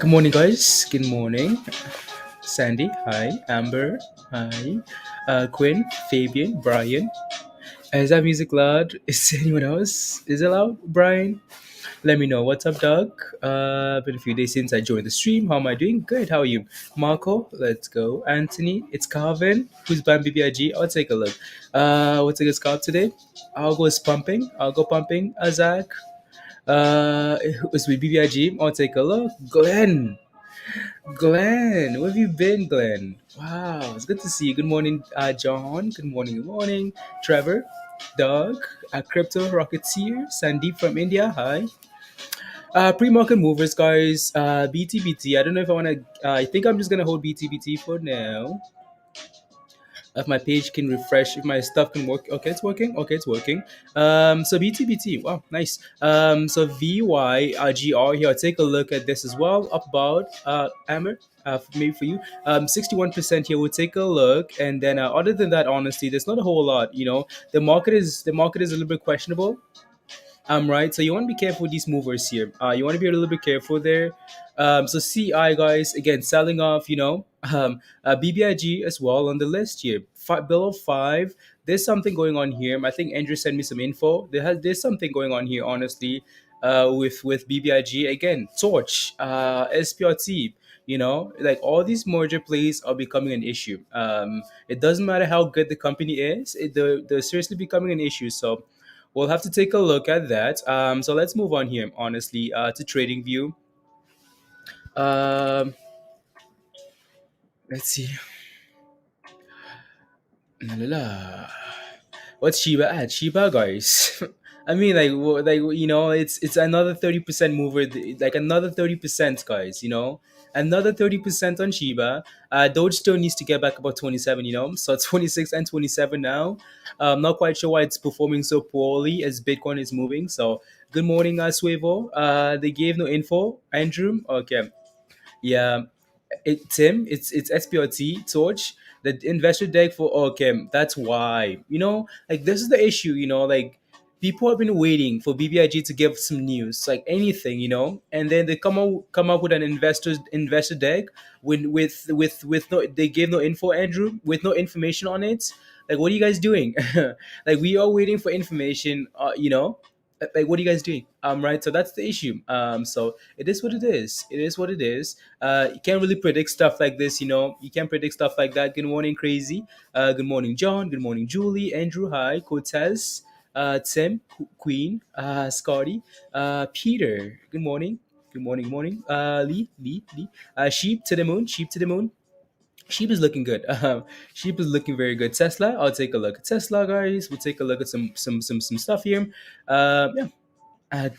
Good morning, guys. Good morning. Sandy, hi. Amber, hi. Quinn, Fabian, Brian. Is that music loud? Is anyone else? Is it loud? Brian? Let me know. What's up, Doug? Been a few days since I joined the stream. How am I doing? Good. How are you? Marco, let's go. Anthony, it's Calvin. Who's buying BBIG? I'll take a look. What's a good scout today? I'll go with pumping. I'll go pumping. Zach. It's with BBIG. I'll take a look. Glenn, where have you been, Glenn? Wow, it's good to see you. Good morning, John. Good morning, good morning. Trevor, Doug, Crypto Rocketeer, Sandeep from India. Hi. Pre-market movers, guys. BTBT. I don't know if I want to. I think I'm just gonna hold BTBT for now. If my page can refresh, if my stuff can work. Okay, it's working. Okay, it's working. So BTBT. Wow, nice. So VYGR here. I'll take a look at this as well. Up about Amber. Maybe for you, 61% here. We'll take a look, and then other than that, honestly, there's not a whole lot. The market is a little bit questionable. Right. So you want to be careful with these movers here. You want to be a little bit careful there. So CI guys again selling off. BBIG as well on the list here. Below five. There's something going on here. I think Andrew sent me some info. There's something going on here. Honestly, with BBIG again. Torch, SPRT. Like all these merger plays are becoming an issue. It doesn't matter how good the company is. They're seriously becoming an issue. So we'll have to take a look at that. So let's move on here, honestly, to trading view. Um, let's see. La, la, la. What's Shiba at? Shiba, guys. I mean, it's another 30% mover, like another 30%, guys. Another 30% on Shiba. Doge still needs to get back about 27. So 26 and 27 now. Not quite sure why it's performing so poorly as Bitcoin is moving. So good morning, Swivel. They gave no info. Andrew, okay. Yeah, Tim, it's SPOT Torch, the investor deck for okay. That's why like this is the issue. Like people have been waiting for BBIG to give some news, like anything, and then they come up with an investor deck with no, they gave no info, Andrew, with no information on it. Like what are you guys doing? Like we are waiting for information, like what are you guys doing, right? So that's the issue. So it is what it is. It is what it is. You can't really predict stuff like this. You can't predict stuff like that. Good morning, Crazy. Good morning, John. Good morning, Julie, Andrew. Hi, Cortez, Tim, Queen, Scotty, Peter. Good morning. Good morning. Good morning. Lee. Sheep to the moon. Sheep to the moon. Sheep is looking good. Sheep is looking very good. Tesla, I'll take a look at Tesla, guys. We'll take a look at some stuff here. Yeah.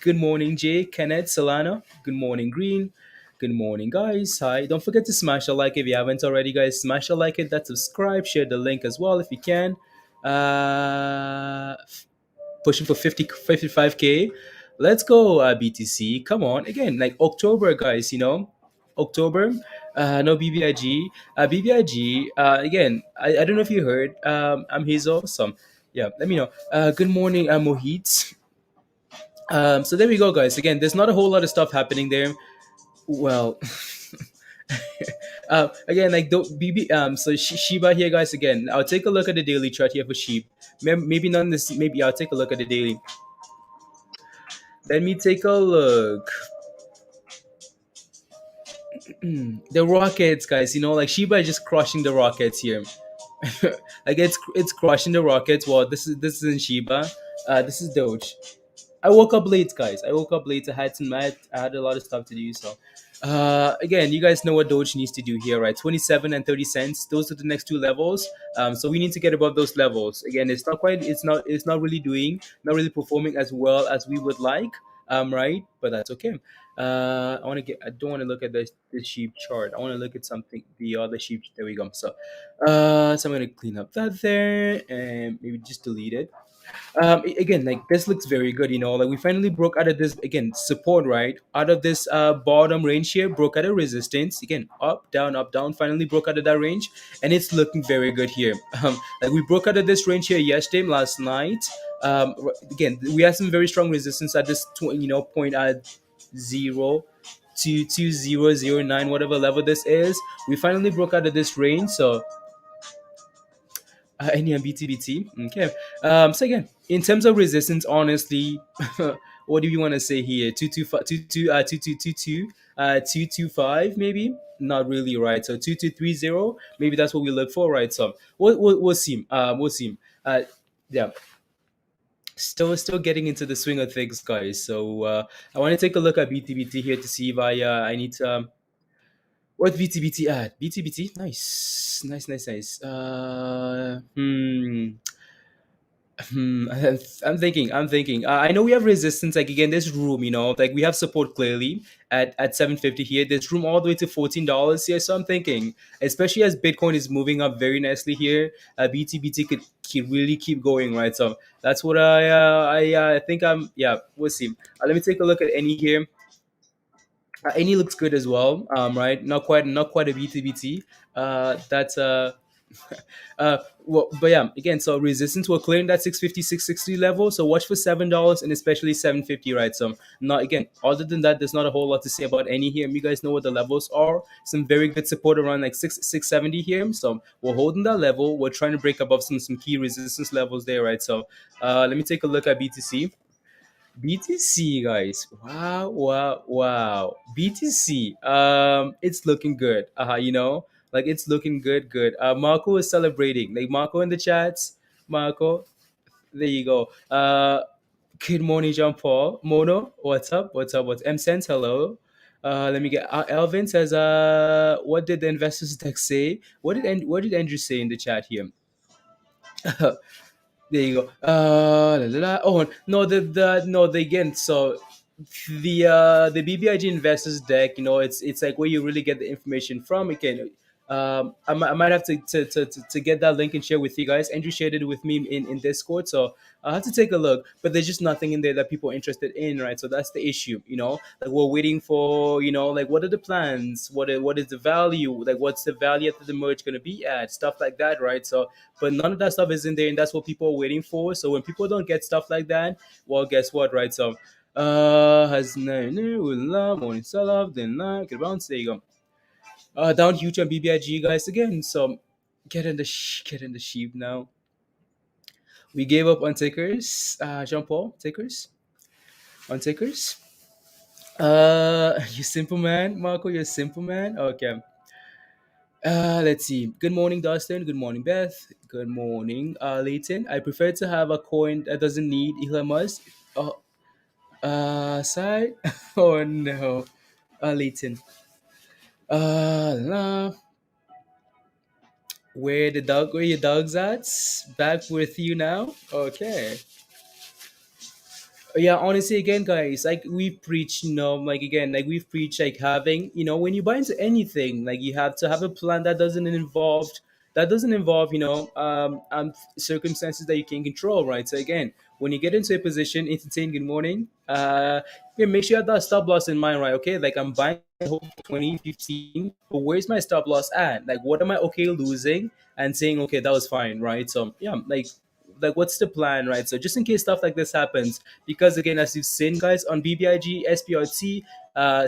Good morning, Jay, Kenneth, Solano. Good morning, Green. Good morning, guys. Hi. Don't forget to smash a like if you haven't already, guys. Smash a like, hit that subscribe, share the link as well if you can. Pushing for 55K. Let's go, BTC. Come on. Again, like October, guys, October. No BBIG. BBIG, again, I don't know if you heard. I'm Hazel. So, yeah, let me know. Good morning, Mohit. So there we go, guys. Again, there's not a whole lot of stuff happening there. Well, again, like BB. So Shiba here, guys. Again, I'll take a look at the daily chart here for sheep. Maybe not this. Maybe I'll take a look at the daily. Let me take a look. The rockets, guys. Like Shiba is just crushing the rockets here. Like it's crushing the rockets. Well, this isn't Shiba. This is Doge. I woke up late, guys. I woke up late. I had a lot of stuff to do. So, again, you guys know what Doge needs to do here, right? 27 and 30 cents. Those are the next two levels. So we need to get above those levels. Again, it's not really not really performing as well as we would like. Right? But that's okay. I don't want to look at the sheep chart. I want to look at something, the other sheep. There we go. So I'm going to clean up that there and maybe just delete it. Again, like this looks very good, like we finally broke out of this, again, support, right, out of this bottom range here, broke out of resistance, again, up down, finally broke out of that range, and it's looking very good here. Like we broke out of this range here yesterday, last night. Again, we had some very strong resistance at this point at 0 to 2009, whatever level this is. We finally broke out of this range, so any on BTBT. Okay. So again, in terms of resistance, honestly, what do you want to say here? 225, 225, maybe. Not really, right? So 2230, maybe that's what we look for, right? So we'll see. We'll see. Yeah. Still getting into the swing of things, guys. So I want to take a look at BTBT here to see if I need to. What BTBT at? BTBT, nice, nice, nice, nice. I'm thinking. I know we have resistance. Like again, there's room. Like we have support clearly at 750 here. There's room all the way to $14 here. So I'm thinking, especially as Bitcoin is moving up very nicely here, BTBT could really keep going, right? So that's what I think. Yeah, we'll see. Let me take a look at any here. Any looks good as well. Right, not quite a BTBT. That's but yeah, again, so resistance, we're clearing that 650, 660 level. So watch for $7 and especially 750, right? So not, again, other than that, there's not a whole lot to say about any here. You guys know what the levels are. Some very good support around like 670 here. So we're holding that level. We're trying to break above some key resistance levels there, right? So let me take a look at BTC. BTC, guys. Wow, wow, wow. BTC. It's looking good. Like it's looking good, good. Marco is celebrating. Like Marco in the chats. Marco, there you go. Good morning, Jean Paul. Mono, what's up? What's up? What's M Sense? Hello. Let me get. Elvin says, what did the investors deck say? What did Andrew say in the chat here? There you go. La, la, la. Oh no, the no the again. So the BBIG investors deck, it's like where you really get the information from. Again, I might have to get that link and share with you guys. Andrew shared it with me in Discord, so I'll have to take a look. But there's just nothing in there that people are interested in, right? So that's the issue. Like we're waiting for, like what are the plans? What is the value? Like what's the value after the merge going to be at? Stuff like that, right? So, but none of that stuff is in there, and that's what people are waiting for. So when people don't get stuff like that, well, guess what, right? So has morning sell off, then get bounce. There you go. Down huge on BBIG, guys, again. So get in the sheep now. We gave up on takers. Jean Paul, takers on takers. You simple man, Marco. You're a simple man. Okay. Let's see. Good morning, Dustin. Good morning, Beth. Good morning, Leighton. I prefer to have a coin that doesn't need Elon Musk. Oh, side. Oh no, Leighton. Nah. Where your dog's at? Back with you now. Okay. Yeah, honestly, again, guys, like we preach, like again, like we've preached, like having, when you buy into anything, like you have to have a plan that doesn't involve, circumstances that you can control, right? So again, when you get into a position, entertain. Good morning. Yeah, make sure you have that stop loss in mind, right? Okay, like I'm buying 2015, but where's my stop loss at? Like, what am I okay losing and saying, okay, that was fine, right? So yeah, like what's the plan, right? So just in case stuff like this happens, because again, as you've seen, guys, on BBIG, SPRT,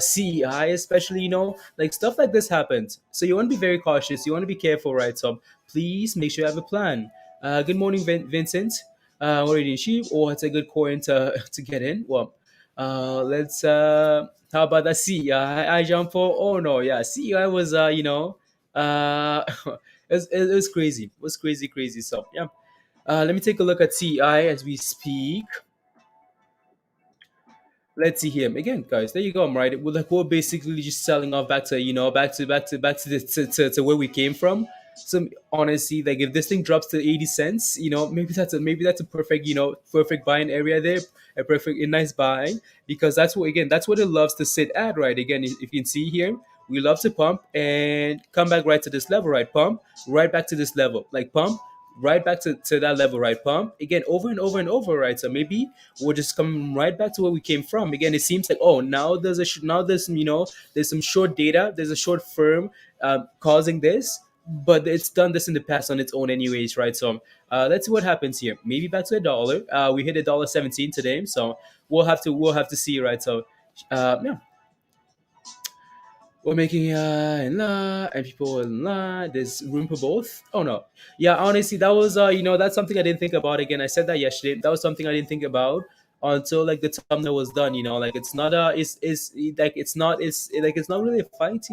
CEI, especially, like stuff like this happens. So you want to be very cautious. You want to be careful, right? So please make sure you have a plan. Good morning, Vincent. Already in sheep, or it's a good coin to to get in. Well, let's. How about that CEI? I jump for. Oh no, yeah, CEI was it was crazy. It was crazy, crazy. So yeah, let me take a look at CEI as we speak. Let's see here again, guys. There you go. Right, we're basically just selling off back to to where we came from. So honestly, like if this thing drops to 80 cents, maybe that's a perfect perfect buying area there, a nice buy, because that's what it loves to sit at, right? Again, if you can see here, we love to pump and come back right to this level, right? Pump right back to this level, like pump right back to that level, right? Pump again over and over and over, right? So maybe we're just coming right back to where we came from. Again, it seems like, oh, now now there's there's some short data, there's a short firm causing this, but it's done this in the past on its own anyways, right? So let's see what happens here. Maybe back to a dollar. We hit $1.17 today, so we'll have to see, right? So yeah, we're making and people there's room for both. Oh no, yeah, honestly, that was that's something I didn't think about. Again, I said that yesterday. That was something I didn't think about until like the thumbnail was done. Like it's not it's like it's not really a fight.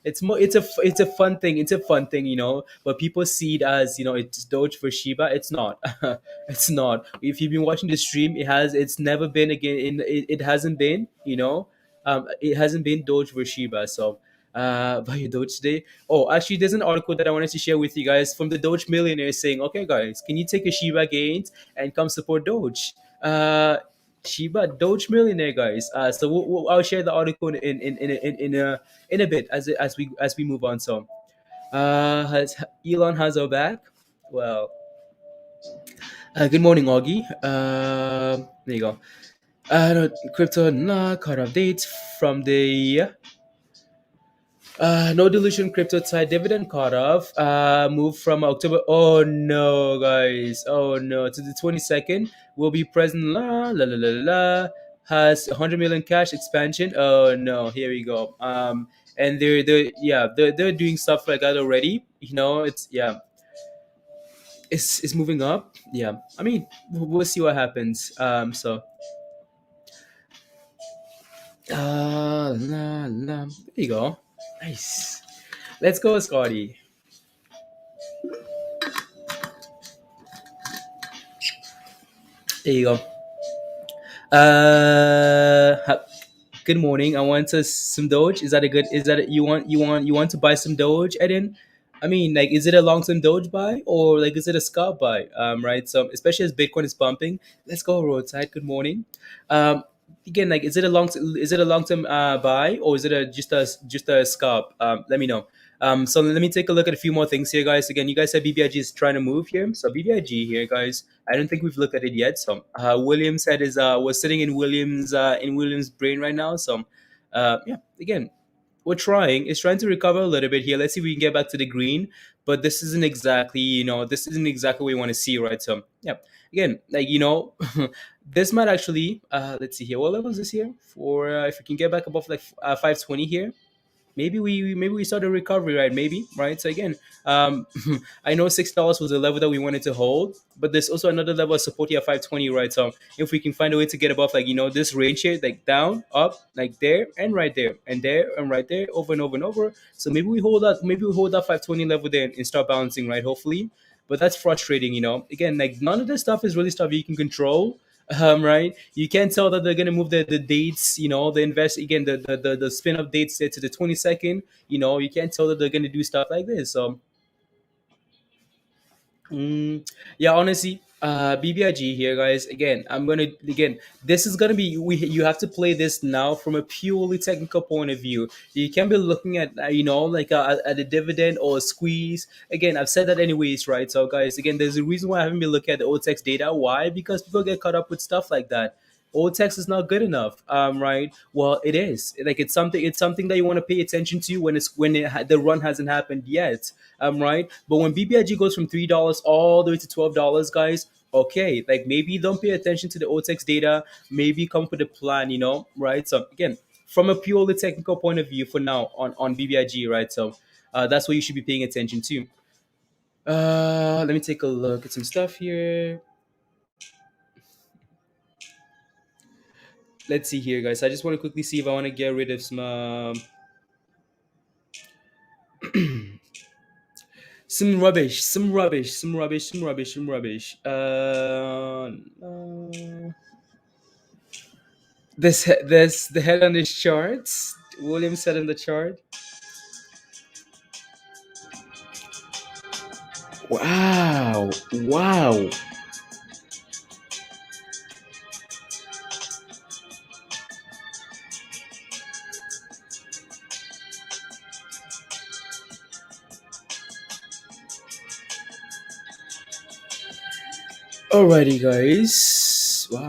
It's more it's a fun thing. It's a fun thing. But people see it as it's Doge for Shiba. It's not. It's not. If you've been watching the stream, it's never been again. It hasn't been. It hasn't been Doge for Shiba. So, buy your Doge today. Oh, actually, there's an article that I wanted to share with you guys from the Doge millionaire saying, okay, guys, can you take a Shiba gains and come support Doge? Shiba Doge millionaire, guys. So I'll share the article in a bit as we move on. So, has Elon has our back? Well, good morning, Augie. There you go. No, crypto cut off dates from the no dilution crypto side dividend cutoff moved from October. Oh no, guys! Oh no, to the 22nd will be present. La la la la la has 100 million cash expansion. Oh no, here we go. And they're doing stuff like that already. It's moving up. Yeah, I mean we'll see what happens. So la la. There you go. Nice. Let's go, Scotty. There you go. Good morning. I want some Doge. Is that a good? Is that you want to buy some Doge, Eden? I mean, like, is it a long term Doge buy or like is it a scalp buy? Right. So especially as Bitcoin is pumping, let's go roadside. Good morning. Um, Again, like, is it a long term buy or is it just a scalp? Let me know. So let me take a look at a few more things here, guys. Again, you guys said BBIG is trying to move here. So BBIG here, guys. I don't think we've looked at it yet. So William said is was sitting in William's brain right now. So yeah, again, we're trying. It's trying to recover a little bit here. Let's see if we can get back to the green. But this isn't exactly what we want to see, right? So yeah, again, like this might actually let's see here. What level is this here? For if we can get back above like 520 here, maybe we start a recovery, right? Maybe, right? So again, um I know $6 was a level that we wanted to hold, but there's also another level of support here at 520, right? So if we can find a way to get above like this range here, like down, up, like there and right there and there and right there, over and over and over. So maybe we hold that 520 level there and start bouncing, right? Hopefully. But that's frustrating, again, like none of this stuff is really stuff you can control. Right, you can't tell that they're going to move the dates, the invest again, the spin up dates there to the 22nd. You can't tell that they're going to do stuff like this. So yeah, honestly, BBIG here, guys. Again, this is gonna be you have to play this now from a purely technical point of view. You can't be looking at like at a dividend or a squeeze. Again, I've said that anyways, right? So guys, again, there's a reason why I haven't been looking at the OTEX data. Why? Because people get caught up with stuff like that. Old text is not good enough, right? Well, it is. Like it's something that you want to pay attention to the run hasn't happened yet, right? But when BBIG goes from $3 all the way to $12, guys, okay, like maybe don't pay attention to the OTEX data, maybe come up with a plan, right? So again, from a purely technical point of view, for now on BBIG, right? So that's what you should be paying attention to. Let me take a look at some stuff here. Let's see here, guys. I just want to quickly see if I want to get rid of some rubbish, some rubbish, some rubbish, some rubbish, some rubbish. This the head on this chart. William said in the chart. Wow, wow. Alrighty, guys. Wow.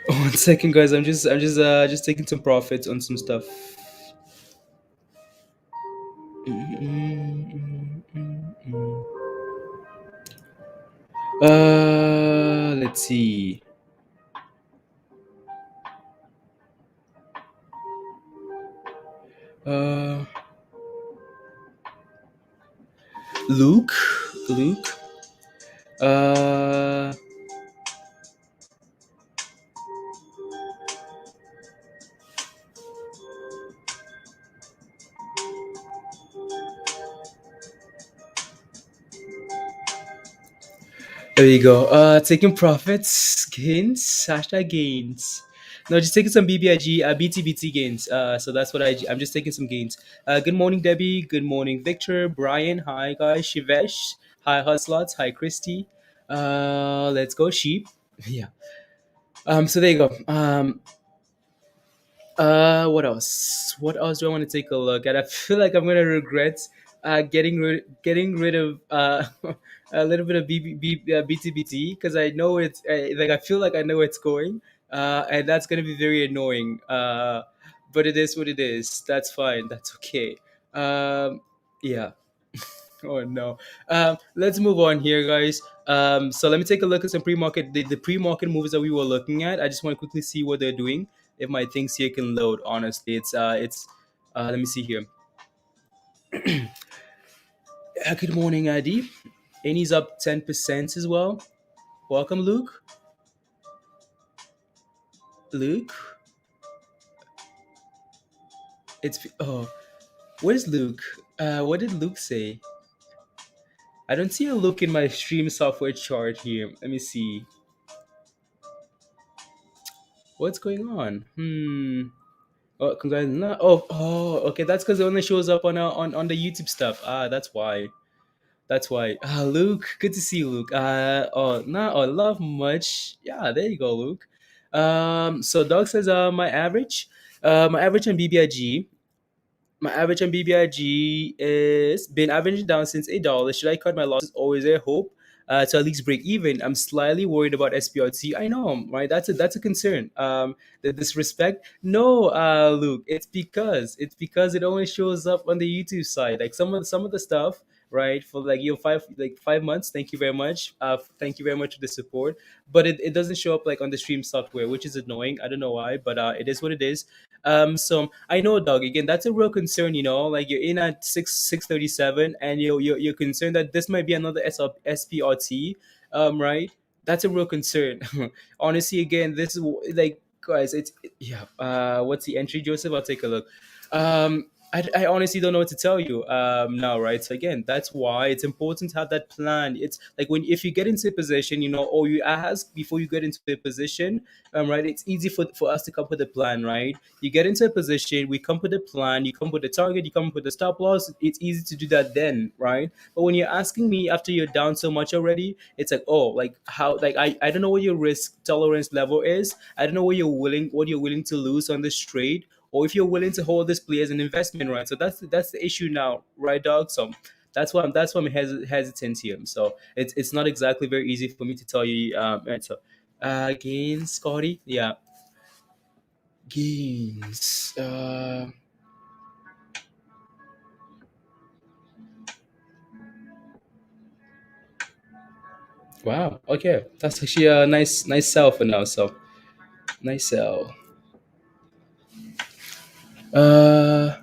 One second, guys. I'm just taking some profits on some stuff. Let's see. Uh, Luke, Luke. Uh, there you go. Taking profits, gains, hashtag gains. No, just taking some BBIG, BTBT gains. So that's what I'm just taking some gains. Good morning, Debbie. Good morning, Victor, Brian. Hi, guys. Shivesh. Hi, Huslots. Hi, Christy. Let's go, sheep. Yeah. So there you go. What else? What else do I want to take a look at? I feel like I'm gonna regret getting rid of a little bit of BTBT because I know it's like I feel like I know it's going, and that's gonna be very annoying. But it is what it is. That's fine. That's okay. Yeah. Oh no. Let's move on here, guys. So let me take a look at some pre-market the pre-market moves that we were looking at. I just want to quickly see what they're doing. If my things here can load, honestly, it's let me see here. Good morning, Adi. Annie's up 10% as well. Welcome, Luke. Luke, where's Luke? What did Luke say? I don't see a Luke in my stream software chart here. Let me see. What's going on? Oh, congrats! No, okay. That's because it only shows up on the YouTube stuff. That's why. That's why. Luke, good to see you, Luke. Not a love much. Yeah, there you go, Luke. So Doug says, my average on BBIG My average on BBIG is been averaging down since $8. Should I cut my losses? Always a hope to at least break even. I'm slightly worried about SPRT. I know, right? That's a concern. The disrespect. No, Luke. It's because it only shows up on the YouTube side. Like some of the stuff, right? For like 5 months. Thank you very much. Thank you very much for the support. But it doesn't show up like on the stream software, which is annoying. I don't know why, but it is what it is. So I know, Doug. Again, that's a real concern. Like you're in at 637, and you're concerned that this might be another SPRT, right? That's a real concern. Honestly, again, this is like, guys, yeah. What's the entry, Joseph? I'll take a look. I honestly don't know what to tell you now, right? So again, that's why it's important to have that plan. It's like if you get into a position, or you ask before you get into a position, right? It's easy for us to come up with a plan, right? You get into a position, we come up with a plan, you come up with a target, you come up with a stop loss. It's easy to do that then, right? But when you're asking me after you're down so much already, it's like, oh, like how, like I don't know what your risk tolerance level is. I don't know what you're willing to lose on this trade, or if you're willing to hold this play as an investment, right? So that's the issue now, right, dog? So that's why I'm hesitant here. So it's not exactly very easy for me to tell you. Right, so gains, Scotty, yeah, gains. Wow. Okay, that's actually a nice sell for now. So nice sell. Uh,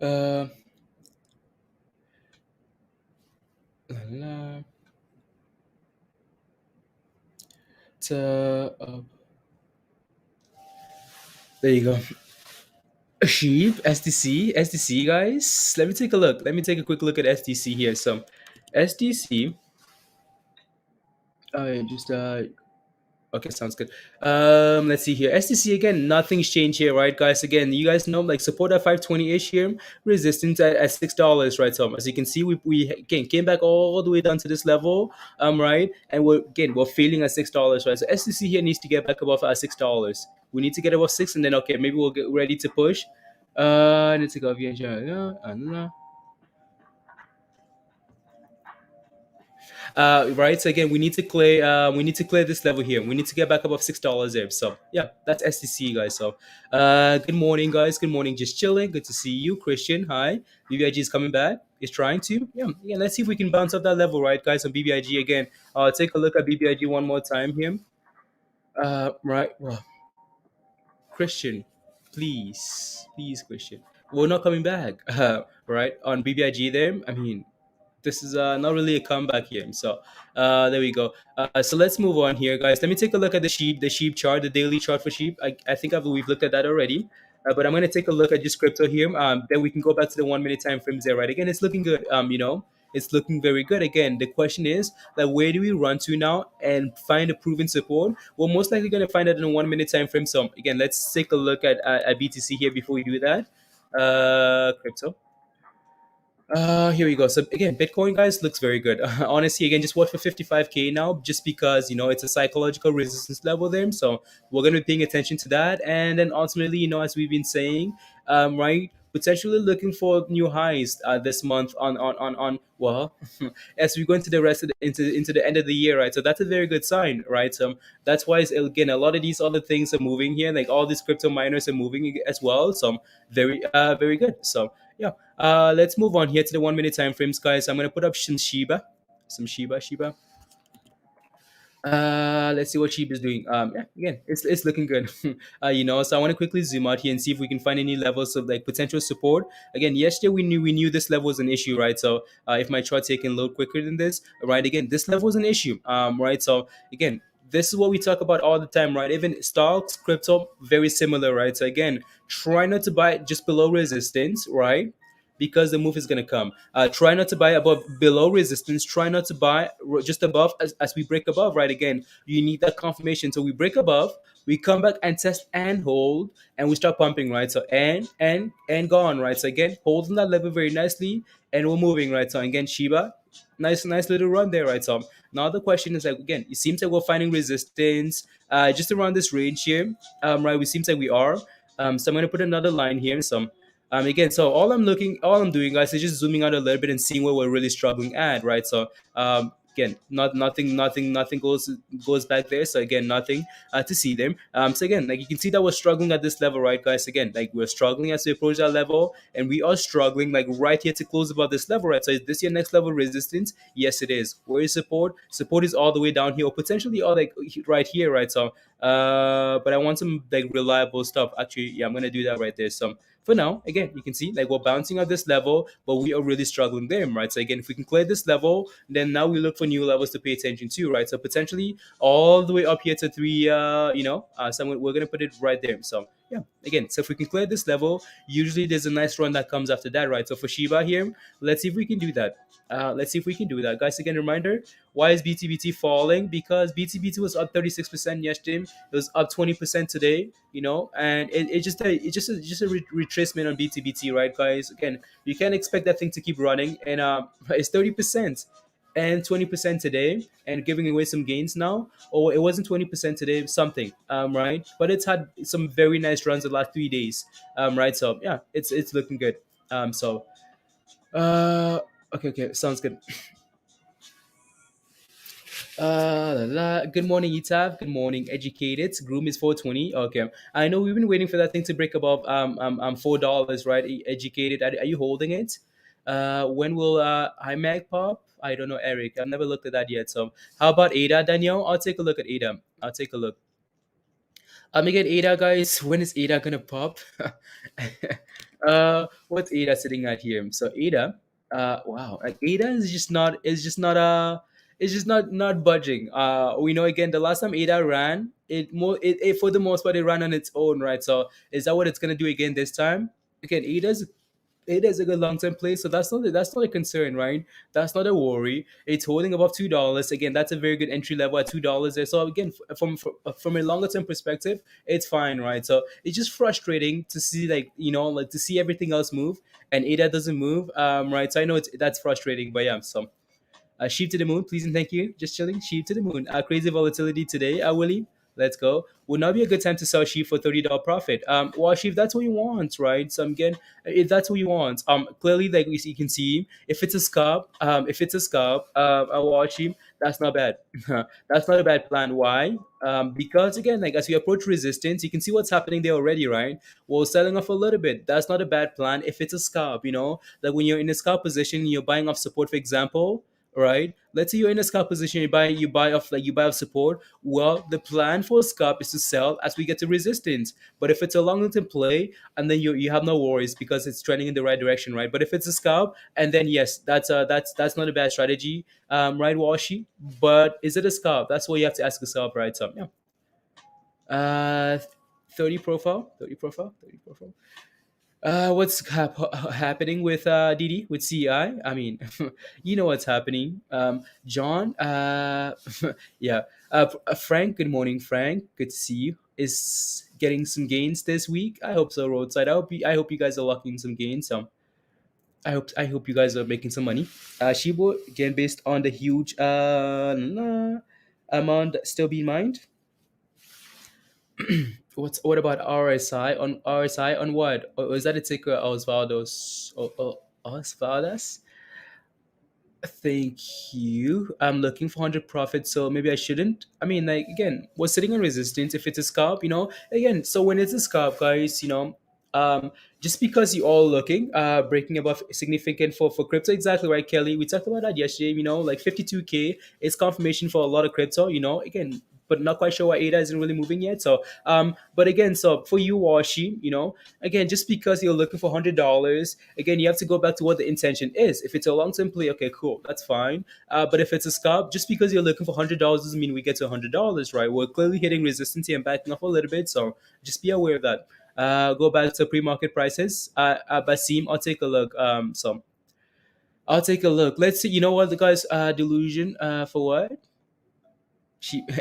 Uh, la, la, there you go. Sheep, SDC, SDC, guys. Let me take a look. Let me take a quick look at SDC here. So, SDC. Just Okay, sounds good. Let's see here. STC again, nothing's changed here, right, guys? Again, you guys know like support at 520-ish here, resistance at $6, right? So as you can see, we again came back all the way down to this level, right? And we're failing at $6, right? So STC here needs to get back above $6. We need to get above six, and then okay, maybe we'll get ready to push. I need to go VYGR. Right. So again, we need to clear this level here. We need to get back above $6 there. So yeah, that's STC, guys. So good morning, guys. Good morning. Just chilling. Good to see you, Christian. Hi. BBIG is coming back. Is trying to. Yeah. Yeah. Let's see if we can bounce up that level, right, guys? On BBIG again. Take a look at BBIG one more time here. Right. Well, Christian, please, Christian. We're not coming back. Right on BBIG there. I mean, this is not really a comeback here. So there we go. So let's move on here, guys. Let me take a look at the sheep chart, the daily chart for sheep. I think we've looked at that already. But I'm going to take a look at just crypto here. Then we can go back to the 1 minute time frames there, right? Again, it's looking good. It's looking very good. Again, the question is that where do we run to now and find a proven support? We're most likely going to find it in a 1 minute time frame. So again, let's take a look at BTC here before we do that. Crypto. Here we go. So again, Bitcoin, guys, looks very good. Honestly, again, just watch for 55K now, just because it's a psychological resistance level there. So we're gonna be paying attention to that, and then ultimately, as we've been saying, right, potentially looking for new highs this month on well, as we go into the rest of into the end of the year, right? So that's a very good sign, right? That's why again, a lot of these other things are moving here, like all these crypto miners are moving as well. So very good. So yeah. Let's move on here to the 1 minute time frames, guys. I'm gonna put up some Shiba. Let's see what Sheep is doing. Yeah, again, it's looking good. So I want to quickly zoom out here and see if we can find any levels of like potential support. Again, yesterday we knew this level was an issue, right? So if my chart taking load quicker than this, right? Again, this level is an issue, right? So again, this is what we talk about all the time, right? Even stocks, crypto, very similar, right? So again, try not to buy just below resistance, right? Because the move is going to come. Try not to buy above below resistance. Try not to buy just above as we break above. Right, again, you need that confirmation. So we break above, we come back and test and hold, and we start pumping. Right, so and gone. Right, so again, holding that level very nicely, and we're moving. Right, so again, Shiba, nice little run there. Right, so now the question is like again, it seems like we're finding resistance just around this range here. Right, we seems like we are. So I'm gonna put another line here. So again, so all I'm doing, guys, is just zooming out a little bit and seeing where we're really struggling at, right? So again, nothing goes back there. So again, nothing to see them. So again, like you can see that we're struggling at this level, right, guys? Again, like we're struggling as we approach that level, and we are struggling like right here to close above this level, right? So is this your next level resistance? Yes, it is. Where is support? Support is all the way down here, or potentially all like right here, right? So but I want some like reliable stuff. Actually, yeah, I'm gonna do that right there. So for now, again, you can see like we're bouncing at this level, but we are really struggling there, right? So again, if we can clear this level, then now we look for new levels to pay attention to, right? So potentially all the way up here to three, so we're gonna put it right there. So yeah, again, so if we can clear this level, usually there's a nice run that comes after that, right? So for Shiba here, let's see if we can do that. Let's see if we can do that, guys. Again, reminder: why is BTBT falling? Because BTBT was up 36% yesterday. It was up 20% today. And it's just a retracement on BTBT, right, guys? Again, you can't expect that thing to keep running, and it's 30% and 20% today, and giving away some gains now. Or it wasn't 20% today, something, right? But it's had some very nice runs the last 3 days, right? So yeah, it's looking good. So okay, sounds good. Good morning, Itav. Good morning, educated. Groom is 420. Okay, I know we've been waiting for that thing to break above $4, right? Educated. Are you holding it? When will iMac pop? I don't know, Eric. I've never looked at that yet. So how about Ada, Danielle? I'll take a look at Ada. I'll take a look. Again, Ada, guys. When is Ada gonna pop? What's ADA sitting at here? So ADA, wow, like ADA is just not budging. We know again the last time ADA ran, it for the most part it ran on its own, right? So is that what it's gonna do again this time? Again, ADA is a good long term play, so that's not a concern, right? That's not a worry. It's holding above $2 again. That's a very good entry level at $2 there. So again, from a longer term perspective, it's fine, right? So it's just frustrating to see like to see everything else move and ADA doesn't move, right? So I know that's frustrating, but yeah. So sheep to the moon, please and thank you. Just chilling. Sheep to the moon. Crazy volatility today, Willie. Let's go. Would not be a good time to sell sheep for $30 profit. Well, sheep, that's what you want, right? So again, if that's what you want, clearly, like you can see, if it's a scalp, a watch sheep, that's not bad. That's not a bad plan. Why? Because again, like as we approach resistance, you can see what's happening there already, right? Well, selling off a little bit, that's not a bad plan if it's a scalp. Like when you're in a scalp position, you're buying off support, for example, right? Let's say you're in a scalp position, you buy off support. Well, the plan for a scalp is to sell as we get to resistance. But if it's a long term play, and then you have no worries because it's trending in the right direction, right? But if it's a scalp, and then yes, that's not a bad strategy, right, Washi? But is it a scalp? That's what you have to ask yourself, right? So yeah. Uh, 30 profile. What's happening with Didi with CI? I mean, you know what's happening. John, yeah. Frank, good morning, Frank. Good to see you. Is getting some gains this week. I hope so. Roadside. I hope you guys are locking some gains. So I hope you guys are making some money. Shibo again based on the huge amount still be in mind. What about RSI on RSI on what? Or is that a ticker Osvaldo's Osvaldas? Thank you. I'm looking for 100 profits, so maybe I shouldn't. I mean, like again, we're sitting on resistance. If it's a scalp, again. So when it's a scalp, guys, just because you're all looking, breaking above significant for crypto, exactly right, Kelly. We talked about that yesterday. Like 52K is confirmation for a lot of crypto. Again, but not quite sure why ADA isn't really moving yet. So, but again, so for you, Washi, again, just because you're looking for $100, again, you have to go back to what the intention is. If it's a long term play, okay, cool, that's fine. But if it's a scalp, just because you're looking for $100 doesn't mean we get to $100, right? We're clearly hitting resistance here and backing off a little bit, so just be aware of that. Go back to pre-market prices. Basim, I'll take a look. So I'll take a look. Let's see. You know what, the guys? Delusion. For what?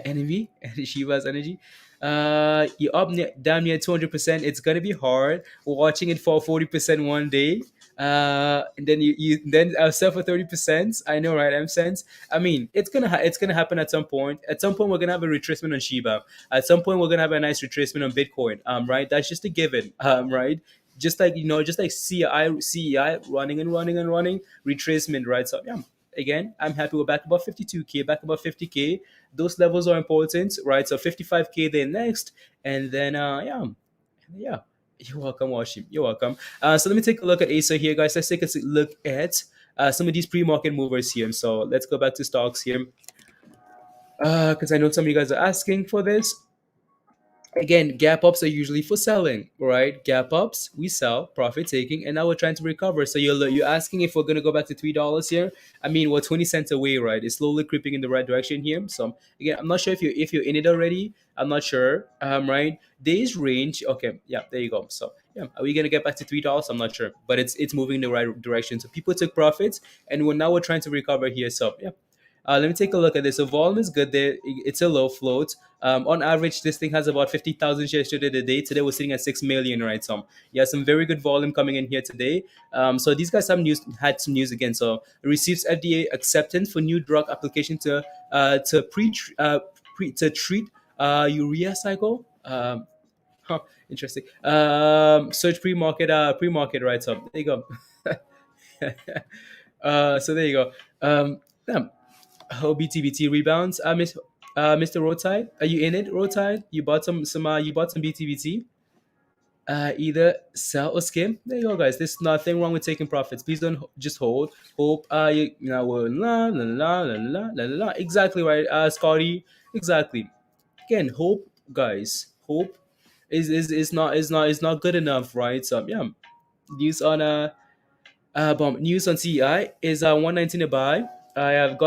Envy Shiva's energy. You're up damn near 200%. It's gonna be hard. Watching it fall 40% one day. And then you then sell for 30%. I know, right? M cents. I mean, it's gonna happen at some point. At some point, we're gonna have a retracement on Shiba. At some point, we're gonna have a nice retracement on Bitcoin. Right? That's just a given. Right? Just like CEI running and running and running retracement, right? So yeah, again, I'm happy we're back above 52K, back above 50K. Those levels are important, right? So 55K then next, and then yeah. You're welcome, Washim. You're welcome. So let me take a look at Acer here, guys. Let's take a look at some of these pre-market movers here. So let's go back to stocks here, because I know some of you guys are asking for this. Again, gap ups are usually for selling, right? Gap ups, we sell, profit taking, and now we're trying to recover. So you're asking if we're gonna go back to $3 here. I mean, we're 20 cents away, right? It's slowly creeping in the right direction here. So again, I'm not sure if you're in it already. I'm not sure. Right? Days range. Okay, yeah, there you go. So yeah, are we gonna get back to $3? I'm not sure, but it's moving in the right direction. So people took profits, and we're trying to recover here. So yeah. Let me take a look at this. So volume is good there. It's a low float. On average, this thing has about 50,000 shares traded a day. Today we're sitting at 6 million, right? So yeah, some very good volume coming in here today. So these guys had some news again. So receives FDA acceptance for new drug application to treat urea cycle. Interesting. Search pre-market, right? So there you go. So there you go. Yeah. How BTBT rebounds. Mr. Roadside, are you in it? Roadside, you bought some BTBT. Either sell or skim. There you go, guys. There's nothing wrong with taking profits. Please don't just hold. Hope. La la la la la la la. Exactly right. Scotty. Exactly. Again, hope, guys. Hope is not good enough, right? So yeah. News on news on CEI is 119 a buy. I've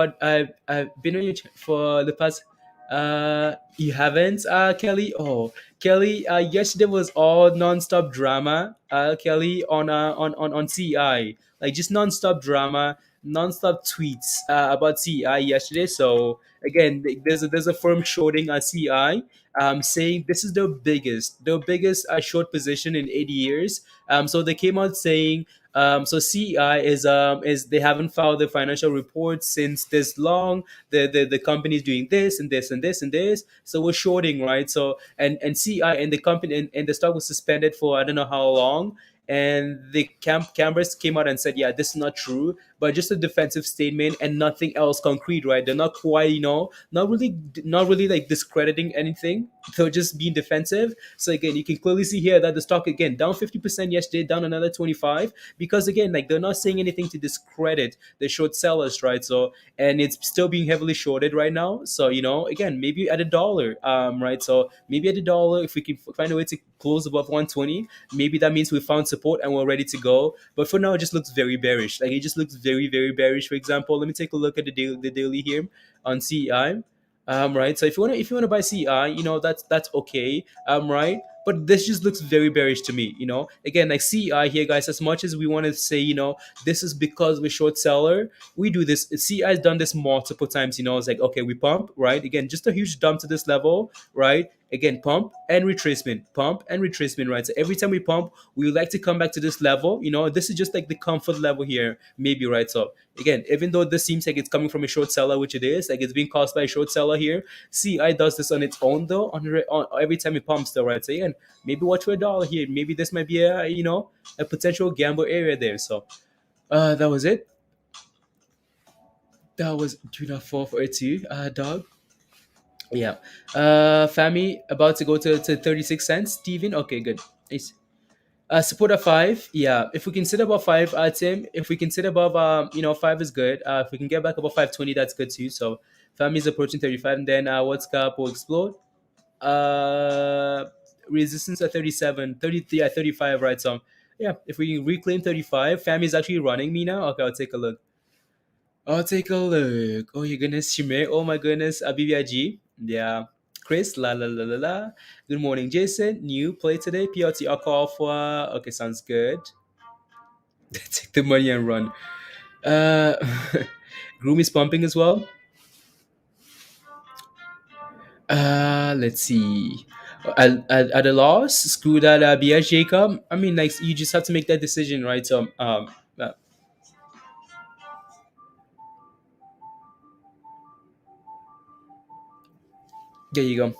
been on your for the past. You haven't, Kelly? Oh, Kelly. Yesterday was all non-stop drama. Kelly on CEI, like just non-stop drama, non-stop tweets about CEI yesterday. So again, there's a firm shorting on CEI, saying this is the biggest short position in 80 years. So they came out saying, so CEI is they haven't filed the financial reports since this long. The company is doing this and this and this and this. So we're shorting, right? So and CEI and the company and the stock was suspended for I don't know how long. And the cameras came out and said, yeah, this is not true, but just a defensive statement and nothing else concrete, right? They're not quite, not really like discrediting anything. They're just being defensive. So again, you can clearly see here that the stock again down 50% yesterday, down another 25, because again, like they're not saying anything to discredit the short sellers, right? So and it's still being heavily shorted right now. So again, maybe at a dollar, right? So maybe at a dollar, if we can find a way to close above 120, maybe that means we found support and we're ready to go. But for now, it just looks very bearish. Like it just looks very, very bearish. For example, let me take a look at the daily here on CEI. Right. So if you wanna buy CI, that's okay. Right. But this just looks very bearish to me. Again, like CI here, guys. As much as we want to say, this is because we're short seller, we do this. CI has done this multiple times. It's like okay, we pump, right? Again, just a huge dump to this level, right? Again, pump and retracement, right? So every time we pump, we would like to come back to this level. This is just like the comfort level here, maybe, right? So again, even though this seems like it's coming from a short seller, which it is, like it's being caused by a short seller here, CI does this on its own though, on every time it pumps though, right? So again, maybe watch for a dollar here. Maybe this might be a potential gamble area there. So that was it. That was do not fall for it too, dog. Yeah. FAMI about to go to 36 cents. Steven, okay, good. Nice. Support at five. Yeah, if we can sit above five, Tim. If we can sit above, five is good. If we can get back above 520, that's good too. So, family is approaching 35, and then what's up will explode. Uh, Resistance at 37, 33 at 35, right? So, yeah, if we reclaim 35, family is actually running me now. Okay, I'll take a look. I'll take a look. Oh, your goodness, Shime. Oh my goodness, BBIG. Yeah. Chris, la la la la la. Good morning, Jason. New play today. PLT call for. Okay, sounds good. Take the money and run. Uh, Groom is pumping as well. Let's see. At a loss, screw that BS Jacob. I mean, like you just have to make that decision, right? So, there you go.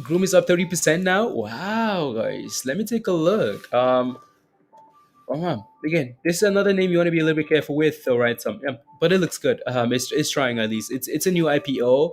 Groom is up 30% now. Wow, guys, let me take a look. Again, this is another name you want to be a little bit careful with, though, right? So, yeah, but it looks good. It's trying at least. It's a new IPO.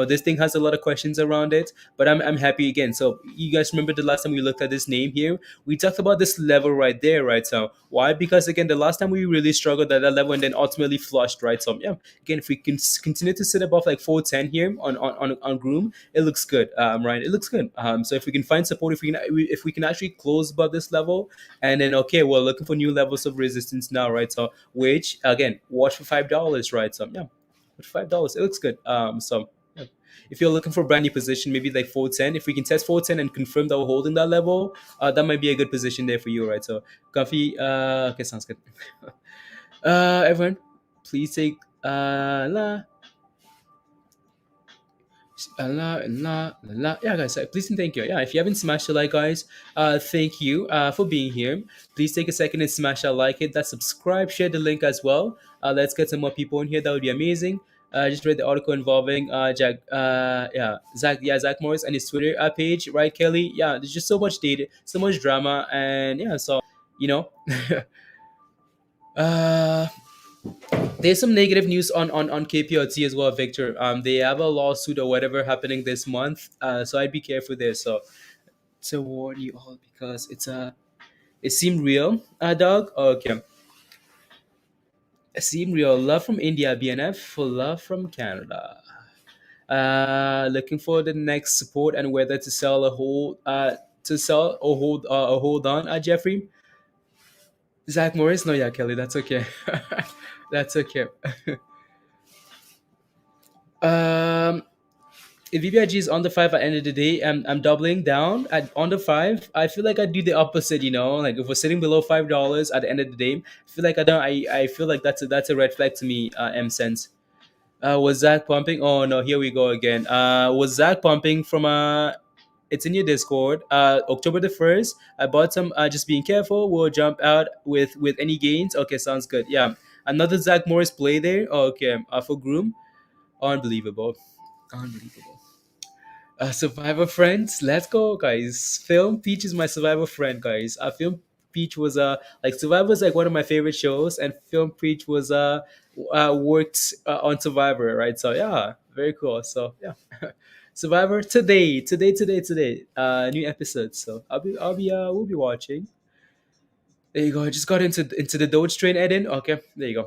This thing has a lot of questions around it, but I'm happy again. So, you guys remember the last time we looked at this name here? We talked about this level right there, right? So, why? Because again, the last time we really struggled at that level and then ultimately flushed, right? So, yeah, again, if we can continue to sit above like 410 here on Groom, it looks good. Right? It looks good. So, if we can find support, if we can actually close above this level, and then okay, we're looking for new levels of resistance now, right? So which again, watch for $5, right? So yeah, watch for $5. It looks good. So yeah. If you're looking for a brand new position, maybe like 410. If we can test 410 and confirm that we're holding that level, that might be a good position there for you, right? So coffee, okay, sounds good. Everyone, please take la, la, la, la. Yeah, guys, please and thank you. Yeah, if you haven't smashed the like, guys, thank you for being here. Please take a second and smash that like, hit that subscribe, share the link as well. Let's get some more people in here. That would be amazing. I just read the article involving Zach Morris and his Twitter page, right, Kelly? Yeah, there's just so much data, so much drama, and yeah, so you know, uh, there's some negative news on KPLT as well, Victor. They have a lawsuit or whatever happening this month. So I'd be careful there. So to warn you all because it seemed real, dog. Okay, it seemed real. Love from India, BNF for love from Canada. Looking for the next support and whether to sell a whole to sell or hold on, Jeffrey? Zach Morris? No, yeah, Kelly, that's okay. That's okay. Um, if VBIG is on the five at the end of the day, I'm doubling down at on the five. I feel like I do the opposite, like if we're sitting below $5 at the end of the day, I feel like I don't. I feel like that's a red flag to me. M sense. Was Zach pumping? Oh no, here we go again. Was Zach pumping from It's in your Discord. October the 1st. I bought some. Just being careful. We'll jump out with any gains. Okay, sounds good. Yeah, another Zach Morris play there. Oh, okay, for Groom. Unbelievable. Unbelievable. Survivor friends, let's go, guys. Film Peach is my Survivor friend, guys. Film Peach was like Survivor was like one of my favorite shows, and Film Peach was worked on Survivor, right? So yeah, very cool. So yeah, Survivor today, new episode. So we'll be watching. There you go. I just got into the Doge train, Eden. Okay, there you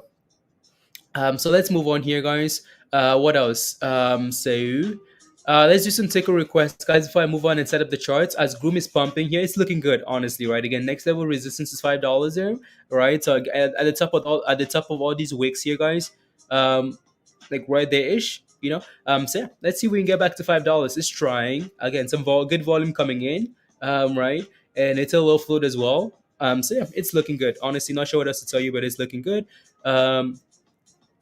go. So let's move on here, guys. What else? Let's do some ticker requests, guys. Before I move on and set up the charts, as Groom is pumping here, it's looking good, honestly. Right? Again, next level resistance is $5 there, right? So at the top of all these wicks here, guys, like right there ish. So yeah, let's see if we can get back to $5. It's trying again. Some good volume coming in, right? And it's a low float as well. So yeah, it's looking good. Honestly, not sure what else to tell you, but it's looking good. But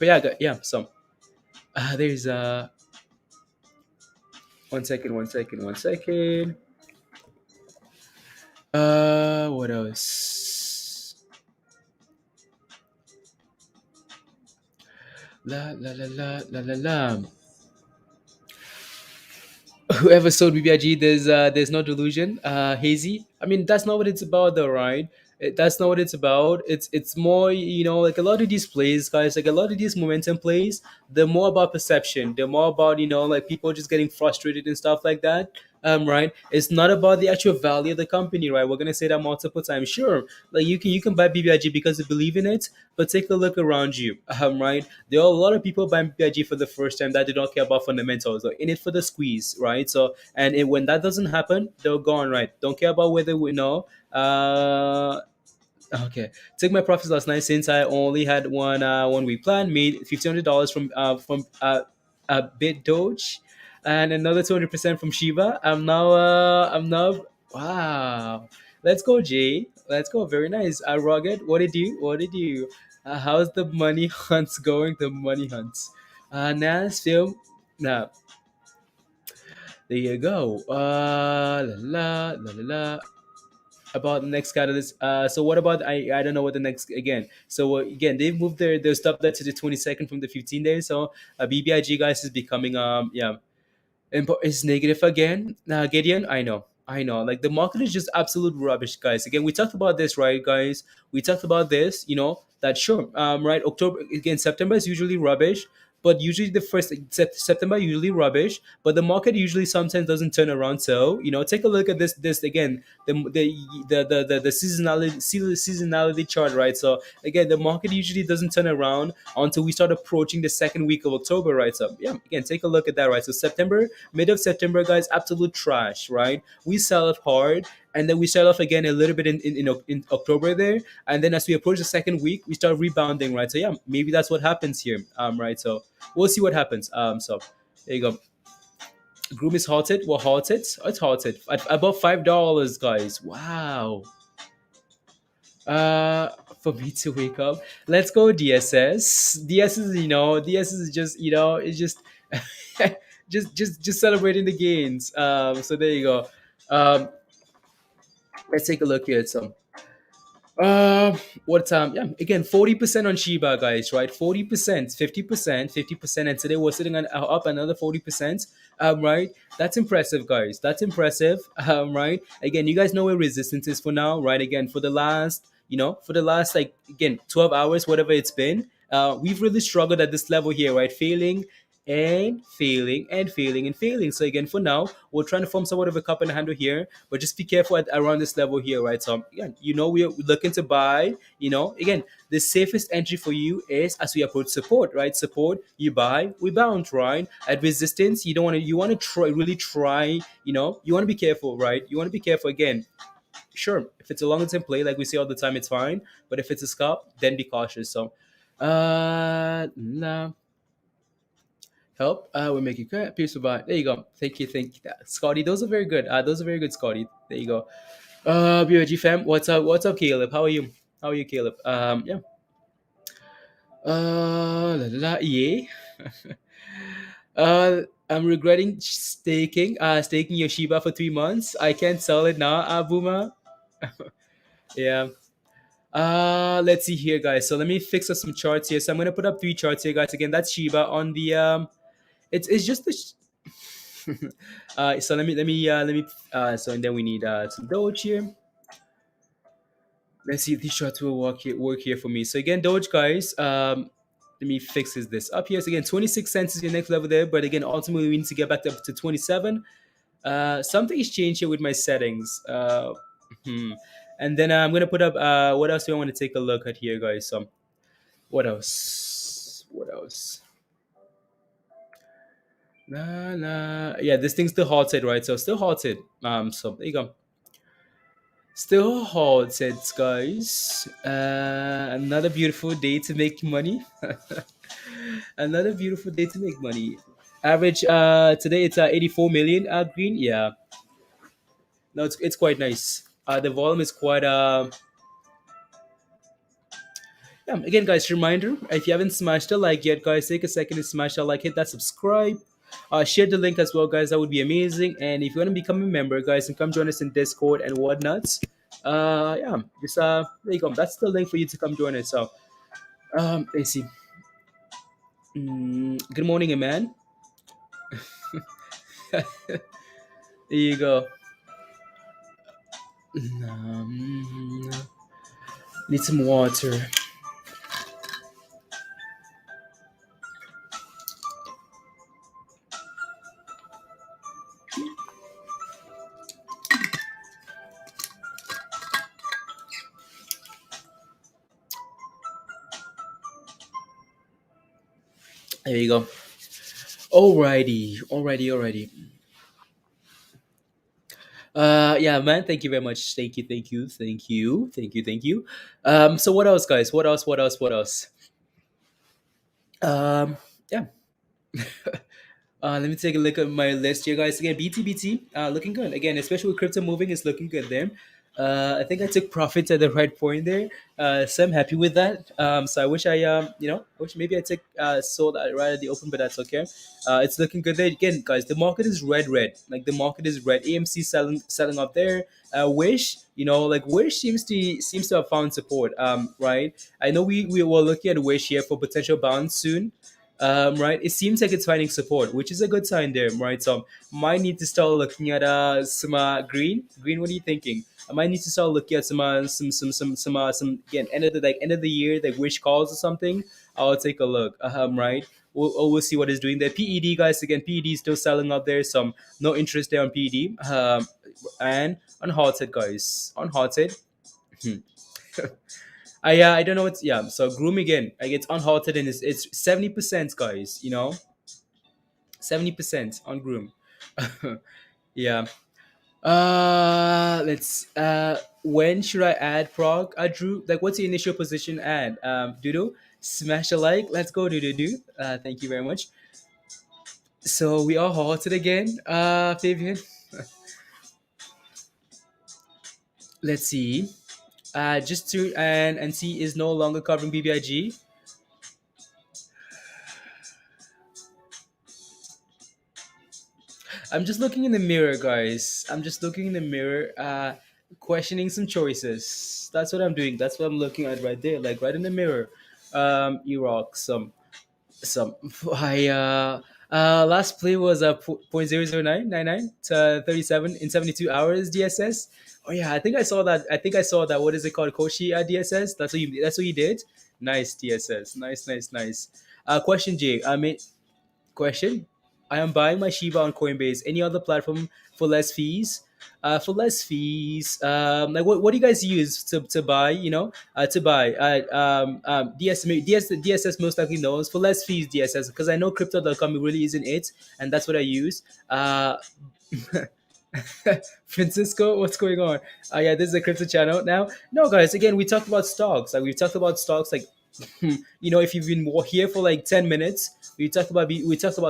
yeah, yeah. So there's one second. What else? La la la la la la la. Whoever sold BBIG, there's no delusion. Hazy. I mean, that's not what it's about, though, right? That's not what it's about. It's more, like a lot of these plays, guys, like a lot of these momentum plays, they're more about perception. They're more about, like people just getting frustrated and stuff like that. Right. It's not about the actual value of the company, right? We're gonna say that multiple times. Sure, like you can buy BBIG because you believe in it, but take a look around you. Right. There are a lot of people buying BBIG for the first time that do not care about fundamentals. They're in it for the squeeze, right? So, when that doesn't happen, they're gone, right? Don't care about whether we know. Okay, took my profits last night since I only had one week plan. Made $1,500 from Bit Doge, and another 200% from Shiba. I'm now wow. Let's go, Jay. Let's go. Very nice. Rugged. What did you? What did you? How's the money hunts going? The money hunts. Nas film. Nah, there you go. La la la la la. About the next catalyst. So what about I don't know what the next again. So again, they've moved their stuff there to the 22nd from the 15 days. So BBIG guys is becoming yeah, and it's negative again. Gideon, I know. Like the market is just absolute rubbish, guys. Again, we talked about this, right, guys? We talked about this. That sure, right? October again, September is usually rubbish, but usually the first September usually rubbish, but the market usually sometimes doesn't turn around. So take a look at this again. The seasonality chart, right? So again, the market usually doesn't turn around until we start approaching the second week of October, right? So yeah, again, take a look at that, right? So September, mid of September, guys, absolute trash, right? We sell off hard, and then we sell off again a little bit in October there, and then as we approach the second week, we start rebounding, right? So yeah, maybe that's what happens here, right? So we'll see what happens. So there you go. Groom is halted. We're halted. It's halted at above $5, guys. Wow. For me to wake up. Let's go DSS. DSS is just it's just just celebrating the gains. So there you go. Let's take a look here at some. Uh, what Yeah, again, 40% on Shiba, guys, right? 40%, 50%, 50%, and today we're sitting on up another 40%. Right? That's impressive, guys. That's impressive. Right? Again, you guys know where resistance is for now, right? Again, for the last like again 12 hours, whatever it's been, we've really struggled at this level here, right? Failing and failing and failing and failing. So again, for now, we're trying to form somewhat of a cup and handle here, but just be careful around this level here, right? So again, we're looking to buy. Again, the safest entry for you is as we approach support, right? Support, you buy, we bounce, right? At resistance, you want to try, you want to be careful, right? You want to be careful again. Sure, if it's a longer term play, like we say all the time, it's fine. But if it's a scalp, then be cautious. So, nah, help. We're making good. Peace by. There you go. Thank you, Scotty. Those are very good. Those are very good, Scotty. There you go. BOG fam, what's up, Caleb? How are you? How are you, Caleb? Yeah. Yeah. I'm regretting staking your Shiba for 3 months. I can't sell it now, Boomer. Yeah. Let's see here, guys. So let me fix up some charts here. So I'm gonna put up three charts here, guys. Again, that's Shiba on the It's just the. So let me. So and then we need some Doge here. Let's see if these charts will work here for me. So again, Doge, guys. Let me fix this up here. So again, 26 cents is your next level there. But again, ultimately we need to get back up to 27. Something's changed here with my settings. Hmm. And then I'm gonna put up. What else do I want to take a look at here, guys? So what else? What else? Nah, nah. Yeah, this thing's still halted, right? So still halted. So there you go. Still halted, guys. Another beautiful day to make money. Another beautiful day to make money. Average today it's 84 million green. Yeah, no, it's quite nice. The volume is quite yeah. Again, guys, reminder: if you haven't smashed a like yet, guys, take a second to smash that like, hit that subscribe, share the link as well, guys. That would be amazing. And if you want to become a member, guys, and come join us in Discord and whatnot, yeah, just there you go. That's the link for you to come join us. So, let's see. Good morning, man. There you go. Um, Need some water. There you go. Alrighty. Yeah, man. Thank you very much. Thank you. So what else, guys? What else? Yeah. Let me take a look at my list here, guys. Again, BTBT, looking good. Again, especially with crypto moving, it's looking good there. I think I took profits at the right point there, so I'm happy with that. So I wish I wish maybe I took sold right at the open, but that's okay. It's looking good there again, guys. The market is red. Like the market is red. AMC selling up there. Wish, like Wish seems to have found support. Right. I know we were looking at Wish here for potential bounce soon, right? It seems like it's finding support, which is a good sign there, right? So might need to start looking at some green. Green, what are you thinking? I might need to start looking at some again end of the year like wish calls or something. I'll take a look. Right. We'll see what it's doing there. PED, guys, again, PED is still selling out there. Some no interest there on PED. And unhalted, guys, unhalted. I don't know what's yeah. So groom again. Like it's unhalted and it's 70%, guys. 70% on groom. Yeah. Let's. When should I add prog? Drew. Like, what's the initial position add? Doodoo. Smash a like. Let's go, doodoo. Thank you very much. So we are halted again. Fabian. Let's see. Just to and see is no longer covering BBIG. I'm just looking in the mirror, guys. I'm just looking in the mirror, questioning some choices. That's what I'm doing. That's what I'm looking at right there, like right in the mirror. Iraq, some. I last play was a 0.00999 to 37 in 72 hours DSS. Oh yeah, I think I saw that. I think I saw that. What is it called? Koshi DSS. That's what you did. Nice DSS. Nice. Question J. question. I am buying my Shiba on Coinbase. Any other platform for less fees? For less fees, like what do you guys use to buy? To buy DSS most likely knows for less fees DSS because I know crypto.com really isn't it, and that's what I use. Francisco, what's going on? Yeah, this is a crypto channel now. No, guys, again, we talked about stocks. Like we've talked about stocks. Like, if you've been here for like 10 minutes, we talked about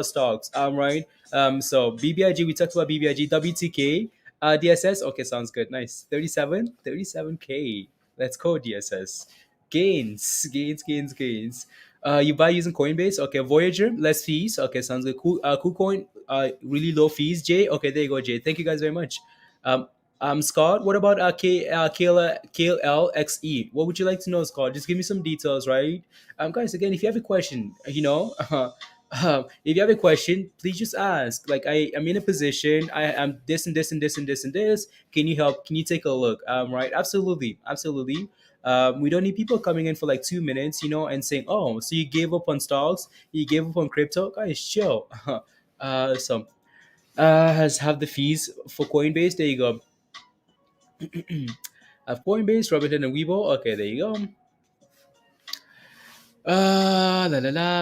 stocks. Right. So BBIG, we talked about BBIG, WTK, DSS. Okay, sounds good. Nice. 37K. Let's go DSS. Gains. You buy using Coinbase. Okay, Voyager, less fees. Okay, sounds good. KuCoin, really low fees. Jay, okay, there you go, Jay. Thank you guys very much. Um, Scott, what about KLXE? What would you like to know, Scott? Just give me some details, right? Guys, again, if you have a question, if you have a question, please just ask. Like, I'm in a position, I am this and this and this and this and this. Can you help? Can you take a look? Right? Absolutely. We don't need people coming in for like 2 minutes, and saying, "Oh, so you gave up on stocks? You gave up on crypto?" Guys, chill. So has have the fees for Coinbase. There you go. Have Coinbase, Robinhood, and Weibo. Okay, there you go.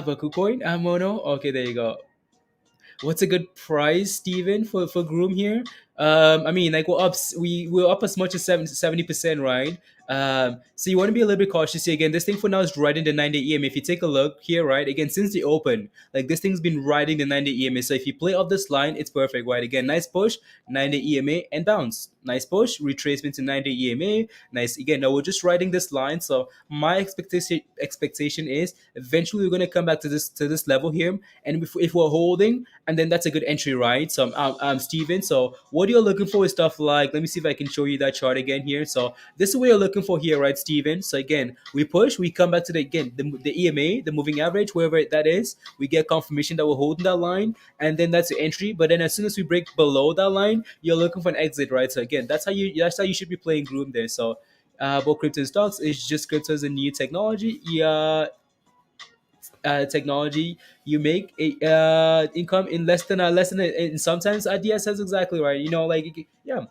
Bakucoin, Mono. Okay, there you go. What's a good price, Steven, for Groom here? I mean, like we're up as much as 70%, right? So you want to be a little bit cautious here. Again, this thing for now is riding the 9-day EMA. If you take a look here, right? Again, since the open, like this thing's been riding the 9-day EMA. So if you play off this line, it's perfect, right? Again, nice push, 9-day EMA and bounce. Nice push, retracement to 9-day EMA. Nice. Again, now we're just riding this line. So my expectation is eventually we're gonna come back to this level here, and if we're holding, and then that's a good entry, right? So Steven. So what you're looking for is stuff like, let me see if I can show you that chart again here. So this is what you're looking for here, right, Steven? So again, we push, we come back to the EMA, the moving average, wherever that is. We get confirmation that we're holding that line, and then that's the entry. But then as soon as we break below that line, you're looking for an exit, right? So again, that's how you should be playing Groom there. So both crypto and stocks is just crypto is a new technology. Yeah, technology, you make a income in and sometimes ideas says exactly right, yeah.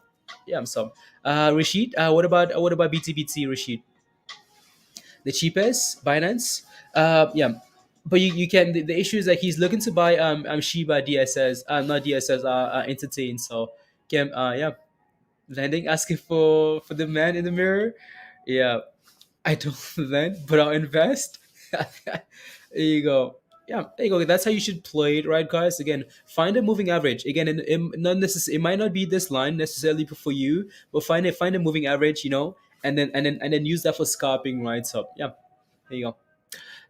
So Rashid, what about BTBT, Rashid? The cheapest Binance. Yeah, but you can, the issue is that he's looking to buy Shiba DSS, not DSS, entertain. So can yeah, landing, asking for the man in the mirror. Yeah, I don't lend, but I'll invest. There you go. Yeah, there you go. That's how you should play it, right, guys? Again, find a moving average. Again, not necessarily, it might not be this line necessarily for you, but find a moving average, and then use that for scalping, right? So yeah, there you go.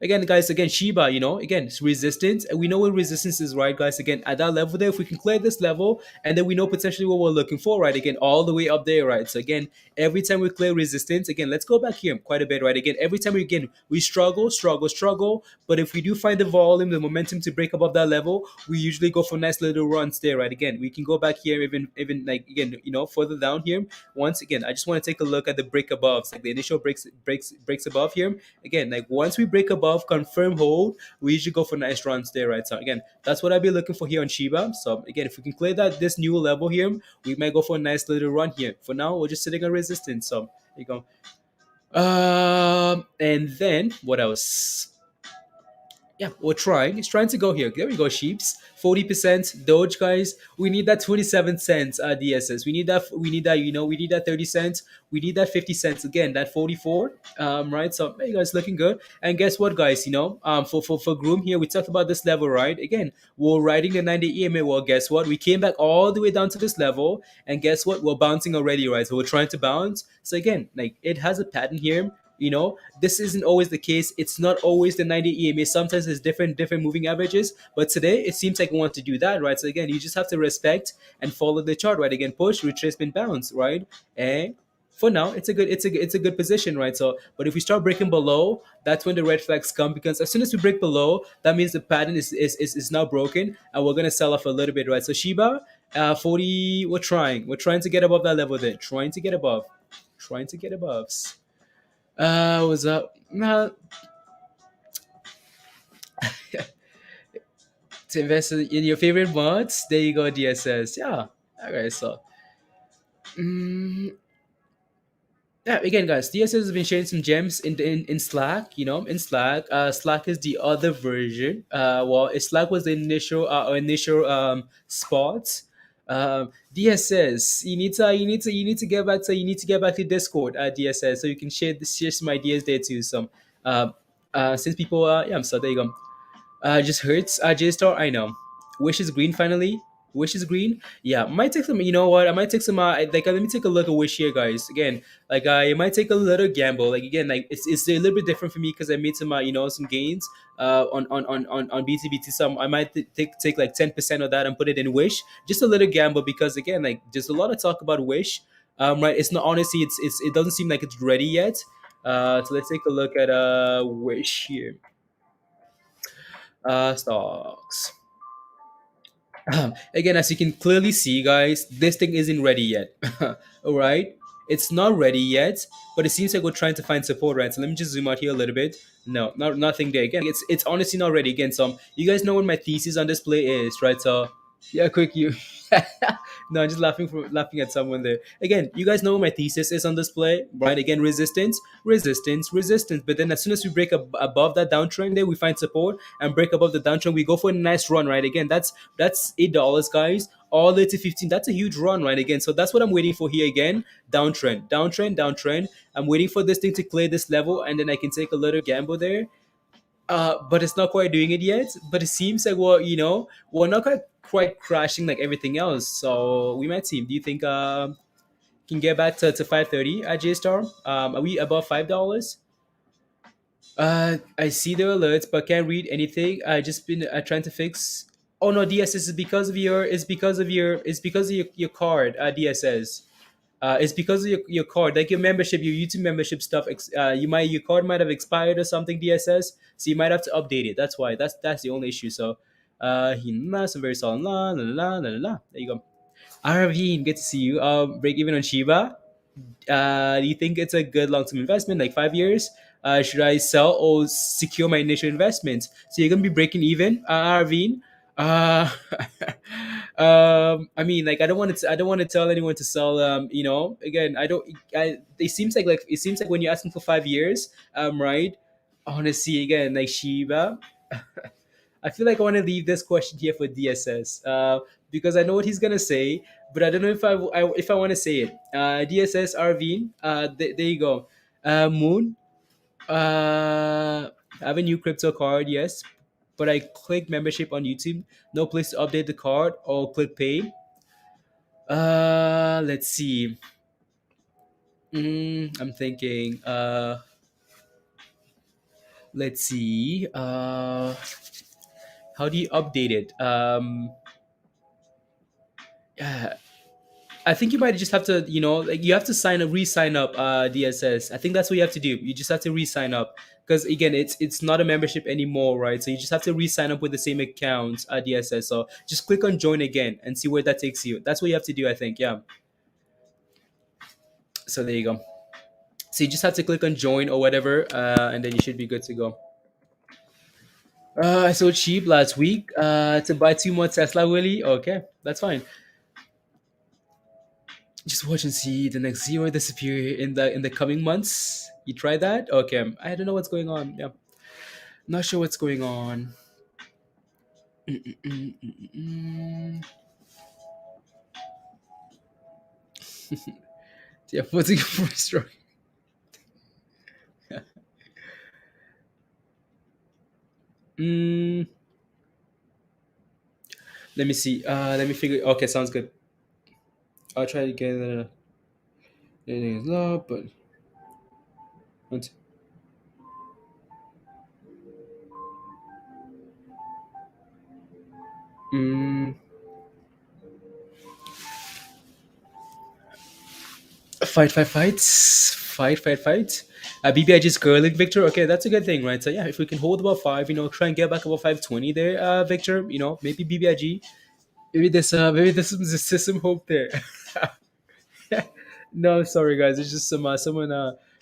Again, guys, again, Shiba, again, it's resistance. And we know where resistance is, right, guys? Again, at that level there, if we can clear this level, and then we know potentially what we're looking for, right? Again, all the way up there, right? So again, every time we clear resistance, again, let's go back here quite a bit, right? Again, every time we struggle, but if we do find the volume, the momentum to break above that level, we usually go for nice little runs there, right? Again, we can go back here even like, again, further down here. Once again, I just want to take a look at the break above, like the initial breaks above here. Again, like once we break above, confirm hold, we usually go for nice runs there, right? So again, that's what I'll be looking for here on Shiba. So again, if we can clear this new level here, we might go for a nice little run here. For now, we're just sitting on resistance. So there you go. And then what else? Yeah, we're trying. It's trying to go here. There we go, sheeps. 40% Doge, guys. We need that 27 cents DSS. We need that. We need that. We need that 30 cents. We need that 50 cents again. That 44. Right. So hey, guys, looking good. And guess what, guys? For Groom here, we talked about this level, right? Again, we're riding the 90 EMA. Well, guess what? We came back all the way down to this level, and guess what? We're bouncing already, right? So we're trying to bounce. So again, like it has a pattern here. This isn't always the case. It's not always the 90 EMA. Sometimes there's different moving averages, but today it seems like we want to do that, right? So again, you just have to respect and follow the chart, right? Again, push, retracement, bounce, right? And for now, it's a good position, right? So but if we start breaking below, that's when the red flags come, because as soon as we break below, that means the pattern is now broken, and we're gonna sell off a little bit, right? So Shiba, 40, we're trying to get above that level there, trying to get above. What's up? to invest in your favorite mods. There you go, DSS. Yeah. Okay, so yeah, again, guys, DSS has been sharing some gems in Slack. In Slack, Slack is the other version. Well, Slack was the initial spot. DSS, you need to get back to Discord at DSS so you can share some ideas there too. Some since people yeah, so there you go. Just hurts. J-Star, I know. Wish is green finally. Wish is green. Yeah, might take some. You know what? I might take some. Let me take a look at Wish here, guys. Again, it might take a little gamble. Like again, it's a little bit different for me because I made some some gains on BTBT. Some I might take like 10% of that and put it in Wish. Just a little gamble because again, like there's a lot of talk about Wish. Right? It's not honestly. It doesn't seem like it's ready yet. So let's take a look at Wish here. Stocks. Again, as you can clearly see, guys, this thing isn't ready yet. All right, it's not ready yet, but it seems like we're trying to find support, right? So let me just zoom out here a little bit. No, nothing there. Again, it's honestly not ready. Again, so you guys know what my thesis on this play is, right? So yeah, quick you. No, I'm just laughing at someone there. Again, you guys know what my thesis is on display, right? Again, resistance, resistance, resistance. But then as soon as we break above that downtrend there, we find support and break above the downtrend. We go for a nice run, right? Again, that's $8, guys. All the way to 15. That's a huge run, right? Again, so that's what I'm waiting for here again. Downtrend, downtrend, downtrend. I'm waiting for this thing to clear this level, and then I can take a little gamble there. But it's not quite doing it yet. But it seems like we're not quite crashing like everything else. So we might see. Do you think can get back to 530 at JStar? Are we above $5? I see the alerts, but can't read anything. I just been trying to fix. Oh no, DSS is because of your. It's because of your card. DSS. It's because of your card, like your membership, your YouTube membership stuff. Your card might have expired or something, DSS. So you might have to update it. That's why. That's the only issue. So, some very solid. La la la la la. There you go. Arvin, good to see you. Break even on Shiba. Do you think it's a good long term investment, like 5 years? Should I sell or secure my initial investment? So you're gonna be breaking even, Arvin. Uh, I mean, like I don't want to tell anyone to sell. Again, I don't. It seems like when you're asking for 5 years, right? Honestly, again, like Shiba, I feel like I want to leave this question here for DSS because I know what he's gonna say, but I don't know if I want to say it. DSS Arvin, there you go. Moon, I have a new crypto card, yes, but I click membership on YouTube. No place to update the card or click pay. Let's see. I'm thinking. Let's see. How do you update it? Yeah, I think you might just have to, like you have to re-sign up, DSS. I think that's what you have to do. You just have to re-sign up because again, it's not a membership anymore, right? So you just have to re-sign up with the same account, DSS. So just click on join again and see where that takes you. That's what you have to do, I think. Yeah. So there you go. So you just have to click on join or whatever, and then you should be good to go. I sold cheap last week to buy two more Tesla, Willie. Okay, that's fine. Just watch and see the next zero disappear in the coming months. You try that? Okay. I don't know what's going on. Yeah. Not sure what's going on. Mm-mm-mm-mm-mm. Yeah, what's it for a stroke? Mm, let me see. Let me figure. Okay, sounds good. I'll try to get anything is low, but what? Mm, fight. BBIG is curling, Victor. Okay, that's a good thing, right? So yeah, if we can hold about five, try and get back about 520 there, Victor. Maybe BBIG. Maybe there's some hope there. No, sorry guys. It's just someone.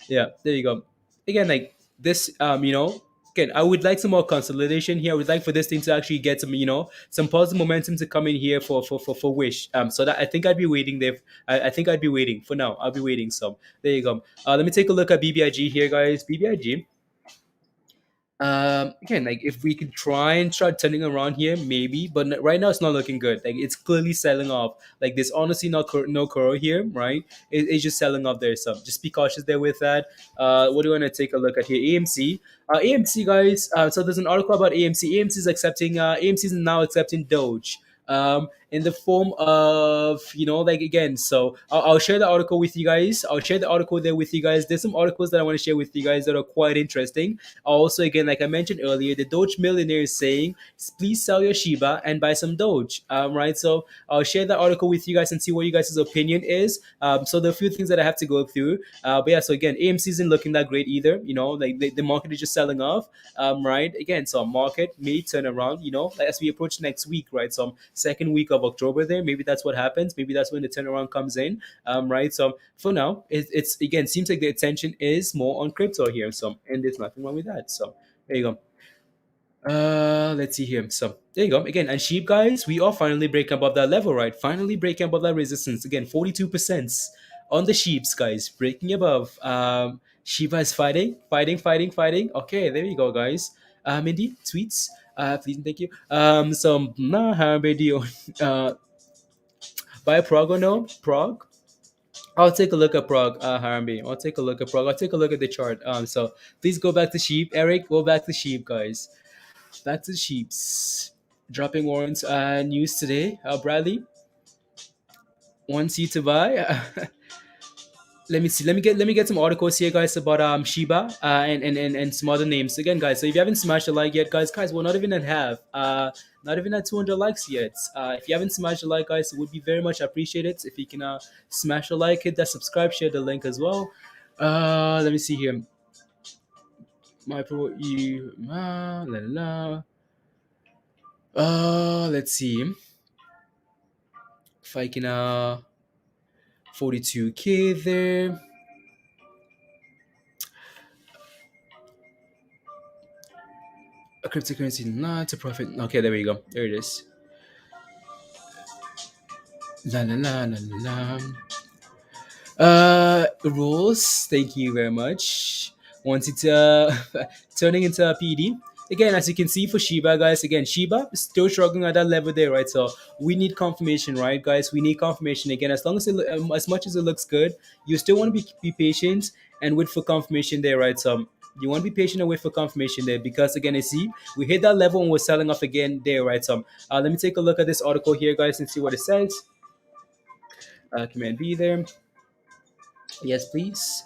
Yeah, there you go. Again, like this. again, I would like some more consolidation here. I would like for this thing to actually get some, some positive momentum to come in here for Wish. So that I think I'd be waiting there. I think I'd be waiting for now. I'll be waiting. So there you go. Let me take a look at BBIG here, guys. BBIG. Again, like if we could try and start turning around here, maybe, but right now it's not looking good. Like it's clearly selling off. Like there's honestly no curl here, right? It's just selling off there. So just be cautious there with that. What do you want to take a look at here? AMC. AMC guys. So there's an article about AMC. AMC is accepting. AMC is now accepting Doge. In the form of, like again, so I'll share the article with you guys. I'll share the article there with you guys. There's some articles that I want to share with you guys that are quite interesting. Also, again, like I mentioned earlier, the Doge millionaire is saying, please sell your Shiba and buy some Doge. Right. So I'll share that article with you guys and see what you guys' opinion is. So there are a few things that I have to go through. But yeah, so again, AMC isn't looking that great either. Like the market is just selling off. Right. Again, so market may turn around, like as we approach next week, right? So second week of October there, maybe that's what happens. Maybe that's when the turnaround comes in. Right. So for now, it's again seems like the attention is more on crypto here. So and there's nothing wrong with that. So there you go. Let's see here. So there you go. Again, and sheep guys, we are finally breaking above that level, right? Finally breaking above that resistance. Again, 42% on the sheeps, guys, breaking above. Shiba is fighting, fighting, fighting, fighting. Okay, there you go, guys. Indeed, tweets. Please and thank you. So nah, video. By prog or no prog. I'll take a look at prog, Harambe. I'll take a look at prog. I'll take a look at the chart. So please go back to sheep, Eric. Go back to sheep, guys. Back to the sheeps. Dropping warrants news today. Bradley wants you to buy. Let me see. Let me get some articles here, guys, about Shiba and some other names. Again, guys, so if you haven't smashed a like yet, guys, we're not even at half. Not even at 200 likes yet. If you haven't smashed a like, guys, it would be very much appreciated if you can smash a like, hit that subscribe, share the link as well. Let me see here. My pro you la la. Let's see if I can 42K there. A cryptocurrency not a profit. Okay, there we go. There it is. La la la la la. Rules. Thank you very much. Wanted to turning into a PD. Again, as you can see for Shiba, guys, again, Shiba is still struggling at that level there, right? So we need confirmation, right, guys? We need confirmation again. As long as as much as it looks good, you still want to be patient and wait for confirmation there, right? So you want to be patient and wait for confirmation there because again, I see we hit that level and we're selling off again there, right? So let me take a look at this article here, guys, and see what it says. Command B there. Yes, please.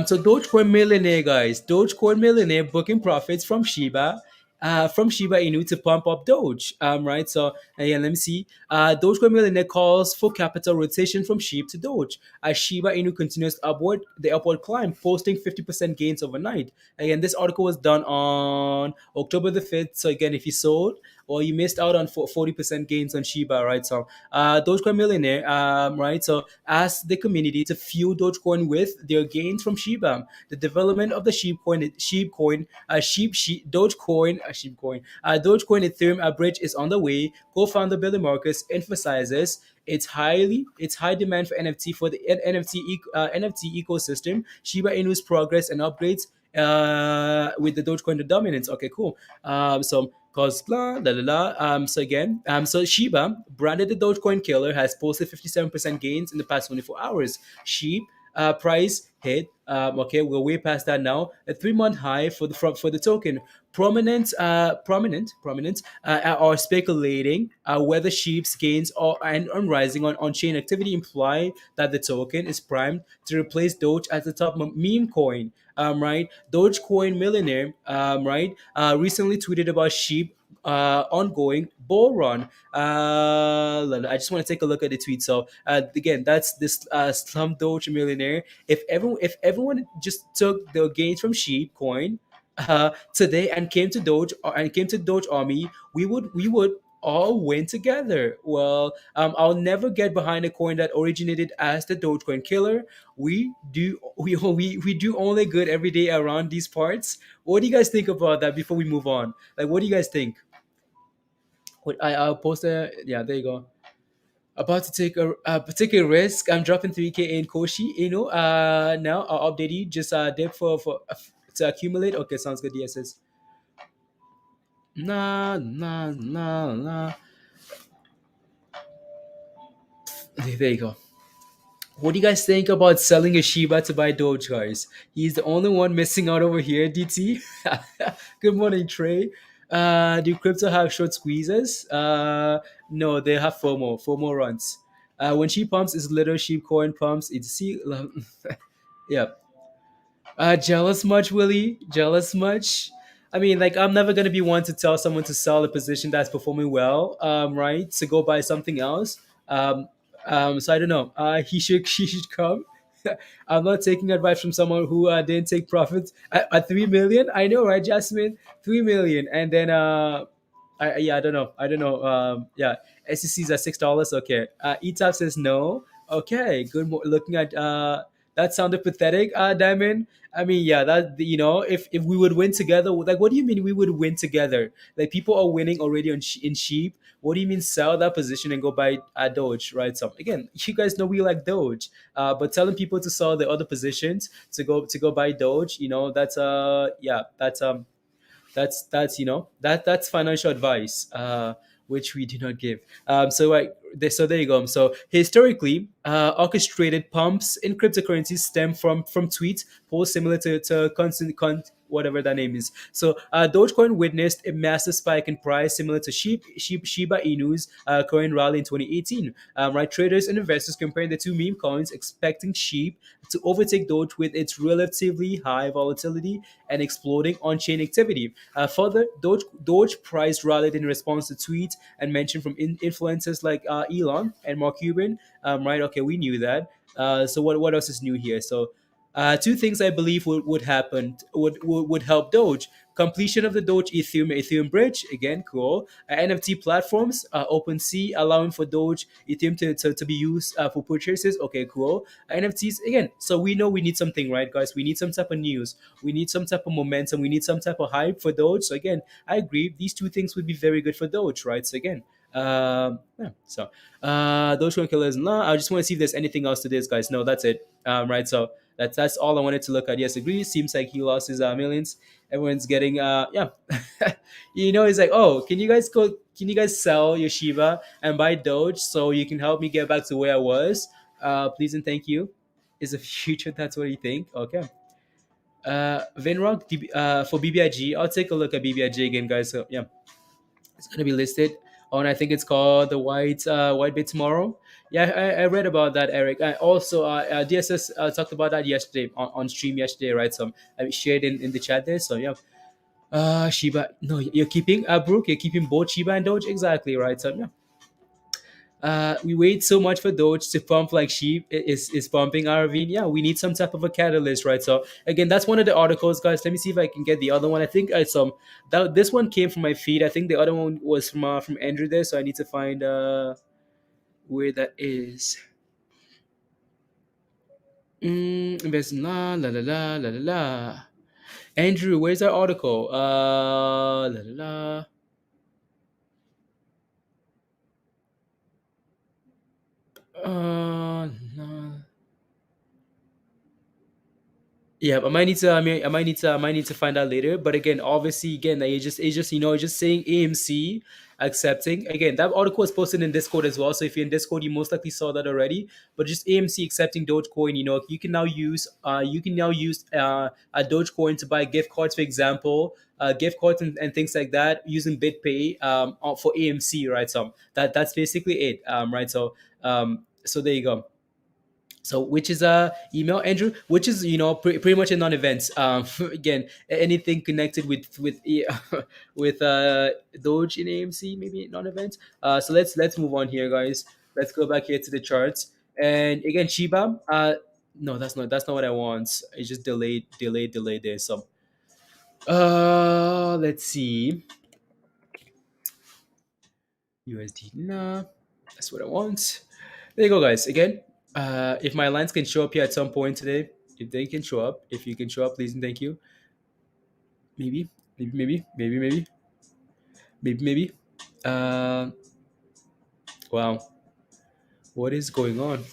So Dogecoin millionaire, guys. Dogecoin millionaire booking profits from Shiba Inu to pump up Doge. Right. So again, let me see. Dogecoin millionaire calls for capital rotation from SHIB to Doge as Shiba Inu continues the upward climb, posting 50% gains overnight. Again, this article was done on October the 5th. So again, if you sold or you missed out on 40% gains on Shiba, right? So Dogecoin millionaire, right? So ask the community to fuel Dogecoin with their gains from Shiba. The development of the Dogecoin, Dogecoin Ethereum bridge is on the way. Co-founder Billy Marcus emphasizes its high demand for NFT for the NFT ecosystem. Shiba Inu's progress and upgrades with the Dogecoin dominance. Okay, cool. So cause blah la la la. So again, so Shiba, branded the Dogecoin killer, has posted 57% gains in the past 24 hours. SHIB price hit. Okay, we're way past that now. A 3-month high for the token. Prominent are speculating whether SHIB's gains and rising on chain activity imply that the token is primed to replace Doge as the top meme coin. Right, Dogecoin millionaire, right, recently tweeted about SHIB ongoing bull run. I just want to take a look at the tweet. So again, that's this Slum Doge millionaire. If everyone just took the gains from Sheep Coin today and came to Doge Army, we would all win together. Well, I'll never get behind a coin that originated as the Dogecoin killer. We do only good every day around these parts. What do you guys think about that before we move on? Like, what do you guys think? I'll post a, yeah, there you go. About to take a risk. I'm dropping 3K in Koshi. Now I'll update you. Just dip to accumulate. Okay, sounds good. Yes, yes. Nah, nah, nah, nah. There you go. What do you guys think about selling a Shiba to buy Doge, guys? He's the only one missing out over here, DT. Good morning, Trey. Do crypto have short squeezes? No, they have FOMO. FOMO runs. When she pumps, is little sheep coin pumps. It's see, yeah. Jealous much, Willie? Jealous much? I mean, like, I'm never gonna be one to tell someone to sell a position that's performing well, right? To go buy something else. Um, so I don't know. He should come. I'm not taking advice from someone who didn't take profits at 3 million. I know, right, Jasmine? 3 million, and then yeah, I don't know. I don't know. Yeah, SEC's at $6. Okay. ETAP says no. Okay, good. Looking at that sounded pathetic, Diamond. I mean, yeah, that, if we would win together, like, what do you mean we would win together? Like, people are winning already in sheep. What do you mean sell that position and go buy Doge, right? So again, you guys know we like Doge, but telling people to sell the other positions to go buy Doge, that's yeah, that's that's financial advice, which we do not give. So there you go. So historically, orchestrated pumps in cryptocurrencies stem from tweets posts similar to constant whatever that name is. So Dogecoin witnessed a massive spike in price similar to Shiba Inu's coin rally in 2018. Right, traders and investors comparing the two meme coins, expecting Sheep to overtake Doge with its relatively high volatility and exploding on-chain activity. Further, Doge price rallied in response to tweets and mention from influencers like Elon and Mark Cuban. Right? Okay, we knew that. So what else is new here? So two things I believe would happen would help Doge. Completion of the Doge Ethereum bridge, again, cool. NFT platforms, OpenSea, allowing for Doge Ethereum to be used for purchases, okay, cool. NFTs, again, so we know we need something, right, guys? We need some type of news, we need some type of momentum, we need some type of hype for Doge. So again, I agree, these two things would be very good for Doge, right? So again, yeah, so Dogecoin killers. No, I just want to see if there's anything else to this, guys. No, that's it. Right. So that's all I wanted to look at. Yes, agree. Seems like he lost his millions. Everyone's getting yeah. It's like, oh, can you guys sell your Shiba and buy Doge so you can help me get back to where I was? Please and thank you. Is the future? That's what you think. Okay. Vinrock for BBIG. I'll take a look at BBIG again, guys. So yeah, it's gonna be listed on, I think it's called the White Bit tomorrow. Yeah, I read about that, Eric. I also DSS talked about that yesterday on stream yesterday, right? So I shared in the chat there. So yeah, Shiba. No, you're keeping Brooke. You're keeping both Shiba and Doge, exactly, right? So yeah, we wait so much for Doge to pump like sheep is pumping RV. Yeah, we need some type of a catalyst, right? So again, that's one of the articles, guys. Let me see if I can get the other one. I think I saw that this one came from my feed. I think the other one was from Andrew there, so I need to find where that is. There's la la la la la la la. Andrew, where's that article? La la la. La. Yeah, I might need to. I might need to find out later. But again, obviously, again, like, it's just saying AMC accepting. Again, that article was posted in Discord as well. So if you're in Discord, you most likely saw that already. But just AMC accepting Dogecoin. You can now use a Dogecoin to buy gift cards, for example, gift cards and things like that using BitPay for AMC, right? So that's basically it, right? So there you go. So which is email Andrew, which is pretty much a non-event. Again, anything connected with with Doge in AMC, maybe non-event. So let's move on here, guys. Let's go back here to the charts. And again, Shiba. No, that's not what I want. It's just delayed there. So let's see. USD. Nah, that's what I want. There you go, guys. Again, if my lines can show up here at some point today, if they can show up, if you can show up, please and thank you. Maybe, maybe. Uh, wow, what is going on?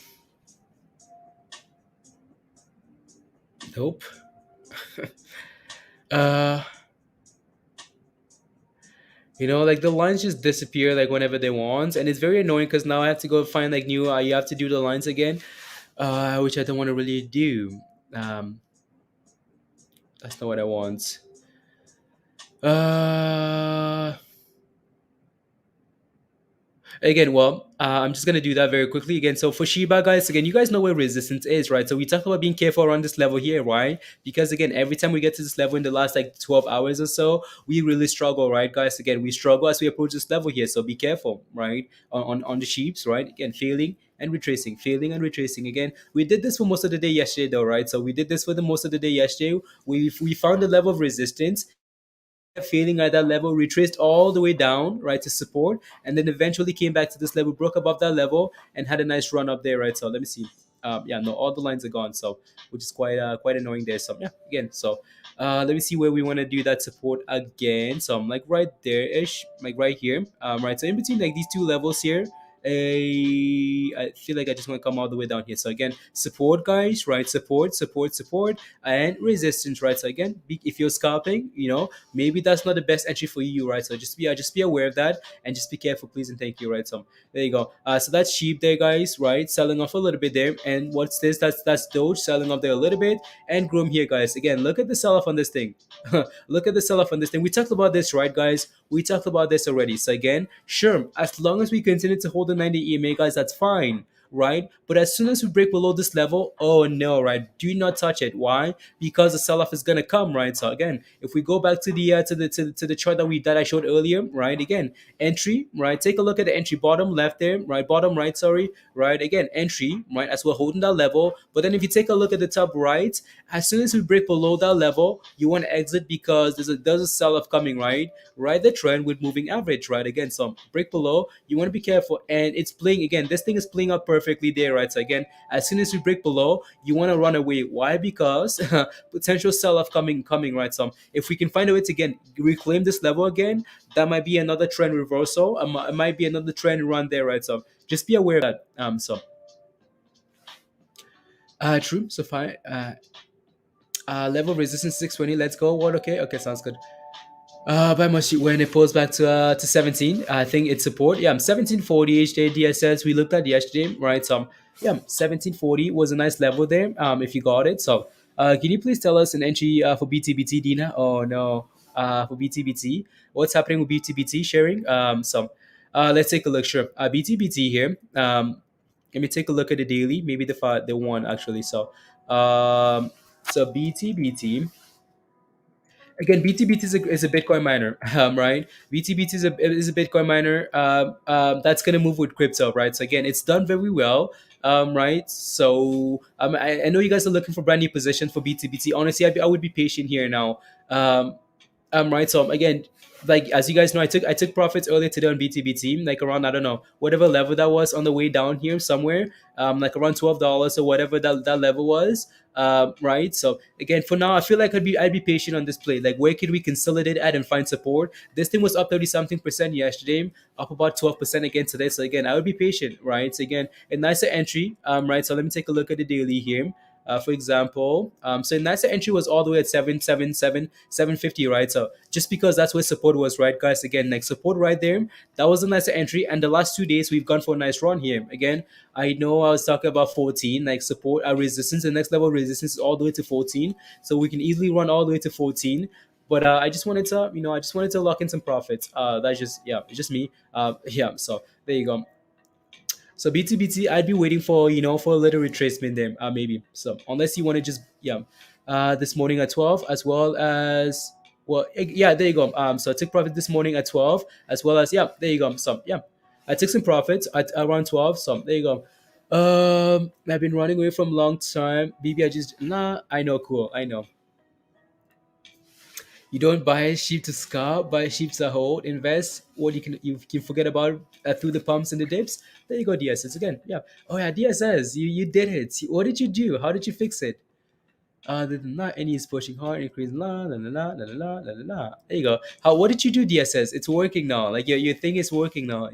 Nope. Uh, like the lines just disappear like whenever they want, and it's very annoying because now I have to go find like new. You have to do the lines again, which I don't want to really do. Um, that's not what I want. Uh, Again, well, I'm just gonna do that very quickly again. So for Shiba, guys, again, you guys know where resistance is, right? So we talked about being careful around this level here, right? Because again, every time we get to this level in the last like 12 hours or so, we really struggle, right, guys? Again, we struggle as we approach this level here. So be careful, right? On the sheeps, right? Again, failing and retracing. Again, we did this for most of the day yesterday, though, right? So we did this for the most of the day yesterday. We found the level of resistance failing at that level, retraced all the way down, right, to support, and then eventually came back to this level, broke above that level, and had a nice run up there, right? So let me see. Yeah, no, all the lines are gone, so which is quite annoying there. So yeah, again, so let me see where we want to do that support again. So I'm like right there ish, like right here. Right. So in between like these two levels here, I feel like I just want to come all the way down here. So again, support, guys, right? Support, and resistance, right? So again, if you're scalping, maybe that's not the best entry for you, right? So just be aware of that and just be careful, please and thank you, right? So there you go. So that's sheep there, guys, right? Selling off a little bit there. And what's this? That's Doge selling off there a little bit, and GROM here, guys. Again, look at the sell off on this thing. Look at the sell off on this thing. We talked about this, right, guys? We talked about this already. So again, sure, as long as we continue to hold the 90 EMA, guys, that's fine, right? But as soon as we break below this level, oh no, right? Do not touch it. Why? Because the sell-off is gonna come, right? So again, if we go back to the chart that I showed earlier, right? Again, entry, right? Take a look at the entry bottom left there, right? Bottom right, sorry, right? Again, entry, right? As we're holding that level. But then if you take a look at the top right, as soon as we break below that level, you want to exit because there's a sell-off coming, right? Ride the trend with moving average, right? Again, so break below, you want to be careful. And it's playing again, this thing is playing out perfectly there, right? So again, as soon as we break below, you want to run away. Why? Because potential sell-off coming, right? So if we can find a way to again reclaim this level again, that might be another trend reversal. It might be another trend run there, right? So just be aware of that. True. So fine. Level resistance 620. Let's go. What? Okay, sounds good. By much when it pulls back to 17, I think it's support. Yeah, 1740 HJ DSS. We looked at yesterday, right? So yeah, 1740 was a nice level there. If you got it. So can you please tell us an entry for BTBT, Dina? Oh no, for BTBT, what's happening with BTBT sharing? Let's take a look. Sure, BTBT here. Let me take a look at the daily. Maybe the one actually. So BTBT. Again, BTBT is a Bitcoin miner, right? BTBT is a Bitcoin miner that's gonna move with crypto, right? So again, it's done very well, right? So I know you guys are looking for brand new positions for BTBT. Honestly, I would be patient here now. Um, right. So again, like as you guys know, I took profits earlier today on BTBT, like around I don't know whatever level that was on the way down here somewhere, like around $12 or whatever that level was. Right. So again, for now, I feel like I'd be patient on this play. Like where could we consolidate at and find support? This thing was up 30-something% yesterday, up about 12% again today. So again, I would be patient, right? So again, a nicer entry. Right. So let me take a look at the daily here. For example, so nicer entry was all the way at 777 750, right? So just because that's where support was, right, guys? Again, like support right there, that was a nicer entry. And the last 2 days we've gone for a nice run here. Again, I know I was talking about 14, like support, resistance, the next level resistance is all the way to 14, so we can easily run all the way to 14. But I just wanted to lock in some profits. That's just yeah, it's just me. Yeah, so there you go. So BTBT, I'd be waiting for a little retracement there, maybe. So unless you want to just this morning at 12, as well as yeah, there you go. So I took profit this morning at 12, as well as yeah, there you go. So yeah, I took some profits at around 12. So there you go. I've been running away from long time. BBIG just nah. I know, cool. I know. You don't buy sheep to scalp, buy sheep to hold, invest. What you can forget about through the pumps and the dips. There you go, DSS again. Yeah. Oh yeah, DSS. You did it. What did you do? How did you fix it? Not any is pushing hard, increase la la la la la la la la la. There you go. How what did you do, DSS? It's working now. Like your thing is working now.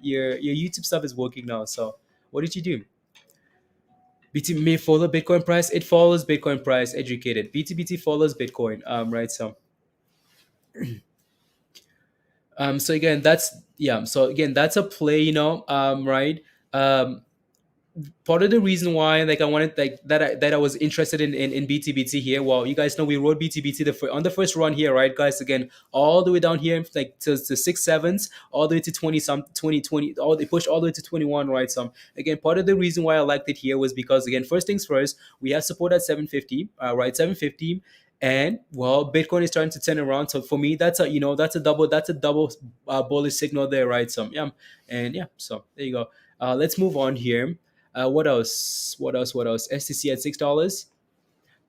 Your YouTube stuff is working now. So what did you do? BT may follow Bitcoin price. It follows Bitcoin price. Educated. BTBT follows Bitcoin. Right. So again, that's yeah. So again, that's a play. Right. Um, Part of the reason why like I wanted like that I was interested in BTBT here. Well, you guys know we rode BTBT on the first run here, right, guys? Again, all the way down here like to six sevens, all the way to 20 some 2020, all they pushed all the way to 21, right? So again, part of the reason why I liked it here was because again, first things first, we have support at 750, right? 750. And well, Bitcoin is starting to turn around. So for me, that's a double bullish signal there, right? So yeah, and yeah, so there you go. Let's move on here. What else? What else? What else? STC at $6.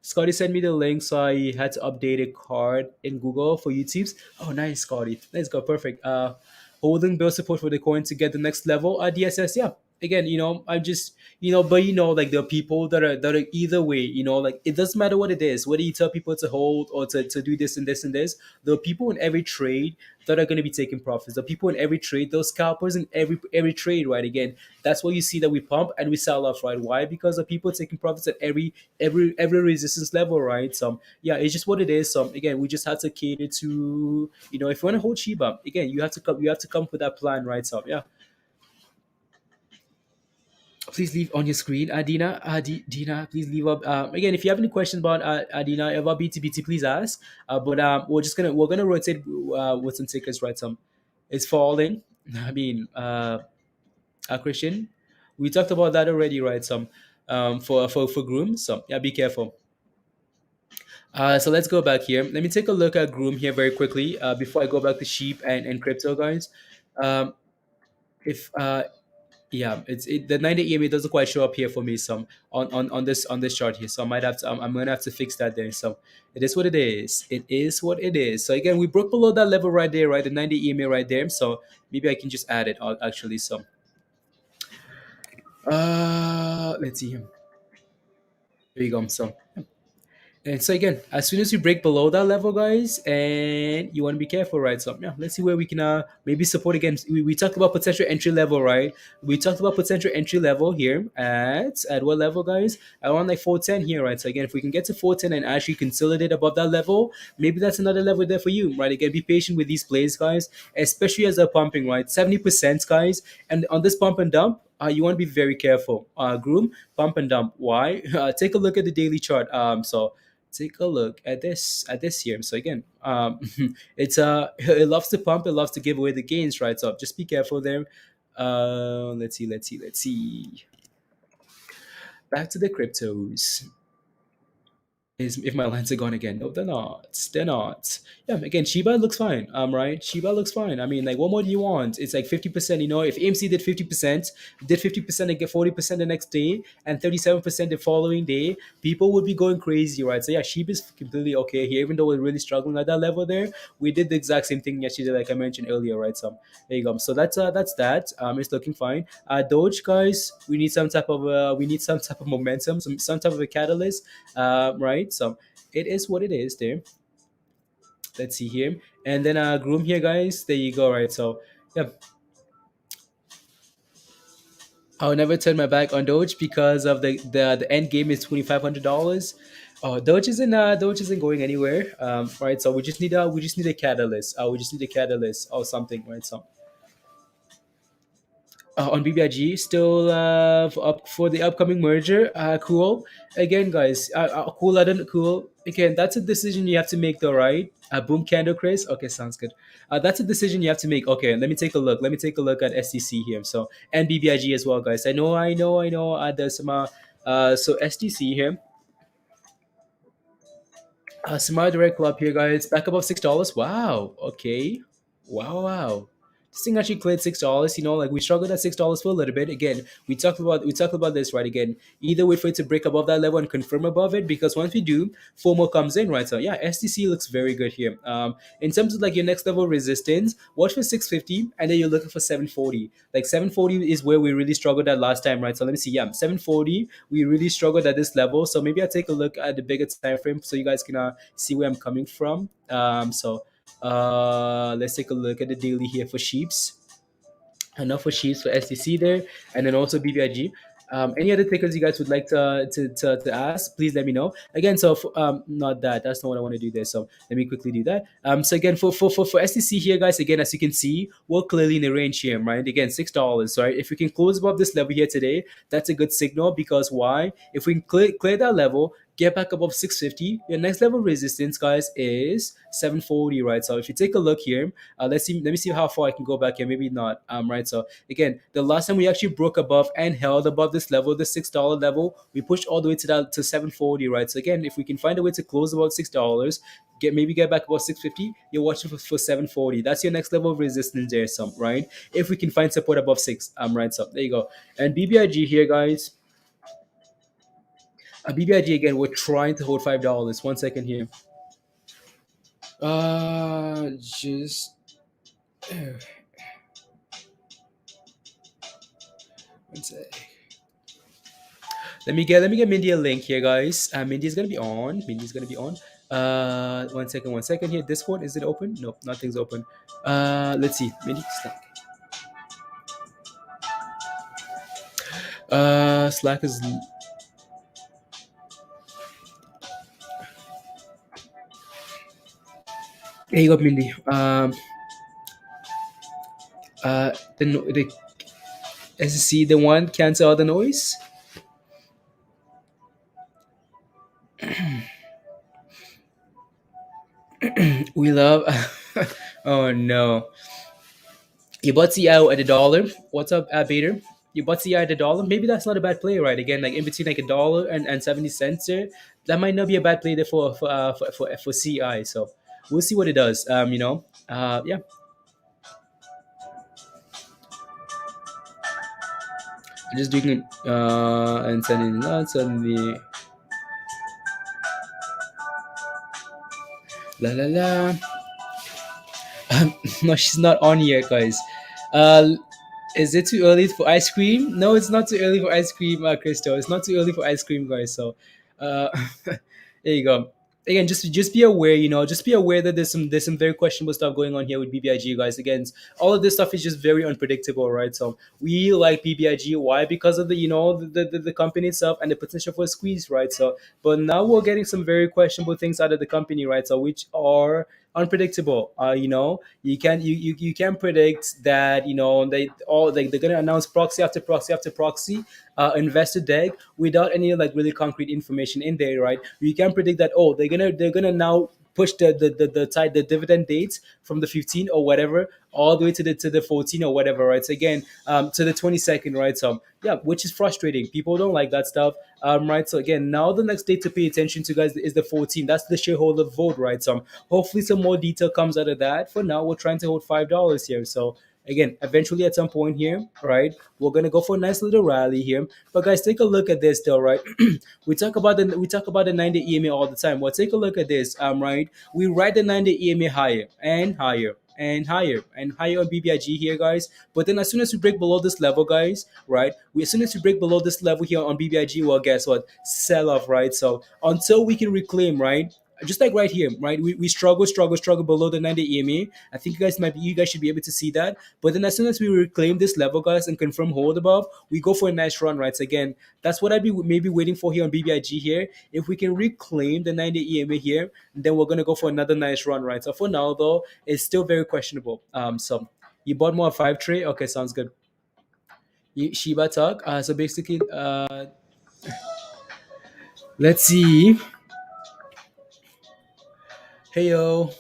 Scotty sent me the link, so I had to update a card in Google for YouTube's. Oh, nice, Scotty. Let's go. Perfect. Holding bill support for the coin to get the next level. DSS. Yeah. Again, I'm just, but like there are people that are either way. Like it doesn't matter what it is. Whether you tell people to hold or to do this and this and this, there are people in every trade that are going to be taking profits. The people in every trade, those scalpers in every trade, right? Again, that's why you see that we pump and we sell off, right? Why? Because of people taking profits at every resistance level, right? So yeah, it's just what it is. So again, we just have to cater to if you want to hold Shiba, again, you have to come up with that plan, right? So yeah, please leave on your screen, Dina. Dina, please leave up. Again, if you have any questions about Dina about BTBT, please ask. But we're gonna rotate with some tickets, right? Some it's falling. I mean, Christian, we talked about that already, right? Some for groom. So yeah, be careful. So let's go back here. Let me take a look at groom here very quickly before I go back to sheep and crypto, guys. Um, if Yeah, the 90 EMA doesn't quite show up here for me some on this chart here, so I might have to I'm gonna have to fix that there. So it is what it is. It is what it is. So again, we broke below that level right there, right? The 90 EMA right there. So maybe I can just add it actually. So let's see here. There you go. So and so again, as soon as you break below that level, guys, and you want to be careful, right? So yeah, let's see where we can maybe support against. We talked about potential entry level, right? We talked about potential entry level here at what level, guys? Around like 410 here, right? So again, if we can get to 410 and actually consolidate above that level, maybe that's another level there for you, right? Again, be patient with these plays, guys, especially as they're pumping, right? 70%, guys, and on this pump and dump. You want to be very careful. Groom, pump and dump. Why? Take a look at the daily chart. So take a look at this here. So again, it's it loves to pump, it loves to give away the gains, right? So just be careful there. Let's see. Back to the cryptos. Is if my lines are gone again. No, they're not. They're not. Yeah, again, Shiba looks fine. Right? Shiba looks fine. I mean, like, what more do you want? It's like 50%. If AMC did 50% and get 40% the next day, and 37% the following day, people would be going crazy, right? So yeah, Shiba is completely okay here, even though we're really struggling at that level there. We did the exact same thing yesterday, like I mentioned earlier, right? So there you go. So that's that. It's looking fine. Doge, guys, we need some type of momentum, some type of a catalyst, right? So it is what it is there. Let's see here. And then groom here, guys. There you go, right? So yeah, I'll never turn my back on Doge because of the end game is $2,500. Oh, Doge isn't going anywhere. Right. So we just need a catalyst. We just need a catalyst or something, right? So on BBIG, still up for the upcoming merger. Cool. Again, guys, cool. I don't cool. Again, that's a decision you have to make, though, right? Boom candle craze. Okay, sounds good. That's a decision you have to make. Okay, let me take a look. Let me take a look at STC here. So and BBIG as well, guys. I know. There's some so STC here. Smart Direct Club here, guys. Back above $6. Wow. Okay. Wow. This thing actually cleared $6. Like we struggled at $6 for a little bit. Again, we talked about this, right? Again, either wait for it to break above that level and confirm above it, because once we do, FOMO comes in, right? So yeah, STC looks very good here. In terms of like your next level resistance, watch for 650, and then you're looking for 740. Like 740 is where we really struggled at last time, right? So let me see. Yeah, 740. We really struggled at this level. So maybe I'll take a look at the bigger time frame so you guys can see where I'm coming from. Let's take a look at the daily here for sheeps. Enough for sheets for STC there, and then also BBIG. Any other tickers you guys would like to ask, please let me know. Again, so not that. That's not what I want to do there. So let me quickly do that. So again, for STC here, guys, again, as you can see, we're clearly in the range here, right? Again, $6, right? If we can close above this level here today, that's a good signal, because why? If we can clear that level, get back above 650, your next level resistance, guys, is 740, right? So if you take a look here, let me see how far I can go back here. Maybe not. Right. So again, the last time we actually broke above and held above this level, the $6 level, we pushed all the way to 740, right? So again, if we can find a way to close about $6, get back about 650, you're watching for 740. That's your next level of resistance there, some right? If we can find support above six, right? So there you go. And BBIG here, guys. BBIG again, we're trying to hold $5. 1 second here. Just one sec. Let me get Mindy a link here, guys. Mindy's gonna be on. Mindy's gonna be on. 1 second here. Discord, is it open? No, nothing's open. Let's see. Mindy, Slack. Slack is. Here you go, Mindy. The SC, the one cancel all the noise. We love. Oh no. You bought CIO at $1. What's up, Bader? You bought CI at $1. Maybe that's not a bad play, right? Again, like in between like $1 and 70 cents there, that might not be a bad play there for CI. So we'll see what it does. Yeah. Just doing it and sending lots on the la la la. No, she's not on yet, guys. Uh, is it too early for ice cream? No, it's not too early for ice cream, Crystal. It's not too early for ice cream, guys. So, uh, there you go. Again, just be aware. Just be aware that there's some very questionable stuff going on here with BBIG, guys. Again, all of this stuff is just very unpredictable, right? So we like BBIG. Why? Because of the company itself and the potential for a squeeze, right? So, but now we're getting some very questionable things out of the company, right? So which are unpredictable. You can predict that they're gonna announce proxy after proxy after proxy, investor deck without any like really concrete information in there, right? You can predict that, oh, they're gonna now push the dividend dates from the 15 or whatever all the way to the 14 or whatever, right? So again, to the 22nd, right? So yeah, which is frustrating. People don't like that stuff, right? So again, now the next date to pay attention to, guys, is the 14. That's the shareholder vote, right? So hopefully some more detail comes out of that. For now, we're trying to hold $5 here. So again, eventually at some point here, right, we're gonna go for a nice little rally here. But guys, take a look at this though, right? we talk about the 90 EMA all the time. Well, take a look at this, right? We ride the 90 EMA higher and higher and higher and higher on BBIG here, guys. But then as soon as we break below this level, guys, right? As soon as we break below this level here on BBIG, well, guess what? Sell off, right? So until we can reclaim, right? Just like right here, right? We struggle below the 90 EMA. I think you guys should be able to see that. But then as soon as we reclaim this level, guys, and confirm hold above, we go for a nice run, right? So again, that's what I'd be maybe waiting for here on BBIG here. If we can reclaim the 90 EMA here, then we're gonna go for another nice run, right? So for now though, it's still very questionable. So you bought more 5 tray? Okay, sounds good. Shiba talk. So basically, let's see. Hey yo,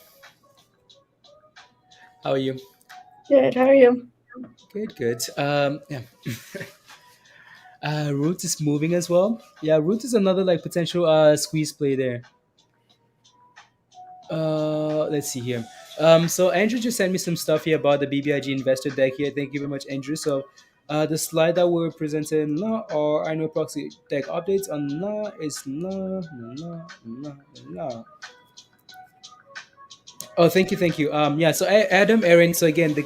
how are you? Good. How are you? Good, good. Yeah. Root is moving as well. Yeah, Root is another like potential squeeze play there. Let's see here. So Andrew just sent me some stuff here about the BBIG investor deck here. Thank you very much, Andrew. So, the slide that we're presenting now are annual proxy deck updates on now is now. Oh, thank you, thank you. Yeah. So Adam, Aaron. So again, the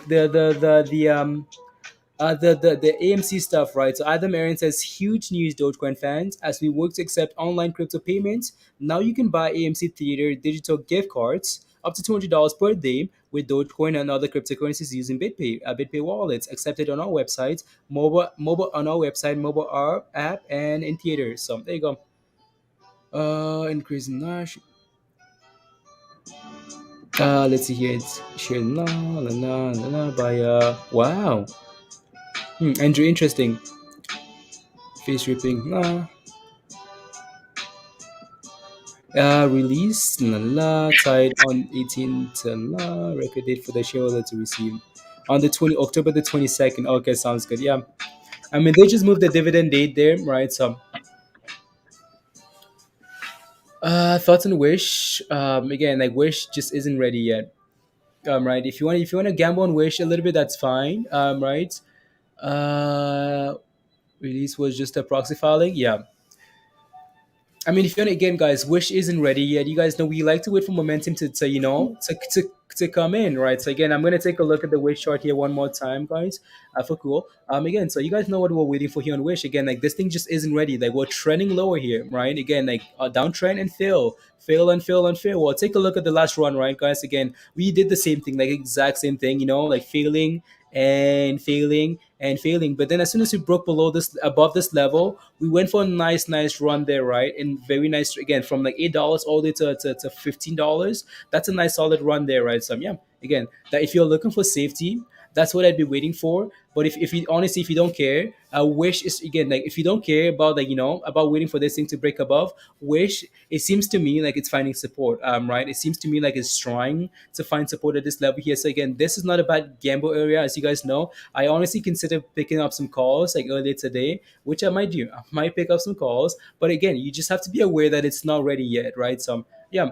AMC stuff, right? So Adam Aaron says, huge news, Dogecoin fans. As we work to accept online crypto payments, now you can buy AMC Theater digital gift cards up to $200 per day with Dogecoin and other cryptocurrencies using BitPay. BitPay wallets accepted on our website, mobile on our website, mobile app, and in theaters. So there you go. Increase in Nash. Let's see here. It's shared by wow. Andrew, interesting. Face ripping. Release tied on 18th record date for the shareholder to receive on the 20 October the 22nd. Okay, sounds good. Yeah, I mean they just moved the dividend date there, right? So thoughts on Wish. Again, like Wish just isn't ready yet. Right. If you want to gamble on Wish a little bit, that's fine. Right. Uh, Release was just a proxy filing. Yeah, I mean, if you want again, guys, Wish isn't ready yet. You guys know we like to wait for momentum to come in, right? So again, I'm gonna take a look at the Wish chart here one more time, guys, for cool. Again, so you guys know what we're waiting for here on Wish. Again, like this thing just isn't ready. Like we're trending lower here, right? Again, like downtrend and fail. Well, take a look at the last run, right, guys? Again, we did the same thing, like exact same thing, like failing. But then as soon as we broke below this, above this level, we went for a nice run there, right? And very nice again from like $8 all the way to $15. That's a nice solid run there, right? So yeah, again, that if you're looking for safety, that's what I'd be waiting for. But if you honestly, if you don't care, Wish is again like if you don't care about like about waiting for this thing to break above, Wish, it seems to me like it's finding support. Right? It seems to me like it's trying to find support at this level here. So again, this is not a bad gamble area, as you guys know. I honestly consider picking up some calls like earlier today, which I might do. I might pick up some calls, but again, you just have to be aware that it's not ready yet, right? So yeah.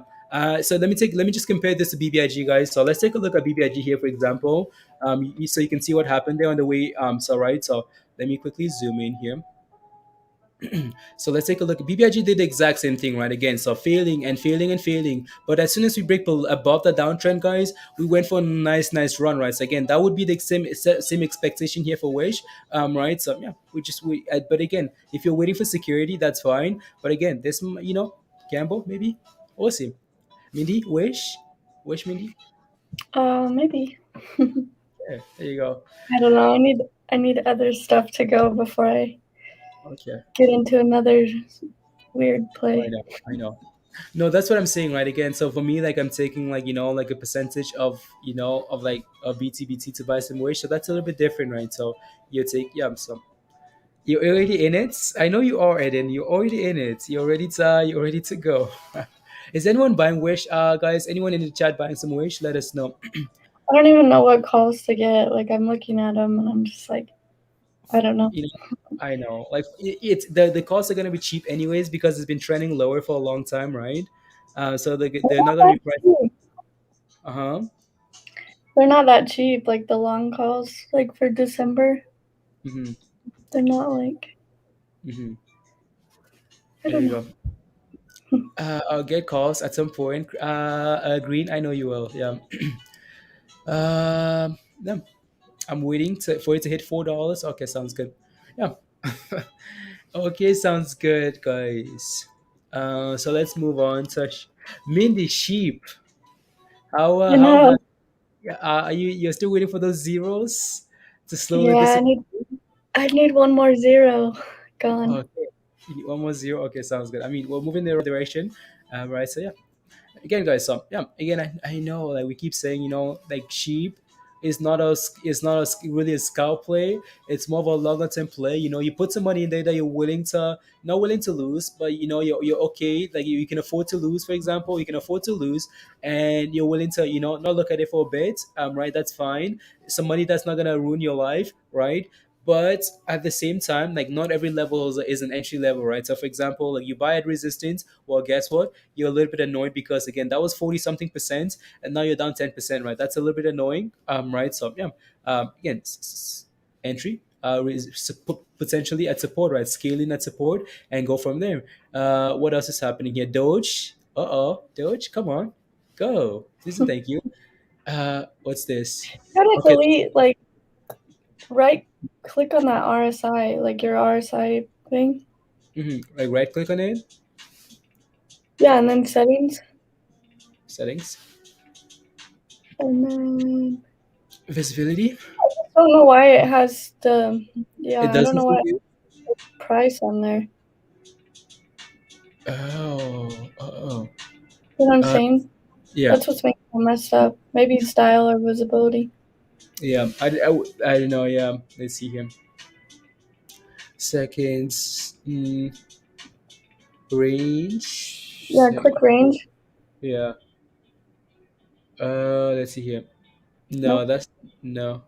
So let me just compare this to BBIG, guys. So let's take a look at BBIG here, for example. So you can see what happened there on the way. So right. So let me quickly zoom in here. So let's take a look. BBIG did the exact same thing, right? Again, so failing. But as soon as we break above the downtrend, guys, we went for a nice run, right? So again, that would be the same expectation here for Wish, right? So yeah, but again, if you're waiting for security, that's fine. But again, this, gamble maybe. We'll see. Mindy, Wish, Mindy. Maybe. Yeah, there you go. I don't know. I need other stuff to go before I Okay. get into another weird I play. know. I know. No, that's what I'm saying, right? Again, so for me, like I'm taking like like a percentage of of like a BTBT to buy some Wish, so that's a little bit different, right? So you take so you're already in it. I know you are, Eden. You're already in it. You're ready to go. Is anyone buying Wish? Guys, anyone in the chat buying some Wish? Let us know. I don't even know what calls to get. Like I'm looking at them and I'm just like, I don't know. you know, I know. Like it's the costs are gonna be cheap anyways because it's been trending lower for a long time, right? So they're not gonna be priced. Uh huh. They're not that cheap. Like the long calls, like for December, Mm-hmm. they're not like, Mm-hmm. I There don't you know. go. I'll get calls at some point. Green, I know you will. Yeah. Yeah. I'm waiting for it to hit $4. Okay, sounds good. Yeah. Okay, sounds good, guys. So let's move on to Mindy Sheep. I How know. have are you're still waiting for those zeros to slowly Yeah, disappear? I need one more zero gone. Okay, you need one more zero. Okay, sounds good. I mean, we're moving in the right direction. Right. So yeah, again, guys, so yeah, again, I know like we keep saying, like sheep is not really a scalp play. It's more of a longer term play. You put some money in there that you're willing to not willing to lose, but you're okay. Like you can afford to lose, for example. You can afford to lose, and you're willing to not look at it for a bit. Right, that's fine. Some money that's not gonna ruin your life, right? But at the same time, like not every level is an entry level, right? So for example, like you buy at resistance, well, guess what, you're a little bit annoyed because again that was 40 something percent and now you're down 10%, right? That's a little bit annoying, right? So yeah, again, entry, potentially at support, right? Scaling at support and go from there. What else is happening here? Doge. Doge, come on, go. Please and thank you. What's this? Gotta Okay. delete, like, right click on that RSI, like your RSI thing. Like right click on it, Yeah, and then settings. settings, And then visibility. I don't know why it has the, yeah, It I don't doesn't know for why it you. has price on there. Oh. You know what I'm Uh, saying? yeah, That's what's making it messed up. Maybe style or visibility. yeah. I don't know. Yeah, let's see here. Seconds, range. Yeah, click range. Yeah. Let's see here. No, Nope. that's no.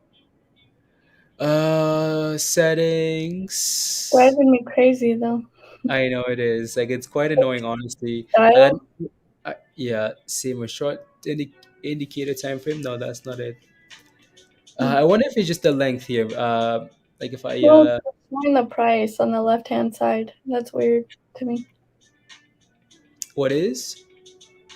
Settings. Driving me crazy though. I know it is. Like it's quite annoying, honestly. Like, Style. yeah, same with short indicator time frame. No, that's not it. Hmm. I wonder if it's just the length here. Like if I Well, it's showing the price on the left hand side. That's weird to me. what is?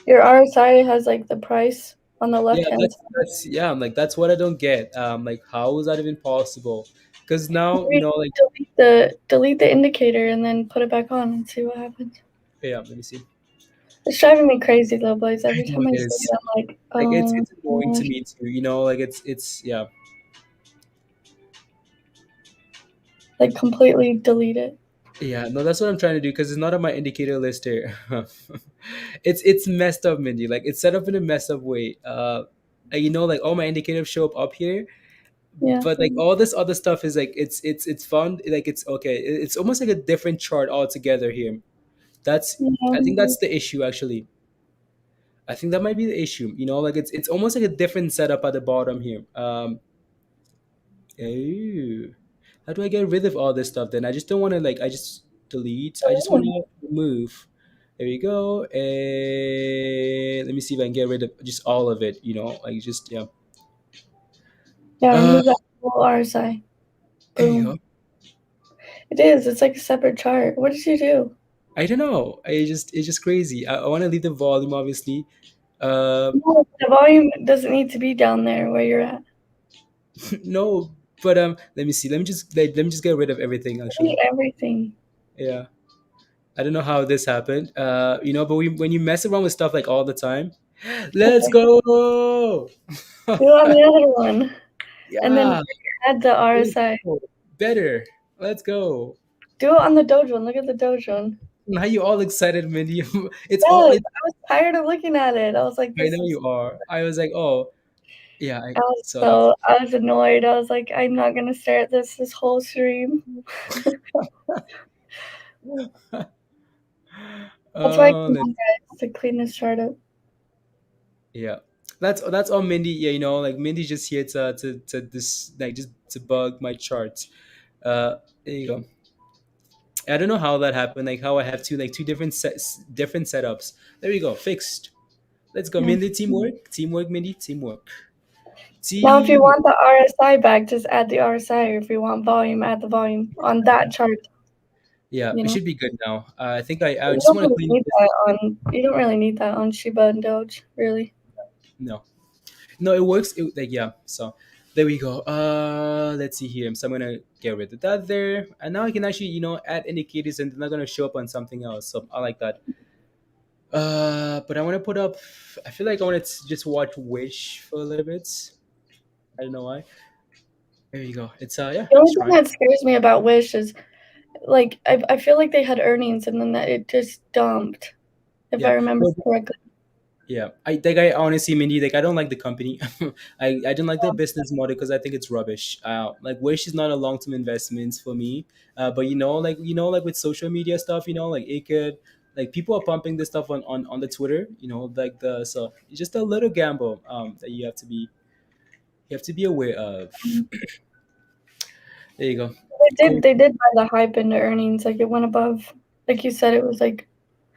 Your RSI has like the price on the Yeah, left hand side. that's yeah. I'm like that's what I don't get. Like how is that even possible? Because now Maybe like delete the indicator and then put it back on and see what happens. yeah. Let me see. It's driving me crazy though, Blaze. I Every know time I it see is. it, I'm like, Like oh it's annoying my to gosh. me too. Like it's yeah. Like completely delete it. Yeah, no, that's what I'm trying to do because it's not on my indicator list here. It's messed up, Mindy. Like it's set up in a messed up way. And like all my indicators show up here, Yeah. but like all this other stuff is like it's fun. Like it's okay. It's almost like a different chart altogether here. That's Yeah. I think that's the issue actually. I think that might be the issue. Like it's almost like a different setup at the bottom here. Oh, how do I get rid of all this stuff then? I just don't want to like I just delete. I just want to remove. There you go. And let me see if I can get rid of just all of it. Like just yeah. Yeah, Uh, remove that whole RSI. there you go. Boom. It is. It's like a separate chart. What did you do? I don't know. It's just crazy. I want to leave the volume obviously. Uh, No, the volume doesn't need to be down there where you're at. no, but let me see. Let me just get rid of everything Delete actually. everything. Yeah. I don't know how this happened. But when you mess around with stuff like all the time, let's Okay. go. Do it on the other one. And then Yeah, add the let's RSI. go. Better. Let's go. Do it on the Doge one. Look at the Doge one. Now you all excited, Mindy. It's all. Yes, I was tired of looking at it. I was like, I this know is. you are. I was like, oh, yeah. So that's. I was annoyed. I was like, I'm not gonna stare at this whole stream. That's why I came Let's, on, guys, to clean this chart up. yeah. That's all Mindy. Yeah, like Mindy's just here to this like just to bug my charts. There you go. I don't know how that happened. Like how I have two different setups. There we go. Fixed. Let's go, Yeah. Mindy. Teamwork. Teamwork, Mindy. Teamwork. Now, if you Teamwork. want the RSI back, just add the RSI, or if you want volume, add the volume on that chart. Yeah, You it know, should be good now. I think I you just don't want to really clean up need this. that on. You don't really need that on Shiba and Doge, really. No, no, it works. Like yeah. So there we go. Let's see here. So I'm gonna get rid of that there, and now I can actually add indicators, and they're not gonna show up on something else. So I like that. But I want to put up. I feel like I want to just watch Wish for a little bit. I don't know why. There you go. It's yeah, The it's only thing trying. that scares me about Wish is like I feel like they had earnings and then that it just dumped, if I Yeah. remember No, correctly. yeah. I honestly, Mindy, like I don't like the company. I don't like the business model because I think it's rubbish. Like Wish is not a long term investment for me. But like with social media stuff, like it could like people are pumping this stuff on the Twitter. Like the so it's just a little gamble that you have to be aware of. There you go. They Cool. did. They did buy the hype into earnings. Like it went above. Like you said, it was like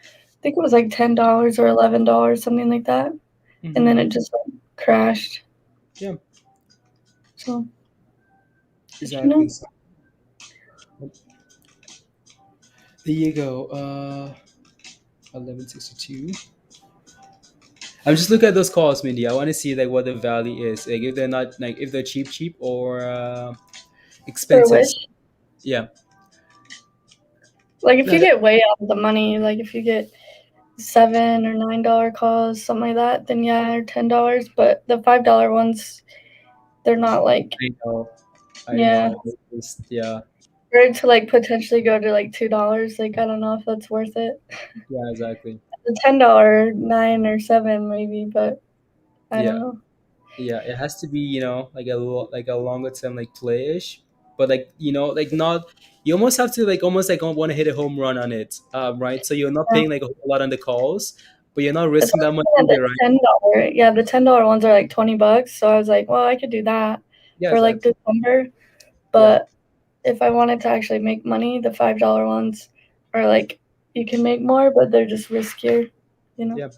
I think it was like $10 or $11, something like that, and Hmm. then it just like, crashed. Yeah, So, but you exactly. know, So, there you go. 1162. I'm just looking at those calls, Mindy. I want to see like what the value is. Like if they're not like if they're cheap or for a expensive. wish, Yeah. like if you That- get way out of the money, like if you get $7 or $9 calls, something like that, then yeah, or $10. But the $5 ones, they're not like I know. I yeah. know. It's just, yeah. For it to like potentially go to like $2, like I don't know if that's worth it. Yeah. Exactly. The $10, 9 or 7 maybe, but I don't Yeah. know. Yeah. It has to be like like a longer term like playish, but like like not. You almost have to like almost like want to hit a home run on it, right? So you're not Yeah. paying like a whole lot on the calls, but you're not That's risking what that I'm much saying, either, the right? $10. Yeah, the $10 ones are like $20. So I was like, well, I could do that Yeah. for like Exactly. December. Yeah. But if I wanted to actually make money, the $5 ones are like you can make more, but they're just riskier, you know. Yeah.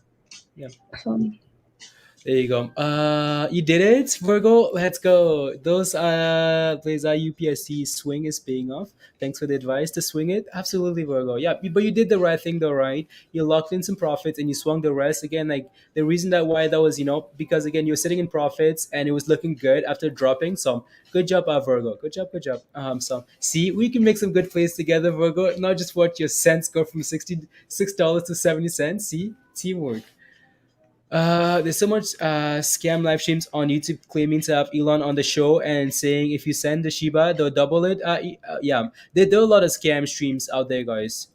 Yeah. So There you go. You did it, Virgo. Let's go. Those plays UPSC swing is paying off. Thanks for the advice to swing it. Absolutely, Virgo. Yeah, but you did the right thing though, right? You locked in some profits and you swung the rest again. Like the reason that why that was, because again you're sitting in profits and it was looking good after dropping. So good job, Virgo. Good job, good job. So see, we can make some good plays together, Virgo. Not just what your cents go from $66 to 70 cents. See, teamwork. There's so much scam live streams on YouTube claiming to have Elon on the show and saying if you send the Shiba, they'll double it. Yeah, there are a lot of scam streams out there, guys.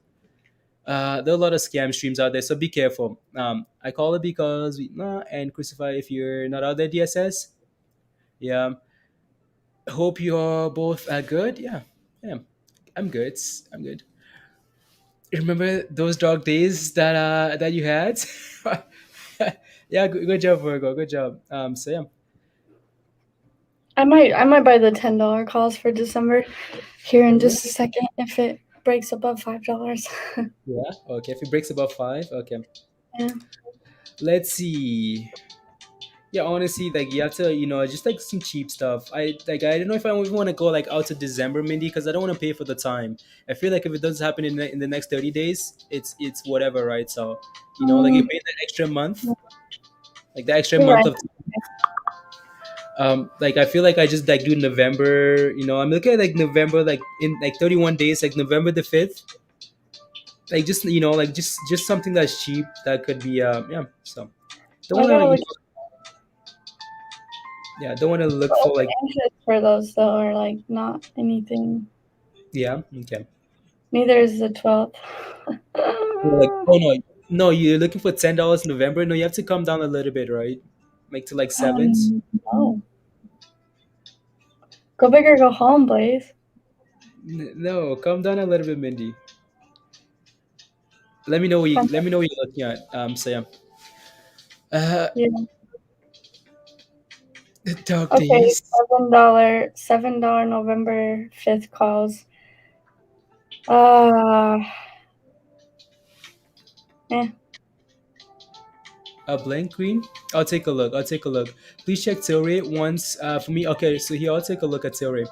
There are a lot of scam streams out there, so be careful. I call it because and crucify if you're not out there, DSS. Yeah, hope you're both good. Yeah, yeah, I'm good. I'm good. Remember those dog days that you had? Yeah, good job, Virgo. Good job. So yeah. I might buy the $10 calls for December here in Mhm. just a second if it breaks above $5. Yeah. Okay. If it breaks above five, okay. Yeah. Let's see. Yeah, honestly, like you have to, just like some cheap stuff. I don't know if I even want to go like out to December, Mindy, because I don't want to pay for the time. I feel like if it does happen in the next 30 days, it's whatever, right? So, like you Mm, pay that extra month, like the extra you're month right. of like I feel like I just like do November. I'm looking at like November, like in like 31 days, like November the 5th, like just like just something that's cheap that could be yeah. So don't I want to gotta look. yeah, don't want to The look for open like interest for those though are like not anything. yeah, okay. Neither is the 12th. You're like, oh no, you're looking for $10 November. No, you have to come down a little bit, right? Make to like sevens. No. Go big or go home, Blaze. No, come down a little bit, Mindy. Let me know what you're looking at. So yeah. Uh, Yeah. the dog Okay, days. $7 November 5th calls. Uh eh. A blank green. I'll take a look. I'll take a look. Please check Tilray once for me. Okay, so here I'll take a look at Tilray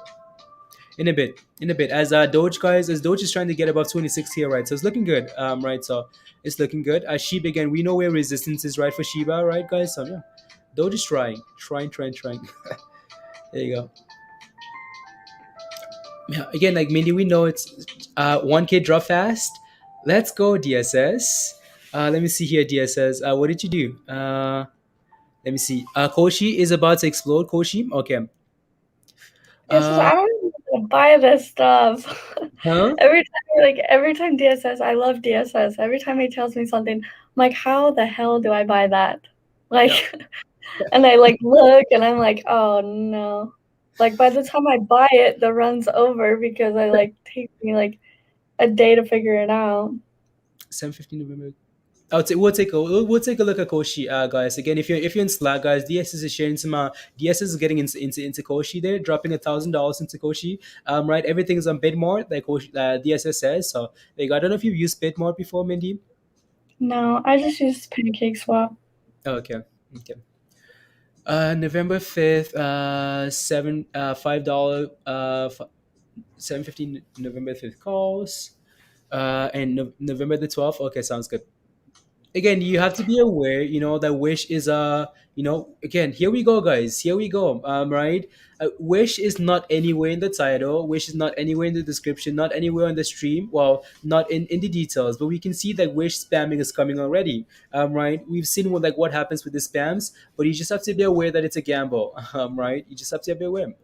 in a bit. In a bit, as Doge guys, as Doge is trying to get above 26 here, right? So it's looking good. Right. So it's looking good. Shiba again. We know where resistance is, right, for Shiba, right, guys? So yeah, Doge is trying. There you go. Yeah, again, like Mindy, we know it's 1K drop fast. Let's go DSS. Let me see here, DSS. What did you do? Let me see. Koshi is about to explode. Koshi, okay. DSS, Uh, I don't even wanna buy this stuff. huh? Every time DSS, I love DSS. Every time he tells me something, I'm like, how the hell do I buy that? Yeah. Like and I like look and I'm like, oh no. Like by the time I buy it, the run's over because takes me like a day to figure it out. 7:15 November. We'll take a look at Koshi, guys. Again, if you're in Slack, guys, DS is sharing some DS is getting into Koshi there, dropping $1,000 into Koshi. Right, everything's on Bitmart, like Koshi, DSS says. So, like, I don't know if you've used Bitmart before, Mindy. No, I just use Pancake Swap. Oh, okay, okay. November 5th, $5, 7:15 November 5th calls. And November the 12th. Okay, sounds good. Again, you have to be aware, that Wish is again, here we go, guys. Here we go. Right. Wish is not anywhere in the title. Wish is not anywhere in the description. Not anywhere on the stream. Well, not in the details, but we can see that Wish spamming is coming already. Right. We've seen what happens with the spams, but you just have to be aware that it's a gamble. Right. You just have to be aware.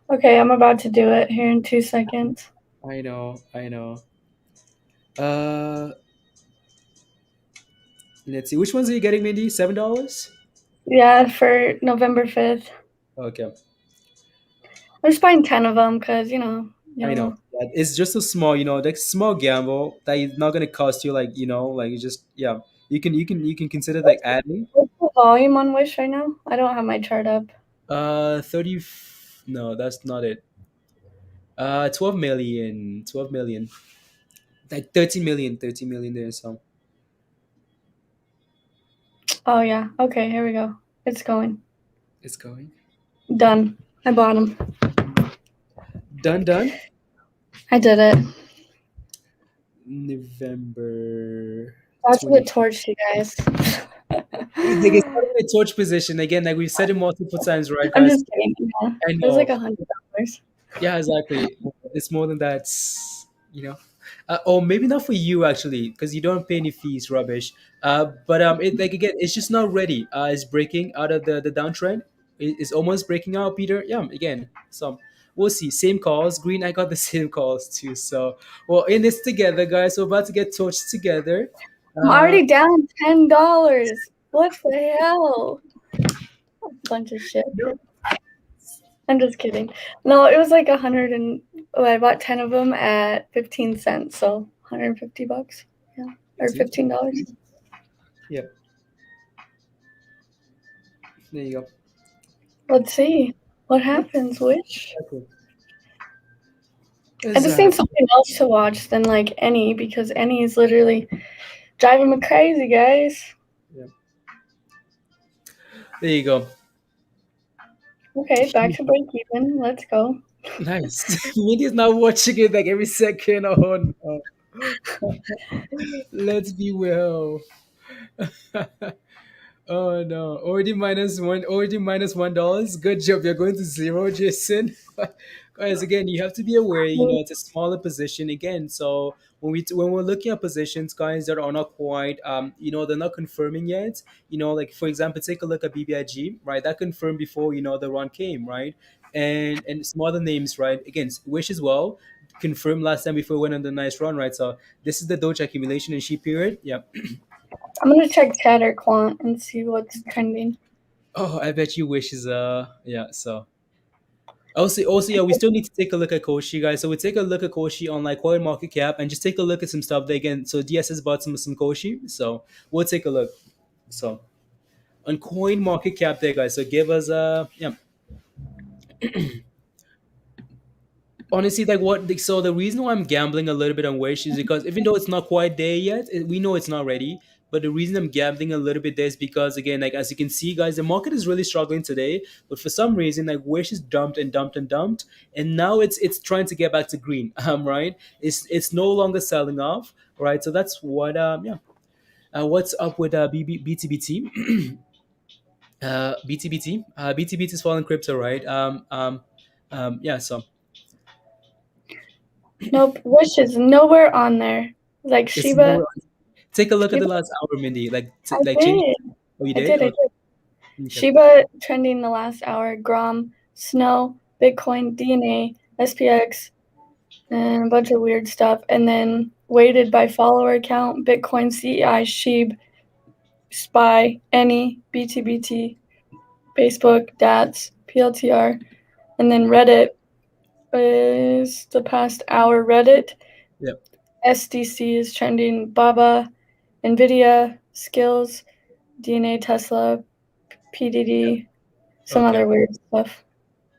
Okay, I'm about to do it here in 2 seconds. I know. I know. Uh, let's see. Which ones are you getting, Mindy? $7? Yeah, for November 5th. Okay. I'm just buying 10 of them because, I know. That it's just a small, like small gamble that is not gonna cost you like you just yeah. You can consider like adding What's the volume on Wish right now? I don't have my chart up. 30 no, that's not it. 12 million, 12 million. Like 13 million there, so Oh, yeah. Okay, here we go. It's going. it's going. Done. I bought them. Done. I did it. November That's 20. what torched you guys. Like it's not in a torch position again, like we've said it multiple times, right, I'm guys? just kidding. Yeah. I It was like know. $100. Yeah, exactly. It's more than that, you know. Or maybe not for you actually, because you don't pay any fees. Rubbish. But it like again, it's just not ready. It's breaking out of the downtrend. It's almost breaking out, Peter. Yeah, again. So we'll see. Same calls. Green, I got the same calls too. So well, in this together, guys. We're about to get torched together. I'm Uh, already down $10. What the hell? Bunch of shit. no, I'm just kidding. No, it was like 100 and I bought 10 of them at 15 cents, so $150. Yeah, or see? $15. Yeah, there you go. Let's see what happens. Which Exactly. I just need Exactly. something else to watch than like any because any is literally driving me crazy, guys. Yeah. There you go. Okay, back to break even. Let's go. Nice. Media's not watching it like every second. Oh no. Let's be well. Oh no. Already minus $1. Good job. You're going to zero, Jason. Guys, again, you have to be aware, it's a smaller position again. So when we're looking at positions, guys, that are not quite they're not confirming yet. Like for example, take a look at BBIG, right? That confirmed before, the run came, right? And smaller names, right? Again, Wish as well. Confirmed last time before it went on the nice run, right? So this is the Doge accumulation and sheep period. Yeah. I'm gonna check Chatter Quant and see what's trending. Oh, I bet you Wish is yeah. So also, yeah, we still need to take a look at Koshi, guys. So we take a look at Koshi on like Coin Market Cap and just take a look at some stuff there again. So DS has bought some Koshi, so we'll take a look. So on Coin Market Cap there, guys. So give us yeah. Honestly, so the reason why I'm gambling a little bit on Wish is because even though it's not quite there yet, we know it's not ready. But the reason I'm gambling a little bit there is because again, like as you can see, guys, the market is really struggling today. But for some reason, like Wish is dumped and dumped and dumped, and now it's trying to get back to green. Right? It's no longer selling off. Right? So that's what yeah. What's up with BTBT? BTBT. BTBT is falling crypto, right? Yeah. So Nope, Wish is nowhere on there. Like it's Shiba, no. Take a look at the Shiba. last hour, Mindy. Like, I like change. did. Oh, you I did? did. I Oh, did. okay. Shiba trending the last hour. GROM, Snow, Bitcoin, DNA, SPX, and a bunch of weird stuff. And then weighted by follower count: Bitcoin, CEI, SHIB, SPY, Any, BTBT, Facebook, DATS, PLTR, and then Reddit is the past hour. Reddit Yep. SDC is trending. Baba, NVIDIA, Skills, DNA, Tesla, PDD, some Okay. other weird stuff.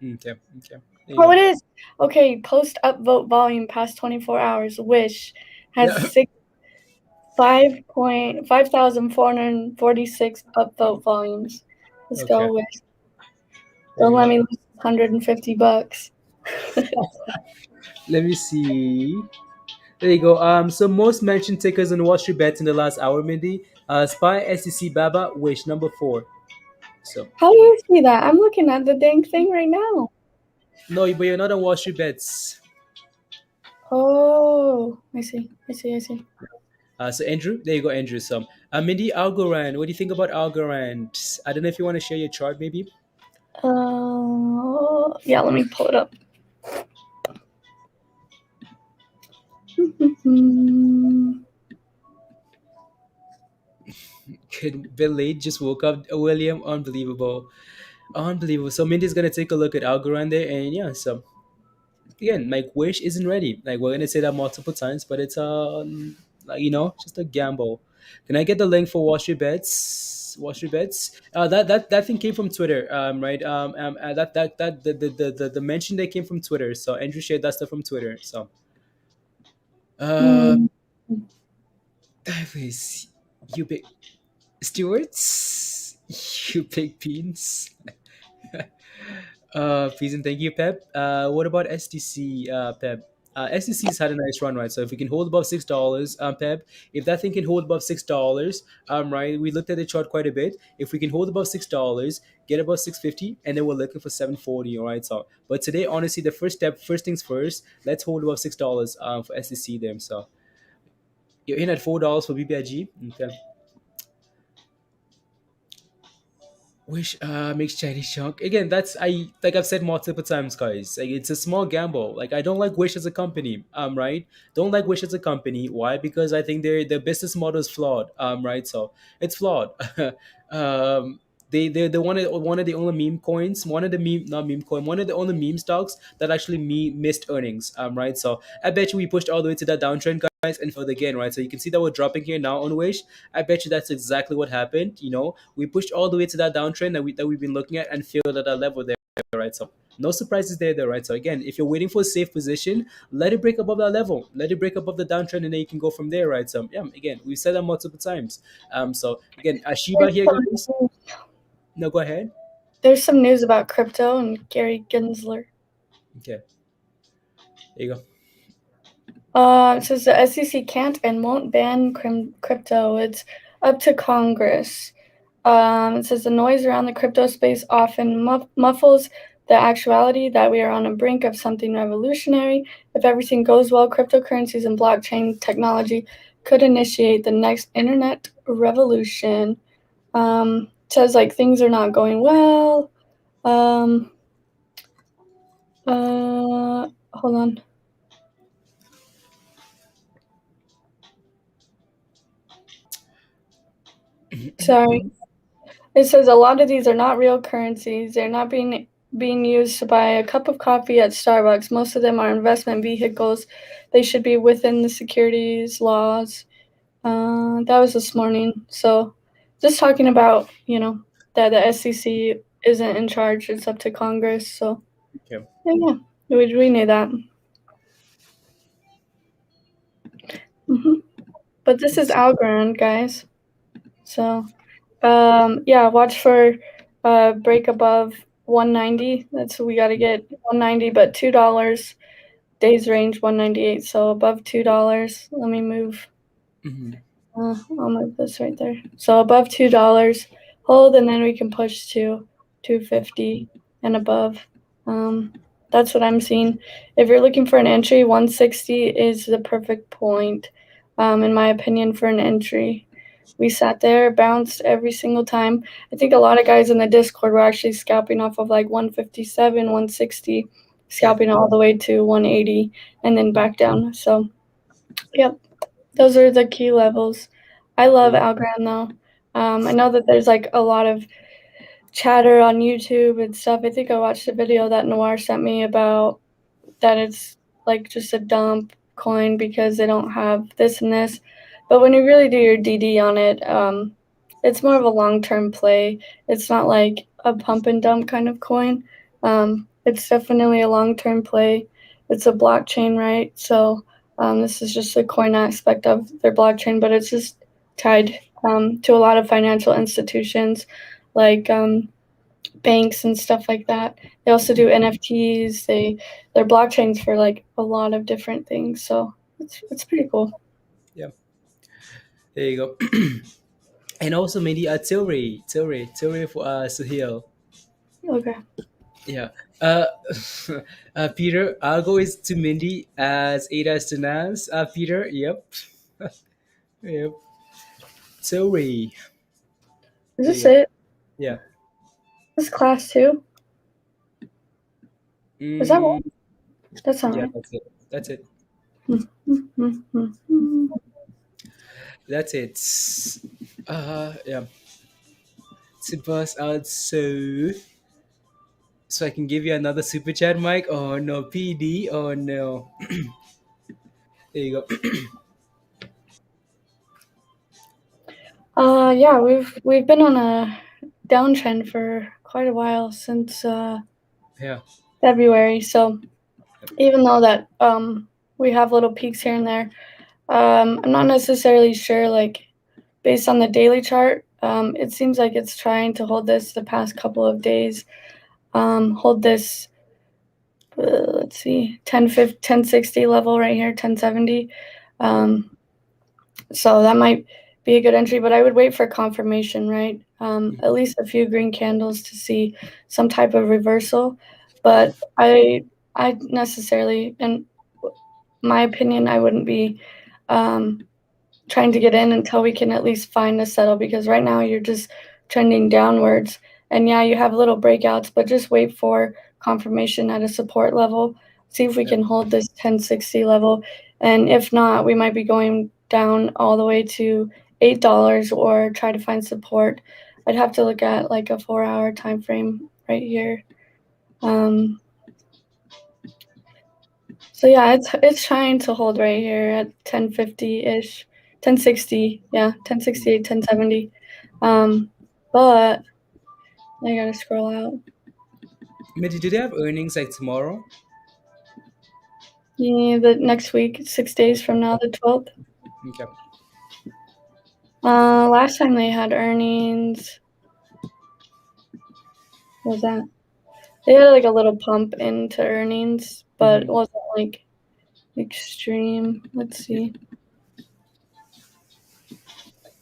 Okay. Okay. There you Oh, go. it is. Okay, post upvote volume past 24 hours. Wish has Yeah. 5,446 upvote volumes. Let's Okay. go, Wish. There Don't you let go. me lose $150. Let me see. There you go. So most mentioned tickers on Wall Street bets in the last hour, Mindy. Spy, SEC, Baba, Wish, number 4. So How do you see that? I'm looking at the dang thing right now. no, but you're not on Wall Street bets. Oh, I see. I see. I see. So Andrew, there you go, Andrew. So Mindy, Algorand. What do you think about Algorand? I don't know if you want to share your chart, maybe. Yeah, let me pull it up. Good. Bill late just woke up. William, unbelievable, unbelievable. So Mindy's gonna take a look at Algorand there, and yeah. So again, like Wish isn't ready. Like we're gonna say that multiple times, but it's like, just a gamble. Can I get the link for Wall Street Bets? Wall Street Bets. That thing came from Twitter. Right. That the mention that came from Twitter. So Andrew shared that stuff from Twitter. So uh, Hmm. please, you big stewards, you big beans. Please and thank you, Pep. What about STC, Pep? STC's had a nice run, right? So if we can hold above $6, Pep, if that thing can hold above $6, right? We looked at the chart quite a bit. If we can hold above $6, get above 650, and then we're looking for 740, all right? So, but today, honestly, the first step, first things first, let's hold above $6, for STC there. So you're in at $4 for BBIG. Okay. Wish makes Chinese chunk again. That's I like I've said multiple times, guys. Like it's a small gamble. Like I don't like Wish as a company. Right? Don't like Wish as a company. Why? Because I think their business model is flawed. Right? So it's flawed. um, they one of the only meme coins. One of the meme not meme coin. One of the only meme stocks that actually missed earnings. Right? So I bet you we pushed all the way to that downtrend, guys, and further again. Right? So you can see that we're dropping here now on Wish. I bet you that's exactly what happened. We pushed all the way to that downtrend that we've been looking at and failed at that level there, right? So no surprises there, right? So again, if you're waiting for a safe position, let it break above that level, let it break above the downtrend, and then you can go from there, right? So yeah, again, we've said that multiple times. So again, Shiba here, guys. No, go ahead. There's some news about crypto and Gary Gensler. Okay, there you go. It says the SEC can't and won't ban crypto. It's up to Congress. It says the noise around the crypto space often muffles the actuality that we are on the brink of something revolutionary. If everything goes well, cryptocurrencies and blockchain technology could initiate the next internet revolution. It says like things are not going well. Hold on. Sorry. It says a lot of these are not real currencies. They're not being used to buy a cup of coffee at Starbucks. Most of them are investment vehicles. They should be within the securities laws. That was this morning. So just talking about, that the SEC isn't in charge. It's up to Congress. So Okay. yeah, we knew that. But this is Algorand, guys. So yeah, watch for break above 190. That's what we got to get 190, but $2 days range 198. So above $2. Let me move. Mhm. I'll move this right there. So above $2, hold, and then we can push to 250 and above. That's what I'm seeing. If you're looking for an entry, 160 is the perfect point, in my opinion, for an entry. We sat there, bounced every single time. I think a lot of guys in the Discord were actually scalping off of like 157, 160, scalping all the way to 180, and then back down. So, yep, those are the key levels. I love Algorand though. I know that there's like a lot of chatter on YouTube and stuff. I think I watched a video that Noir sent me about that it's like just a dump coin because they don't have this and this. But when you really do your DD on it, it's more of a long-term play. It's not like a pump and dump kind of coin. It's definitely a long-term play. It's a blockchain, right? So this is just the coin aspect of their blockchain, but it's just tied to a lot of financial institutions like banks and stuff like that. They also do NFTs. They're blockchains for like a lot of different things. So it's pretty cool. Yeah, there you go. And also maybe Tilray for Sahil. Okay. Yeah. Uh, Peter, I'll go is to Mindy as Ada as to Naz. Peter, yep. Yep. Tilray. Is There this you go. it? Yeah. This is class two? Is that Mm, one? That's not yeah, right. that's it. That's it. Mm-hmm. That's it. Yeah. To bust out so I can give you another super chat, Mike. Oh no, PD. Oh no. There you go. Yeah, we've been on a downtrend for quite a while since Yeah. February. So even though that we have little peaks here and there, I'm not necessarily sure. Like based on the daily chart, it seems like it's trying to hold this the past couple of days. Hold this. Let's see, 1060 level right here, 1070. Um, So that might be a good entry, but I would wait for confirmation, right? At least a few green candles to see some type of reversal. But I necessarily, in my opinion, I wouldn't be um, trying to get in until we can at least find a settle because right now you're just trending downwards. And yeah, you have little breakouts, but just wait for confirmation at a support level. See if we Yep. can hold this 1060 level. And if not, we might be going down all the way to $8 or try to find support. I'd have to look at like a 4-hour time frame right here. Um, so yeah, it's trying to hold right here at 1050-ish, 1060, yeah, 1068, 1070. But I gotta scroll out. Mindy, do they have earnings like tomorrow? Yeah, the next week, 6 days from now, the 12th. Okay. Last time they had earnings, what was that? They had like a little pump into earnings, but it Mm-hmm. wasn't like extreme. Let's see.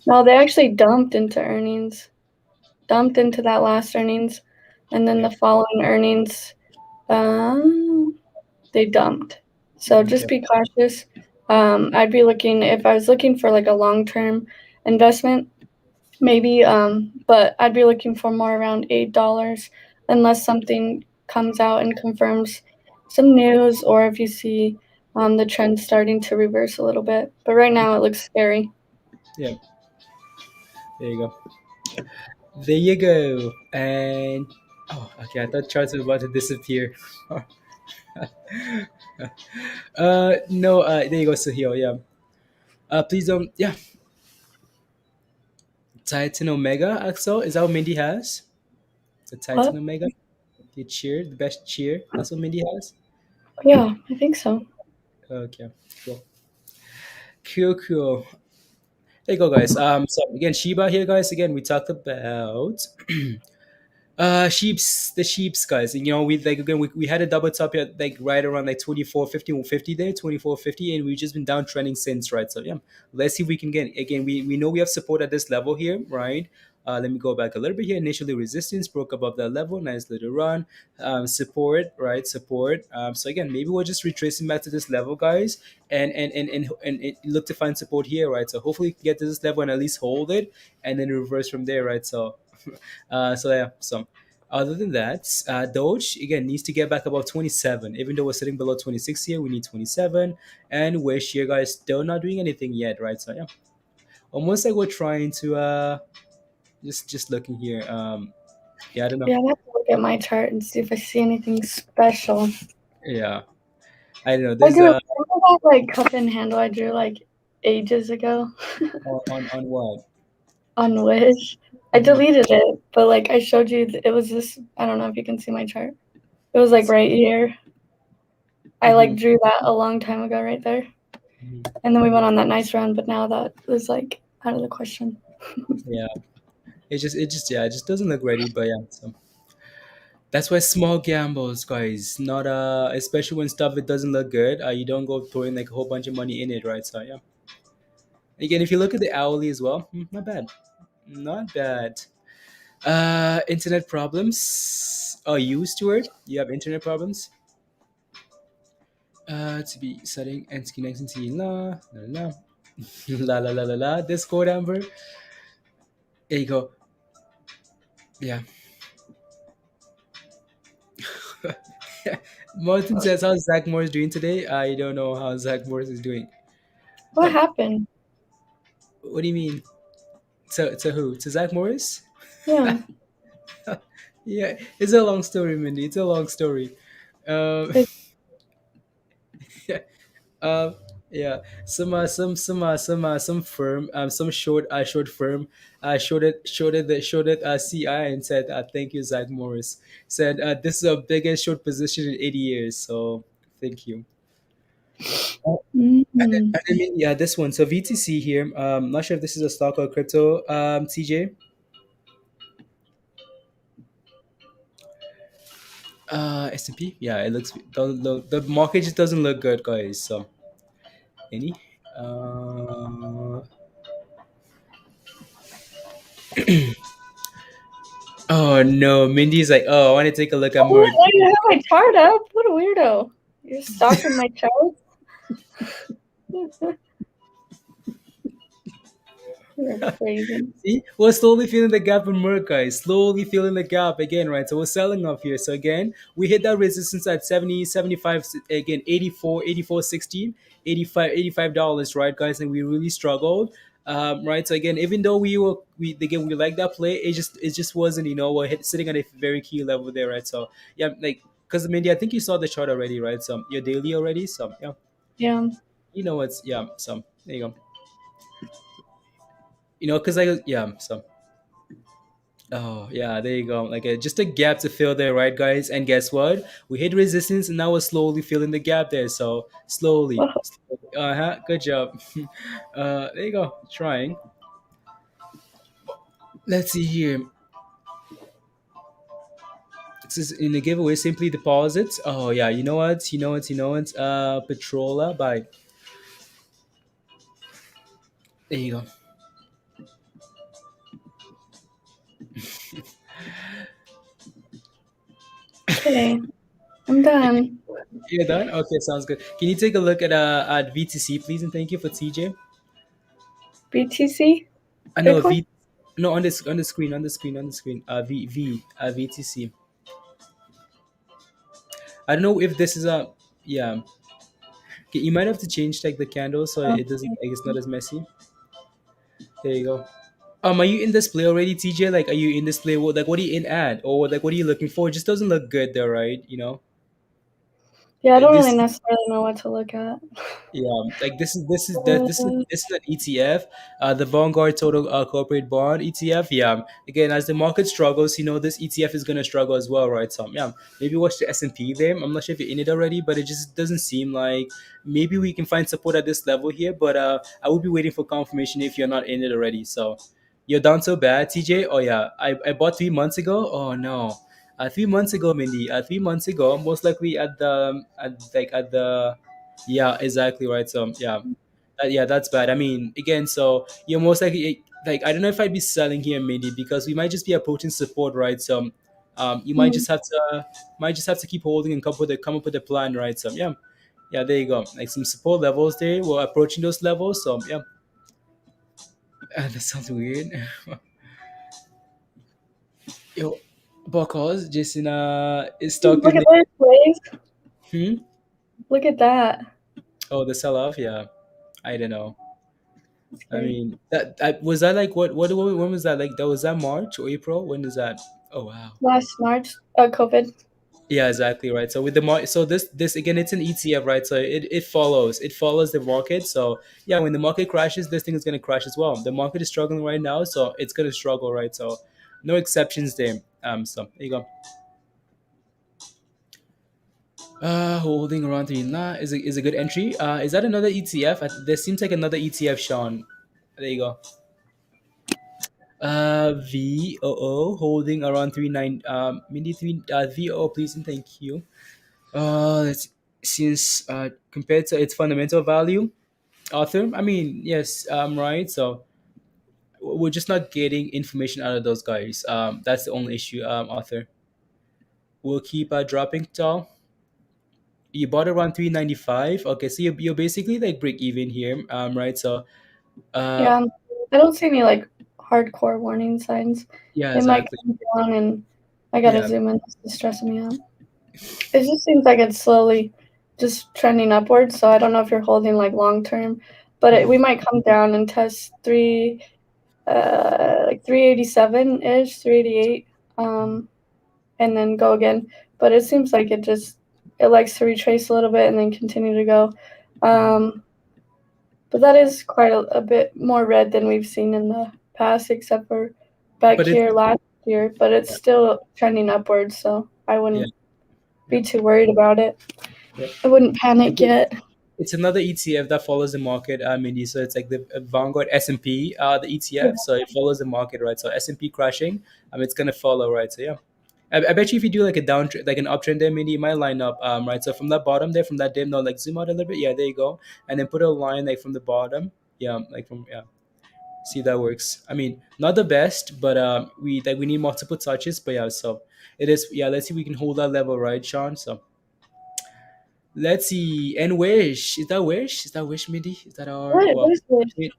No, they actually dumped into earnings, dumped into that last earnings, and then Yeah. the following earnings, they dumped. So just Okay. be cautious. I'd be looking if I was looking for like a long-term investment, maybe, but I'd be looking for more around $8 unless something comes out and confirms some news or if you see the trend starting to reverse a little bit. But right now it looks scary. Yeah. There you go. There you go. And oh, okay. I thought charts were about to disappear. No. There you go, Sahil. Yeah. Please don't. Yeah. Titan Omega. Axel, is that what Mindy has? The What? Titan Omega. The cheer, the best cheer. That's what Mindy has. Yeah, I think so. Okay. Cool. Cool. Cool. There you go, guys. So again, Shiba here, guys. Again, we talked about sheeps guys, and we like again we had a double top here like right around like 24.50 there, 24.50, and we've just been downtrending since, right? So yeah, let's see if we can get again, we know we have support at this level here, right? Let me go back a little bit here. Initially resistance broke above that level, nice little run. Support, right? Support. So again, maybe we're just retracing back to this level, guys, and look to find support here, right? So hopefully we can get to this level and at least hold it and then reverse from there, right? So so yeah, so other than that, Doge again needs to get back above 27. Even though we're sitting below 26 here, we need 27. And we're here, guys, still not doing anything yet, right? So yeah, almost like we're trying to just looking here. Yeah, I don't know. Yeah, I have to look at my chart and see if I see anything special. Yeah, I don't know. I There's drew, remember that like cup and handle I drew like ages ago On what? on Wish. I Hmm. deleted it, but like I showed you, it was this. I don't know if you can see my chart. It was like right here. I Hmm. like drew that a long time ago, right there. And then we went on that nice run, but now that is like out of the question. Yeah, it just doesn't look ready. But yeah, so that's why small gambles, guys. Not especially when stuff it doesn't look good. You don't go throwing like a whole bunch of money in it, right? So yeah. Again, if you look at the hourly as well, not bad, not bad. Internet problems. Oh, you, Stuart? You have internet problems? To be setting and connecting to la la la la la la la. Discord, Amber. There you go. Yeah. Martin says, "How's Zach Morris doing today?" I don't know how Zach Morris is doing. What happened? What do you mean? To who? To Zach Morris? Yeah. Yeah, it's a long story, Mindy. It's a long story. Um, It, Um, yeah, some firm, some short firm, shorted CI and said, "Thank you, Zach Morris." Said, "This is our biggest short position in 80 years." So thank you. mm, And I mean, yeah, this one. So VTC here. Not sure if this is a stock or crypto. TJ. S&P. Yeah, it looks. The market just doesn't look good, guys. So any. Uh, Oh no, Mindy's like, oh, I want to take a look at oh, more. why do you have my chart up? What a weirdo! You're stalking my chart. You're crazy. See, we're slowly feeling the gap in Merc, guys. Slowly feeling the gap again, right? So we're selling off here. So again, we hit that resistance at 70, 75, again, 84, 84, 16, 85, $85, right, guys? And we really struggled. Right. So again, even though we like that play, it just wasn't, we're sitting at a very key level there, right? So yeah, like, because Mindy, I think you saw the chart already, right? So your daily already. So yeah, Yeah. what's, yeah. So there you go. Because yeah. So oh yeah, there you go. Like just a gap to fill there, right, guys? And guess what? We hit resistance, and now we're slowly filling the gap there. So slowly. Uh huh. Good job. There you go. Trying. Let's see here. This is in the giveaway. Simply deposits. Oh yeah. You know what? You know what? You know what? Petrola by. There you go. Okay, I'm done. You're done. Okay, sounds good. Can you take a look at VTC, please, and thank you for TJ. BTC, I know Bitcoin. V. No, on the screen. VTC. I don't know if this is a, yeah. Okay, you might have to change like the candle so Oh, it doesn't, like, it's not as messy. There you go. Are you in display already, TJ? Like, are you in display? What are you in at, or like what are you looking for? It just doesn't look good there, right? yeah, I don't really This, necessarily know what to look at. yeah, like Uh, this is an ETF, the Vanguard Total Corporate Bond ETF. Yeah, again, as the market struggles, this ETF is gonna struggle as well, right? So yeah, maybe watch the S&P there. I'm not sure if you're in it already, but it just doesn't seem like maybe we can find support at this level here. But I would be waiting for confirmation if you're not in it already. So you're down so bad, TJ. Oh yeah, I bought 3 months ago. Oh no. 3 months ago, Mindy. 3 months ago, most likely at the, yeah, exactly right. So yeah, yeah, that's bad. I mean, again, so you're most likely, like, I don't know if I'd be selling here, maybe because we might just be approaching support, right? So you mm, might just have to keep holding and come up with a plan, right? So yeah, yeah, there you go. Like some support levels there. We're approaching those levels. So yeah, that sounds weird. Yo, because just in stock look in at the, this, please. hmm? Look at that. Oh, the sell off. Yeah, I don't know. That's I scary. mean, that was that like what when was that, like, that was that March or April? When is that? Oh wow. Last March, COVID. Yeah, exactly right. So with the so this again, it's an ETF, right? So it follows the market. So yeah, when the market crashes, this thing is gonna crash as well. The market is struggling right now, so it's gonna struggle, right? So no exceptions there. So there you go. Holding around three nah is a good entry. Is that another ETF? There seems like another ETF, Sean. There you go. VOO holding around three nine mini three VOO, please and thank you. Let's since compared to its fundamental value, Arthur. I mean, yes, right. So we're just not getting information out of those guys. That's the only issue, Arthur. We'll keep dropping tall. You bought around 395. Okay, so you're basically like break even here, right? So, uh, Yeah, I don't see any like hardcore warning signs. yeah, It might exactly. come down, and I gotta Yeah. zoom in. This is stressing me out. It just seems like it's slowly just trending upwards. So I don't know if you're holding like long term, but we Mhm. might come down and test like 387 ish, 388, and then go again. But it seems like it likes to retrace a little bit and then continue to go. Mhm. Um, but that is quite a bit more red than we've seen in the past, except for back But it's here last year. But it's yeah, still trending upwards, so I yeah, wouldn't yeah, be too worried about it. yeah. I wouldn't panic It- yet. it's another ETF that follows the market, Mindy. So it's like the Vanguard S&P, the Yeah. ETF. So it follows the market, right? So S&P crashing, it's gonna follow, right? So yeah. I bet you if you do like a downtrend, like an uptrend there, maybe it might line up, right? So from that bottom there, from that dim, no, like zoom out a little bit. Yeah, there you go. And then put a line like from the bottom. Yeah, like from yeah. See if that works. I mean, not the best, but we need multiple touches. But yeah, so it is. Yeah, let's see if we can hold that level, right, Sean? So let's see. And wish is that wish? Is that wish, Midi? Is that our What? What well? is this? I mean,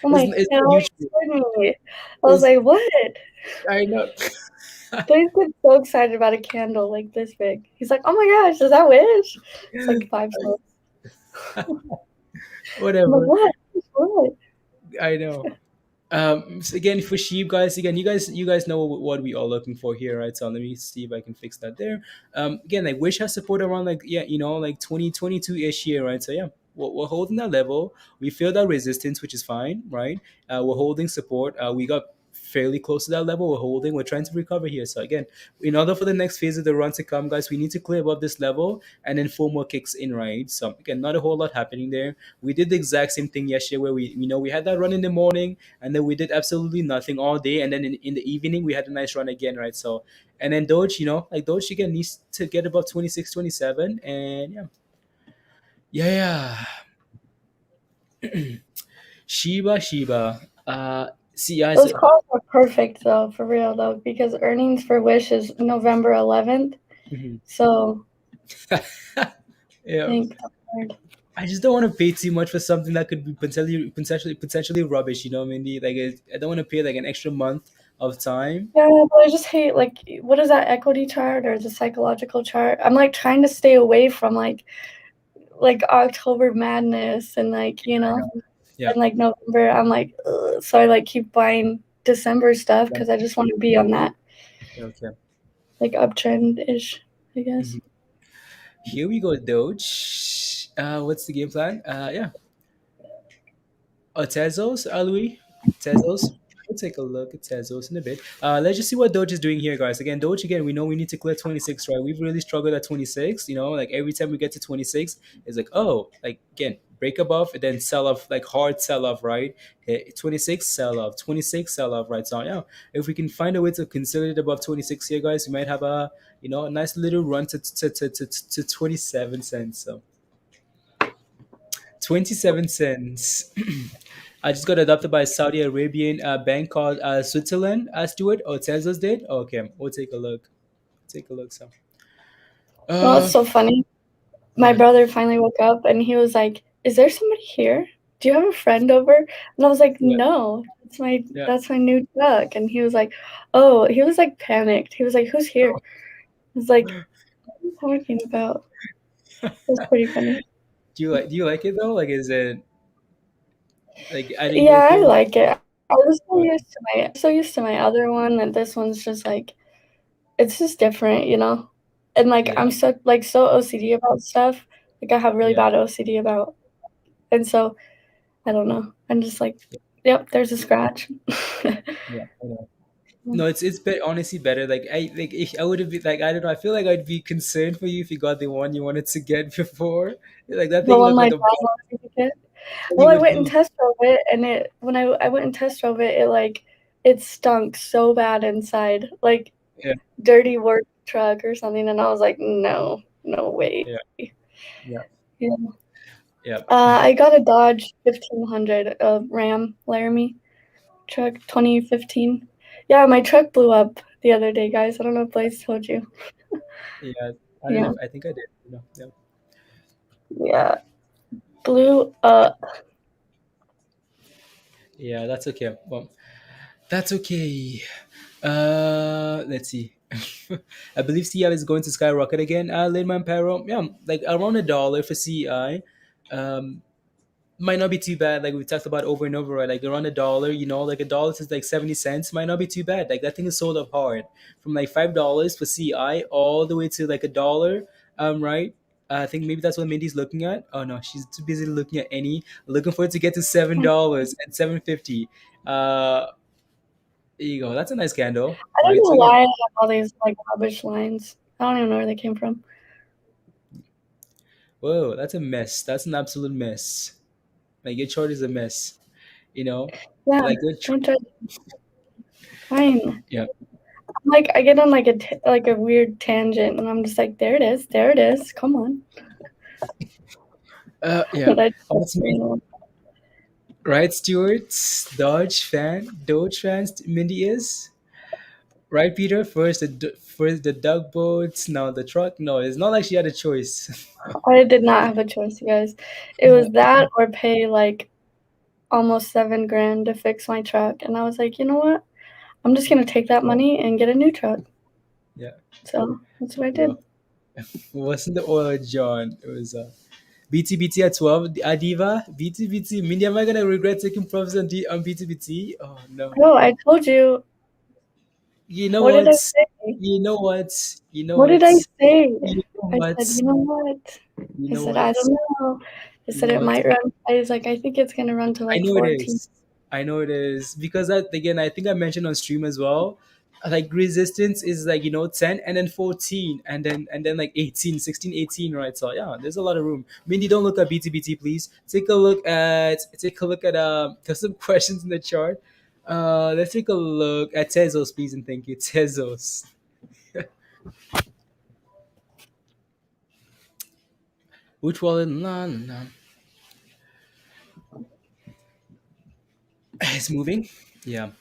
Oh my it's god, not you huge. scared me. I was It's, like, what? I know. Blaze gets so excited about a candle like this big. He's like, oh my gosh, is that wish? It's like 5 cents. I'm like, Whatever. what? What? I know. So again, for sheep guys, again, you guys know what we are looking for here, right? So let me see if I can fix that there. Again, like wish has support around like yeah, like 2022 ish here, right? So yeah, we're holding that level. We feel that resistance, which is fine, right? We're holding support. We got fairly close to that level. We're trying to recover here. So again, in order for the next phase of the run to come, guys, we need to clear above this level, and then four more kicks in, right? So again, not a whole lot happening there. We did the exact same thing yesterday, where we had that run in the morning, and then we did absolutely nothing all day, and then in the evening we had a nice run again, right? So and then Doge, like Doge again needs to get above 26, 27, and yeah, yeah, yeah. Shiba. See, yeah, Those calls are perfect though, for real though, because earnings for Wish is November 11th. mhm. So Yeah. thank God. I just don't want to pay too much for something that could be potentially rubbish. Mindy. Like I don't want to pay like an extra month of time. Yeah, but I just hate like what is that equity chart or the psychological chart? I'm like trying to stay away from like October madness and like I know. Yeah. and like November. I'm like ugh. So I like keep buying December stuff because I just want to be on that Yeah, okay. like uptrend ish, I guess. Mhm. Here we go, Doge. What's the game plan? Yeah. Tezos, Louis? Tezos. We'll take a look at Tezos in a bit. Let's just see what Doge is doing here, guys. Again, Doge, again, we know we need to clear 26, right? We've really struggled at 26. Like every time we get to 26, it's like, oh, like again, break above and then sell off, like hard sell off, right? 26, sell off, 26, sell off, right? So, yeah, if we can find a way to consolidate above 26 here, guys, we might have a nice little run to 27 cents. So, 27 cents. I just got adopted by a Saudi Arabian bank called Switzerland. Stuart or Tezos did. Okay, we'll take a look. Take a look. So, Well, it's uh, so funny. My what? brother finally woke up and he was like, "Is there somebody here? Do you have a friend over?" And I was like, Yeah, "No, yeah. that's my new duck." And he was like, "Oh," he was like panicked. He was like, "Who's here?" I was like, "What are you talking about?" It was pretty funny. Do you like it though? Like, is it like adding Yeah, I Vinco? like it. I was so Or, used to my other one, and this one's just like it's just different, you know. And like I'm Yeah, so OCD about stuff. Like I have really yeah, bad OCD about, and so I don't know. I'm just like, yep, there's a scratch. yeah. I know. No, honestly better. I would have been like, I don't know. I feel like I'd be concerned for you if you got the one you wanted to get before. Like that The thing one looked my like dad a bomb. wanted to get. Well, I Even went and test drove it, and it when I went and test drove it, it stunk so bad inside, like yeah, dirty work truck or something, and I was like, no, no way. yeah, yeah, Yeah. yeah, I got a Dodge 1500, a Ram Laramie truck, 2015. Yeah, my truck blew up the other day, guys. I don't know if Blaze told you. yeah. I don't know. Yeah, I think I did. Yeah, yeah, blew up. yeah. That's okay. Well, that's okay. Let's see. I believe CI is going to skyrocket again. Lehman Paro, yeah, like around $1 for CI. Um, might not be too bad. Like we talked about over and over, right? Like around $1, like $1 is like 70 cents. Might not be too bad. Like that thing is sold up hard from like $5 for CI all the way to like $1. Right. I think maybe that's what Mindy's looking at. Oh no, she's too busy looking at any. Looking for it to get to $7 and 7.50. There you go. That's a nice candle, I don't right? know So again, why I have all these like rubbish lines. I don't even know where they came from. whoa, that's a mess. That's an absolute mess. Like your chart is a mess. You know, Yeah, like don't judge. Fine. yeah, Like I get on like like a weird tangent, and I'm just like, there it is, there it is. Come on. yeah. But I Oh, it's me. Right, Stewart's Doge fan, Mindy is right. Peter first the dug boats, now the truck. No, it's not like she had a choice. I did not have a choice, you guys. It was that or pay like almost 7 grand to fix my truck, and I was like, you know what? I'm just gonna take that money and get a new truck. Yeah, So that's what I well, did. it wasn't the oil, John. It was BTBT at 12. Adiva, BTBT. Mindy, am I gonna regret taking profits on BTBT? Oh no. Oh, I told you. You know What did I what? say? You know what? You know What did what? I say? You know I what? said, you know what? You I know said, I what? don't know. I You said know it what? might run. I was like, I think it's gonna run to I like know it 14. is. I know it is because that again. I think I mentioned on stream as well. Like resistance is like 10 and then 14 and then like 18, 16, 18. Right? So yeah, there's a lot of room. Mindy, don't look at BTBT, please. Take a look at there's some questions in the chart. Let's take a look at Tezos, please, and thank you. Tezos. Which wallet? Nah, nah. It's moving. Yeah.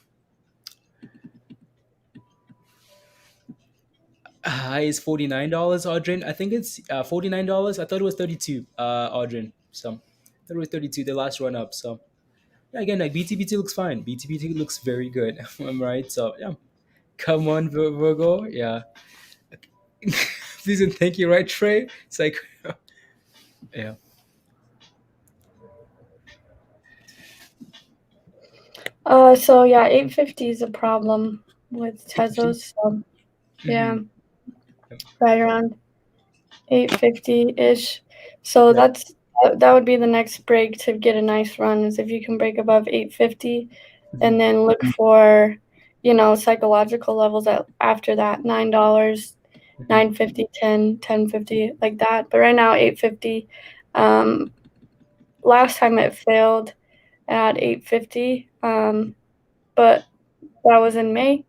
High is $49, Audrin. I think it's $49. I thought it was 32, Audrin. So I thought it was 32, the last run up. So yeah, again, like BTBT looks fine. BTBT looks very good. I'm right. So yeah. Come on, Virgo. Yeah. Please and thank you, right, Trey? It's like yeah. So yeah, 850 is a problem with Tezos. So yeah, Mm-hmm. right around 850 ish. So Yep. that would be the next break to get a nice run is if you can break above 850, Mm-hmm. and then look for psychological levels after that $9, Mm-hmm. 950, 10, 1050 like that. But right now 850. Um, Last time it failed at 850. But that was in May,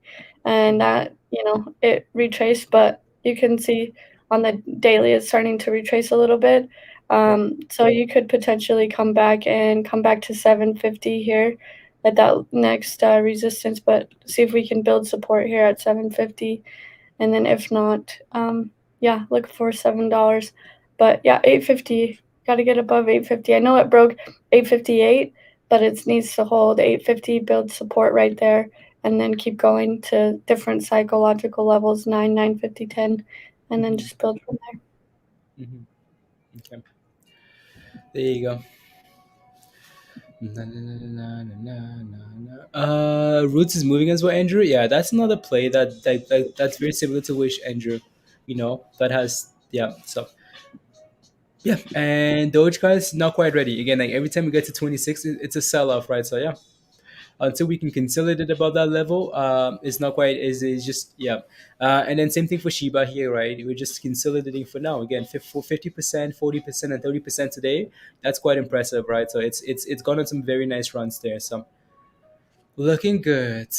and Mm-hmm. that it retraced, but you can see on the daily it's starting to retrace a little bit. Yep. So you could potentially come back to 750 here at that next resistance, but see if we can build support here at 750, and then if not, yeah, look for $7. But yeah, 850. Got to get above 850. I know it broke 858, but it needs to hold 850, build support right there, and then keep going to different psychological levels 950, 10, and then Mm-hmm. just build from there. Mm-hmm. Okay. There you go. Na, na, na, na, na, na, na, na. Roots is moving as well, Andrew. Yeah, that's another play that's very similar to Wish, Andrew. That has, yeah. So yeah, and Doge guys not quite ready. Again, like every time we get to 26, it's a sell off, right? So yeah, until we can consolidate above that level, it's not quite. Is just yeah, and then same thing for Shiba here, right? We're just consolidating for now. Again, for 50%, 40%, and 30% today. That's quite impressive, right? So it's gone on some very nice runs there. So looking good.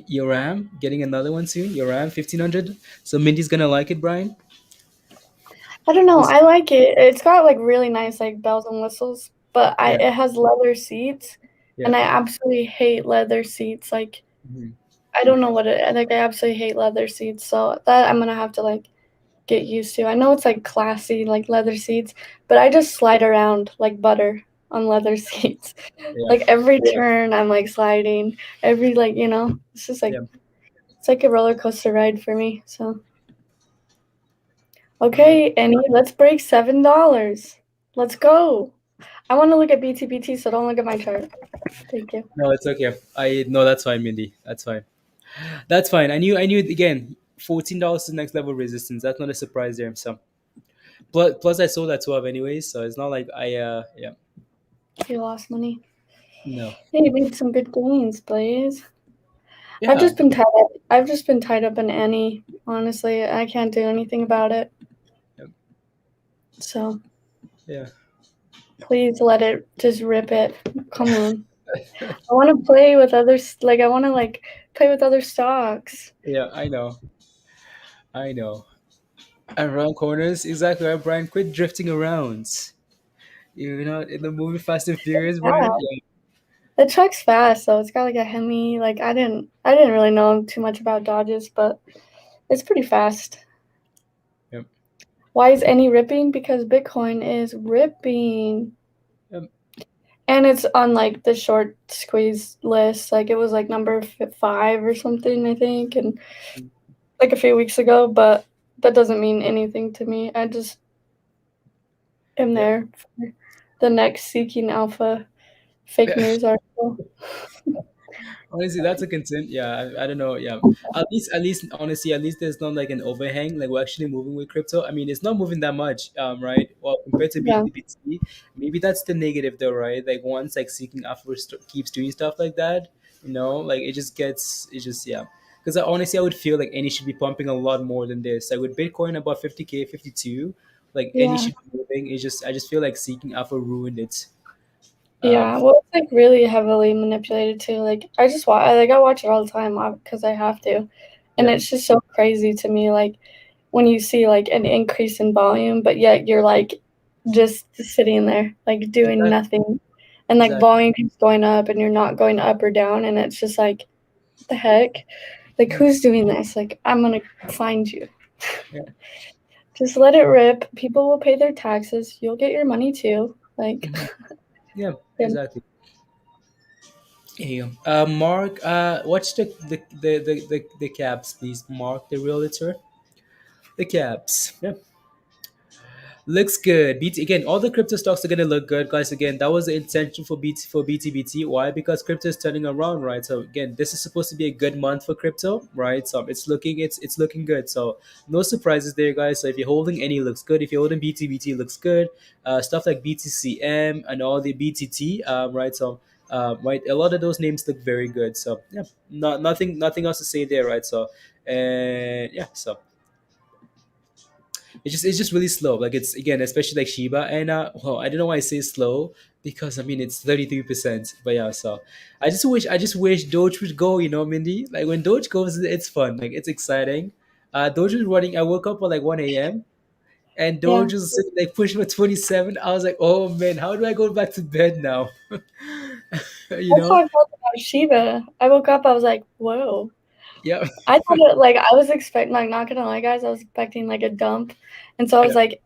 Your RAM getting another one soon. Your RAM 1500. So Mindy's gonna like it, Brian. I don't know. Was I like it. It's got like really nice like bells and whistles, but yeah, it has leather seats, yeah. and I absolutely hate leather seats. Like Mhm. I don't know what it like. I absolutely hate leather seats, so that I'm gonna have to like get used to. I know it's like classy, like leather seats, but I just slide around like butter on leather seats. Yeah, Like every turn, I'm like sliding. Every like it's just like yeah. it's like a roller coaster ride for me. So Right. okay, Annie, let's break $7. Let's go. I want to look at BTBT, so don't look at my chart. Thank you. No, it's okay. I no, that's fine, Mindy. That's fine. That's fine. I knew again. $14 is next level resistance. That's not a surprise there. So plus I sold at 12 anyways, so it's not like I yeah. You lost money. No. Hey, you made some good gains, Blaze. I've Yeah. just been tied up. I've just been tied up in Annie. Honestly, I can't do anything about it. Yeah. So Yeah. please let it just rip it. Come on. I want to play with others. Like I want to like play with other stocks. Yeah, I know. I know. Around corners, exactly right, Brian. Quit drifting around. You're not in the movie Fast and Furious, Yeah, Brian. Yeah. the truck's fast, so it's got like a Hemi. Like I didn't really know too much about Dodges, but it's pretty fast. Yep. Why is any ripping? Because Bitcoin is ripping. Yep. And it's on like the short squeeze list. Like it was like number 5 or something, I think, and like a few weeks ago. But that doesn't mean anything to me. I just am Yep. there for the next Seeking Alpha fake news article. Honestly, that's a concern. Yeah, I don't know. Yeah, honestly, at least there's not like an overhang. Like we're actually moving with crypto. I mean, it's not moving that much, right? Well, compared to Yeah, BTBT, maybe that's the negative though, right? Like once like seeking after keeps doing stuff like that, like it just yeah. Because honestly, I would feel like any should be pumping a lot more than this. Like with Bitcoin about 50K, 52, like any yeah, should be moving. I just feel like seeking alpha ruined it. yeah. Well, it's like really heavily manipulated too. Like I just watch, I watch it all the time because I have to, and Yeah, it's just so crazy to me. Like when you see like an increase in volume, but yet you're like just sitting there, like doing exactly, nothing. And like exactly. volume keeps going up and you're not going up or down. And it's just like, what the heck? Like, Yeah, who's doing this? Like, I'm going to find you. yeah, Just let it rip. People will pay their taxes. You'll get your money too. Like, mhm, yeah, yeah. exactly. Yeah. Mark, watch the caps, please. Mark, the realtor. The caps. Yeah. Looks good. BT again. All the crypto stocks are gonna look good, guys. Again, that was the intention for BTBT. Why? Because crypto is turning around, right? So again, this is supposed to be a good month for crypto, right? So it's looking good. So no surprises there, guys. So if you're holding any, looks good. If you're holding BTBT, looks good. Stuff like BTCM and all the BTT, right? So right, a lot of those names look very good. So yeah, nothing else to say there, right? So and yeah, so it's just really slow. Like it's again, especially like Shiba and well, I don't know why I say slow because I mean it's 33%. But yeah, so I just wish Doge would go. Mindy. Like when Doge goes, it's fun. Like it's exciting. Doge was running. I woke up at like 1 a.m. and Yeah. Doge was sitting, like pushing for 27. I was like, oh man, how do I go back to bed now? you That's how know? I felt about Shiba. I woke up, I was like, whoa. Yeah, I thought it, like, I was expecting, like, not gonna lie, guys, I was expecting like a dump. And so I was yeah, like,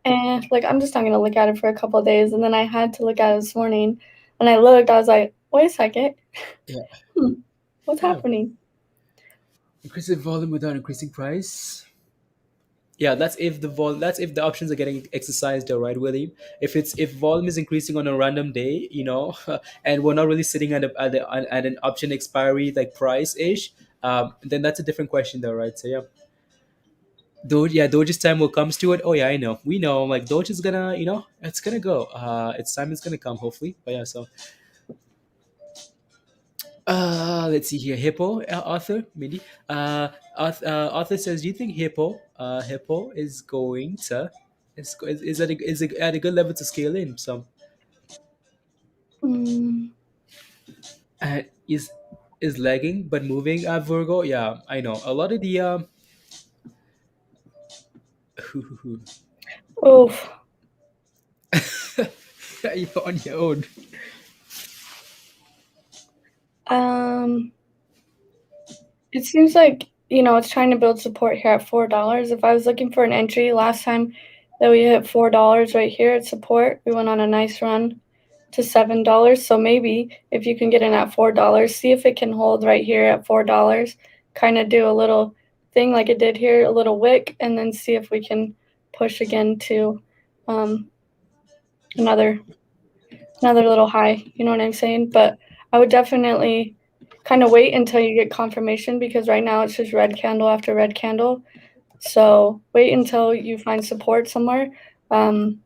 like, I'm just not gonna look at it for a couple of days. And then I had to look at it this morning. And I looked, I was like, wait a second. yeah, Hmm, what's yeah. happening? Increasing volume without increasing price. Yeah, that's if the options are getting exercised though, right, Willie? If volume is increasing on a random day, and we're not really sitting at an option expiry like price ish, Then that's a different question, though, right? So yeah, Doge, yeah, Doge's time will comes to it. Oh yeah, I know. We know. Like Doge is gonna, it's gonna go. Its time is gonna come, hopefully. But yeah, so let's see here. Hippo author Mindy. Author says, do you think Hippo is going to is at a good level to scale in? So Mm, uh, is lagging but moving at Virgo. Yeah, I know. A lot of the oof. you're on your own. Um, it seems like, it's trying to build support here at $4. If I was looking for an entry last time that we hit $4 right here at support, we went on a nice run to $7. So maybe if you can get in at $4, see if it can hold right here at $4, kind of do a little thing like it did here, a little wick, and then see if we can push again to um, another little high. You know what I'm saying? But I would definitely kind of wait until you get confirmation, because right now it's just red candle after red candle. So wait until you find support somewhere. Um,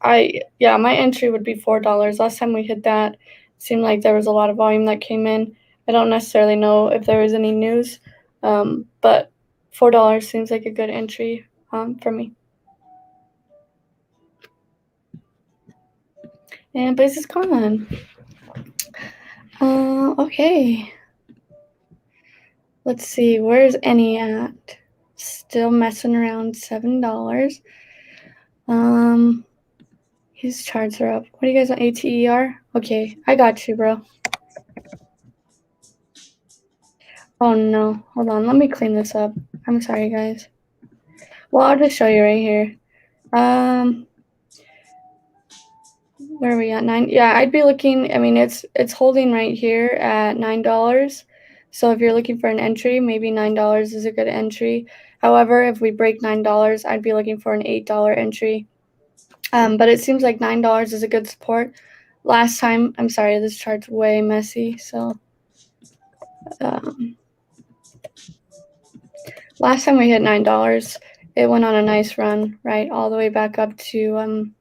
my entry would be $4. Last time we hit that, it seemed like there was a lot of volume that came in. I don't necessarily know if there was any news, but $4 seems like a good entry for me. And Blaze is gone. Okay. Let's see, where's any at? Still messing around $7. His charts are up. What do you guys want? ATER? Okay, I got you, bro. Oh no, hold on. Let me clean this up. I'm sorry, guys. Well, I'll just show you right here. Where are we at? 9. Yeah, I'd be looking. I mean, it's holding right here at $9. So if you're looking for an entry, maybe $9 is a good entry. However, if we break $9, I'd be looking for an $8 entry. But it seems like $9 is a good support. Last time, I'm sorry, this chart's way messy. So last time we hit $9, it went on a nice run, right, all the way back up to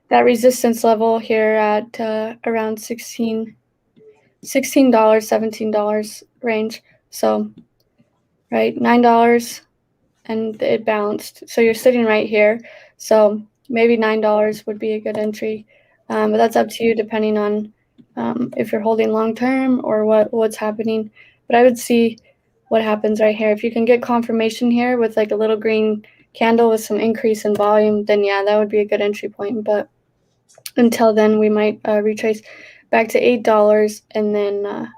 that resistance level here at around $16, $17 range. So, right, $9, and it bounced. So you're sitting right here. So maybe $9 would be a good entry. But that's up to you, depending on if you're holding long term or what's happening. But I would see what happens right here. If you can get confirmation here with like a little green candle with some increase in volume, then yeah, that would be a good entry point. But until then, we might retrace back to $8, and then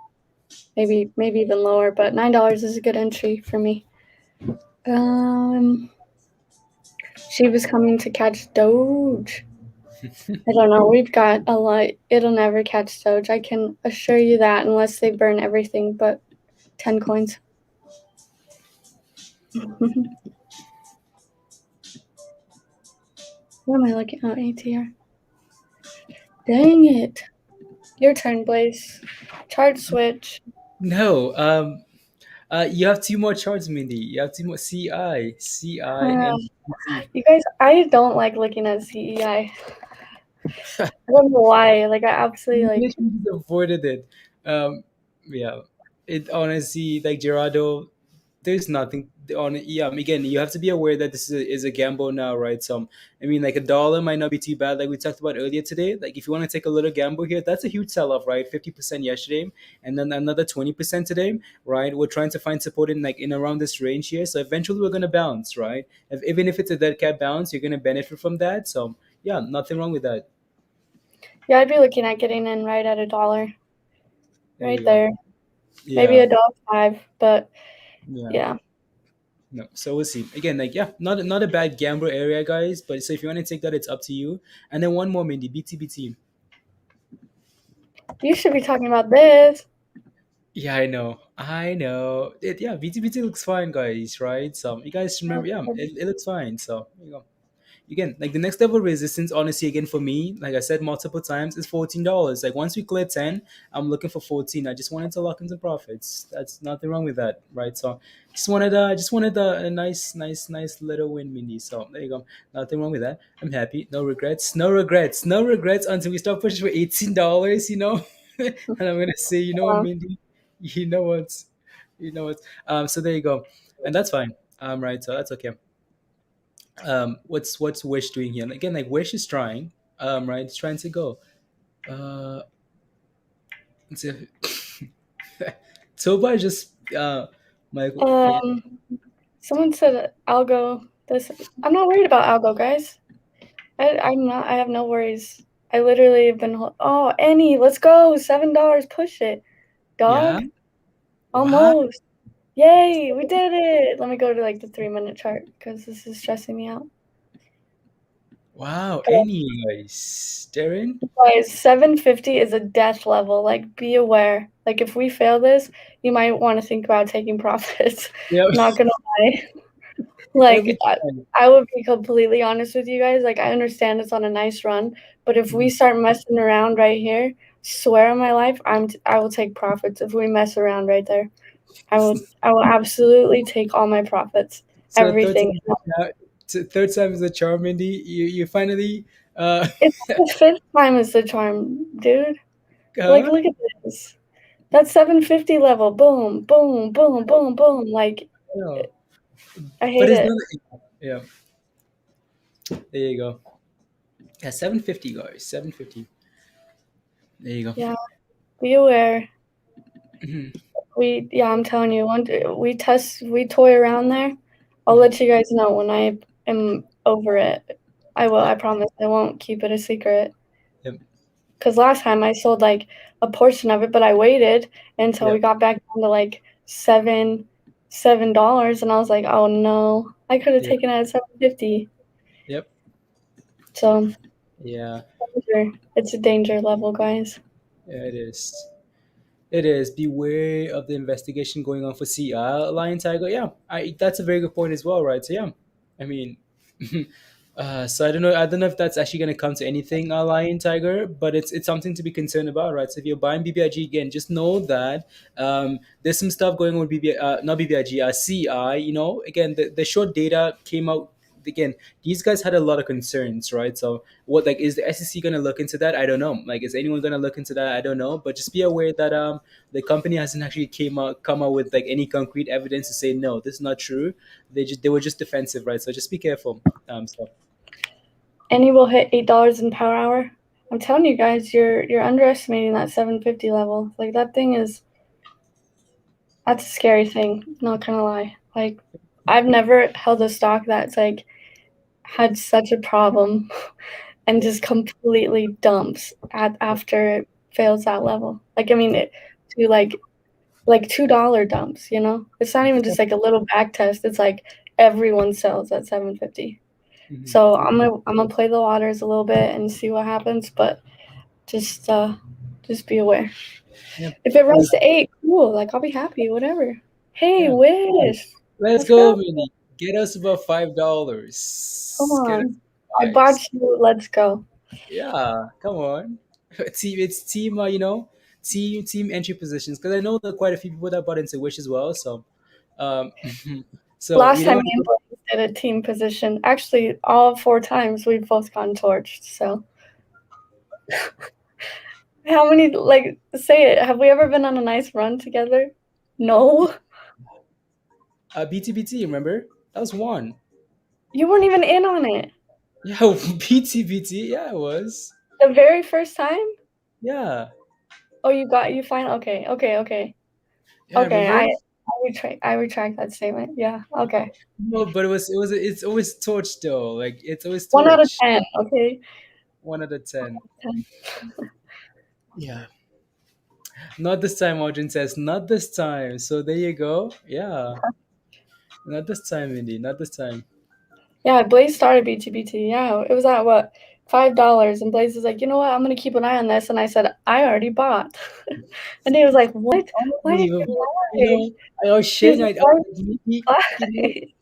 maybe even lower. But $9 is a good entry for me. She was coming to catch Doge. I don't know. We've got a lot. It'll never catch Doge. I can assure you that, unless they burn everything but 10 coins. What am I looking at? ATR. Dang it. Your turn, Blaze. Chart switch. No, you have two more charts, Mindy. You have two more CI, Uh, and BT. you guys, I don't like looking at CEI. I don't know why. Like, I absolutely You like. literally just avoided it. Yeah, it honestly, like Gerardo, there's nothing on it. Yeah, again, you have to be aware that this is a gamble now, right? So, I mean, like a dollar might not be too bad, like we talked about earlier today. Like, if you want to take a little gamble here, that's a huge sell off, right? 50% yesterday, and then another 20% today, right? We're trying to find support in like in around this range here. So eventually, we're gonna bounce, right? Even if it's a dead cat bounce, you're gonna benefit from that. So, yeah, nothing wrong with that. Yeah, I'd be looking at getting in right at $1. There Right you go. there. Maybe Yeah, $1.05, but yeah. yeah. No, so we'll see. Again, like yeah, not a bad gamble area, guys. But so if you want to take that, it's up to you. And then one more, Mindy, BTBT. You should be talking about this. Yeah, I know. BTBT looks fine, guys. Right? So you guys remember? Yeah, it looks fine. So there you go. again, like the next level resistance, honestly, again for me, like I said multiple times, is $14. Like once we clear 10, I'm looking for 14. I just wanted to lock in some profits. That's nothing wrong with that, right? So just wanted a nice little win, Mindy. So there you go. Nothing wrong with that. I'm happy. No regrets. No regrets. No regrets until we start pushing for $18. And I'm gonna say, Uh, Mindy, you know what, so there you go, and that's fine. Right. So that's okay. What's Wish doing here? And again, like Wish is trying. Right. It's trying to go. Uh, let's see. Toba just Michael. Yeah. someone said algo. This I'm not worried about algo, guys. I'm not. I have no worries. I literally have been. Oh, Annie, let's go. $7. Push it, Yeah. dog. Wow. Almost. Yay, we did it. Let me go to like the 3-minute chart because this is stressing me out. Wow. Anyways, Darren. Guys, 750 is a death level. Like, be aware. Like, if we fail this, you might want to think about taking profits. Yeah. Not gonna lie. It'll be Like, fine. I would be completely honest with you guys. Like, I understand it's on a nice run, but if we Mhm. start messing around right here, swear on my life, I will take profits if we mess around right there. I will absolutely take all my profits. So Everything. third time is the charm, Mindy. You finally It's the fifth time is the charm, dude. Like, huh? look at this. That 750 level. Boom, boom, boom, boom, boom. Like, No. I But hate it's it. not. Yeah. There you go. Yeah, 750 guys. 750. There you go. Yeah, be aware. Mhm. I'm telling you, we toy around there. I'll let you guys know when I am over it. I will, I promise. I won't keep it a secret. Yep. Because last time I sold like a portion of it, but I waited until we Yep. got back down to like $7, and I was like, oh no, I could have Yep. taken it at 750. Yep. So Yeah. it's a danger level, guys. Yeah. It is. It is. Beware of the investigation going on for CR Lion Tiger. Yeah, that's a very good point as well, right? So yeah, I mean, so I don't know. I don't know if that's actually going to come to anything, Lion Tiger, but it's something to be concerned about, right? So if you're buying BBIG again, just know that there's some stuff going on with not BBIG, CI. Again, the short data came out. Again, these guys had a lot of concerns, right? So what, like, is the SEC going to look into that? I don't know. Like, is anyone going to look into that? I don't know. But just be aware that the company hasn't actually come out with like any concrete evidence to say no, this is not true. They were just defensive, right? So just be careful. So And you will hit $8 in power hour. I'm telling you guys, you're underestimating that 750 level. Like that thing that's a scary thing. Not gonna lie. Like I've never held a stock that's like had such a problem and just completely dumps after it fails that level. Like I mean, it to like $2 dumps. It's not even just like a little back test. It's like everyone sells at 750. mhm. So I'm gonna play the waters a little bit and see what happens, but just be aware. Yeah, If it runs to 8, cool. Like I'll be happy, whatever. Hey, yeah. Wish, Let's let's go. go, Minnie. Get us about Come $5. Get us on, I bought fives. you. Let's go. Yeah, come on. It's team. Team entry positions, because I know there are quite a few people that bought into Wish as well. So, um, so Last you know time what? me and Blaze did a team position. Actually, all 4 times we've both gotten torched. So how many? Like, say it. Have we ever been on a nice run together? No, BTBT. Remember that was one. you weren't even in on it. Yeah, BTBT. Yeah, it was. The very first time. Yeah, Oh, you find okay, okay, okay, yeah. okay. Remember? I retract that statement. Yeah, okay. No, but it's always torch though. Like it's always 1 out of torch. 10. Okay. 1 out of 10. 10. Yeah. Not this time, Audrey says. Not this time. So there you go. Yeah. Not this time, Indy. Not this time. Yeah, Blaze started BTBT. Yeah, it was at what, $5, and Blaze is like, you know what? I'm gonna keep an eye on this, and I said I already bought, and he was like, what? Why did you Unbelievable. lie? I was He was sharing like, it. I why was did like, you lie?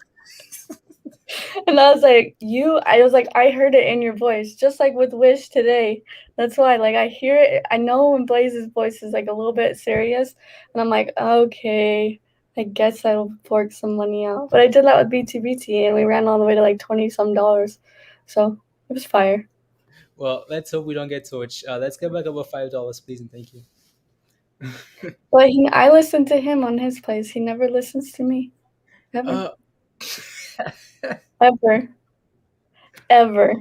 And I was like, I was like, I heard it in your voice, just like with Wish today. That's why, like, I hear it. I know when Blaze's voice is like a little bit serious, and I'm like, okay, I guess I'll fork some money out. But I did that with BTBT, and we ran all the way to like 20 some dollars. So it was fire. Well, let's hope we don't get torched. Let's get back over $5, please, and thank you. But I listened to him on his plays. He never listens to me. Ever. Uh, Ever. Ever.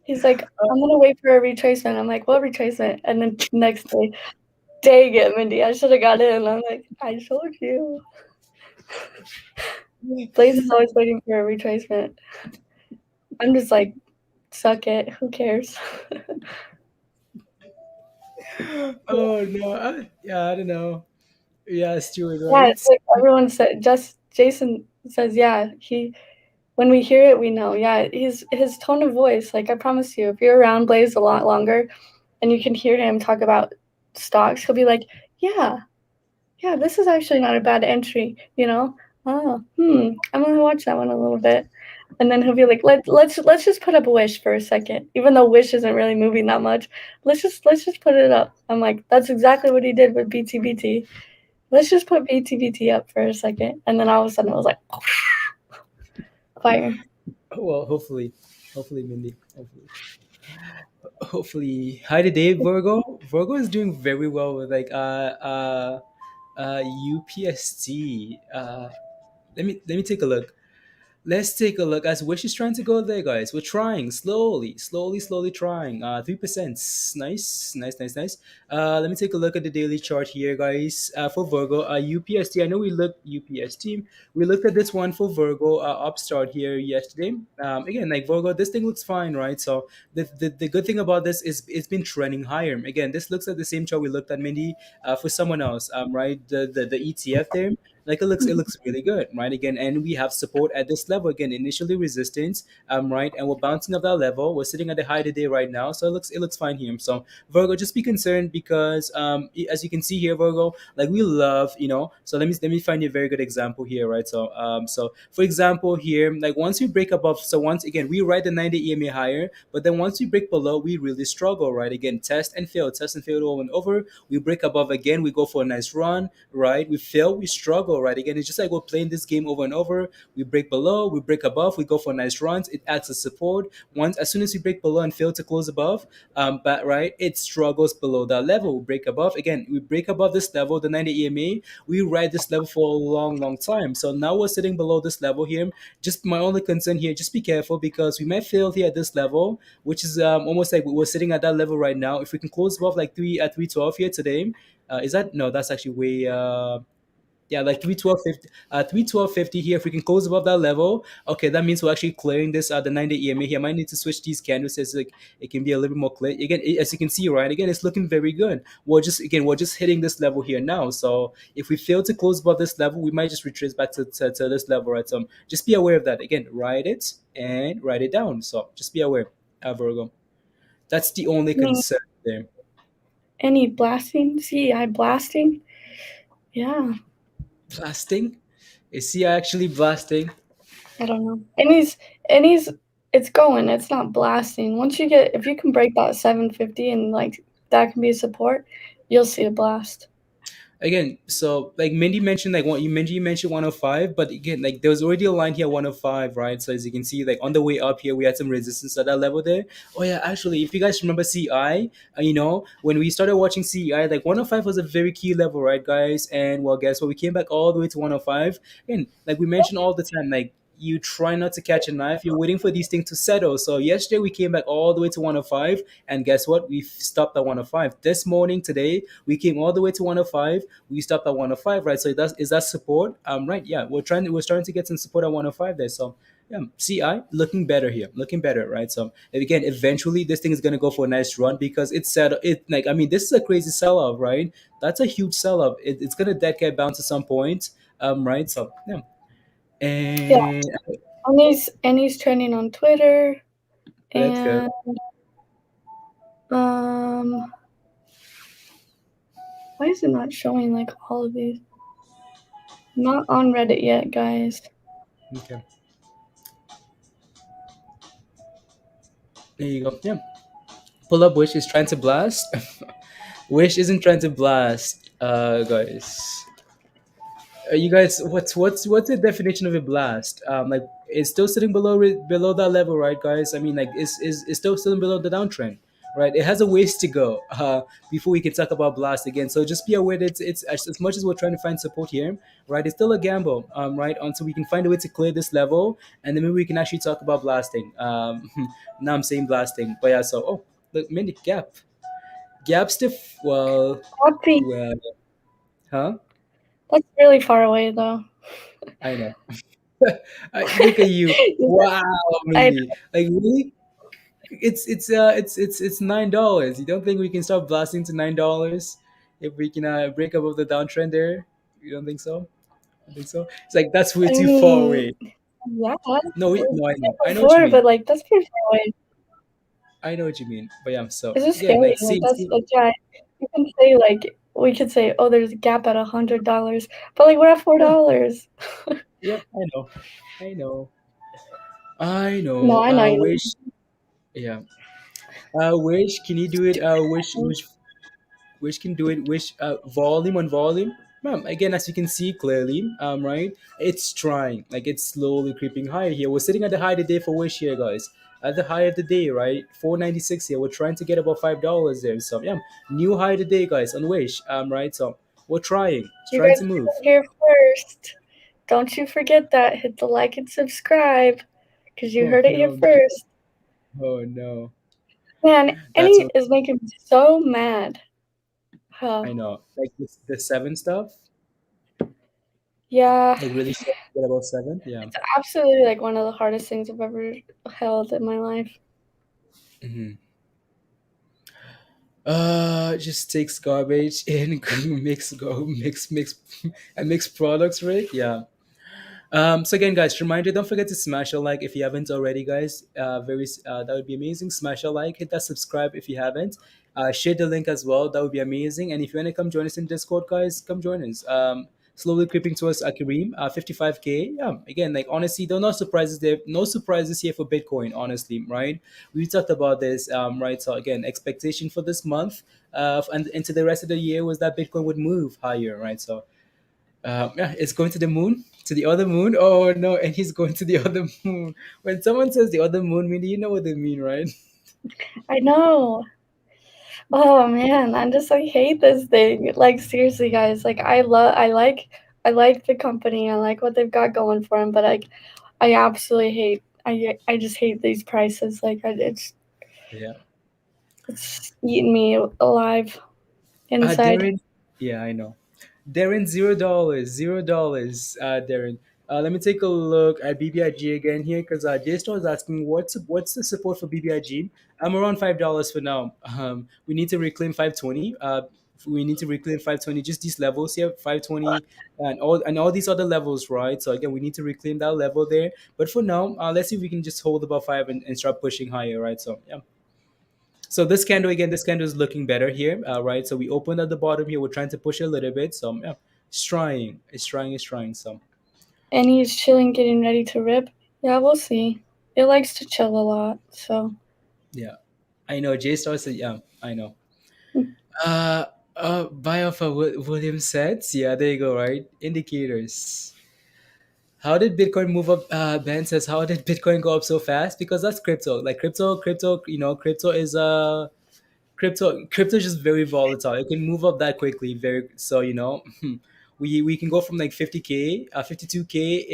He's like, I'm gonna wait for a retracement. I'm like, what retracement? And then next day, dang it, Mindy, I should have got in. I'm like, I told you. Blaze is always waiting for a retracement. I'm just like, suck it. Who cares? oh no, yeah, I don't know. Yeah, Stuart, Yeah, right? it's like everyone said. Just Jason says, yeah. When we hear it, we know. Yeah, his tone of voice. Like I promise you, if you're around Blaze a lot longer, and you can hear him talk about stocks, he'll be like, yeah, this is actually not a bad entry, you know? Oh, I'm gonna watch that one a little bit. And then he'll be like, let's just put up a Wish for a second. Even though Wish isn't really moving that much. Let's just put it up. I'm like, that's exactly what he did with BTBT. Let's just put BTBT up for a second. And then all of a sudden it was like fire. Well, hopefully, Mindy, hopefully. Hi today, Virgo. Virgo is doing very well with like UPST. Let me take a look. Let's take a look as Wish is trying to go there, guys. We're trying slowly trying. 3%. Nice, nice, nice, nice. Let me take a look at the daily chart here, guys. For Virgo, UPST. I know we looked UPST. We looked at this one for Virgo upstart here yesterday. Again, like Virgo, this thing looks fine, right? So the good thing about this is it's been trending higher. Again, this looks like the same chart we looked at, Mindy, for someone else. Right, the ETF there, like it looks really good, right? Again, and we have support at this level again, initially resistance, right, and we're bouncing up that level. We're sitting at the high today right now, so it looks fine here. So Virgo, just be concerned because as you can see here, Virgo, like we love, so let me find you a very good example here, right? So for example here, like once we break above, so once again we ride the 90 EMA higher, but then once we break below, we really struggle, right? Again, test and fail over and over. We break above again, we go for a nice run, right? We fail, we struggle, right? Again, it's just like we're playing this game over and over. We break below, we break above, we go for nice runs. It acts as support. Once, as soon as we break below and fail to close above, but right, it struggles below that level. We break above again. We break above this level, the 90 EMA. We ride this level for a long time. So now we're sitting below this level here. Just my only concern here, just be careful because we might fail here at this level, which is almost like we're sitting at that level right now. If we can close above like 312 here today, is that no? That's actually way. Yeah, like 312.50 here. If we can close above that level, okay, that means we're actually clearing this the 90 EMA here. I might need to switch these candles as like it can be a little bit more clear. Again, as you can see, right? Again, it's looking very good. We're just hitting this level here now. So if we fail to close above this level, we might just retrace back to this level, right? So just be aware of that. Again, write it and write it down. So just be aware, Virgo. That's the only Any, concern there. any blasting? CEI blasting? Yeah, Blasting? Is he actually blasting? I don't know. And he's it's going. It's not blasting. If you can break that 750 and like that can be support, you'll see a blast. Again, so like Mindy mentioned, like what you mentioned 105, but again, like there was already a line here 105, right? So as you can see, like on the way up here, we had some resistance at that level there. Oh yeah, actually, if you guys remember CI, when we started watching CI, like 105 was a very key level, right, guys? And well, guess what? We came back all the way to 105, and like we mentioned all the time, like you try not to catch a knife. You're waiting for these things to settle. So yesterday we came back all the way to 105, and guess what? We stopped at 105. This morning, today, we came all the way to 105. We stopped at 105, right? So that's is that support? Right, yeah, we're starting to get some support at 105 there. So yeah, CI looking better here, looking better, right? So again, eventually this thing is gonna go for a nice run because it's set. It like I mean, this is a crazy sell off, right? That's a huge sell off. It's gonna dead cat bounce at some point, right? So yeah, Yeah, and and he's trending on Twitter that's good. and um why is it not showing like all of these? Not on Reddit yet, guys. Okay, there you go. Yeah, pull up. Wish is trying to blast. Wish isn't trying to blast, guys. You guys, what's the definition of a blast? Like it's still sitting below that level, right, guys? I mean, like it's still sitting below the downtrend, right? It has a ways to go before we can talk about blast again. So just be aware that it's as much as we're trying to find support here, right? It's still a gamble, right? Until we can find a way to clear this level, and then maybe we can actually talk about blasting. Now I'm saying blasting, but yeah. So look, mini gap stiff. Copy. Well, huh? That's really far away, though. I know. Look at you. Wow, I Mindy. Like really? It's $9. You don't think we can start blasting to $9 if we can break above the downtrend there? You don't think so? I think so. It's like that's way I too far mean, away. yeah, No, we've no, I seen know. it I know what you before, mean. but like that's pretty far away. I know what you mean. But yeah, so It's just again, scary. like Like see, that's see like yeah. You can say like we could say, oh, there's a gap at $100, but like we're at four yeah, dollars. yep, I know. I know. I No, know. I know you. Wish yeah. Wish, can you do it? Which can do it, which volume on volume. Again, as you can see clearly, right, it's trying, like it's slowly creeping higher here. We're sitting at the high of the day for Wish here, guys. At the high of the day, right, 496 here. We're trying to get about $5 there. So yeah, new high of the day, guys, on Wish. Right, so we're You trying guys to heard move. it here first. Don't you forget that. Hit the like and subscribe, because you Oh heard it here no, first. oh no, Man, that's Annie what is making me so mad. I Huh. know. Like the seven stuff, Yeah, like really starting to get about seven. Yeah. it's absolutely like one of the hardest things I've ever held in my life. Mhm. Just takes garbage and mix and mix products, right? Yeah. So again, guys, reminder: don't forget to smash a like if you haven't already, guys. That would be amazing. Smash a like, hit that subscribe if you haven't. Share the link as well. That would be amazing. And if you want to come join us in Discord, guys, come join us. Slowly creeping towards Kareem, 55K. Yeah, again, like honestly, there are no surprises there. No surprises here for Bitcoin, honestly, right? We talked about this, right? So again, expectation for this month, and into the rest of the year was that Bitcoin would move higher, right? So yeah, it's going to the moon, to the other moon. Oh no, and he's going to the other moon. When someone says the other moon, you know what they mean, right? I know. Oh man, I just like hate this thing. Like seriously, guys. Like I like the company. I like what they've got going for them, but I absolutely hate. I just hate these prices. Like Yeah. it's eating me alive inside. Darren. Yeah, I know. Darren, $0, $0. Darren. Let me take a look at BBIG again here because J-Star is asking what's the support for BBIG. I'm around $5 for now. We need to reclaim 520. We need to reclaim 520. Just these levels here, 520, and all these other levels, right? So again, we need to reclaim that level there. But for now, let's see if we can just hold about five and start pushing higher, right? So yeah. So this candle again, this candle is looking better here, right? So we opened at the bottom here. We're trying to push a little bit. So yeah, it's trying. So And he's chilling, getting ready to rip. Yeah, we'll see. It likes to chill a lot, so yeah, I know. J Star said, yeah, I know. Uh, Bio for William sets. Yeah, there you go. Right, indicators. How did Bitcoin move up? Ben says, how did Bitcoin go up so fast? Because that's crypto. Like crypto. You know, crypto is crypto is just very volatile. It can move up that quickly. Very so you know, we can go from like 50K, 52K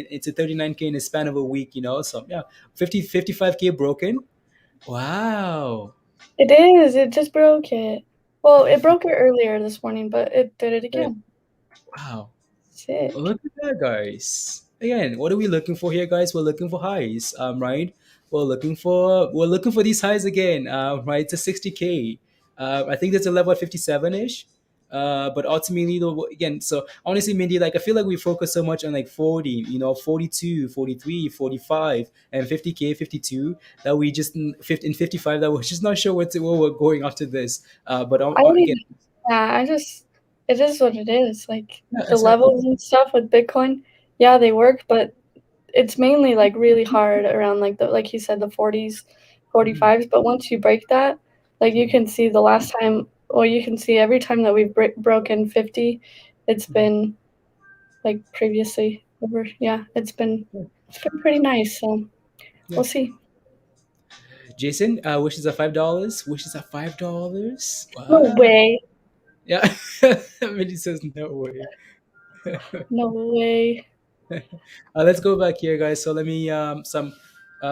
into 39K in a span of a week. You know, so yeah, 55K broken. Wow. it is. It just broke it. Well, it broke it earlier this morning, but it did it Eh, again. Wow. Sick. Look at that, guys. Again, what are we looking for here, guys? We're looking for highs, right? We're looking for these highs again, right? To 60K. I think that's a level at 57 ish. But ultimately, though, again, so honestly, Mindy, like I feel like we focus so much on like 40, 42, 43, 45, and 50K, 52 that we just in 55 that we're just not sure where we're going after this. But I don't again, even. Yeah, I just. it is what it is. Like Yeah, the exactly. levels and stuff with Bitcoin, yeah, they work, but it's mainly like really hard around like the like you said the 40s, Mhm. 45s. But once you break that, like you can see the last time, or you can see every time that we've broken 50, it's Mhm. been like previously over. Yeah, Yeah, it's been pretty nice. So yeah. we'll see. Jason, wishes are $5. Wishes are $5. No What? way. Yeah. Mindy says no way. No way. Let's go back here, guys. So let me some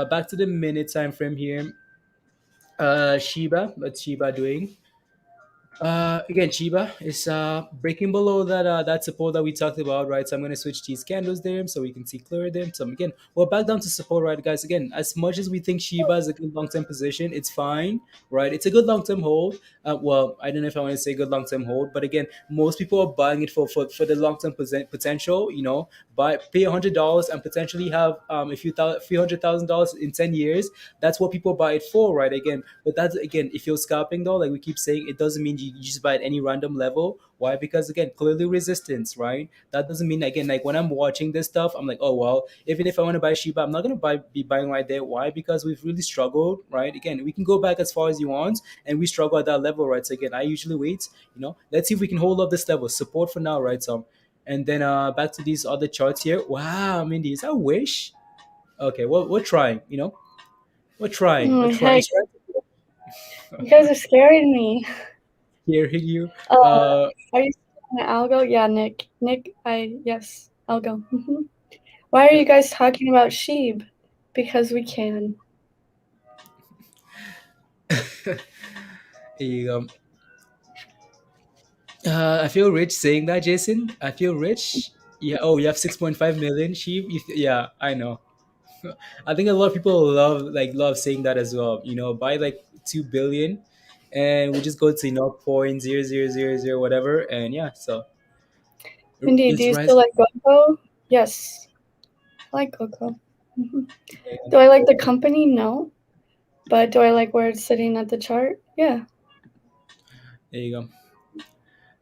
back to the minute time frame here. Shiba, what's Shiba doing? Again, Chiba is breaking below that support that we talked about, right? So I'm going to switch these candles there so we can see clearer there. So again, we're back down to support, right, guys? Again, as much as we think Shiba is a good long-term position, it's fine, right? It's a good long-term hold. Well, I don't know if I want to say good long-term hold, but again, most people are buying it for the long-term potential. Buy pay $100 and potentially have few $100,000 in 10 years. That's what people buy it for, right? Again, but that's again, if you're scalping though, like we keep saying, it doesn't mean you just buy at any random level. Why? Because again, clearly resistance, right? That doesn't mean again, like when I'm watching this stuff, I'm like, oh well, even if I want to buy Shiba, I'm not gonna be buying right there. Why? Because we've really struggled, right? Again, we can go back as far as you want, and we struggle at that level, right? So again, I usually wait. Let's see if we can hold up this level. Support for now, right? So, and then back to these other charts here. Wow, Mindy, is that wish? Okay, well, we're trying. We're trying. We're Oh, trying. heck, you guys are scaring me. Hearing you. Uh, Uh, are you still on Algo? Yeah, Nick. Yes, Algo. Why are yeah. you guys talking about sheep? Because we can. Here you go. I feel rich saying that, Jason. I feel rich. Yeah. Oh, you have 6.5 million sheep. Yeah, I know. I think a lot of people love saying that as well. Buy like 2 billion, and we just go to 0.0000 whatever, and yeah. So Indeed, do it's you still rising. like Coco? Yes, I like Coco. hmm Yeah, Do I like the company? No. But do I like where it's sitting at the chart? Yeah. there you go.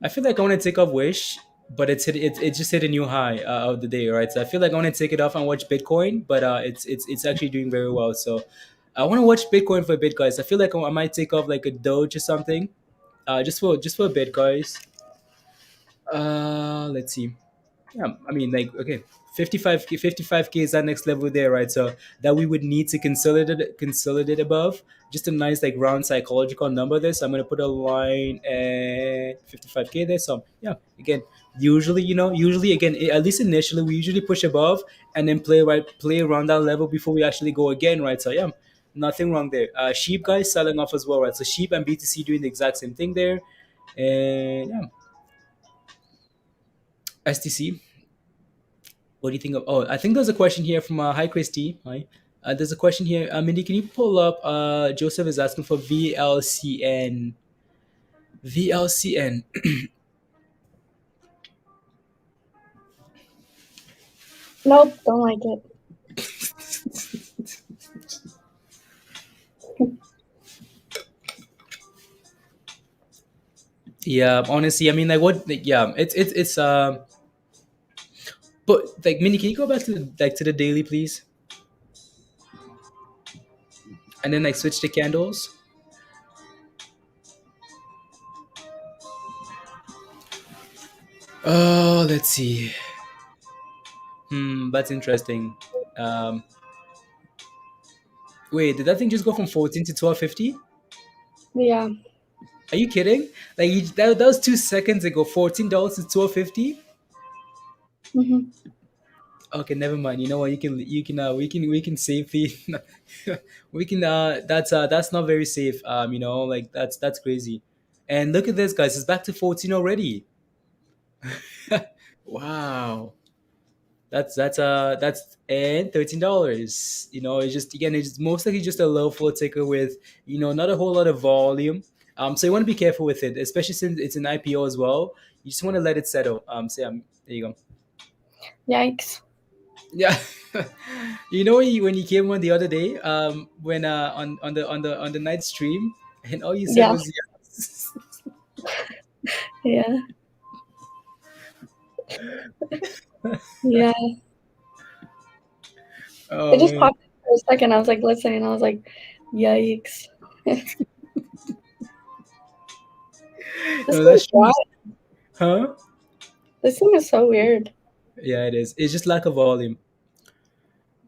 I feel like I want to take off Wish, but it just hit a new high of the day, right? So I feel like I want to take it off and watch Bitcoin, but it's actually doing very well. So I want to watch Bitcoin for a bit, guys. I feel like I might take off like a Doge or something, just for a bit, guys. Let's see. Yeah, I mean, like, okay, 55K is that next level there, right? So that we would need to consolidate above, just a nice like round psychological number there. So I'm gonna put a line at 55K there. So yeah, again, usually again, at least initially, we usually push above and then play around that level before we actually go again, right? So yeah, nothing wrong there. Sheep guys selling off as well, right? So sheep and BTC doing the exact same thing there, and yeah, STC. What do you think of? Oh, I think there's a question here from Hi Christy. Hi. There's a question here. Mindy, can you pull up? Joseph is asking for VLCN. VLCN. Nope, don't like it. Yeah, honestly, I mean, like, what? Like, yeah, it's. But like, Mindy, can you go back to the daily, please, and then like switch to candles? Oh, let's see. That's interesting. Um, Wait, did that thing just go from 14 to 1250? Yeah. Are you kidding? Like that was 2 seconds ago. $14 to 1250. hmm Okay, never mind. You know what? We can safely we can that's not very safe. Like that's crazy. And look at this, guys. It's back to 14 already. Wow. That's and $13. It's just again, it's most likely just a low flow ticker with not a whole lot of volume. So you want to be careful with it, especially since it's an IPO as well. You just want to let it settle. So yeah, there you go. Yikes. Yeah. When you came on the other day, when on the night stream, and all you said Yeah. was yes. Yeah. Yeah, it Oh just man, popped in for a second. I was like listening. I was like, yikes. This no, thing is that's true. wild. Huh? This thing is so weird. Yeah, it is. It's just lack of volume.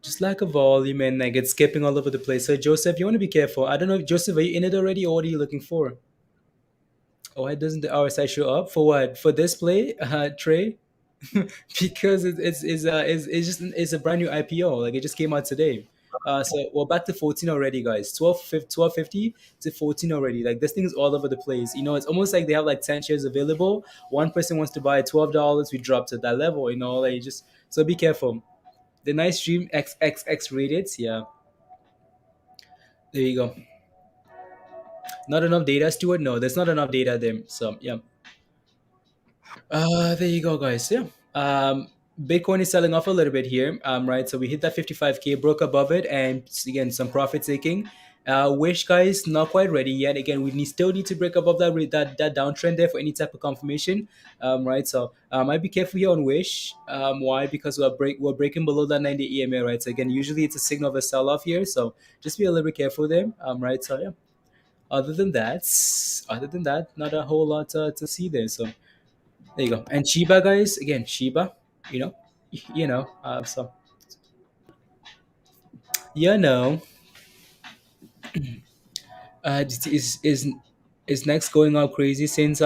Just lack of volume, and like it's skipping all over the place. So Joseph, you want to be careful. I don't know, Joseph, are you in it already, or what are you looking for? Why doesn't the RSI show up for what? For display, Trey? Because it's just it's a brand new IPO. Like it just came out today. So we're back to 14 already, guys. 1250 to 14 already. Like this thing is all over the place. You know, it's almost like they have like 10 shares available. One person wants to buy $12. We drop to that level. You know, like just so be careful. The nice stream XXX rated. Yeah, there you go. Not enough data, Stuart. No, there's not enough data there. So yeah. There you go, guys. Yeah. Bitcoin is selling off a little bit here. Right. So we hit that 55K, broke above it, and again some profit taking. Wish guys not quite ready yet. Again, we still need to break above that downtrend there for any type of confirmation. Right. So I'd be careful here on Wish. Why? Because we're breaking below that 90 EMA. Right. So again, usually it's a signal of a sell off here. So just be a little bit careful there. Right. So yeah. Other than that, not a whole lot to see there. So there you go. And Shiba, guys, again, Shiba, you know, so you know, is next going up crazy since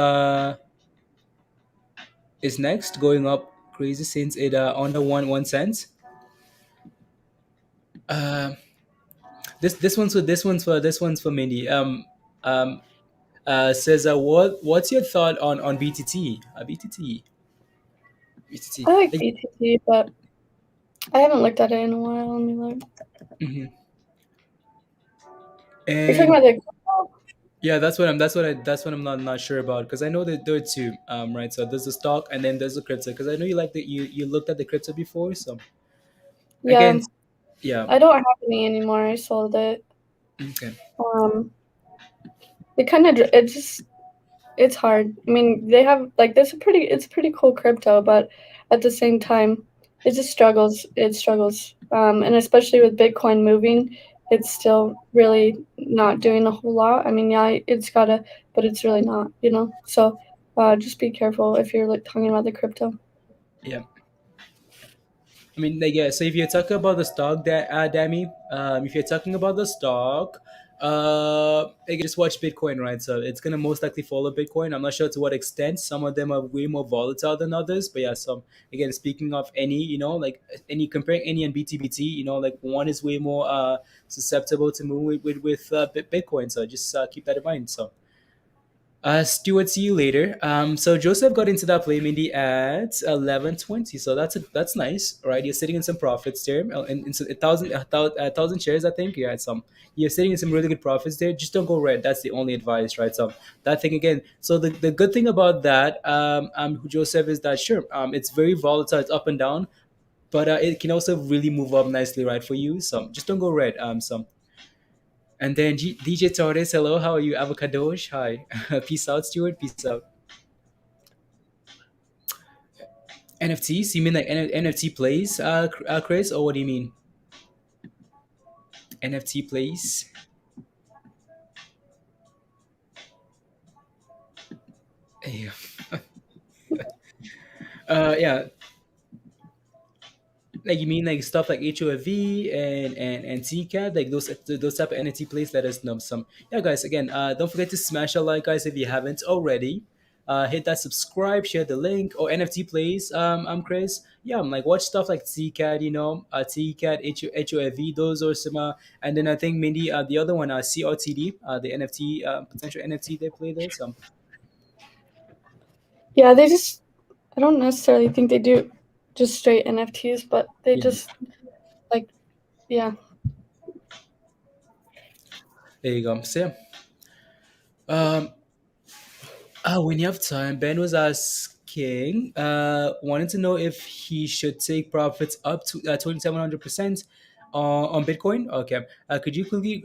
is next going up crazy since it under 1 cent. Uh, this one's for Mindy. Um, says what's your thought on BTT? BTT. I like Like, BTT, but I haven't looked at it in a while. Let me look. mhm. You're talking And about the yeah, that's what I'm not sure about because I know that there are two, right? So there's the stock and then there's the crypto because I know you like that you looked at the crypto before. So Yeah, again, yeah, I don't have any anymore. I sold it. okay, Um, it just it's hard. I mean, they have like this it's pretty cool crypto, but at the same time, it just struggles. It struggles. And especially with Bitcoin moving, it's still really not doing a whole lot. I mean, yeah, it's gotta, but it's really not, you know? So just be careful if you're like talking about the crypto. yeah. I mean, like, yeah. So if you're talking about the stock, that Dami, if you're talking about the stock, like, just watch Bitcoin, right? So it's gonna most likely follow Bitcoin. I'm not sure to what extent. Some of them are way more volatile than others, but yeah. Some again, speaking of any, like any comparing any and BTBT, like one is way more susceptible to move with Bitcoin. So just keep that in mind. So. Stuart, see you later. So Joseph got into that play Mindy at 11:20. So that's nice, right? You're sitting in some profits there, in a thousand shares, I think. Yeah, some. You're sitting in some really good profits there. Just don't go red. That's the only advice, right? So that thing again. So the good thing about that, Joseph, is that sure, it's very volatile. It's up and down, but it can also really move up nicely, right, for you. So just don't go red. And then DJ Torres, hello, how are you? Avocadosh, hi. Peace out, Stuart. Peace out. NFTs? You mean like NFT plays, Chris, or what do you mean? NFT plays? Yeah. Yeah. Like you mean like stuff like HOFV and TCAT, like those type of NFT plays. Let us know some. Yeah, guys. Again, don't forget to smash a like, guys, if you haven't already. Hit that subscribe, share the link, or NFT plays. I'm Chris. Yeah, I'm like watch stuff like TCAT, TCAT, HOFV. Those are some. And then I think maybe the other one, CRTD, the NFT potential NFT they play there. So Yeah, they just, I don't necessarily think they do just straight NFTs, but they yeah, just like, yeah. there you go. So yeah. Um, when you have time, Ben was asking, wanted to know if he should take profits up to 2,700% on Bitcoin. Okay, could you quickly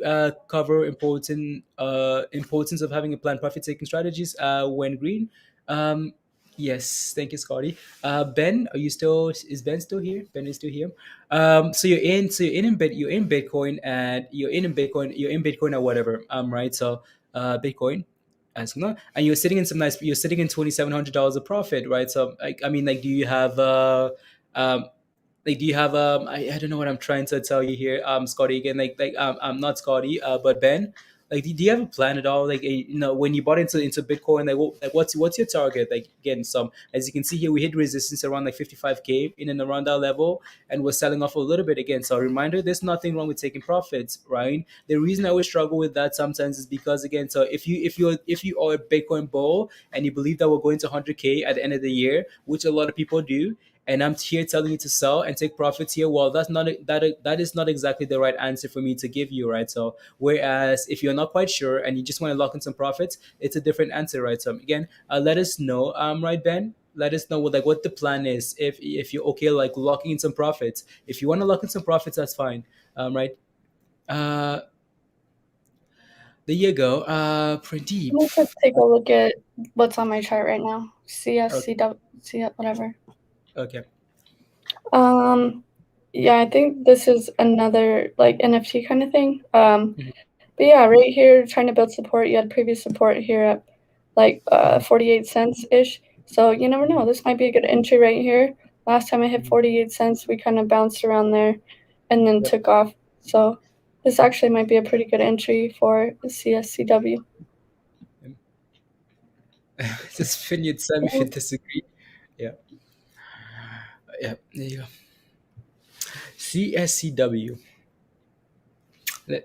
cover importance of having a planned profit taking strategies when green? Um, Yes, thank you, Scotty. Ben, are you still? Is Ben still here? Ben is still here. So you're in. So you're in Bitcoin, and you're in Bitcoin. You're in Bitcoin or whatever. Right. So, Bitcoin, as no, and you're sitting in some nice. You're sitting in $2,700 of profit, right? So, I mean, like, do you have um, like, do you have I don't know what I'm trying to tell you here, Scotty, again, I'm not Scotty, but Ben, like, do you have a plan at all, like, when you bought into Bitcoin, like, what's your target, like, again, some, as you can see here, we hit resistance around like 55K in and around that level, and we're selling off a little bit again. So, a reminder, there's nothing wrong with taking profits, right? The reason I always struggle with that sometimes is because, again, so if you are a Bitcoin bull and you believe that we're going to 100K at the end of the year, which a lot of people do, and I'm here telling you to sell and take profits here, well, that is not exactly the right answer for me to give you, right? So, whereas if you're not quite sure and you just want to lock in some profits, it's a different answer, right? So, again, let us know, right, Ben? Let us know what the plan is, if you're okay, like, locking in some profits. If you want to lock in some profits, that's fine, right? Uh, there you go. Pradeep. Let me just take a look at what's on my chart right now. Okay. CS, whatever. Okay. Um, yeah, I think this is another like NFT kind of thing. Mhm. But yeah, right here, trying to build support. You had previous support here at like Mhm. 48 cents ish. So you never know. This might be a good entry right here. Last time I hit Mhm. 48 cents, we kind of bounced around there and then Yep. took off. So this actually might be a pretty good entry for the CSCW. Just Finn, you'd say if you disagree. Yeah. Yeah. There you go. CSCW.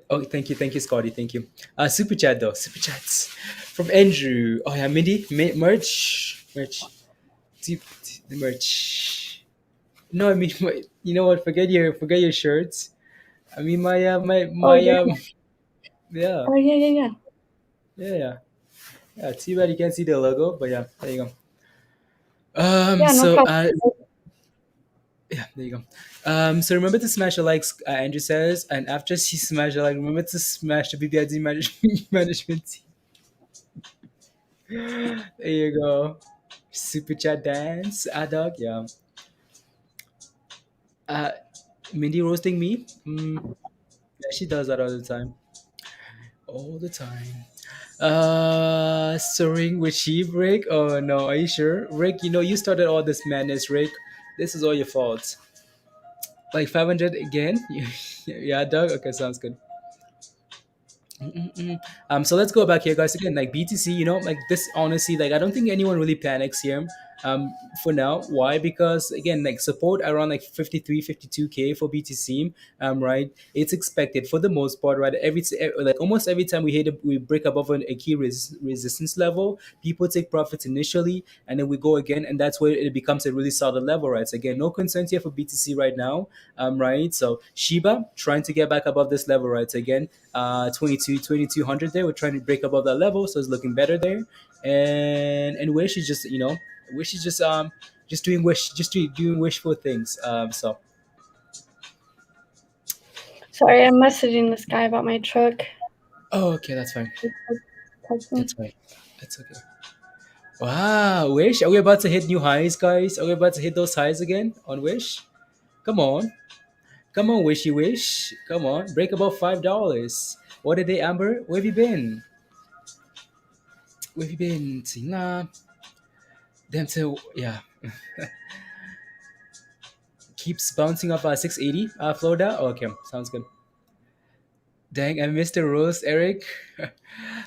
Oh, thank you, Scotty, thank you. Super chat though, super chats from Andrew. Oh yeah, Mindy, merch, the merch. No, I mean, you know what? Forget your shirts. I mean, Oh, my yeah. yeah, Oh, yeah, yeah, yeah. yeah. Too bad you can't see the logo, but yeah, there you go. Yeah, no So problem. yeah, there you go. So remember to smash a like, Andrew says, and after she smashed a like, remember to smash the BBIG management team. There you go. Super chat dance, dog. Yeah. Uh, Mindy roasting me. Yeah, she does that all the time. All the time. Soaring with sheep, Rick. Oh no, are you sure, Rick? You started all this madness, Rick. This is all your fault. Like 500 again? Yeah, Doug. Okay, sounds good. Mm-mm-mm. So let's go back here, guys. Again, like BTC, like this. Honestly, like I don't think anyone really panics here. For now, why? Because again, like support around like 53, 52K for BTC. Right. It's expected for the most part, right? Like almost every time we break above a key resistance level, people take profits initially, and then we go again, and that's where it becomes a really solid level, right? So again, no concerns here for BTC right now. Right. So Shiba trying to get back above this level, right? So again, 2200 there. We're trying to break above that level, so it's looking better there. And Wish is just Wish is just doing wishful things. So Sorry, I'm messaging this guy about my truck. oh, okay, that's fine. He texted That's me. fine. That's okay. Wow, Wish, are we about to hit new highs, guys? Are we about to hit those highs again on Wish? Come on, come on, Wishy Wish. Come on, break above $5. What a day, Amber. Where have you been? Where have you been? Tina? Damn, so yeah. Keeps bouncing off 680 Florida. Oh, okay, sounds good. Dang, I missed the roast, Eric.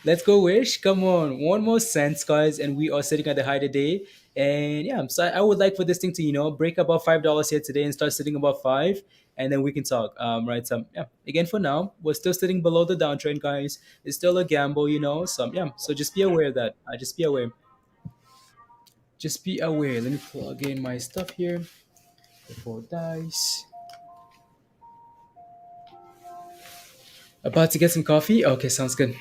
Let's go, Wish. Come on, one more cents, guys, and we are sitting at the high today. And yeah, so I would like for this thing to break above $5 here today and start sitting above five, and then we can talk. Right. So yeah, again for now, we're still sitting below the downtrend, guys. It's still a gamble. So yeah, so just be aware of that. Just be aware. Just be aware. Let me plug in my stuff here before it dies. About to get some coffee? Okay, sounds good.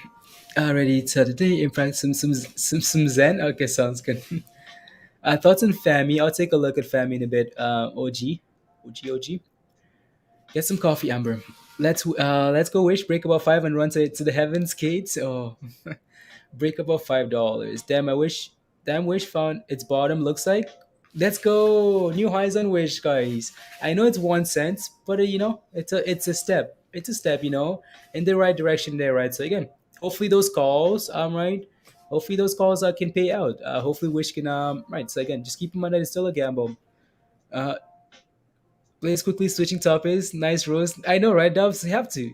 Ready to today. In fact, some Zen. Okay, sounds good. Thoughts on FAMI. I'll take a look at FAMI in a bit. OG. Get some coffee, Amber. Let's go. Wish break about five and run to the heavens, Kate. Oh, break about $5. Damn, I wish. Damn, Wish found its bottom. Looks like. Let's go. New highs on Wish, guys. I know it's 1 cent, but it's a step. It's a step, in the right direction there, right? So again, hopefully those calls, right? Hopefully those calls can pay out. Hopefully Wish can, right. So again, just keep in mind that it's still a gamble. Uh, let's quickly switching topics. Nice roast. I know, right, Dubs? You have to.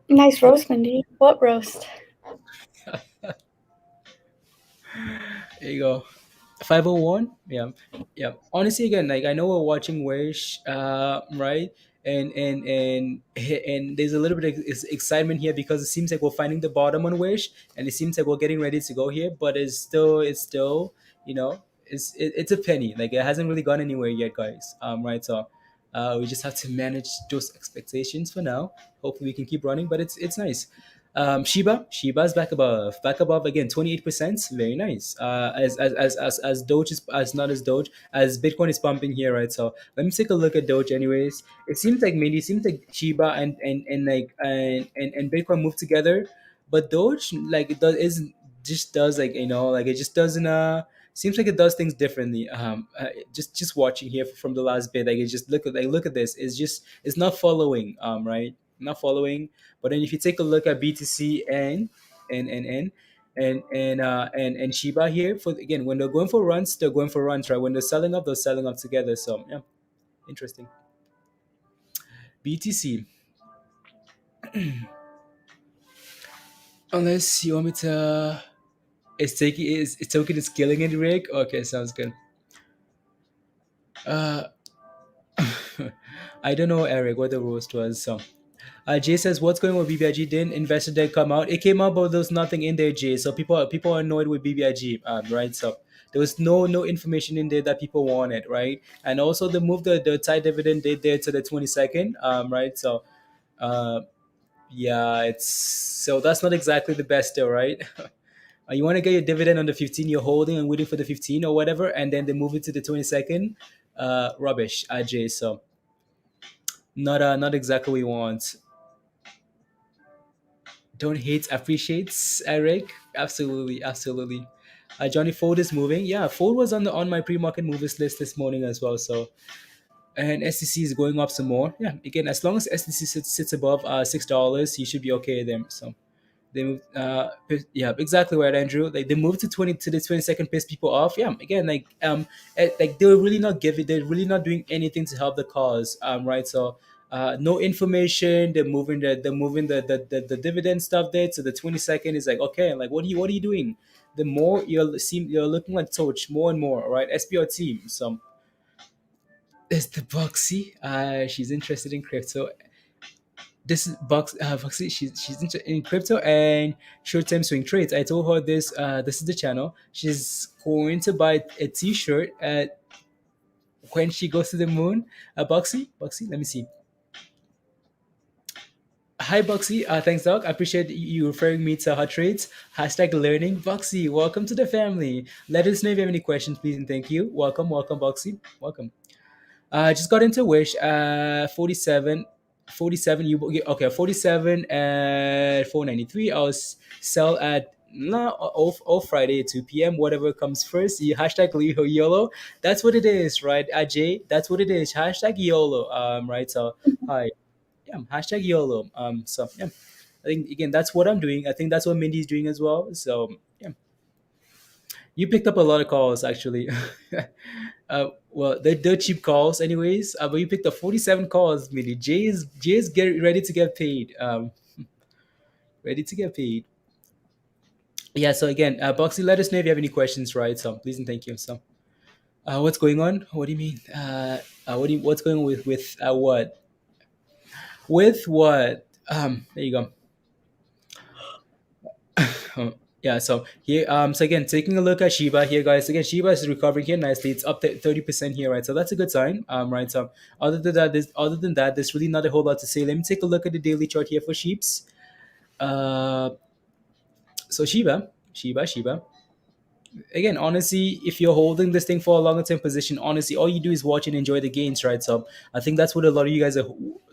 Nice roast, Mindy. What roast? There you go. 501. Yeah, yeah. Honestly, again, like I know we're watching Wish, right? And there's a little bit of excitement here because it seems like we're finding the bottom on Wish, and it seems like we're getting ready to go here. But it's still, it's a penny. Like it hasn't really gone anywhere yet, guys. Right. So, we just have to manage those expectations for now. Hopefully, we can keep running, but it's nice. Shiba's back above again, 28%. Very nice. As Doge is as not as Doge as Bitcoin is pumping here, right? So let me take a look at Doge, anyways. It seems like Shiba and Bitcoin move together, but Doge like it does isn't just does like like it just doesn't seems like it does things differently. Just watching here from the last bit, like it just look at this. It's not following, right? Not following. But then if you take a look at BTC and Shiba here, for again, when they're going for runs, they're going for runs, right? When they're selling up, they're selling up together. So yeah, interesting. BTC. Unless you want me to, it's token is killing it, Rick. Okay, sounds good. Uh, I don't know, Eric, what the roast was. So Jay says, "What's going on with BBIG? Didn't investor deck come out? It came out, but there was nothing in there, Jay. So people are annoyed with BBIG, right? So there was no information in there that people wanted, right? And also they moved the Thai dividend date there to the 22nd, right? So uh, yeah, it's so that's not exactly the best deal, right? You want to get your dividend on the 15, you're holding and waiting for the 15 or whatever, and then they move it to the 22nd. Rubbish, Jay. So not exactly what we want. Don't hate, appreciates, Eric. Absolutely, absolutely. Johnny Fold is moving. Yeah, Fold was on my pre-market movies list this morning as well. So and STC is going up some more. Yeah, again, as long as STC sits above $6, you should be okay with them. So they moved, yeah, exactly right, Andrew. Like they moved to 22nd, piss people off. Yeah, again, like they're really not giving, they're really not doing anything to help the cause. Right. So, no information. They're moving the dividend stuff there. So the 22nd is like, okay, like what are you doing? The more you're looking like Torch more and more. Right. SPR team. So there's the Boxy. She's interested in crypto. This is Foxy. She's in crypto and short-term swing trades. I told her this. This is the channel. She's going to buy a T-shirt at when she goes to the moon. Boxy. Let me see. Hi, Boxy. Thanks, Doc. I appreciate you referring me to her trades. Hashtag learning. Boxy, welcome to the family. Let us know if you have any questions, please, and thank you. Welcome, Boxy. Welcome. I just got into Wish 47 you okay 47 at 493. I'll sell at no all Friday at 2 p.m. Whatever comes first. You hashtag YOLO. That's what it is, right? Jay, that's what it is. Hashtag YOLO. Right. So hi. Yeah, hashtag YOLO. So yeah, I think again that's what I'm doing. I think that's what Mindy's doing as well. So yeah, you picked up a lot of calls actually. Well, they're cheap calls, anyways. But you picked up 47 calls, Mindy. Jay is get ready to get paid. Ready to get paid. Yeah. So again, Boxy, let us know if you have any questions, right? So please and thank you. So, what's going on? What do you mean? What's going on with what? With what? There you go. Yeah, so here, so again, taking a look at Shiba here, guys. Again, Shiba is recovering here nicely. It's up to 30% here, right? So that's a good sign, right? So other than that, there's really not a whole lot to say. Let me take a look at the daily chart here for Sheeps. Uh, so Shiba. Again, honestly, if you're holding this thing for a longer term position, honestly, all you do is watch and enjoy the gains, right? So I think that's what a lot of you guys are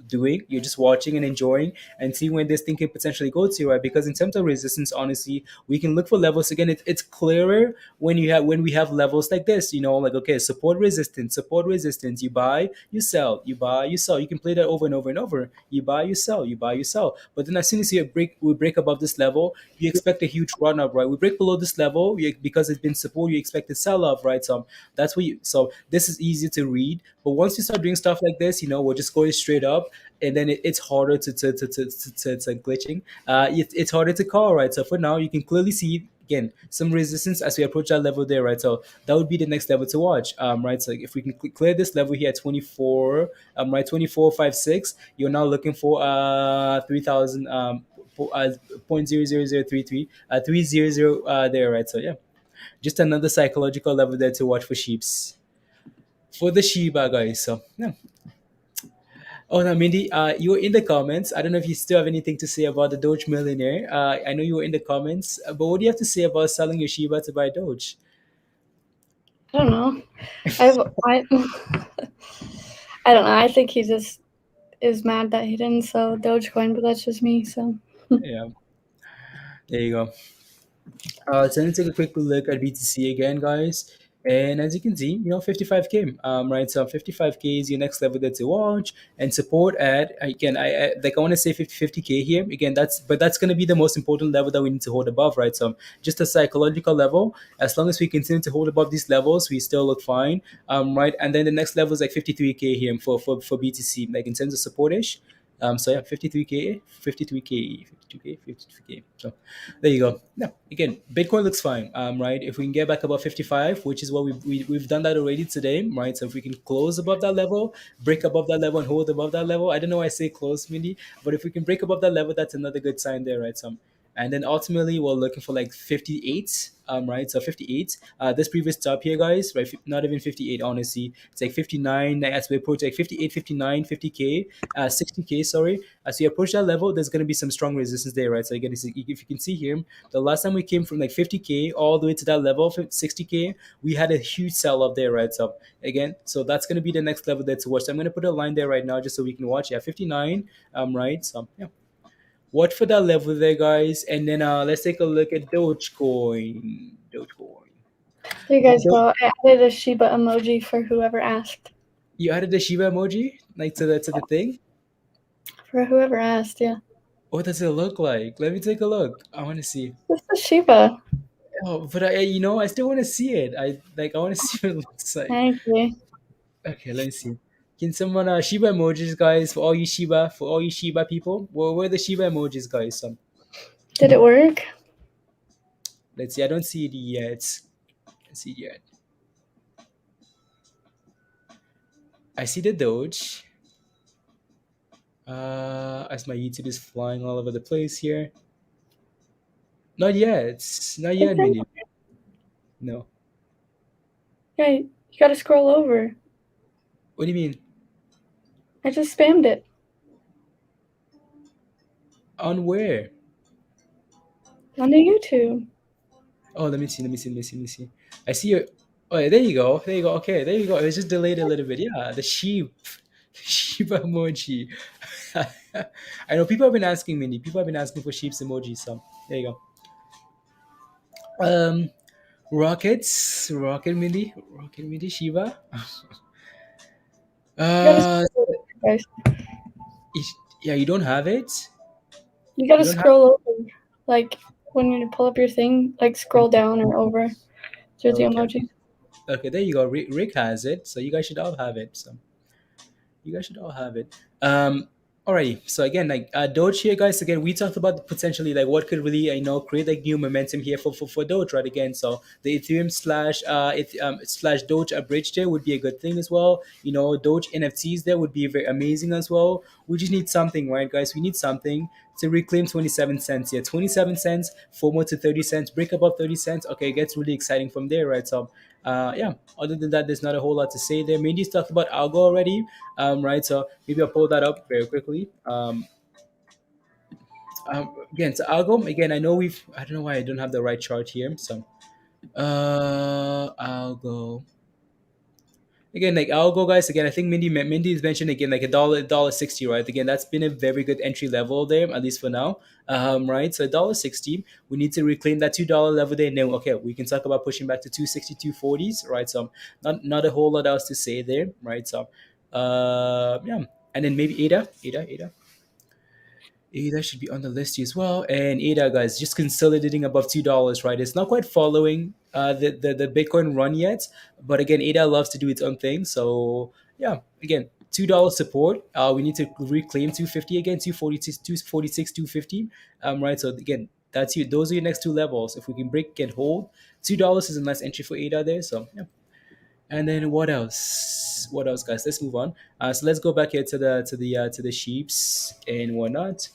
doing. You're just watching and enjoying and see when this thing can potentially go to, right? Because in terms of resistance, honestly, we can look for levels. Again, it's clearer when we have levels like this. Like, okay, support resistance. You buy, you sell, you buy, you sell. You can play that over and over and over. You buy, you sell, you buy, you sell. But then as soon as we break above this level, you expect a huge run up, right? We break below this level because it's been support. You expect a sell off, right? So that's what you. So this is easy to read. But once you start doing stuff like this, we're just going straight up, and then it's harder to glitching. It's harder to call, right? So for now, you can clearly see again some resistance as we approach that level there, right? So that would be the next level to watch, right? So if we can clear this level here at 24, right, 2456, you're now looking for 3000 point 00033 300 there, right? So yeah, just another psychological level there to watch for sheeps for the Shiba guys. So yeah. Oh no, Mindy, you were in the comments. I don't know if you still have anything to say about the Doge millionaire. I know you were in the comments, but what do you have to say about selling your Shiba to buy Doge? I don't know. I I don't know. I think he just is mad that he didn't sell Dogecoin, but that's just me. So Yeah, there you go. So let's take a quick look at BTC again, guys. And as you can see, 55K, right? So 55K is your next level that to watch and support at. Again, I want to say 50K here. Again, that's going to be the most important level that we need to hold above, right? So just a psychological level. As long as we continue to hold above these levels, we still look fine, right? And then the next level is like 53K here for BTC, like in terms of support ish. So yeah, 53K, 53K, 52K, 52K. So there you go. Yeah, again, Bitcoin looks fine, right? If we can get back above 55, which is what we've done that already today, right? So if we can close above that level, break above that level, and hold above that level, I don't know why I say close, Mindy, but if we can break above that level, that's another good sign there, right? So and then ultimately we're looking for like 58, right? So 58. This previous top here, guys, right? Not even 58, honestly. It's like 59 as we approach like 58, 59, 50K, 60K, sorry. As we approach that level, there's going to be some strong resistance there, right? So again, if you can see here, the last time we came from like 50K all the way to that level, 60K, we had a huge sell off there, right? So again, so that's going to be the next level there to watch. So I'm going to put a line there right now just so we can watch. Yeah, 59, right? So yeah, watch for that level there, guys. And then let's take a look at Dogecoin. Dogecoin. there you The guys Do- go. I added a Shiba emoji for whoever asked. you added the Shiba emoji like to the thing. For whoever asked, yeah. What does it look like? Let me take a look. I want to see. This is Shiba. Oh, but I still want to see it. I want to see what it looks like. Thank you. Okay, let me see. Can someone Shiba emojis, guys, for all you Shiba people? Where are the Shiba emojis, guys? Did it work? Let's see. I don't see it yet. Let's see it yet. I see the Doge. As my YouTube is flying all over the place here. Not yet. Not yet, Okay. Mindy. No. Yeah, you gotta scroll over. What do you mean? I just spammed it On where? on the YouTube. Oh, let me see. Let me see. Let me see. Let me see. I see your. Oh, yeah, there you go. There you go. Okay, there you go. It was just delayed a little bit. Yeah, the sheep, sheep emoji. I know people have been asking me. People have been asking for sheep's emoji. So there you go. Rocket Mindy, Shiva. You gotta Uh, scroll over, guys. yeah, you don't have it. You You gotta don't have. scroll over. Like when you pull up your thing, like scroll down or over to the Okay. emoji. Okay, there you go. Rick has it, so you guys should all have it. So you guys should all have it. Alrighty. So again, like Doge here, guys. Again, we talked about potentially like what could really create like new momentum here for Doge, right? Again, so the Ethereum slash Doge bridge there would be a good thing as well. Doge NFTs there would be very amazing as well. We just need something, right, guys? We need something to reclaim 27 cents. Yeah, 27 cents, FOMO to 30 cents, break above 30 cents. Okay, it gets really exciting from there, right? So, yeah, other than that, there's not a whole lot to say there. Mindy's talked about algo already, right? So maybe I'll pull that up very quickly. Again, so algo, again, I don't know why I don't have the right chart here. So, algo. again, like I'll go, guys. Again, I think Mindy's mentioned again like dollar 60, right? Again, that's been a very good entry level there, at least for now. Right. So $1.60, we need to reclaim that $2 level there. Now, okay, we can talk about pushing back to 260, 240s, right? So not a whole lot else to say there, right? So, yeah, and then maybe ADA should be on the list as well. And ADA, guys, just consolidating above $2, right? It's not quite following the Bitcoin run yet, but again, ADA loves to do its own thing. So yeah, again, $2 support. We need to reclaim 250 again, 246, 246, 250. Right. So again, that's you. Those are your next two levels. If we can break and hold, $2 is a nice entry for ADA there. So yeah. And then what else? What else, guys? Let's move on. So let's go back here to the sheeps and whatnot.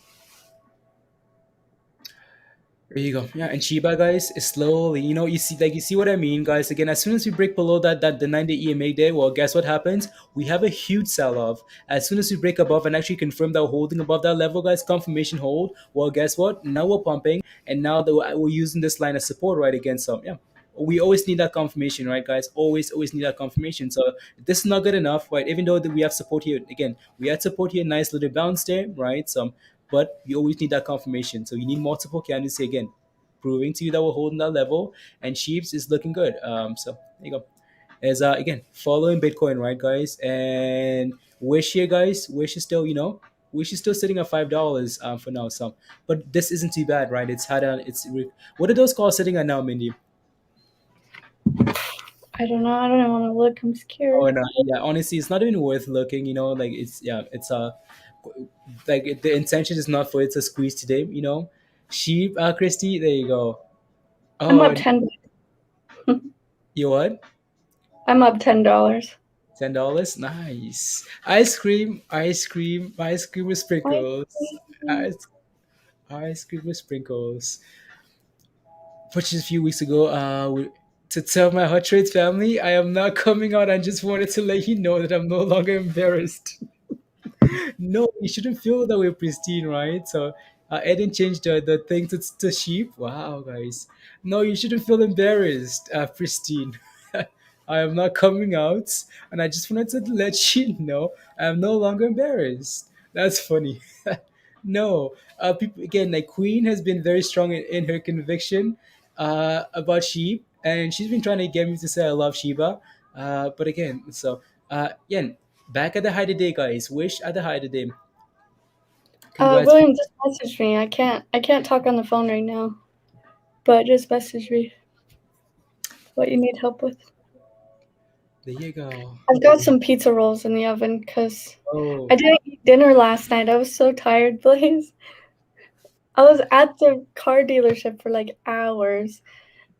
There you go. Yeah, and Shiba, guys, is slowly, you see what I mean, guys. Again, as soon as we break below that the 90 EMA day, well, guess what happens? We have a huge sell-off. As soon as we break above and actually confirm that we're holding above that level, guys, confirmation hold. Well, guess what? Now we're pumping, and now that we're using this line of support right against some. Yeah, we always need that confirmation, right, guys? Always need that confirmation. So this is not good enough, right? Even though that we have support here, again, we had support here, nice little bounce there, right? So but you always need that confirmation. So you need multiple candles again, proving to you that we're holding that level. And Sheeps is looking good. So there you go. As again, following Bitcoin, right, guys? And Wish here, guys. Wish is still, Wish is still sitting at $5 for now. So, but this isn't too bad, right? What are those calls sitting at now, Mindy? I don't know. I don't even want to look. I'm Oh scared. no, yeah. Honestly, it's not even worth looking. Like like the intention is not for it to squeeze today. Sheep, Christy. There you go. I'm Oh, up 10. you what? I'm up $10. $10. Nice. Ice cream, ice cream, ice cream with I sprinkles. see. Ice, ice cream with sprinkles. Purchased a few weeks ago. To tell my hot trades family, I am not coming out. I just wanted to let you know that I'm no longer embarrassed. No, you shouldn't feel that we're pristine, right? So Eden changed the thing to sheep. Wow, guys. No, you shouldn't feel embarrassed, pristine. I am not coming out, and I just wanted to let you know I am no longer embarrassed. That's funny. No, people again, like Queen has been very strong in her conviction about sheep, and she's been trying to get me to say I love Shiba. But again, so yeah, back at the height of day, guys. Wish at the height of day. Congrats. William just messaged me. I can't talk on the phone right now, but just message me what you need help with. There you go. I've got some pizza rolls in the oven because Oh, I didn't eat dinner last night. I was so tired, Blaze. I was at the car dealership for like hours,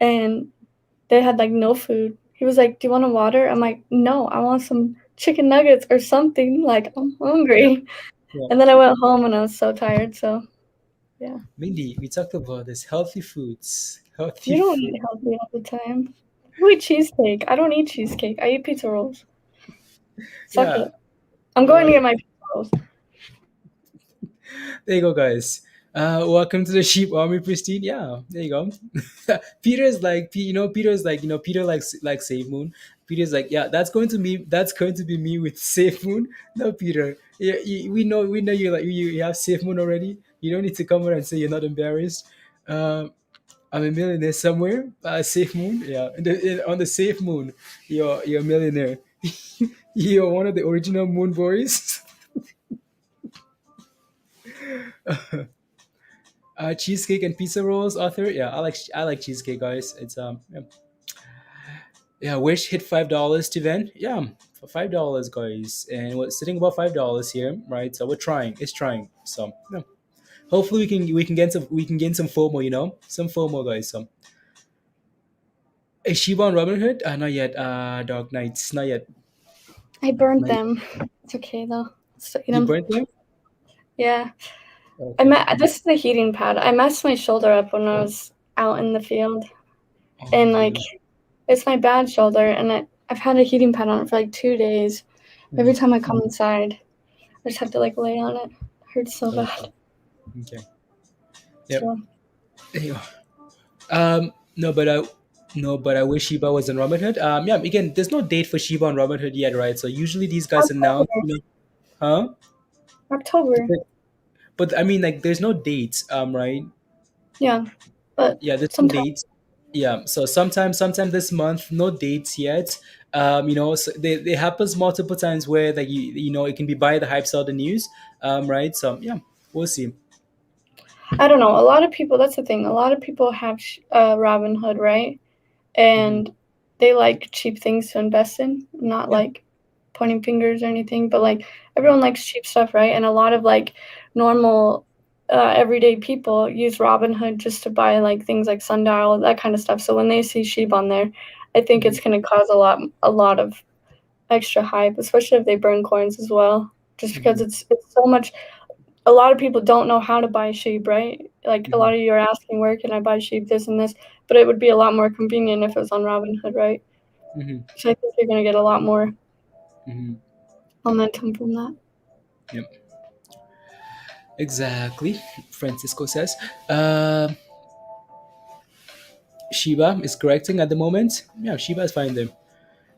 and they had like no food. He was like, "Do you want a water?" I'm like, "No, I want some chicken nuggets or something. Like, I'm yeah, hungry." yeah. And then I went home and I was so tired. So yeah, Mindy, we talked about this healthy foods. Healthy you don't food. eat healthy all the time. You eat cheesecake. I don't eat cheesecake. I eat pizza rolls. Suck Yeah. it. I'm going to Well, get my pizza rolls. there you go, guys. Welcome to the Sheep Army, Pristine. Yeah, there you go. Peter's like, Peter's like, Peter like Safe Moon. Peter's like, yeah, that's going to me. That's going to be me with Safe Moon. No, Peter. Yeah, we know you like you have Safe Moon already. You don't need to come here and say you're not embarrassed. I'm a millionaire somewhere. Safe Moon. Yeah, on the Safe Moon, you're a millionaire. You're one of the original Moon boys. Cheesecake and pizza rolls, Arthur. Yeah, I like cheesecake, guys. It's yeah. Wish hit $5 to then. Yeah, for $5, guys, and we're sitting about $5 here, right? So we're trying. It's trying. So yeah. Hopefully we can gain some FOMO. Some FOMO, guys. So is Shiba on Robinhood? Not yet. Dog Knights, not yet. I burned Not yet. them. It's okay though. Still eat You them. burnt them? Yeah. Okay. This is the heating pad. I messed my shoulder up when I was out in the field, Oh and like no. it's my bad shoulder, and I've had a heating pad on it for like 2 days. Every Mhm. time I come inside, I just have to like lay on it. It hurts so Okay. bad. Okay. Yep. So There you go. No, but No, but I wish Shiba was in Robinhood. Yeah, again, there's no date for Shiba on Robinhood yet, right? So usually these guys announce, October. huh? October. But I mean, like, there's no dates, right? Yeah, but Yeah, there's no sometime. dates. Yeah, so sometime this month, no dates yet. So they happens multiple times where like it can be buy the hype, sell the news, right? So yeah, we'll see. I don't know. A lot of people. That's the thing. A lot of people have Robinhood, right? Hmm. And they like cheap things to invest in, not Yeah. like pointing fingers or anything, but like everyone likes cheap stuff, right? And a lot of like normal everyday people use Robinhood just to buy like things like sundial, that kind of stuff. So when they see sheep on there, I think Hmm. it's going to cause a lot of extra hype, especially if they burn coins as well, just because Hmm. it's so much. A lot of people don't know how to buy sheep, right? Like a Hmm. lot of you are asking, where can I buy sheep, this and this, but it would be a lot more convenient if it was on Robinhood, right? Hmm. So I think you're going to get a lot more Hmm. momentum from that. Yep. Exactly. Francisco says. Um Shiba is correcting at the moment. Yeah, Shiba is fine there.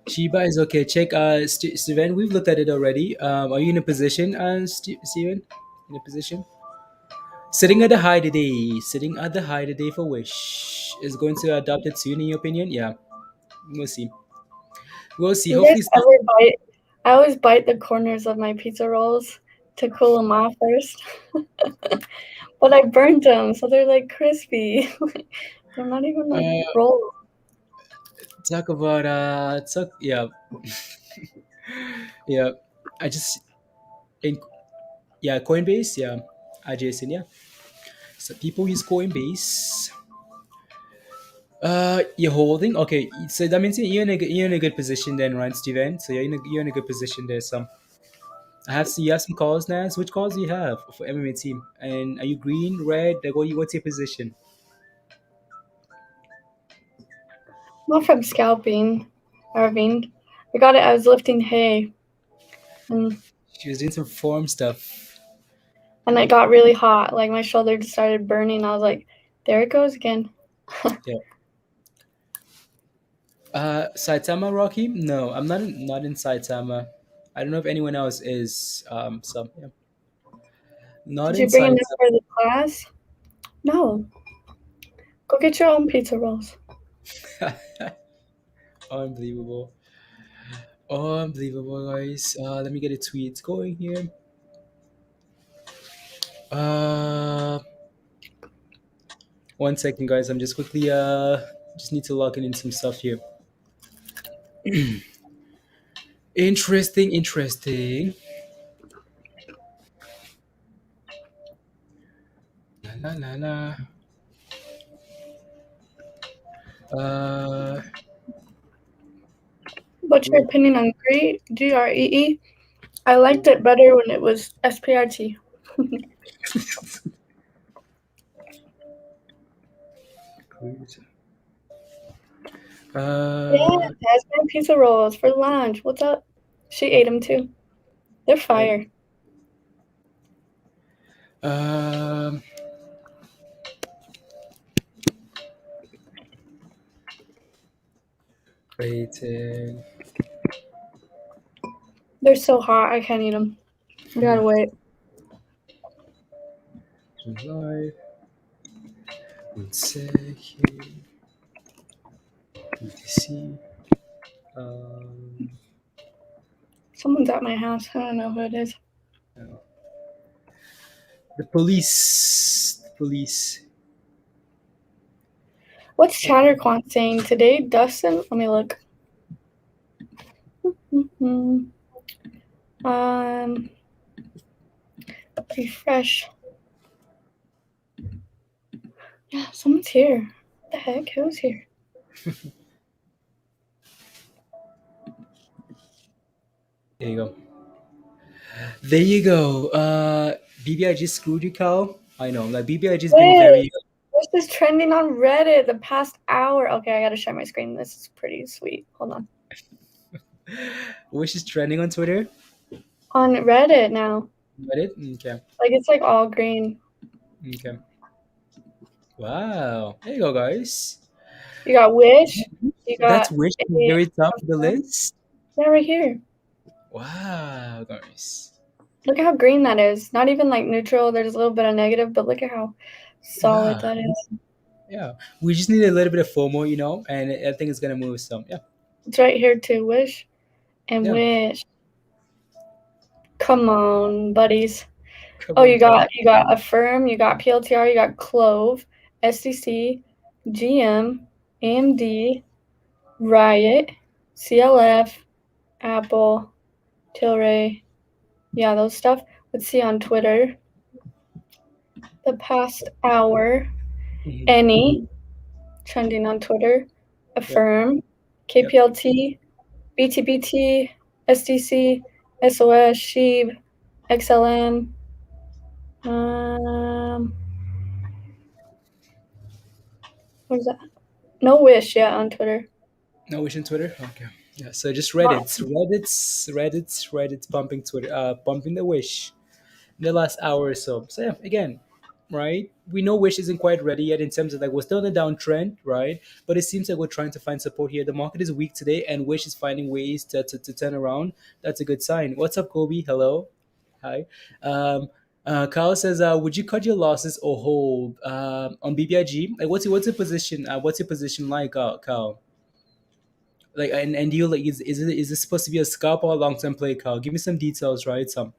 Shiba is okay. Check, Steven. We've looked at it already. Are you in a position, Steven? In a position? Sitting at the high today. Sitting at the high today for Wish is going to adopt it soon. In your opinion? Yeah, we'll see. We'll see. You guys Hopefully, ever bite? I always bite the corners of my pizza rolls to cool them off first, but I burnt them, so they're like crispy. They're not even like uh, rolled. talk about yeah, yeah. I just in yeah, Coinbase. Yeah, adjacent. Yeah. So people use Coinbase. You're holding. Okay, so that means you're in a good position then, right, Steven? So you're in a good position there. So you have some calls now. So which calls do you have for MMA team? And are you green, red? Like, what's your position? Not from scalping, Arvind. I got it. I was lifting hay, and She was doing some form stuff. and it got really hot. Like my shoulder just started burning. I was like, there it goes again. Yeah. Saitama Rocky? No, I'm not in Saitama. I don't know if anyone else is. So yeah, not Did in you bring enough Saitama. for the class? No. Go get your own pizza rolls. Unbelievable. Unbelievable, guys. Let me get a tweet going here. Uh, 1 second, guys. I'm just quickly just need to log in some stuff here. Interesting, interesting. La la la. Uh, What's your wait. opinion on GREE? I liked it better when it was SPRT. Yeah, Uh, that's my pizza rolls for lunch. What's up? She ate them too. They're right. fire. Um, Waiting. They're so hot. I can't eat them. I gotta wait. Live. 1 second. BTC. Um, Someone's at my house. I don't know who it is. the police. The police. What's ChatterQuant saying today, Dustin? Let me look. Mm-hmm. Um, refresh. Yeah, someone's here. What the heck? Who's here? There you go. There you go. BBIG screwed you, Cal. I know. Like BBIG has been Wait, very. this is trending on Reddit the past hour. Okay, I gotta share my screen. This is pretty sweet. Hold on. Which is trending on Twitter. On Reddit now. Reddit. Okay. Like it's like all green. Okay. Wow. There you go, guys. You got Wish. You That's got Wish at the a very top of the list. yeah, right here. Wow, guys. Look at how green that is. Not even like neutral. There's a little bit of negative, but look at how solid Yeah, that is. yeah. We just need a little bit of FOMO, and I think it's gonna move some. Yeah, It's right here too. Wish and yeah. Wish. Come on, buddies. Come Oh, on, buddy. you got Affirm, you got PLTR, you got Clove, SDC, GM, AMD, Riot, CLF, Apple, Tilray. Yeah, those stuff. Let's see on Twitter. The past hour. Mhm. Any trending on Twitter. Yep, Affirm, yep. KPLT, BTBT, SDC, SOS, Shib, XLM. What is that? No Wish yet on Twitter. No wish on Twitter. Okay. Yeah. So just Not Reddit's pumping Twitter, pumping the wish in the last hour or so. So yeah, again, right? We know Wish isn't quite ready yet in terms of like we're still in a downtrend, right? But it seems like we're trying to find support here. The market is weak today, and Wish is finding ways to turn around. That's a good sign. What's up, Kobe? Hello, hi. Um, Kyle says, "Would you cut your losses or hold on BBIG? Like, what's your position? What's your position like, Kyle? Like, and do you like is this supposed to be a scalp or a long term play, Kyle? Give me some details, right? Some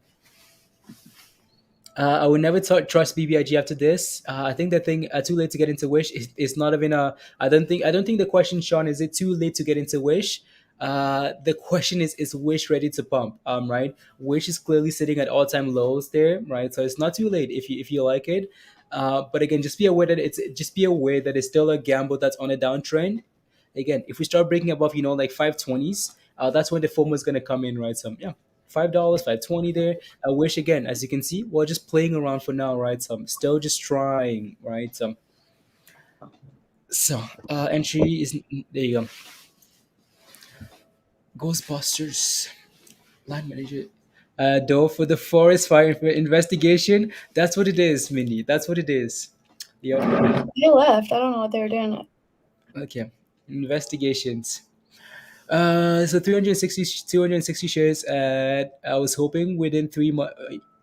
I would never trust BBIG after this. I think the thing too late to get into Wish is not even a. I don't think the question, Sean, is it too late to get into Wish? The question is Wish ready to pump? Right. Wish is clearly sitting at all time lows there, right? So it's not too late if you like it. But again, just be aware that it's still a gamble that's on a downtrend. Again, if we start breaking above, like 520s, that's when the FOMO is gonna come in, right? So yeah, $5, 520 there. I wish again, as you can see, we're just playing around for now, right? So I'm still just trying, right? So entry is there you go. Ghostbusters line manager. Though for the forest fire investigation, that's what it is, Mindy. That's what it is. Yep. they left. I don't know what they were doing. Okay. Investigations. So 360, 260 shares at I was hoping within 3 months.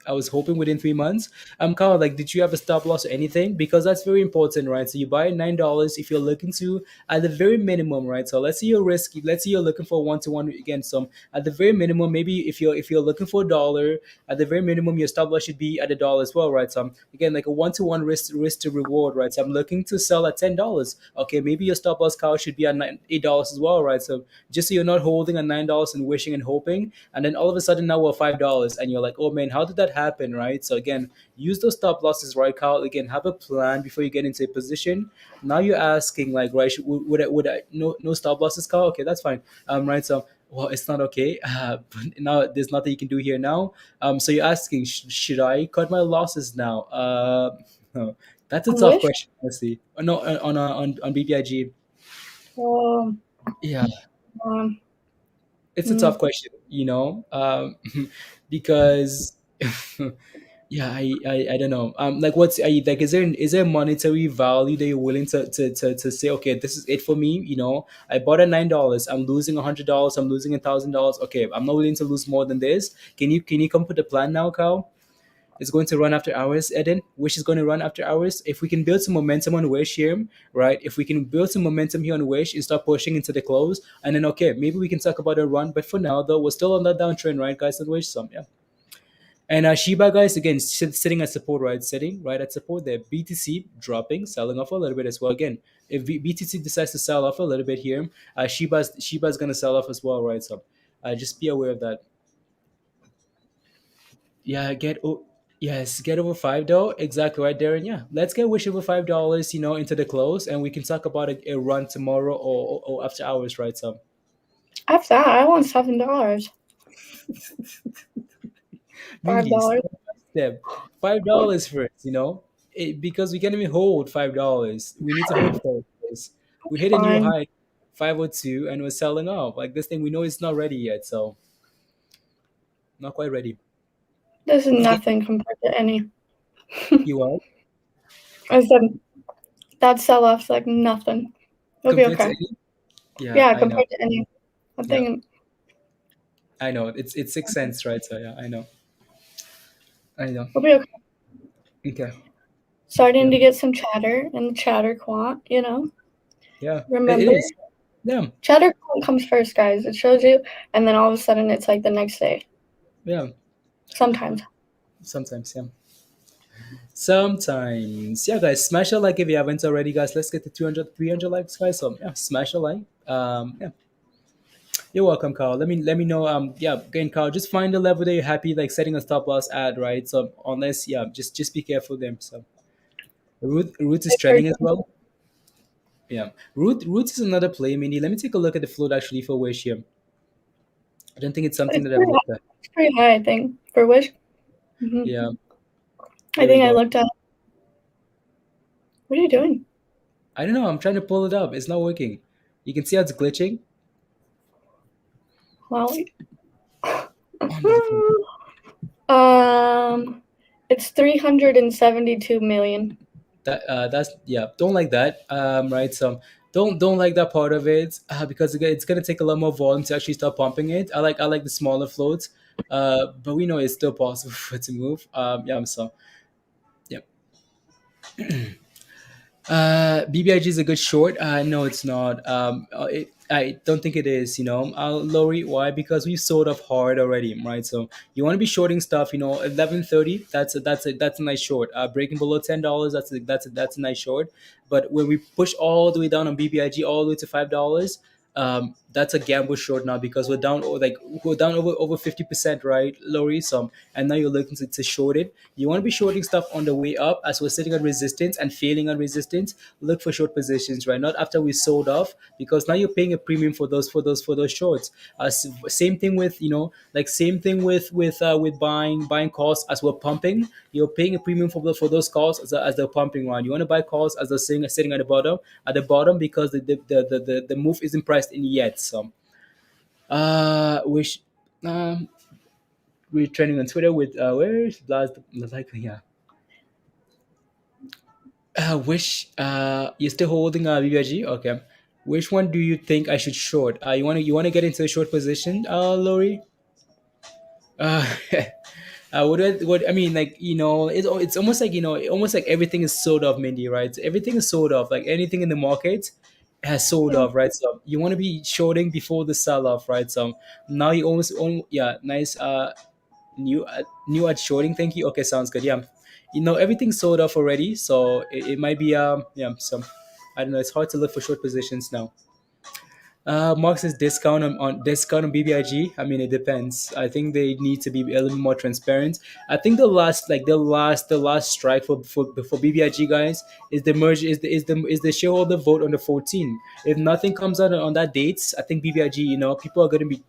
I was hoping within 3 months. Carl, like, did you have a stop loss or anything? Because that's very important, right? So you buy $9 if you're looking to, at the very minimum, right? So let's say you're risky. Let's say you're looking for 1-to-1 against some. At the very minimum, maybe if you're looking for a dollar, at the very minimum, your stop loss should be at a dollar as well, right? So again, like a 1-to-1 risk to reward, right? So I'm looking to sell at $10. Okay, maybe your stop loss, Carl, should be at $8 as well, right? So just so you're not holding at $9 and wishing and hoping, and then all of a sudden now we're $5, and you're like, oh man, how did that happen, right? So again, use those stop losses, right, Kyle? Again, have a plan before you get into a position. Now you're asking, like, right, would I no stop losses, Kyle? Okay, that's fine. Right, so. Well, it's not okay. But now there's nothing you can do here now. So you're asking, should I cut my losses now? No. That's a On tough Wish? question, honestly. No, on BBIG. Um, Yeah, um, it's a tough mm, question, because yeah, I don't know. Like, what's like? Is there monetary value that you're willing to say? Okay, this is it for me. I bought at $9. I'm losing $100. I'm losing $1,000. Okay, I'm not willing to lose more than this. Can you come up with a plan now, Kyle? It's going to run after hours, Eden. Wish is going to run after hours. If we can build some momentum on Wish here, right? If we can build some momentum here on Wish and start pushing into the close, and then okay, maybe we can talk about a run. But for now, though, we're still on that downtrend, right, guys? On Wish, some yeah. And Shiba, guys, again, sitting at support, right? Sitting right at support there. BTC dropping, selling off a little bit as well. Again, if BTC decides to sell off a little bit here, Shiba's going to sell off as well, right? So just be aware of that. Yeah, yes, get over five though. Exactly right, Darren. Yeah, let's get Wish over $5, into the close, and we can talk about a run tomorrow or after hours, right? So, after that, I want $7. Mindy, $5. step $5 first, because we can't even hold $5. We need to hold $5. We hit a new Fine. high, 502, and we're selling off. Like this thing, we know it's not ready yet, so not quite ready. This is Again, nothing compared to any. you are. I said that sell off's like nothing. It'll be compared to okay. any. Yeah, Yeah, I know. compared to any. I Yeah, think I know. It's 6 cents, right? So yeah, I know. I know. it'll be okay. Okay. Starting Yeah. to get some chatter in the chatter quant, Yeah. It Remember, is. Yeah. chatter quant comes first, guys. It shows you, and then all of a sudden it's like the next day. Yeah. Sometimes. Sometimes. Yeah. Sometimes. Yeah, guys. Smash a like if you haven't already, guys. Let's get to 200, 300 likes, guys. So yeah, smash a like. Yeah. You're welcome, Carl. Let me know. Yeah, again, Carl, just find a level that you're happy, like setting a stop loss at, right? So unless, yeah, just be careful there. So Roots is It's very trending as well. Yeah, Roots is another play, Mindy. Let me take a look at the float actually for Wish here. I don't think it's something It's that I've pretty looked high. at. It's pretty high, I think, for Wish. Yeah, I here we think I go. looked at. What are you doing? I don't know. I'm trying to pull it up. It's not working. You can see how it's glitching. Well, Unbelievable. um, it's 372 million. That's yeah. Don't like that. Right. So don't like that part of it because it's gonna take a lot more volume to actually start pumping it. I like the smaller floats. But we know it's still possible for it to move. Yeah. So yeah. BBIG is a good short. No, it's not. I don't think it is. Lori, why? Because we sold off hard already, right? So you want to be shorting stuff. 11:30. That's a nice short. Breaking below $10. That's a nice short. But when we push all the way down on BBIG, all the way to $5, that's a gamble short now because we're down over 50%, right, Lori? So and now you're looking to short it. You want to be shorting stuff on the way up as we're sitting on resistance and failing on resistance. Look for short positions, right? Not after we sold off, because now you're paying a premium for those shorts. Same thing with same thing with buying calls as we're pumping. You're paying a premium for those calls as they're pumping around. You want to buy calls as they're sitting at the bottom because the move isn't priced in yet. So which we're trending on Twitter with where is Blast like yeah. Which you're still holding BBIG? Okay. Which one do you think I should short? You wanna get into a short position, Lori? Uh, what I mean, like it's almost like almost like everything is sold off, Mindy, right? Everything is sold off. Like anything in the market has sold Yeah. off, right? So you want to be shorting before the sell off, right? So now you yeah, nice. New at shorting. Thank you. Okay, sounds good. Yeah, everything's sold off already, so it might be yeah. So I don't know. It's hard to look for short positions now. Mark says discount on BBIG. I mean, it depends. I think they need to be a little more transparent. I think the last strike for BBIG guys is the merge is the shareholder vote on the 14th. If nothing comes out on that date, I think BBIG.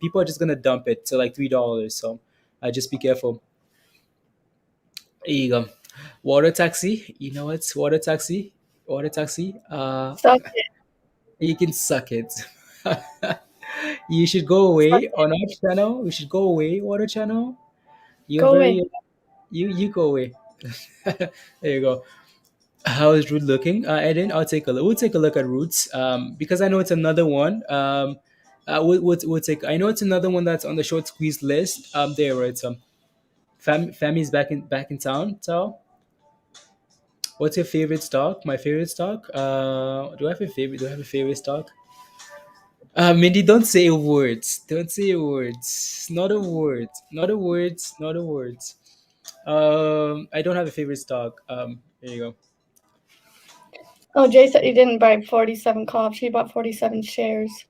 People are just gonna dump it to like $3. So just be careful. There you go. Water taxi. You know what's water taxi? Water taxi. Suck it. You can suck it. You should go Suck away it. on our channel. We should go away, water channel. You're Go away. very you go away. There you go. How is Root looking? Eden, I'll take a look. We'll take a look at Roots. Because I know it's another one. We'll take. I know it's another one that's on the short squeeze list. There, right? So, Fami's back in town. So, what's your favorite stock? My favorite stock. Do I have a favorite? Do I have a favorite stock? Mindy, don't say words. Don't say words. Not a word. Not a word. Not a word. I don't have a favorite stock. There you go. Oh, Jay said he didn't buy 47 coughs. He bought 47 shares.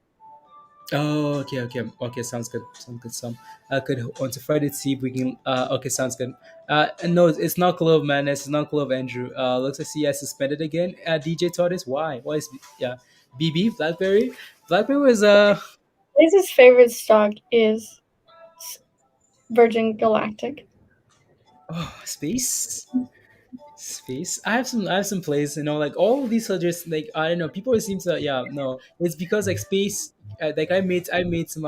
Oh, okay, okay, okay. Sounds good. Sounds good. I could on to Friday to see if we can. Okay, sounds good. And no, it's not Clove Madness. It's not Clove Andrew. Looks like he has suspended again. DJ Tortoise. Why? Why is yeah? BB Blackberry. Blackberry was His favorite stock is Virgin Galactic. Space. Space. I have some plays. Like all of these are just like I don't know. People seem to yeah no. It's because like space. Like I made some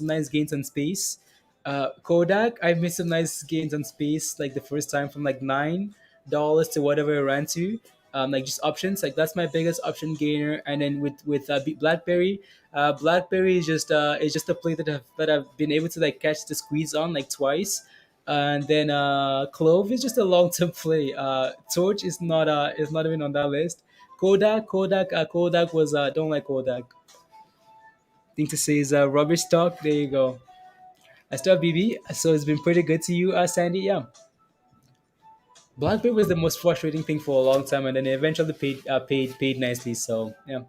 nice gains on space. Kodak. I've made some nice gains on space. Like the first time from like $9 to whatever it ran to. like just options. Like that's my biggest option gainer. And then with BlackBerry, BlackBerry is just a play that I've been able to like catch the squeeze on like twice. And then Clove is just a long term play. Torch is not even on that list. Kodak was don't like Kodak. Thing to say is rubber stock. There you go. I still have BB, so it's been pretty good to you, Sandy. Yeah, Blackberry was the most frustrating thing for a long time, and then it eventually paid nicely. So yeah,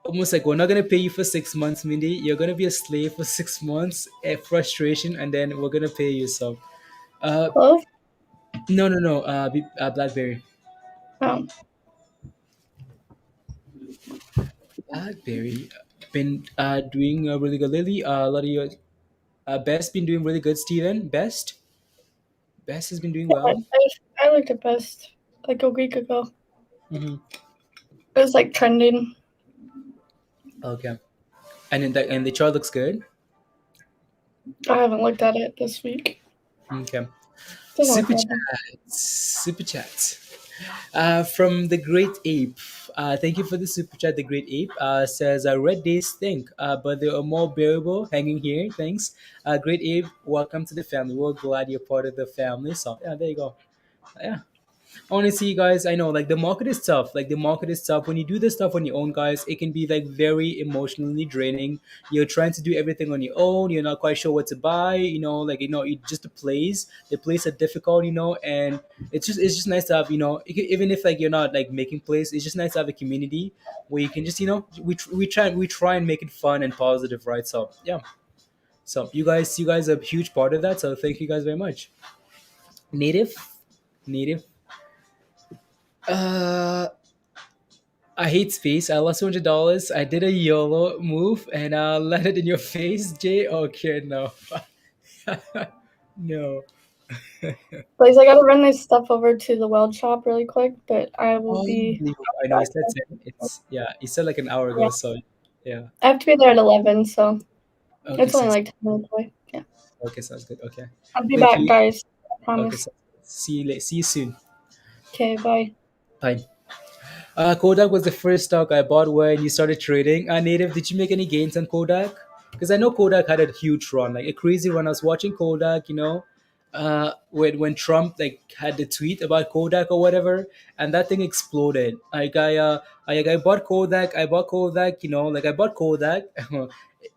almost like we're not gonna pay you for 6 months, Mindy. You're gonna be a slave for 6 months, frustration, and then we're gonna pay you. So uh, Clove? no, Blackberry, Oh. Blackberry been doing really good lately. A lot of your Best been doing really good. Steven, Best has been doing Yeah, well. I looked at Best like a week ago. Hmm. It was like trending. Okay, and the chart looks good. I haven't looked at it this week. Okay. Doesn't look Super bad. chat, super chat. From the Great Ape. Thank you for the super chat. The Great Ape says, "Red days stink, but they are more bearable. Hanging here, thanks." Great Ape, welcome to the family. We're glad you're part of the family. So yeah, there you go. Yeah, honestly, guys, I know like the market is tough. Like the market is tough when you do this stuff on your own, guys. It can be like very emotionally draining. You're trying to do everything on your own. You're not quite sure what to buy. It just the plays are difficult. And it's just nice to have even if like you're not like making plays, it's just nice to have a community where you can just we try and make it fun and positive, right? So yeah. So you guys are a huge part of that. So thank you guys very much. Native, native. Uh, I hate space. I lost $200. I did a YOLO move and I landed in your face, Jay. Okay, no. No. Please, I gotta run this stuff over to the weld shop really quick, but I will be Unbelievable. I know back. he said 10. He said like an hour Yeah, ago. So, yeah. I have to be there at 11, so Okay, it's only sounds like 10 minutes away. Yeah, okay, sounds good. Okay. I'll be Thank back, you. guys. I Okay, promise. so see you soon. Okay, bye. Bye. Kodak was the first stock I bought when you started trading. Native, did you make any gains on Kodak? Because I know Kodak had a huge run, like a crazy run. I was watching Kodak, when Trump like had the tweet about Kodak or whatever, and that thing exploded. I bought Kodak. I bought Kodak. Like I bought Kodak.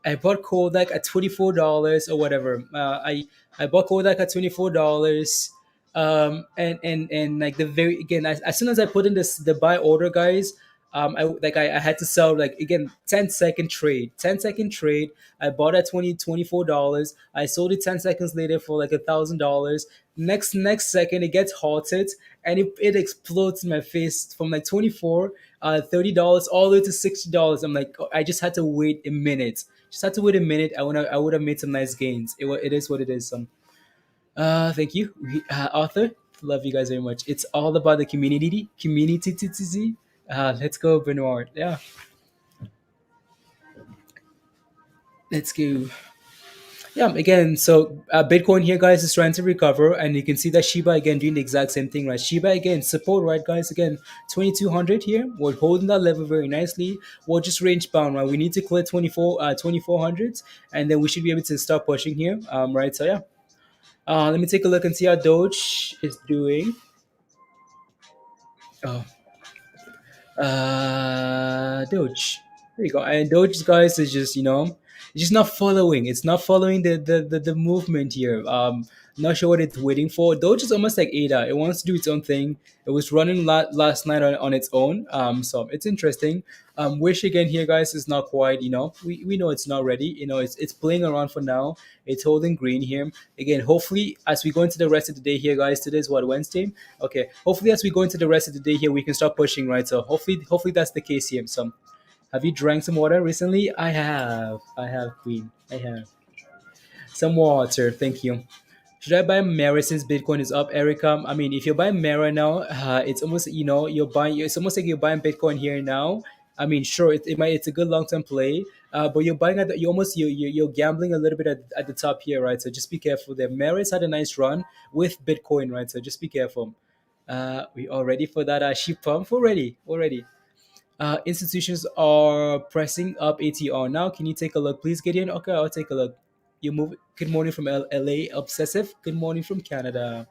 I bought Kodak at $24 or whatever. I bought Kodak at $24. And like the very again as soon as I put in the buy order, guys, I had to sell like again 10-second trade. I bought at $24. I sold it 10 seconds later for like $1,000. Next second it gets halted and it explodes in my face from like 24 $30 all the way to $60. I'm like, oh, I just had to wait a minute. Just had to wait a minute. I would have made some nice gains. It is what it is. Thank you, Arthur. Love you guys very much. It's all about the community. Community. Let's go, Bernard. Yeah, let's go. Yeah, again, so Bitcoin here, guys, is trying to recover, and you can see that Shiba again doing the exact same thing, right? Shiba again support, right, guys? Again, 2200 here. We're holding that level very nicely. We're just range bound, right? We need to clear 2400s, and then we should be able to start pushing here, right? So yeah, let me take a look and see how Doge is doing. Oh, Doge. There you go. And Doge, guys, is just it's just not following. It's not following the movement here. Not sure what it's waiting for. Doge is almost like Ada. It wants to do its own thing. It was running last night on its own. So it's interesting. Wish again here, guys, is not quite. We know it's not ready. It's playing around for now. It's holding green here. Again, hopefully, as we go into the rest of the day here, guys. Today is what, Wednesday. Okay. Hopefully, as we go into the rest of the day here, we can start pushing, right? So hopefully that's the case here. So, have you drank some water recently? I have. I have, Queen. I have some water. Thank you. Should I buy Mara since Bitcoin is up, Erica? I mean, if you buy Mara now, it's almost you're buying. It's almost like you're buying Bitcoin here now. I mean, sure, it's a good long term play, but you're buying at you almost you're gambling a little bit at the top here, right? So just be careful there. Mara's had a nice run with Bitcoin, right? So just be careful. We all ready for that sheep pump? We're ready. We're ready. Institutions are pressing up ATR now. Can you take a look, please, Gideon? Okay, I'll take a look. You move. Good morning from LA. Obsessive. Good morning from Canada.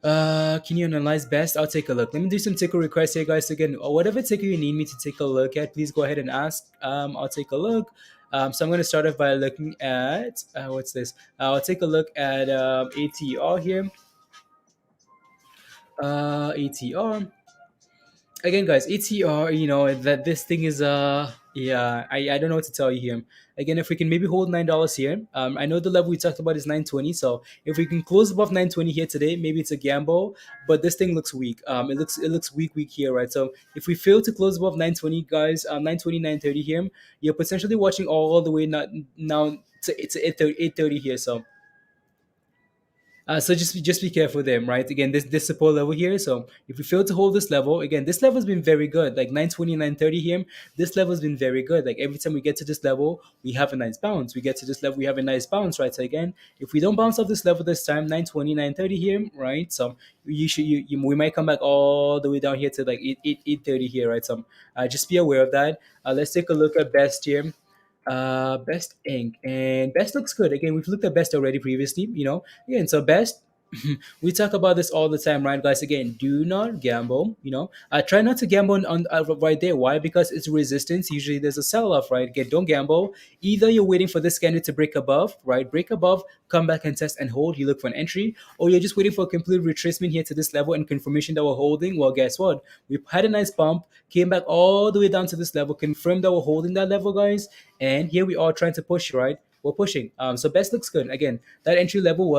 Can you analyze best? I'll take a look. Let me do some ticker requests here, guys. Again, whatever ticker you need me to take a look at, please go ahead and ask. I'll take a look. So I'm going to start off by looking at what's this? I'll take a look at ATR here. ATR again, guys. ATR. You know that this thing is yeah. I don't know what to tell you here. Again, if we can maybe hold $9 here. I know the level we talked about is 920. So if we can close above 920 here today, maybe it's a gamble. But this thing looks weak. It looks weak here, right? So if we fail to close above 920, guys, 920, 930 here, you're potentially watching all the way not now to 830 here. So just be careful there, right? Again, this support level here. So if we fail to hold this level, again, this level has been very good. Like 920, 930 here, this level has been very good. Like every time we get to this level, we have a nice bounce. We get to this level, we have a nice bounce, right? So again, if we don't bounce off this level this time, 920, 930 here, right? So we might come back all the way down here to like 830 here, right? So just be aware of that. Let's take a look at best here. Best ink, and best looks good. Again, we've looked at best already previously, again. So best, we talk about this all the time, right, guys? Again, do not gamble. Try not to gamble on right there. Why? Because it's resistance. Usually there's a sell-off, right? Again, don't gamble. Either you're waiting for this candle to break above, right? Break above, come back and test and hold. You look for an entry, or you're just waiting for a complete retracement here to this level and confirmation that we're holding. Well, guess what? We had a nice bump, came back all the way down to this level, confirmed that we're holding that level, guys, and here we are trying to push, right? We're pushing. So best looks good. Again, that entry level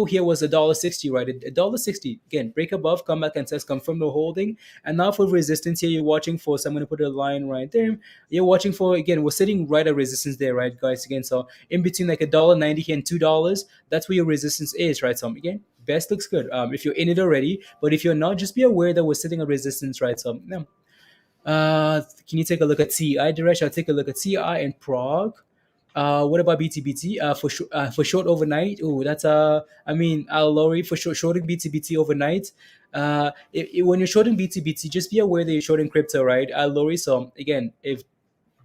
here was $1.60, right? $1.60. Again, break above, come back and test, confirm the holding. And now for resistance here, you're watching for. So I'm going to put a line right there. You're watching for, again, we're sitting right at resistance there, right, guys? Again, so in between like $1.90 here and $2, that's where your resistance is, right? So again, best looks good. If you're in it already, but if you're not, just be aware that we're sitting at resistance, right? So yeah. Can you take a look at CI direction? I'll take a look at CI and prog. What about BTBT? For short overnight. Oh, that's I mean, Lori for shorting BTBT overnight. When you're shorting BTBT, just be aware that you're shorting crypto, right? Lori. So again, if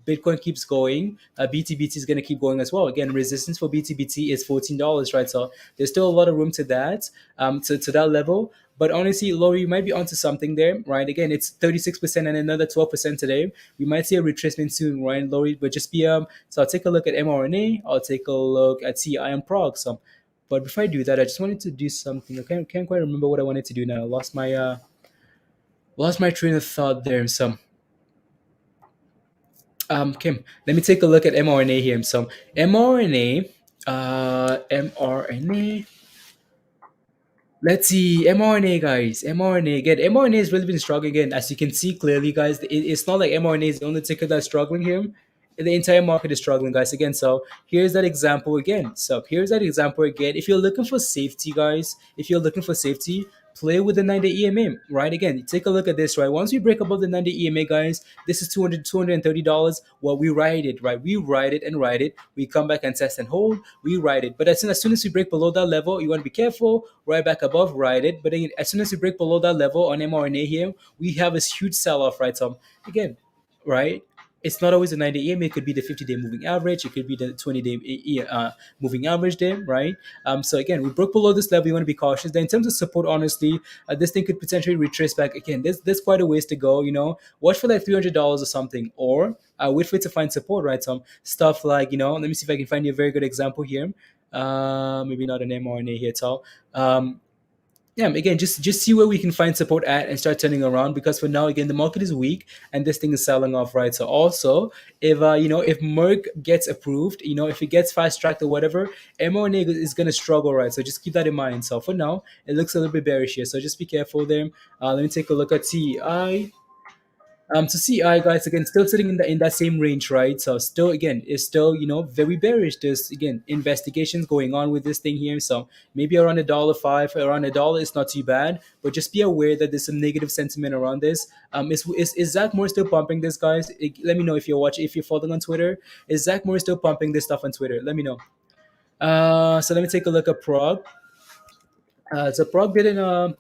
Bitcoin keeps going, BTBT is going to keep going as well. Again, resistance for BTBT is $14, right? So there's still a lot of room to that, to that level. But honestly, Laurie, you might be onto something there, right? Again, it's 36% and another 12% today. We might see a retracement soon, right, Laurie? But just be so I'll take a look at mRNA. I'll take a look at CI and prog. So, but before I do that, I just wanted to do something. I can't quite remember what I wanted to do now. I lost my train of thought there. So Kim, let me take a look at mRNA here. So mRNA. Let's see, mRNA, guys. mRNA again. mRNA has really been struggling again, as you can see clearly, guys. It's not like mRNA is the only ticker that's struggling here. The entire market is struggling, guys. Again, so here's that example again. If you're looking for safety, guys, play with the 9-day EMA, right? Again, take a look at this, right? Once we break above the 9-day EMA, guys, this is $230. Well, we ride it, right? We ride it and ride it. We come back and test and hold. We ride it. But as soon as we break below that level, you want to be careful. Right back above, ride it. But again, as soon as we break below that level on mRNA here, we have this huge sell-off, right? So again, right? It's not always a 90-day EMA. It could be the 50-day moving average. It could be the 20-day moving average there, right? So again, we broke below this level. You want to be cautious. Then in terms of support, honestly, this thing could potentially retrace back. Again, there's quite a ways to go. Watch for like $300 or something, or wait for it to find support, right? Some stuff like let me see if I can find you a very good example here. Maybe not an mRNA here at all. Yeah, again, just see where we can find support at and start turning around, because for now, again, the market is weak and this thing is selling off, right? So also, if Merck gets approved, if it gets fast tracked or whatever, mRNA is going to struggle, right? So just keep that in mind. So for now, it looks a little bit bearish here, so just be careful there. Let me take a look at CI. So CI, guys, again, still sitting in that same range, right? So still, again, it's still very bearish. There's again investigations going on with this thing here. So maybe around $1.05, around $1 is not too bad, but just be aware that there's some negative sentiment around this. Is Zach Moore still pumping this, guys? Let me know if you're watching, if you're following on Twitter. Is Zach Moore still pumping this stuff on Twitter? Let me know. So let me take a look at prog. So prog didn't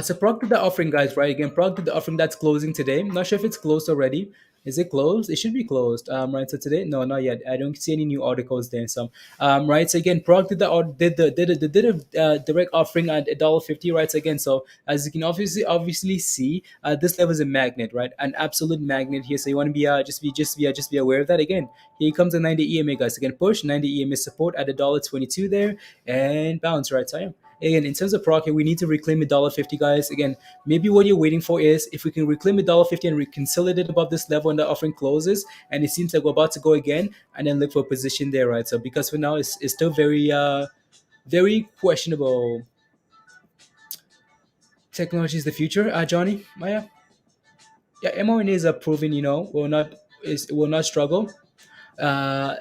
so Prog did the offering, guys, right? Again, Prog did the offering that's closing today. I'm not sure if it's closed already. Is it closed? It should be closed. Right. So today, no, not yet. I don't see any new articles there. So, right. So again, Prog did the direct offering at $1.50, right? So again, so as you can obviously see, this level is a magnet, right? An absolute magnet here. So you want to be just be aware of that. Again, here comes the 90 EMA, guys. Again, push 90 EMA support at $1.22 there and bounce, right? So yeah. Again, in terms of Proc, we need to reclaim $1.50, guys. Again, maybe what you're waiting for is if we can reclaim $1.50 and consolidate above this level and the offering closes, and it seems like we're about to go again, and then look for a position there, right? So because for now it's still very questionable. Technology is the future, Johnny Maya. Yeah, mRNAs are proven, will not struggle. Uh,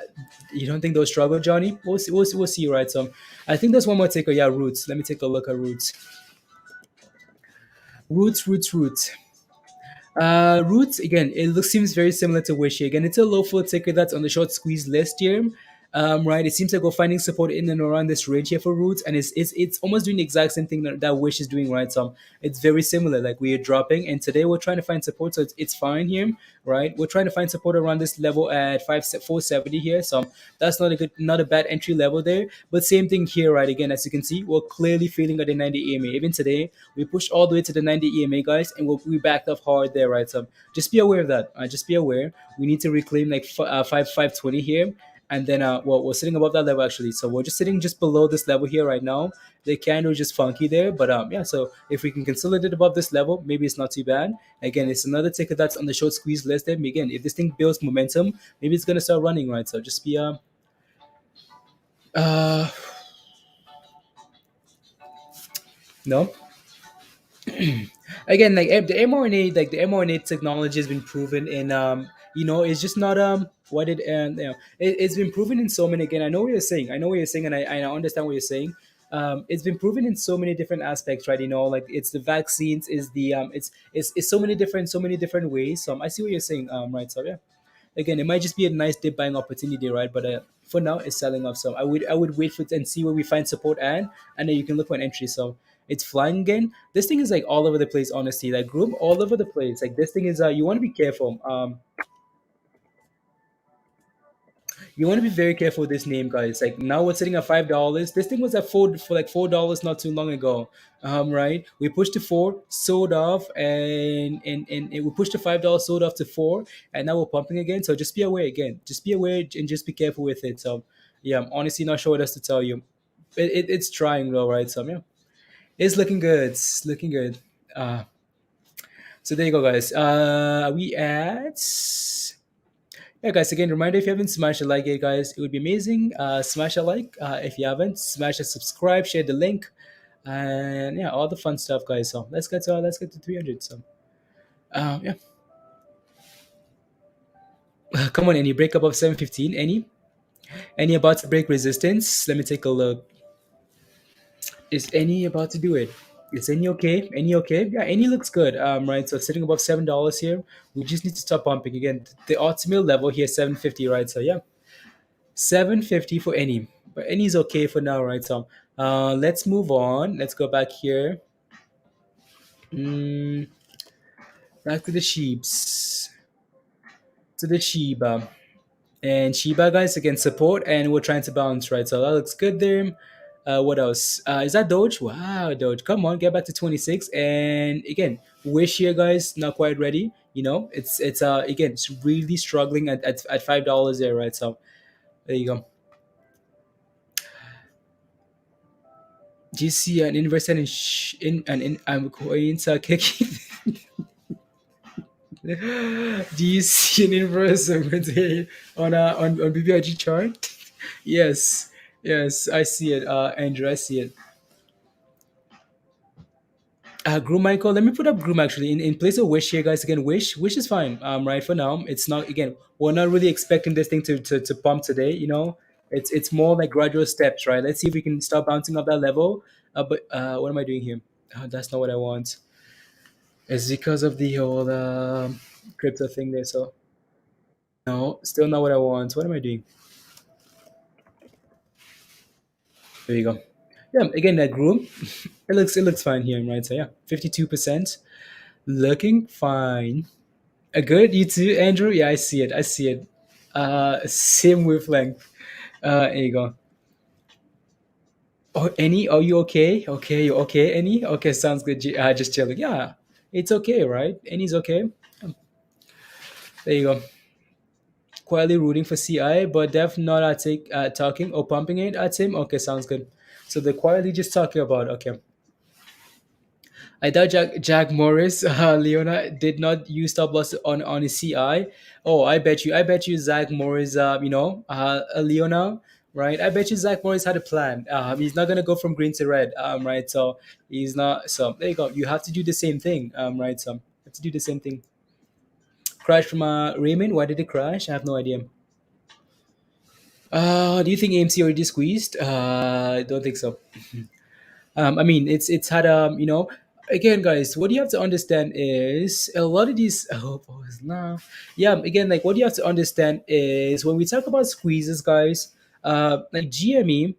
you don't think they'll struggle, Johnny? We'll see, right? So I think there's one more taker. Yeah, roots. Let me take a look at roots. Roots. Roots again. Seems very similar to Wishy. Again, it's a low flow ticker that's on the short squeeze list here. Right. It seems like we're finding support in and around this range here for Roots, and it's almost doing the exact same thing that Wish is doing, right? So it's very similar. Like we are dropping, and today we're trying to find support, so it's fine here, right? We're trying to find support around this level at 470 here, so that's not a bad entry level there. But same thing here, right? Again, as you can see, we're clearly feeling at the 90 EMA. Even today, we pushed all the way to the 90 EMA, guys, and we backed off hard there, right? So just be aware of that. Just be aware. We need to reclaim like 520 here. And then, well, we're sitting above that level actually. So we're just sitting just below this level here right now. The candle is just funky there, but yeah. So if we can consolidate above this level, maybe it's not too bad. Again, it's another ticket that's on the short squeeze list. There, again, if this thing builds momentum, maybe it's gonna start running, right? So just be uh no. Again, like the mRNA technology has been proven in it's just not what it and it's been proven in so many. Again, I know what you're saying, and I understand what you're saying. It's been proven in so many different aspects, right? Like it's the vaccines, is the it's so many different ways. So I see what you're saying, right? So yeah, again, it might just be a nice dip buying opportunity, right? But for now, it's selling off. So I would wait for it and see where we find support and then you can look for an entry. So it's flying again. This thing is like all over the place, honestly. Like group all over the place. Like this thing is you want to be careful. You want to be very careful with this name, guys. Like now we're sitting at $5. This thing was at four for like $4 not too long ago. Right? We pushed to four, sold off, and we pushed to $5, sold off to four, and now we're pumping again. So just be aware again. Just be aware and just be careful with it. So yeah, I'm honestly not sure what else to tell you. It's trying though, right? So yeah, it's looking good. It's looking good. Uh, so there you go, guys. We at yeah, guys, again, reminder if you haven't smashed a like yet, guys, it would be amazing. Smash a like. If you haven't, smash a subscribe, share the link, and yeah, all the fun stuff, guys. So let's get to 300. So yeah, come on, any break above 715? Any about to break resistance? Let me take a look. Is any about to do it? Is any okay? Any okay? Yeah, any looks good. Right. So sitting above $7 here. We just need to stop pumping again. The optimal level here, 750, right? So yeah, 750 for any, but any is okay for now, right? So let's move on. Let's go back here. mm, Back to the sheeps, to the Shiba. And Shiba, guys, again support, and we're trying to bounce, right? So that looks good there. What else? Is that Doge? Wow, Doge, come on, get back to 26. And again, Wish here, guys, not quite ready. It's again, it's really struggling at $5 there, right? So there you go. Do you see an inverse and I'm going to kicking? Do you see an inverse on BBIG chart? Yes, yes, I see it. Andrew, I see it. Groom Michael, let me put up Groom actually in place of Wish here, guys. Again, Wish is fine. Right for now, it's not. Again, we're not really expecting this thing to pump today. It's more like gradual steps, right? Let's see if we can start bouncing up that level. But what am I doing here? That's not what I want. It's because of the whole crypto thing there. So no, still not what I want. What am I doing? There you go. Yeah, again that groom, it looks fine here, right? So yeah, 52%, looking fine. Good, you too, Andrew. Yeah, I see it. I see it. Same wavelength. There you go. Oh, Annie, are you okay? Okay, you okay, Annie? Okay, sounds good. Just chilling. Yeah, it's okay, right? Annie's okay. There you go. Quietly rooting for CI, but Def not talking or pumping it at him. Okay, sounds good. So they're quietly just talking about. Okay, I thought Jack Morris, Leona did not use stop loss on his CI. Oh, I bet you Zach Morris, Leona, right? I bet you Zach Morris had a plan. He's not gonna go from green to red, right? So he's not. So there you go. You have to do the same thing, right? So you have to do the same thing. Crash from Raymond. Why did it crash? I have no idea. Do you think AMC already squeezed? I don't think so. I mean, it's had again, guys. What you have to understand is a lot of these. Oh, it's not. Yeah, again, like what you have to understand is when we talk about squeezes, guys. Like GME,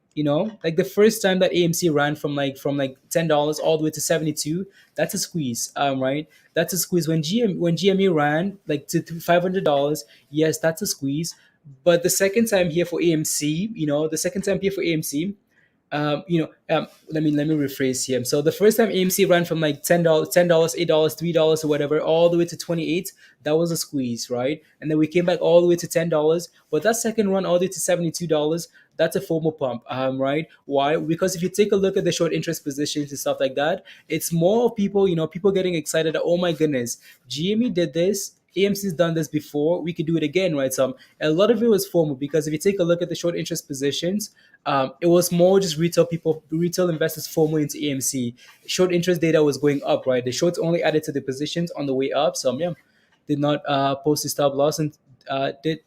like the first time that AMC ran from $10 all the way to 72, that's a squeeze, right? That's a squeeze when GME ran like to $500. Yes, that's a squeeze. But the second time here for AMC, the second time here for AMC, let me rephrase here. So the first time AMC ran from like $10, $8, $3 or whatever, all the way to 28, that was a squeeze, right? And then we came back all the way to $10. But that second run all the way to $72, that's a formal pump, right? Why? Because if you take a look at the short interest positions and stuff like that, it's more of people, people getting excited that, oh my goodness, GME did this. AMC's done this before. We could do it again, right? So a lot of it was formal because if you take a look at the short interest positions, it was more just retail investors FOMO into AMC. Short interest data was going up, right? The shorts only added to the positions on the way up. So yeah, did not post his stop loss and did.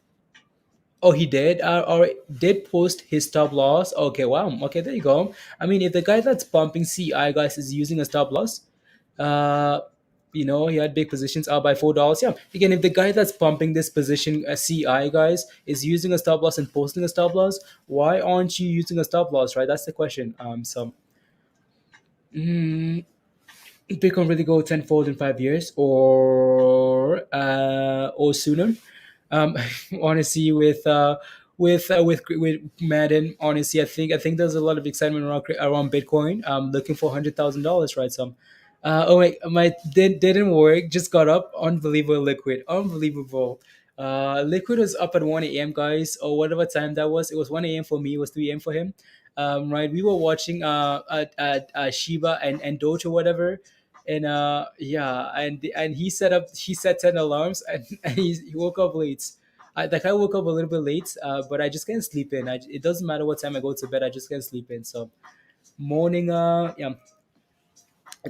Oh, he did, or did post his stop loss. Okay, wow. Okay, there you go. I mean, if the guy that's pumping CI guys is using a stop loss, uh, he had big positions out by $4. Yeah. Again, if the guy that's pumping this position, CI guys, is using a stop loss and posting a stop loss, why aren't you using a stop loss? Right. That's the question. So Bitcoin really go tenfold in 5 years, or sooner. Um, Honestly, with Madden, honestly, I think there's a lot of excitement around Bitcoin. Looking for $100,000, right? So, oh wait, my didn't work. Just got up. Unbelievable liquid. Unbelievable. Liquid was up at 1 a.m. guys, or whatever time that was. It was 1 a.m. for me. It was 3 a.m. for him. Right, we were watching at Shiba and Doge or whatever, and yeah, and he set 10 alarms, and he woke up late. I woke up a little bit late, but I just can't sleep in. It doesn't matter what time I go to bed, I just can't sleep in. So morning, yeah,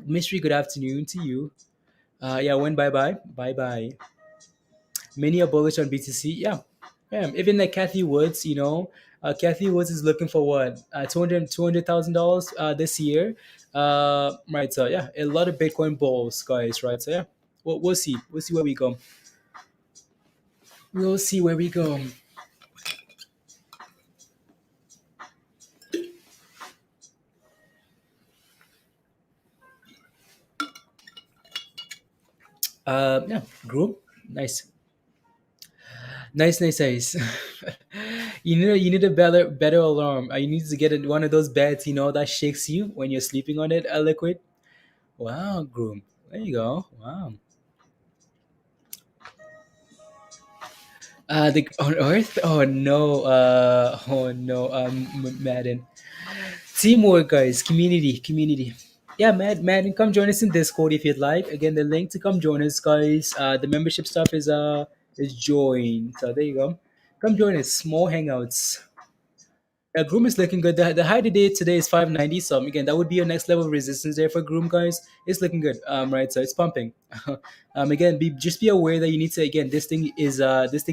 mystery. Good afternoon to you. Yeah, went bye bye. Many are bullish on BTC. Yeah, yeah. Even like Kathy Woods, Kathy Woods is looking for what, $200,000 this year. Right. So yeah, a lot of Bitcoin bulls, guys. Right. So yeah, we'll see. We'll see where we go. We'll see where we go. Yeah, group. Nice. Nice, nice, nice. You need a better alarm. You need to get one of those beds, that shakes you when you're sleeping on it. A liquid. Wow, groom. There you go. Wow. The on Earth. Oh no. Oh no. Madden. Teamwork, guys. Community. Yeah, Madden. Come join us in Discord if you'd like. Again, the link to come join us, guys. The membership stuff is join. So there you go. Come join us. Small hangouts. Groom is looking good. The high today is 590. So again, that would be your next level of resistance there for Groom, guys. It's looking good. Right. So it's pumping. Again, just be aware that you need to, again, this thing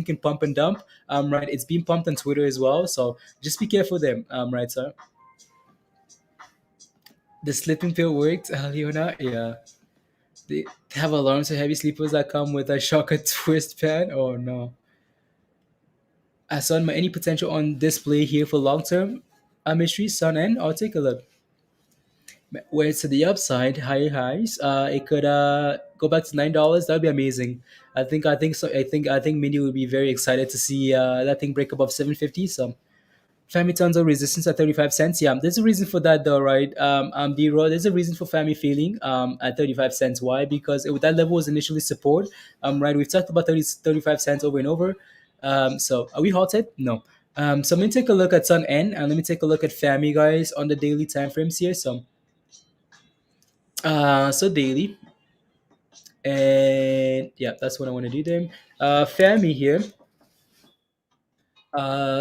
can pump and dump. Right. It's being pumped on Twitter as well. So just be careful there. Right. So the sleeping pill worked, Leona. Yeah. They have alarms for heavy sleepers that come with a shocker twist pan. Oh no. I saw any potential on display here for long term mystery, Sun N. I'll take a look. where it's to the upside, higher highs. It could go back to $9. That'd be amazing. I think so. I think Mindy would be very excited to see that thing break above 750. So FAMI tons of resistance at 35 cents. Yeah, there's a reason for that though, right? D-Row, there's a reason for FAMI failing at 35 cents. Why? Because that level was initially support. Right, we've talked about 35 cents over and over. So are we halted? No. So let me take a look at Sun N and let me take a look at FAMI, guys, on the daily time frames here. So daily, and yeah, that's what I want to do there. FAMI here,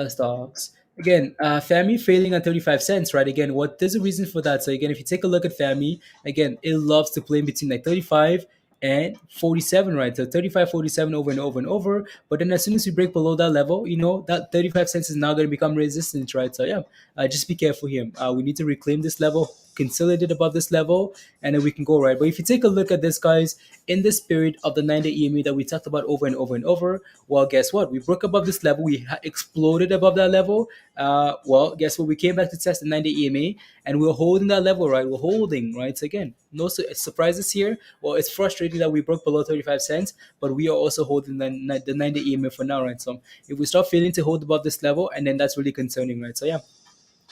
stocks. Again, FAMI failing at 35 cents, right? Again, there's a reason for that. So again, if you take a look at FAMI, again, it loves to play in between like 35 and 47, right? So 35, 47 over and over and over. But then as soon as we break below that level, that 35 cents is now going to become resistance, right? So yeah, just be careful here. We need to reclaim this level, consolidate above this level, and then we can go right. But if you take a look at this, guys, in the spirit of the 9-day EMA that we talked about over and over and over, well, guess what? We broke above this level. We exploded above that level. Well, guess what? We came back to test the 9-day EMA, and we're holding that level, right? We're holding, right? So again, no surprises here. Well, it's frustrating that we broke below 35 cents, but we are also holding the 9-day EMA for now, right? So if we start failing to hold above this level, and then that's really concerning, right? So yeah.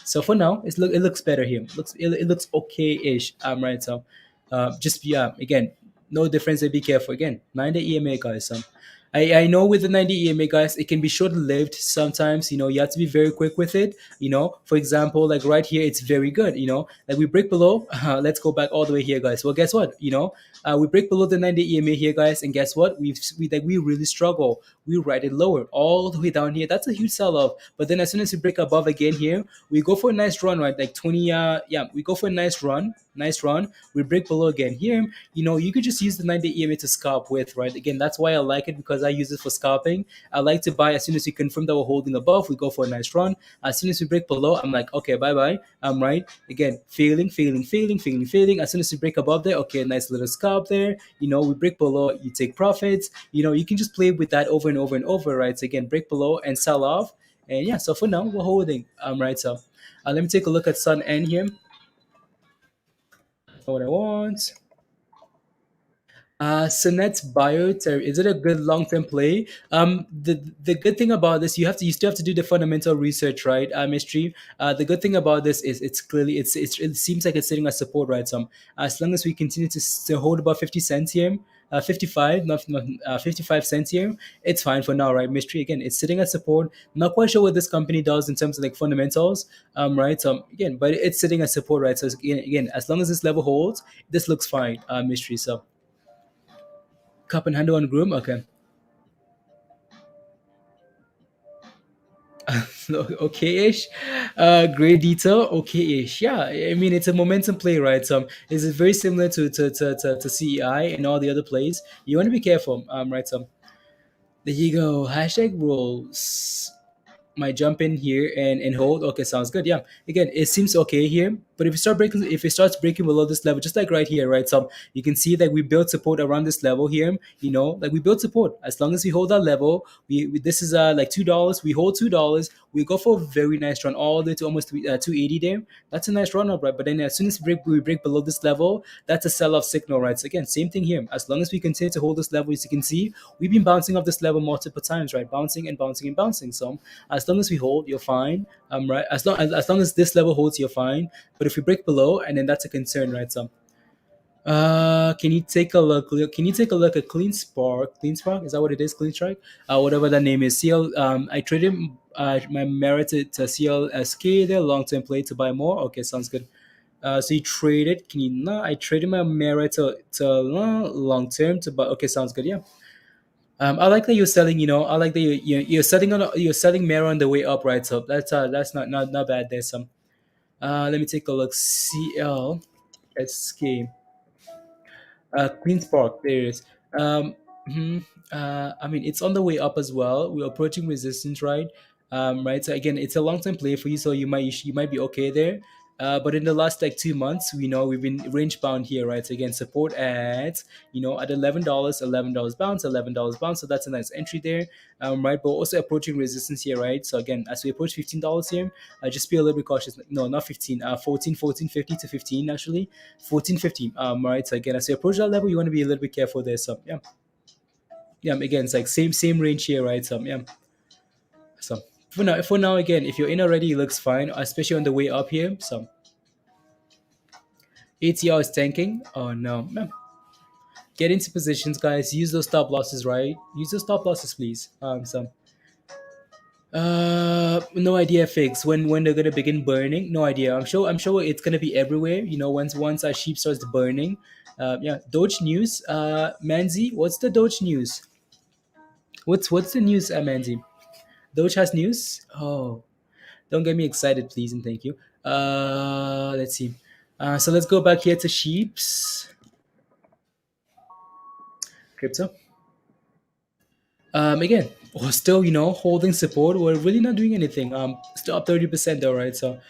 So for now, it looks better here. It looks okay-ish. Right. So, just yeah. Again, no difference. So be careful. Again, 9-day EMA, guys. I know with the 90 EMA, guys, it can be short lived sometimes. You have to be very quick with it. For example, like right here, it's very good. Like we break below. Let's go back all the way here, guys. Well, guess what? We break below the 90 EMA here, guys, and guess what? We really struggle. We ride it lower all the way down here. That's a huge sell off. But then as soon as we break above again here, we go for a nice run, right? Like 20. Yeah, we go for a nice run. Nice run. We break below again here. You could just use the 90 EMA to scalp with, right? Again, that's why I like it because I use it for scalping. I like to buy as soon as we confirm that we're holding above, we go for a nice run. As soon as we break below, I'm like, okay, bye bye. I'm right. Again, failing, failing, failing, failing, failing. As soon as we break above there, okay, nice little scalp there. We break below, you take profits. You can just play with that over and over and over, right? So again, break below and sell off. And yeah, so for now, we're holding. Right. So let me take a look at Sun N here. What I want. Sonet's Biotech, is it a good long-term play? The good thing about this, you still have to do the fundamental research, right? Mystery. The good thing about this is it's clearly it seems like it's sitting at support, right? So as long as we continue to hold about 50 cents here, 55, not 55 cents here, it's fine for now, right? Mystery again, it's sitting at support. Not quite sure what this company does in terms of like fundamentals, right? So again, but it's sitting at support, right? So again, as long as this level holds, this looks fine. Mystery. So cup and handle on groom. Okay. Okay-ish. Great detail. Okay-ish. Yeah. I mean, it's a momentum play, right? So it's very similar to CEI and all the other plays. You want to be careful. Right. So there you go. Hashtag rules. Might jump in here and hold. Okay, sounds good. Yeah. Again, it seems okay here. But if it starts breaking below this level, just like right here, right? So you can see that we built support around this level here. Like we built support. As long as we hold that level, this is like $2. We hold $2. We go for a very nice run all the way to almost 280 there. That's a nice run up, right? But then as soon as we break below this level, that's a sell-off signal, right? So again, same thing here. As long as we continue to hold this level, as you can see, we've been bouncing off this level multiple times, right? Bouncing and bouncing and bouncing. So as long as we hold, you're fine. Right. As long as this level holds, you're fine. But if we break below, and then that's a concern, right? So, can you take a look? Can you take a look at Clean Spark? Clean Spark, is that what it is? Clean Strike, whatever that name is. CL. I traded my merit to CLSK there, long term play to buy more. Okay, sounds good. So you traded? Can you? No, I traded my merit to long term to buy. Okay, sounds good. Yeah. I like that you're selling. I like that you're selling Mara on the way up, right? So that's not bad. There's some. Let me take a look. CL SK. Queen's Park. There it is. Mhm. I mean, it's on the way up as well. We're approaching resistance, right? Right. So again, it's a long term play for you, so you might be okay there. But in the last like 2 months, we know we've been range bound here, right? So again, support at at $11, $11 bounce, $11 bounce. So that's a nice entry there, right? But also approaching resistance here, right? So again, as we approach $15 here, just be a little bit cautious. No, not 15, 14, 14.50 to 15 actually, 14.50. Right. So again, as we approach that level, you want to be a little bit careful there. So yeah, yeah. Again, it's like same range here, right? So yeah. So for now, again, if you're in already, it looks fine, especially on the way up here. So ATR is tanking. Oh no. Get into positions, guys. Use those stop losses, right? Use those stop losses, please. No idea fix when they're gonna begin burning. No idea. I'm sure it's gonna be everywhere. Once our sheep starts burning. Yeah. Doge news. Manzi, what's the Doge news? What's the news, Manzi? Doge has news. Oh, don't get me excited, please, and thank you. Let's see. So let's go back here to sheeps crypto. Again, we're still holding support. We're really not doing anything. Still up 30% though, right? So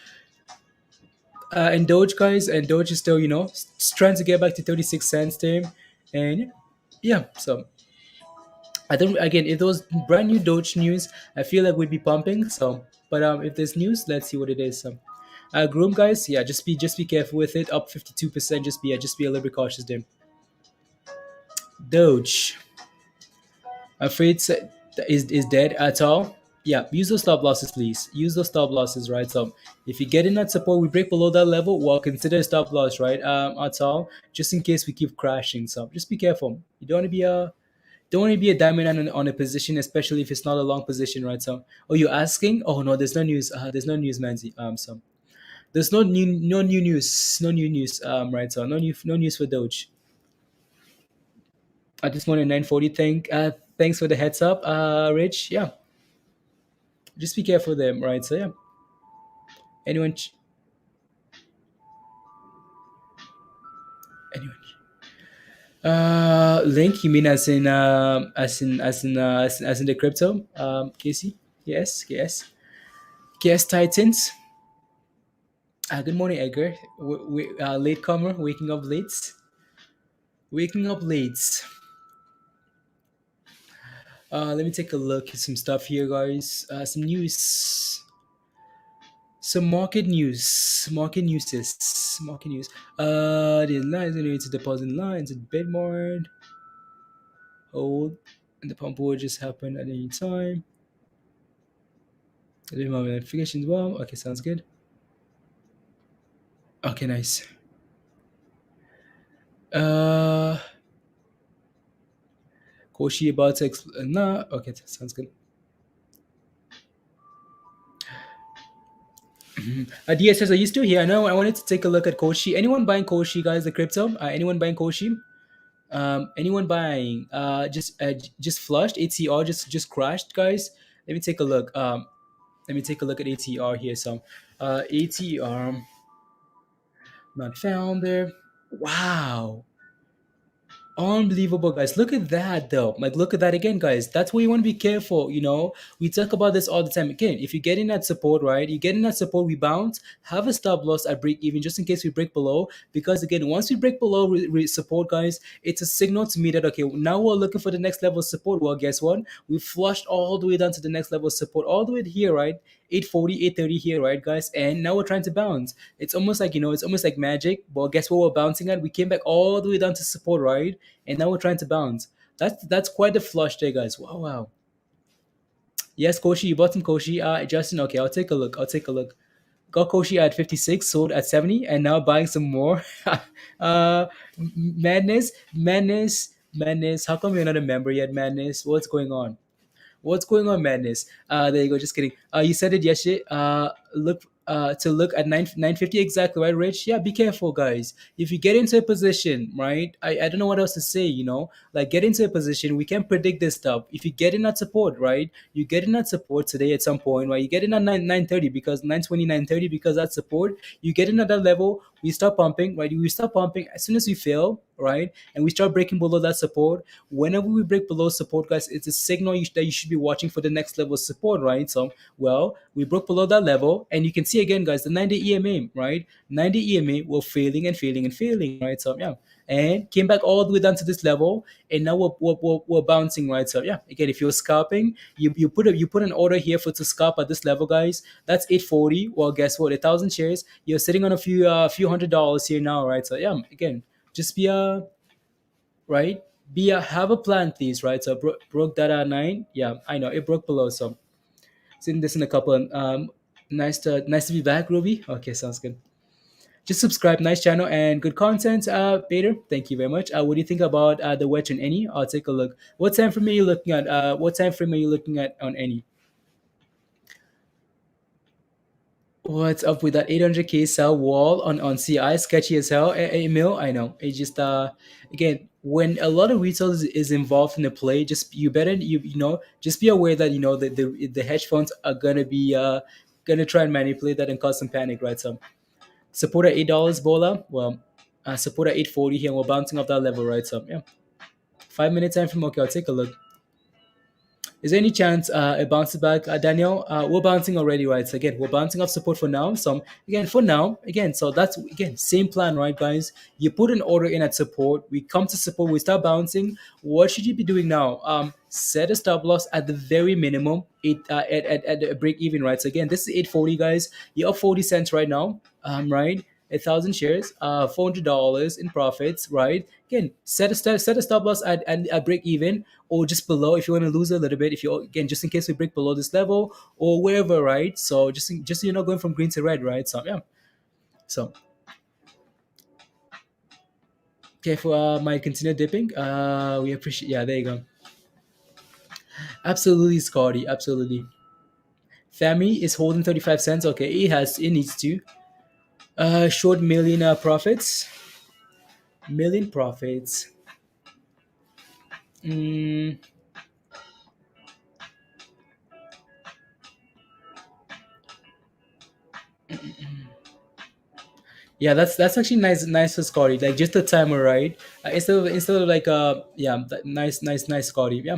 and Doge, guys, and Doge is still trying to get back to 36 cents there, and yeah. So I don't again if there was brand new Doge news, I feel like we'd be pumping. So, but if there's news, let's see what it is. So, GROM, guys, yeah, just be careful with it. Up 52%. Just be a little bit cautious there. Doge. Afraid is dead at all. Yeah, use those stop losses, please. Use those stop losses, right? So if you get in that support, we break below that level, well, consider stop loss, right? At all, just in case we keep crashing. So just be careful. You don't want to be a diamond on a position, especially if it's not a long position, right? So, oh, you're asking? Oh no, there's no news. There's no news, Manzi. So there's no new news, no new news. Right? So no news for Doge. At this morning 9:40. Thanks for the heads up, Rich. Yeah, just be careful there, right? So yeah, anyone, anyone. Link, you mean as in the crypto? Casey. Yes, yes, yes. Titans. Good morning, Edgar. Late comer, waking up late. Let me take a look at some stuff here, guys. Some news. Some market news. The lines are to deposit lines at Bitmart. Hold, and the pump will just happen at any time. I do my notifications well. Okay, sounds good. Okay, nice. Uh, Koshi about to nah. Okay, sounds good. DSS, are you still here? I know I wanted to take a look at Koshi. Anyone buying Koshi, guys? The crypto? Anyone buying Koshi? Anyone buying? Just flushed. ATR just crashed, guys. Let me take a look. Let me take a look at ATR here. So, ATR not found there. Wow. Unbelievable, guys. Look at that, though. Like, look at that again, guys. That's where you want to be careful. We talk about this all the time. Again, if you get in that support, right? You get in that support, we bounce, have a stop loss at break even just in case we break below. Because, again, once we break below support, guys, it's a signal to me that, okay, now we're looking for the next level of support. Well, guess what? We flushed all the way down to the next level of support, all the way to here, right? 840, 830 here, right, guys? And now we're trying to bounce. It's almost like, it's almost like magic. Well, guess what we're bouncing at? We came back all the way down to support, right? And now we're trying to bounce. That's quite a flush there, guys. Wow, wow. Yes, Koshi, you bought some Koshi. Justin, okay, I'll take a look. Got Koshi at 56, sold at 70, and now buying some more. Madness. How come you're not a member yet, Madness? What's going on? What's going on, Madness? There you go. Just kidding. You said it yesterday. Look at 950 exactly, right, Rich? Yeah, be careful, guys. If you get into a position, right? I don't know what else to say. Like get into a position. We can predict this stuff. If you get in that support, right? You get in that support today at some point, right? You get in at 930 because 920 930 because that's support. You get in at that level. we start pumping, right? We start pumping as soon as we fail, right? And we start breaking below that support. Whenever we break below support, guys, it's a signal that you should be watching for the next level of support, right? So, well, we broke below that level, and you can see again, guys, the 90 EMA, right? 90 EMA were failing and failing and failing, right? So, yeah, and came back all the way down to this level, and now we're bouncing, right? So, yeah, again, if you're scalping, you put an order here for to scalp at this level, guys. That's 840. Well, guess what? 1,000 shares. You're sitting on a few $100s here now, right? So, yeah, again, just be a right? Be a have a plan, please, right? So broke that at 9. Yeah, I know it broke below. So seeing this in a couple. Nice to be back, Ruby. Okay, sounds good. Just subscribe, nice channel and good content. Peter, thank you very much. What do you think about the wedge on any? I'll take a look. What time frame are you looking at? What time frame are you looking at on any? What's up with that 800K sell wall on CI? Sketchy as hell. Emil, I know. It just again, when a lot of retail is involved in the play, just you better just be aware that the hedge funds are gonna try and manipulate that and cause some panic, right? So support at $8, Bola. Well, support at 840 here, and we're bouncing off that level, right? So yeah, 5 minute time from okay. I'll take a look. Is there any chance it bounces back, Daniel? We're bouncing already, right? So again, we're bouncing off support for now. So again, for now, again, so that's again same plan, right, guys? You put an order in at support. We come to support. We start bouncing. What should you be doing now? Set a stop loss at the very minimum. At a break even, right? So again, this is 840, guys. You're up 40 cents right now, right? 1,000 shares, $400 in profits, right? Again, set a stop loss at break even or just below if you want to lose a little bit. If you again, just in case we break below this level or wherever, right? So just so you're not going from green to red, right? So yeah. So okay, for my continued dipping, we appreciate. Yeah, there you go. Absolutely, Scotty. Absolutely. FAMI is holding 35 cents. Okay, it needs to. Short million profits. Million profits. Mm, yeah, that's actually nice for Scotty. Like just the timer, right? Instead of like yeah, nice Scotty. Yeah,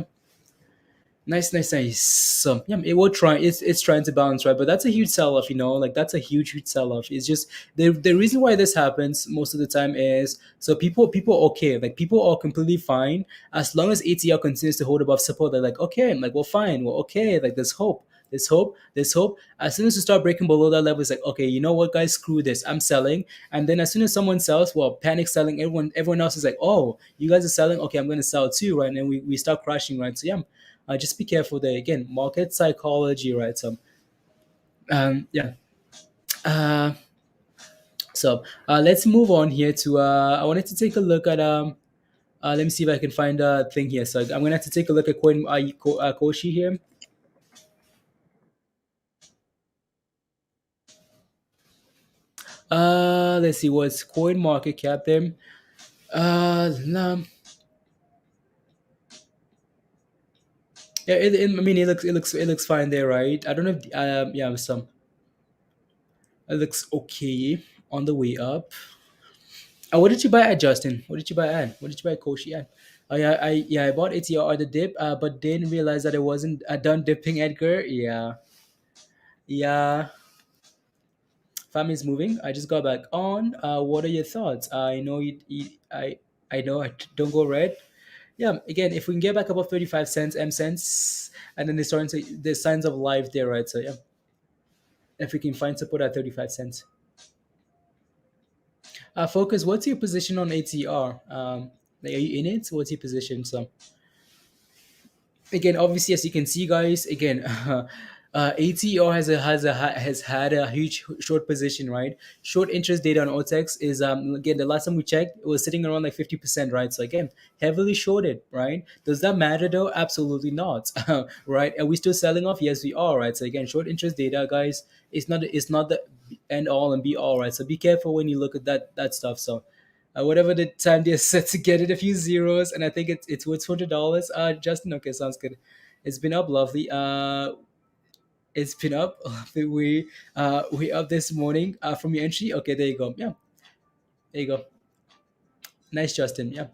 nice. So yeah, it will try. It's trying to bounce, right? But that's a huge sell off. Like that's a huge sell off. It's just the reason why this happens most of the time is so people are okay. Like people are completely fine as long as ATL continues to hold above support. They're like okay, I'm like well fine, well okay. Like there's hope. There's hope. As soon as you start breaking below that level, it's like, okay, you know what, guys, screw this. I'm selling. And then as soon as someone sells, well, panic selling, everyone else is like, oh, you guys are selling, okay, I'm gonna sell too, right? And then we start crashing, right? So yeah, just be careful there. Again, market psychology, right? So, yeah. Uh, so let's move on here to. I wanted to take a look at. Let me see if I can find a thing here. So I'm gonna have to take a look at Coin Koshi here. Let's see what's Coin Market Cap there. No, yeah. I mean, it looks fine there, right? I don't know. If, yeah, some. It looks okay on the way up. What did you buy at Justin? What did you buy at? What did you buy Koshi at? Oh yeah, I bought ATR at the dip, but didn't realize that it wasn't done dipping. Edgar, yeah, yeah. Family's moving. I just got back on. What are your thoughts? I know I know don't go red. Yeah, again, if we can get back above 35 cents, cents, and then there's signs of life there, right? So yeah, if we can find support at 35 cents. Focus. What's your position on ATR? Like, are you in it? What's your position? So again, obviously, as you can see, guys, again, ATR has had a huge short position, right? Short interest data on OTEX is again the last time we checked, it was sitting around like 50%, right? So again, heavily shorted, right? Does that matter though? Absolutely not, right? Are we still selling off? Yes, we are, right? So again, short interest data, guys, it's not the end all and be all, right? So be careful when you look at that stuff. So whatever the time they're set to get it, a few zeros, and I think it's worth $200. Justin, okay, sounds good. It's been up, lovely. It's been up. We up this morning from your entry. Okay, there you go. Yeah, There you go. Nice, Justin. Yeah.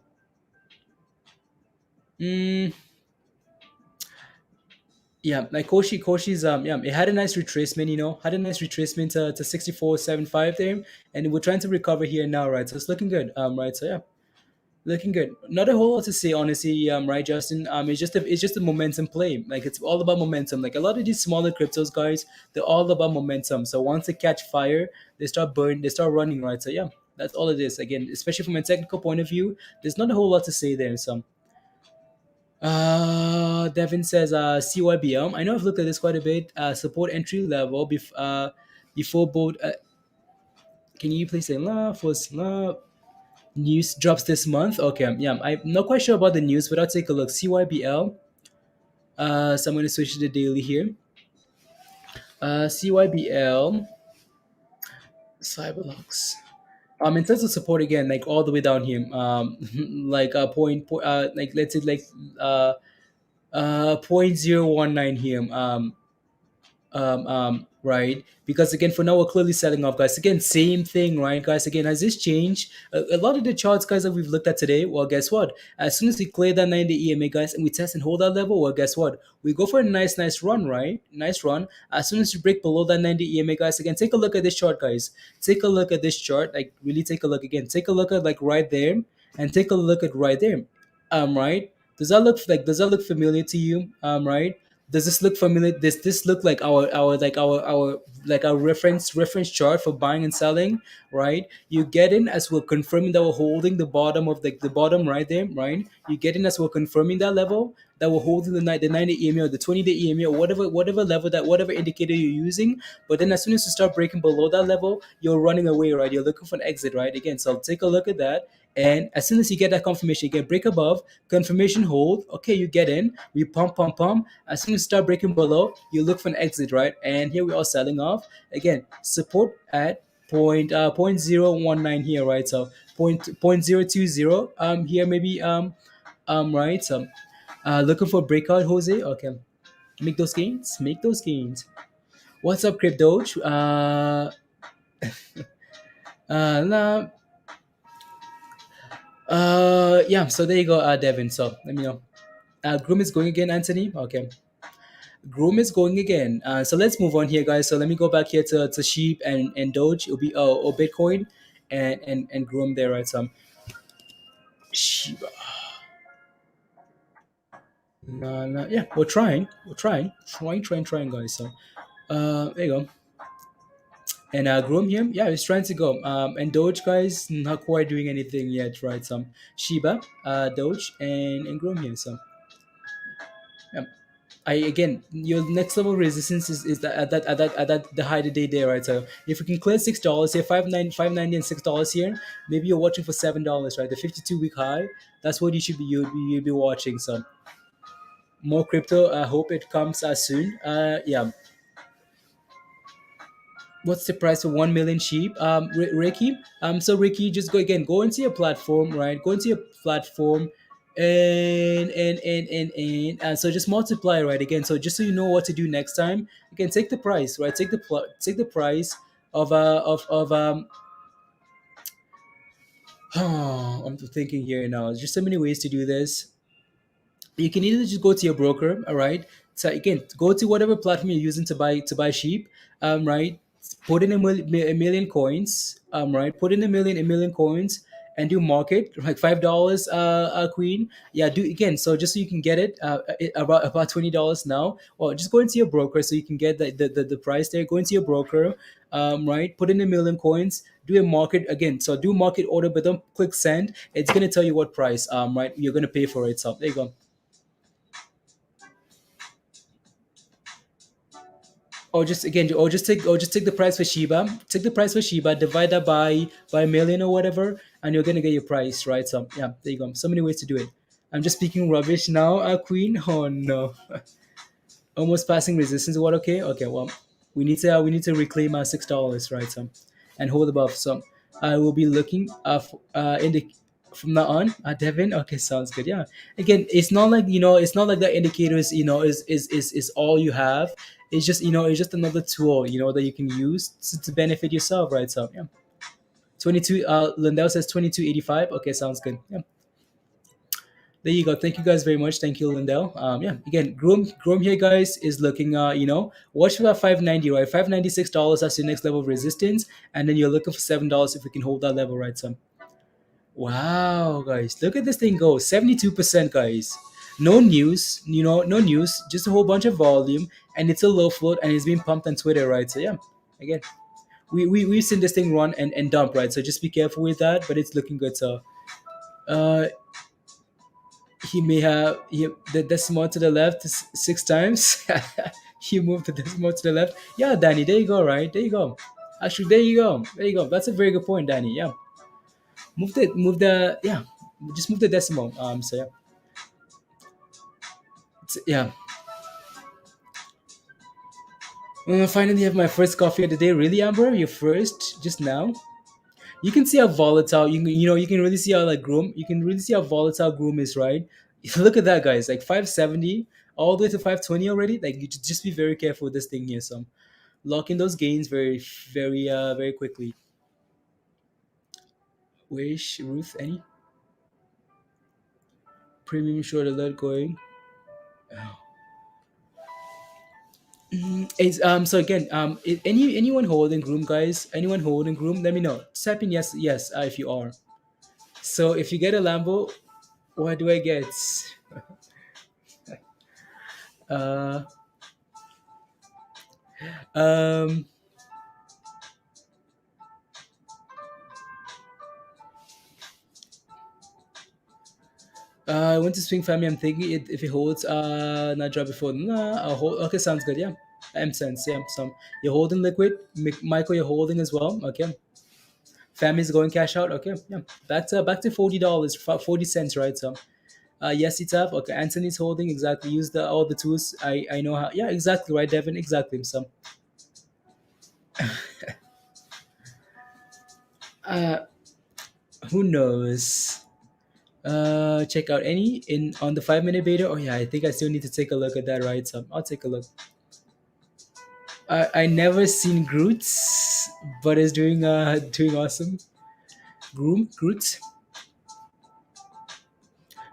Mm, yeah, like Koshi's yeah, it had a nice retracement, had a nice retracement to 64.75 there, and we're trying to recover here now, right? So it's looking good, right? So yeah, looking good. Not a whole lot to say, honestly, right, Justin? It's just a momentum play. Like it's all about momentum. Like a lot of these smaller cryptos, guys, they're all about momentum. So once they catch fire, they start running, right? So yeah, that's all it is. Again, especially from a technical point of view, there's not a whole lot to say there. So Devin says CYBM. I know I've looked at this quite a bit. Support entry level before both. Can you please say news drops this month? Okay, yeah, I'm not quite sure about the news, but I'll take a look. CYBL. So I'm going to switch to the daily here. CYBL Cyberlux. In terms of support again, like all the way down here, like like let's say like uh 0.019 here. Right, because again for now we're clearly selling off, guys. Again, same thing, right, guys? Again, has this changed a lot of the charts, guys, that we've looked at today? Well, guess what, as soon as we clear that 90 EMA, guys, and we test and hold that level, well, guess what, we go for a nice run, right? Nice run. As soon as you break below that 90 EMA, guys, again, take a look at this chart, guys. Take a look at this chart, like really take a look. Again, take a look at like right there, and take a look at right there. Right, does that look familiar to you? Right, does this look familiar? Does this look like our reference chart for buying and selling? Right, you get in as we're confirming that we're holding the bottom of the bottom right there. Right, you get in as we're confirming that level, that we're holding the 90 EMA or the 20-day EMA or whatever level, that whatever indicator you're using. But then as soon as you start breaking below that level, you're running away, right? You're looking for an exit, right? Again, so take a look at that. And as soon as you get that confirmation, you get break above, confirmation hold. Okay, you get in, we pump. As soon as you start breaking below, you look for an exit, right? And here we are selling off. Again, support at point 0.019 here, right? So point 0.020 here maybe right. So looking for breakout, Jose. Okay, make those gains. What's up, Crypto? Nah, yeah, so there you go, Devin. So let me know. Groom is going again, Anthony. Okay. Groom is going again. So let's move on here, guys. So let me go back here to Sheep and Doge. It'll be or Bitcoin and Groom there, right? So Shiba. No, no, yeah, we're trying. Trying, guys. So there you go. And Groom here, yeah, he's trying to go. And Doge, guys, not quite doing anything yet, right? So Shiba, Doge, and Groom here. So yeah. I again, your next level resistance is that at that the high day there, right? So if we can clear $6 here, 590 and $6 here, maybe you're watching for $7, right? The 52-week high, that's what you'd be watching. So more crypto. I hope it comes soon. Yeah. What's the price for 1 million sheep? Ricky. So Ricky, just go into your platform, right? Go into your platform, and so just multiply, right? Again, so just so you know what to do next time, again, take the price, right? Take the price of. I'm thinking here now. There's just so many ways to do this. You can either just go to your broker, all right? So again, go to whatever platform you're using to buy sheep, right? Put in a million coins, right? Put in a million coins, and do market like $5, queen. Yeah, do again. So just so you can get about $20 now. Well, just go into your broker so you can get the price there. Go into your broker, right? Put in a million coins. Do a market again. So do market order, but don't click send. It's gonna tell you what price, right? You're gonna pay for it. So there you go. Or just take the price for Shiba. Take the price for Shiba, divide that by a million or whatever, and you're gonna get your price, right? So yeah, there you go. So many ways to do it. I'm just speaking rubbish now, Queen. Oh no. Almost passing resistance. What? Okay, okay. Well, we need to reclaim our $6, right? So, and hold above. So, I will be looking in the from now on. Devin. Okay, sounds good. Yeah. Again, it's not like the indicators. Is all you have. It's just another tool. That you can use to benefit yourself, right? So, yeah. 22. Lindell says 22.85. Okay, sounds good. Yeah. There you go. Thank you guys very much. Thank you, Lindell. Yeah. Again, Grom here, guys, is looking. Watch for that 590, right? $596. That's your next level of resistance, and then you're looking for $7 if we can hold that level, right? So, wow, guys, look at this thing go. 72%, guys. No news, no news. Just a whole bunch of volume, and it's a low float, and it's being pumped on Twitter, right? So yeah, again, we've seen this thing run and dump, right? So just be careful with that. But it's looking good. So. Uh, he may have the decimal to the left six times. He moved the decimal to the left. Yeah, Danny, there you go. Right, there you go. Actually, there you go. There you go. That's a very good point, Danny. Yeah, yeah, just move the decimal. So yeah, yeah. Finally, have my first coffee of the day. Really, Amber? Your first just now? You can see how volatile you can really see how like Groom. You can really see how volatile Groom is, right? Look at that, guys. Like 570 all the way to 520 already. Like you just be very careful with this thing here. So lock in those gains very, very, very quickly. Wish Ruth any premium short alert going. So again, anyone holding Groom, guys, anyone holding Groom, let me know. Type in yes, yes, if you are. So if you get a Lambo, what do I get? Uh, um, I went to swing family. I'm thinking if it holds, not drop before. Nah, I'll hold. Okay, sounds good. Yeah, M sense. Yeah, some you're holding liquid. Michael, you're holding as well. Okay, family's going cash out. Okay, yeah, back to $40, 40 cents, right? So, yes, it's up. Okay, Anthony's holding exactly. Use the all the tools. I know how. Yeah, exactly right, Devin. Exactly. So, uh, who knows? Check out any in on the 5 minute beta. Oh yeah, I think I still need to take a look at that, right? So I'll take a look. I never seen Groots, but it's doing awesome. Groots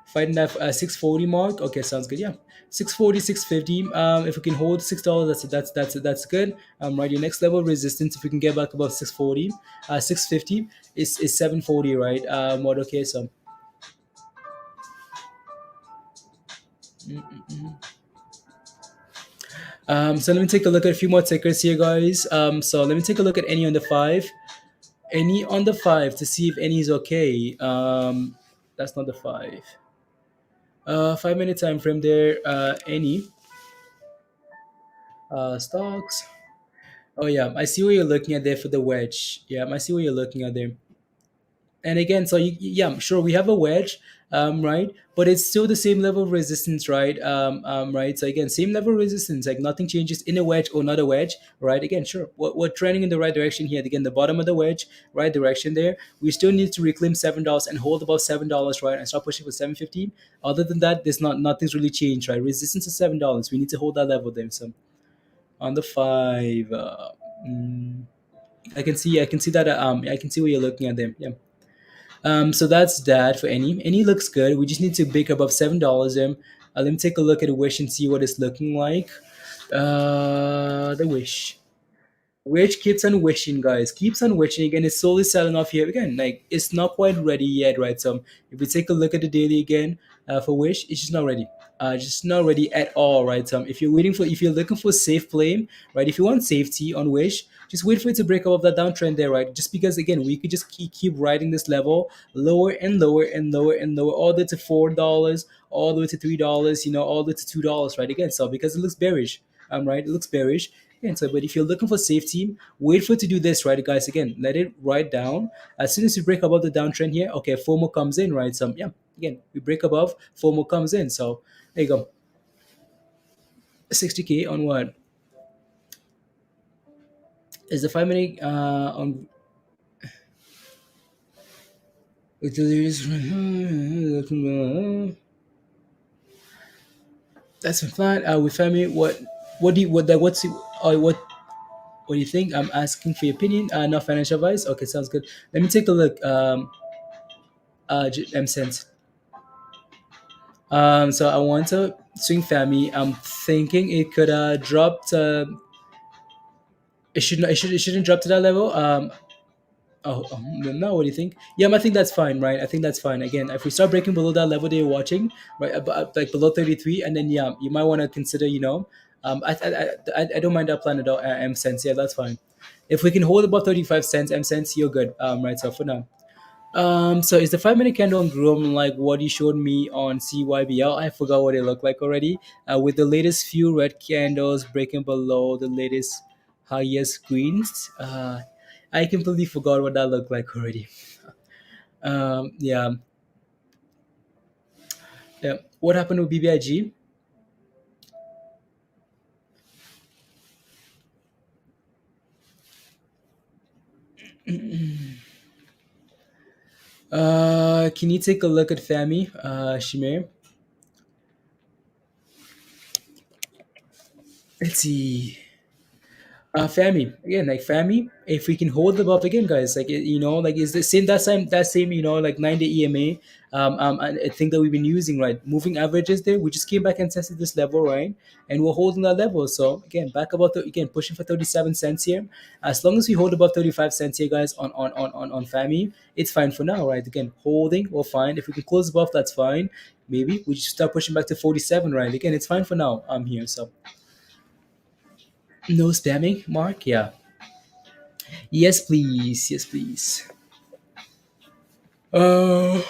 fighting that 640 mark. Okay, sounds good. Yeah, 640, 650. If we can hold $6, that's good. Right, your next level of resistance, if we can get back above 640, 650 is 740, right? What okay, so. So let me take a look at a few more tickers here, guys. So let me take a look at any on the five. Any on the five to see if any is okay. That's not the five. 5 minute time frame there. Any stocks. Oh yeah, I see what you're looking at there for the wedge. Yeah, I see what you're looking at there. And again, so yeah, sure, we have a wedge, right? But it's still the same level of resistance, right? Right. So again, same level of resistance, like nothing changes in a wedge or not a wedge, right? Again, sure, we're trending in the right direction here. Again, the bottom of the wedge, right direction there. We still need to reclaim $7 and hold above $7, right? And start pushing for 750. Other than that, there's nothing's really changed, right? Resistance is $7. We need to hold that level there. So on the five, I can see that. I can see what you're looking at there. Yeah. So that's that for any. Any looks good. We just need to break above $7. Let me take a look at a wish and see what it's looking like. The wish. Which keeps on wishing, guys. Keeps on wishing, and it's slowly selling off here again. Like it's not quite ready yet, right? So if we take a look at the daily again for Wish, it's just not ready. Just not ready at all, right? If you're looking for safe play, right? If you want safety on Wish, just wait for it to break above that downtrend there, right? Just because again, we could just keep riding this level lower and lower and lower and lower, all the way to $4, all the way to $3, all the way to $2, right? Again, so because it looks bearish, right? It looks bearish. And so, but if you're looking for safety, wait for it to do this, right, guys? Again, let it ride down. As soon as you break above the downtrend here, okay, FOMO comes in, right? So, yeah, again, we break above, FOMO comes in. So, there you go. 60K on what? Is the 5 minute on. That's fine. With FAMI, what do you, what, what's, what What do you think? I'm asking for your opinion, not financial advice. Okay, sounds good. Let me take a look. M cents. So I want to swing FAMI. I'm thinking it could drop to. It shouldn't drop to that level. No, what do you think? Yeah, I think that's fine, right? I think that's fine. Again, if we start breaking below that level that you're watching, right, like below 33, and then yeah, you might want to consider, I don't mind that plan at all. M cents, yeah, that's fine. If we can hold above 35 cents, M cents, you're good. Right. So for now. So is the 5 minute candle on GROM like what you showed me on CYBL? I forgot what it looked like already. With the latest few red candles breaking below the latest highest greens. I completely forgot what that looked like already. Yeah, yeah. What happened with BBIG? Can you take a look at FAMI, Shimei? Let's see. FAMI again, like FAMI. If we can hold them up again, guys, like like is the same that same like 9 day EMA. I think that we've been using right moving averages there. We just came back and tested this level, right, and we're holding that level. So again, back about again pushing for 37 cents here. As long as we hold above 35 cents here, guys, on FAMI, it's fine for now, right? Again, holding, we're fine. If we can close above, that's fine. Maybe we just start pushing back to 47, right? Again, it's fine for now. I'm here, so no spamming, Mark. Yeah. Yes, please. Yes, please. Uh,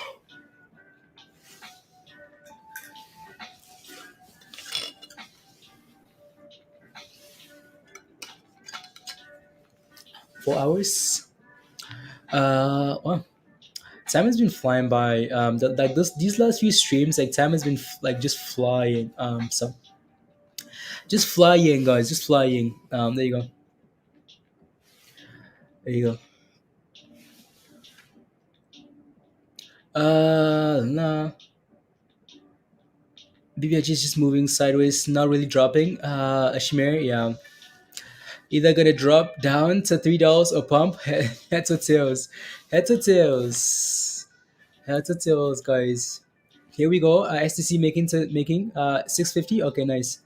4 hours. Well, time has been flying by. Like these last few streams, like time has been like just flying. So just flying, guys, just flying. There you go. There you go. Nah. BBIG is just moving sideways, not really dropping. Ashmir, yeah, either gonna drop down to $3 or pump heads or tails, heads or tails. Heads or tails, guys. Here we go. STC making 650. Okay, nice.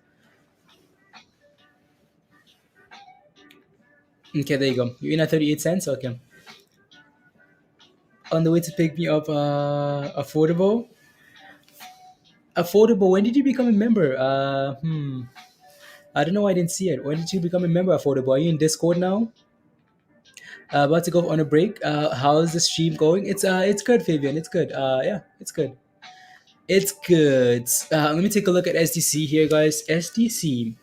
Okay, there you go. You're in at 38 cents. Okay. On the way to pick me up. Affordable. Affordable. When did you become a member? I don't know. I didn't see it. When did you become a member? Affordable. Are you in Discord now? About to go on a break. How's the stream going? It's good, Fabian. It's good. Yeah, it's good. It's good. Let me take a look at SDC here, guys. SDC.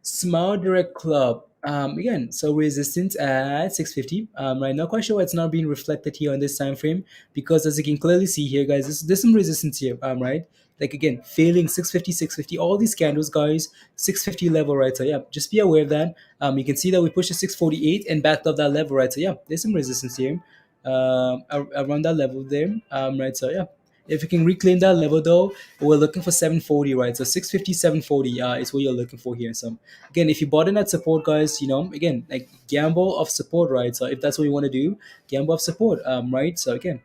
Small direct club. Again, so resistance at 650. Right, not quite sure why it's not being reflected here on this time frame because as you can clearly see here, guys, there's some resistance here. Right, like again, failing 650, 650. All these candles, guys, 650 level, right? So yeah, just be aware of that. You can see that we pushed to 648 and backed up that level, right? So yeah, there's some resistance here. Around that level there. Right. So yeah, if you can reclaim that level though, we're looking for 740, right? So 650, 740 is what you're looking for here. So again, if you bought in at support, guys, again, like gamble of support, right? So if that's what you want to do, gamble of support, right? So again,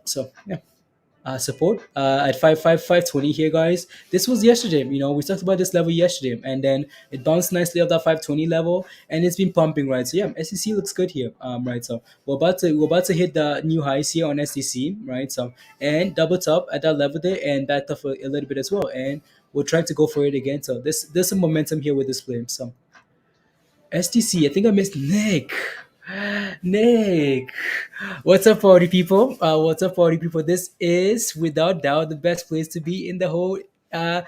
so yeah, support at 520 here, guys. This was yesterday. We talked about this level yesterday, and then it bounced nicely off that 520 level, and it's been pumping, right? So yeah, SEC looks good here, right? So we're about to hit the new highs here on SEC, right? So and double top at that level there, and backed off a little bit as well, and we're trying to go for it again. So there's some momentum here with this play. So STC, I think I missed Nick. Nick, what's up, party people? What's up, party people? This is without doubt the best place to be in the whole uh,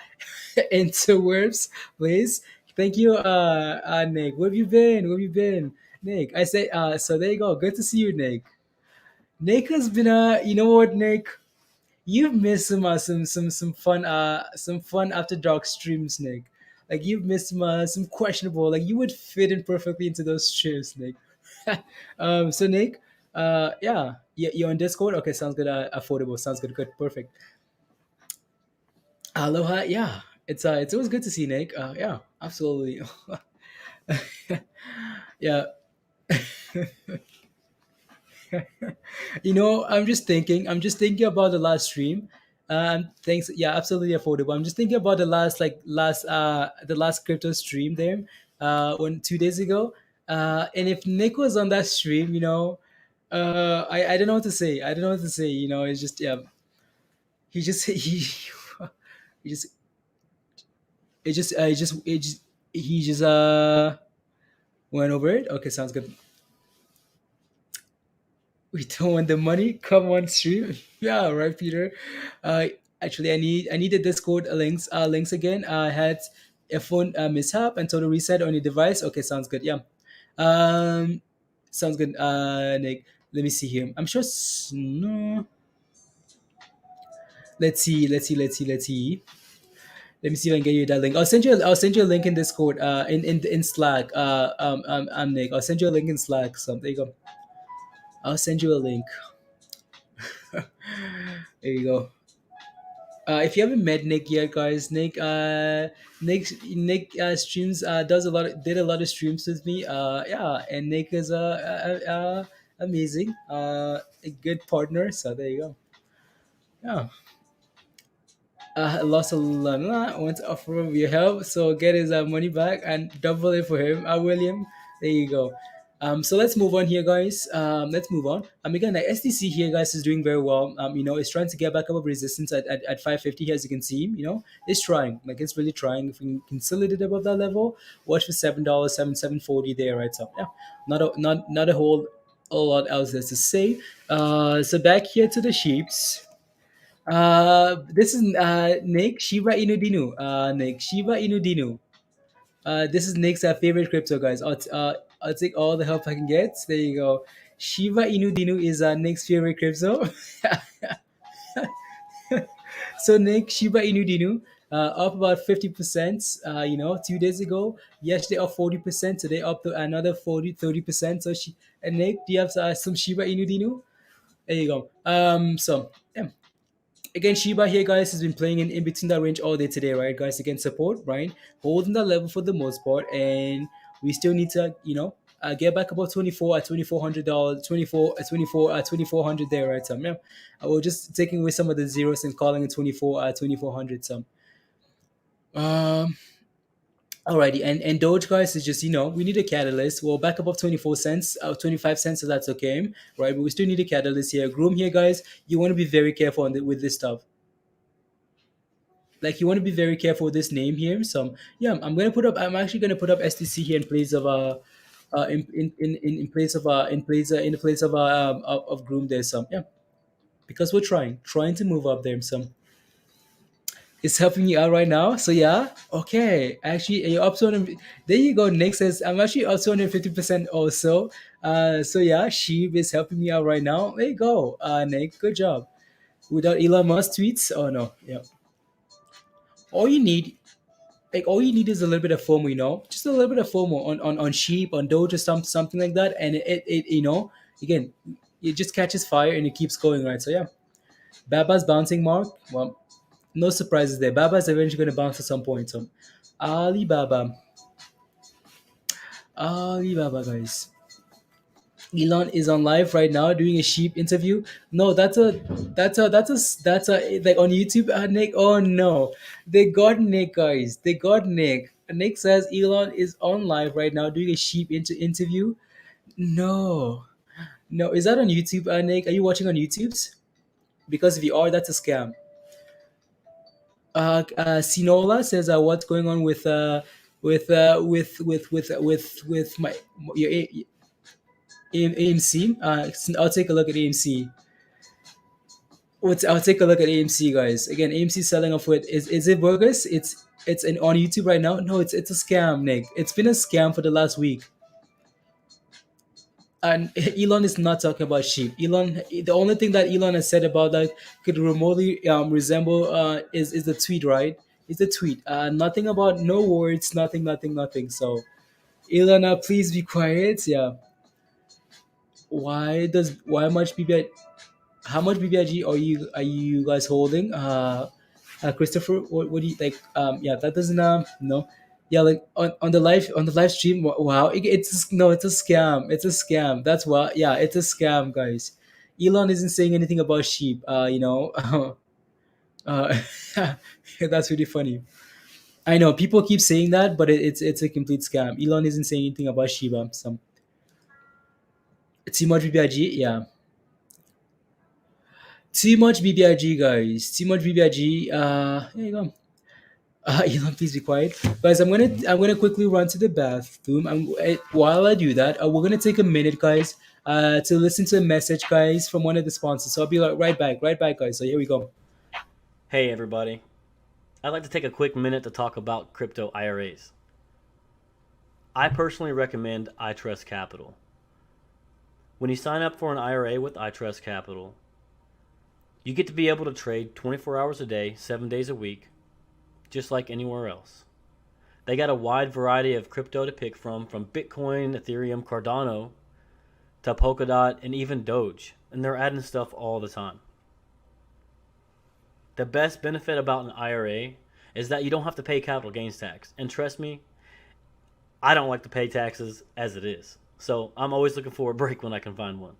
interwebs place. Thank you, Nick. Where have you been? Where have you been, Nick? I say, so there you go. Good to see you, Nick. Nick has been, you know what, Nick? You've missed some fun after dark streams, Nick. Like you've missed some questionable. Like you would fit in perfectly into those streams, Nick. So Nick, yeah, you're on Discord. Okay, sounds good. Affordable. Sounds good. Good. Perfect. Aloha. Yeah, it's always good to see Nick. Yeah, absolutely. Yeah. I'm just thinking about the last stream. Thanks. Yeah, absolutely affordable. I'm just thinking about the last crypto stream there, one 2 days ago. And if Nick was on that stream, I don't know what to say. I don't know what to say. It's just, yeah, he just, he just, he just, went over it. Okay, sounds good. We don't want the money. Come on, stream. Yeah, right, Peter. Uh, Actually, I need the Discord links again. I had a phone mishap and total reset on your device. Okay, sounds good. Yeah. Um, Sounds good. Nick, let me see here. I'm sure. No. Let's see. Let's see. Let's see. Let's see. Let me see if I can get you that link. I'll send you a link in Discord. In Slack. Nick. I'll send you a link in Slack. So there you go. I'll send you a link. There you go. If you haven't met Nick yet, guys, Nick streams did a lot of streams with me. Yeah, and Nick is amazing, a good partner. So there you go. Yeah. Lost a lot. Want to offer him your help, so get his money back and double it for him. William, there you go. So let's move on here, guys. Let's move on. Again, the SDC here, guys, is doing very well. It's trying to get back up of resistance at 550 as you can see. It's trying, like it's really trying. If we can consolidate above that level, watch for $7, 740 there, right? So yeah, not a whole a lot else there to say. So back here to the sheeps. This is Nick Shiba Inu Dinu. Nick Shiba Inu Dinu. This is Nick's favorite crypto, guys. I'll take all the help I can get. There you go. Shiba Inu Dinu is Nick's favorite crypto. So Nick, Shiba Inu Dinu, up about 50%. 2 days ago. Yesterday up 40%. Today up to another 30%. So and Nick, do you have some Shiba Inu Dinu? There you go. So yeah. Again, Shiba here, guys, has been playing in between that range all day today, right, guys? Again, support, right? Holding that level for the most part, and we still need to, get back about 24 at $2,400, 24 at 24 at 2,400 there, right? So yeah, we're just taking away some of the zeros and calling it 24 at 2,400. So, um, alrighty, and Doge, guys, is just we need a catalyst. Well, back above 24 cents, 25 cents, so that's okay, right? But we still need a catalyst here. GROM here, guys. You want to be very careful with this stuff. Like you want to be very careful with this name here. So yeah, I'm actually gonna put up STC here in place of in place of in the place of Groom there. So yeah, because we're trying to move up there. So it's helping you out right now. So yeah, okay. Actually, you're up to 100. There you go. Nick says I'm actually up to 150% also. So yeah, Sheeb is helping me out right now. There you go, Nick. Good job. Without Elon Musk tweets, oh no, yeah. All you need all you need is a little bit of FOMO, just a little bit of FOMO on sheep, on Doge, or something like that, and it again, it just catches fire and it keeps going, right? So yeah, Baba's bouncing mark. Well, no surprises there. Baba's eventually going to bounce at some point. So Alibaba, Alibaba, guys. Elon is on live right now doing a sheep interview. No, that's a like on YouTube. Nick, oh no, they got Nick, guys. They got Nick. Nick says Elon is on live right now doing a sheep interview. No, no, is that on YouTube, Nick? Are you watching on YouTube's? Because if you are, that's a scam. Sinola says, "What's going on with my your AMC? I'll take a look at AMC. I'll take a look at AMC, guys. Again, AMC selling off with is it burgers? On YouTube right now. No, it's a scam, Nick. It's been a scam for the last week. And Elon is not talking about sheep. The only thing that Elon has said about that could remotely resemble is the tweet, right? Is the tweet. Nothing about no words, nothing, nothing, nothing. So Elon, please be quiet. Yeah. Why much BBI? How much BBIG are you guys holding? Christopher, what do you like? Yeah, that doesn't no. Yeah, like on the live stream. Wow, no, it's a scam. It's a scam. That's what. Yeah, it's a scam, guys. Elon isn't saying anything about sheep. Uh, that's really funny. I know people keep saying that, but it's a complete scam. Elon isn't saying anything about Shiba. Some too much BBIG. Yeah, too much BBIG, guys. Too much BBIG. Here you go. Elon, please be quiet, guys. I'm gonna quickly run to the bathroom. While I do that, we're gonna take a minute, guys, to listen to a message, guys, from one of the sponsors. So I'll be like right back, guys. So here we go. Hey everybody, I'd like to take a quick minute to talk about crypto IRAs. I personally recommend iTrustCapital. When you sign up for an IRA with iTrustCapital, you get to be able to trade 24 hours a day, 7 days a week, just like anywhere else. They got a wide variety of crypto to pick from Bitcoin, Ethereum, Cardano, to Polkadot, and even Doge, and they're adding stuff all the time. The best benefit about an IRA is that you don't have to pay capital gains tax. And trust me, I don't like to pay taxes as it is. So I'm always looking for a break when I can find one.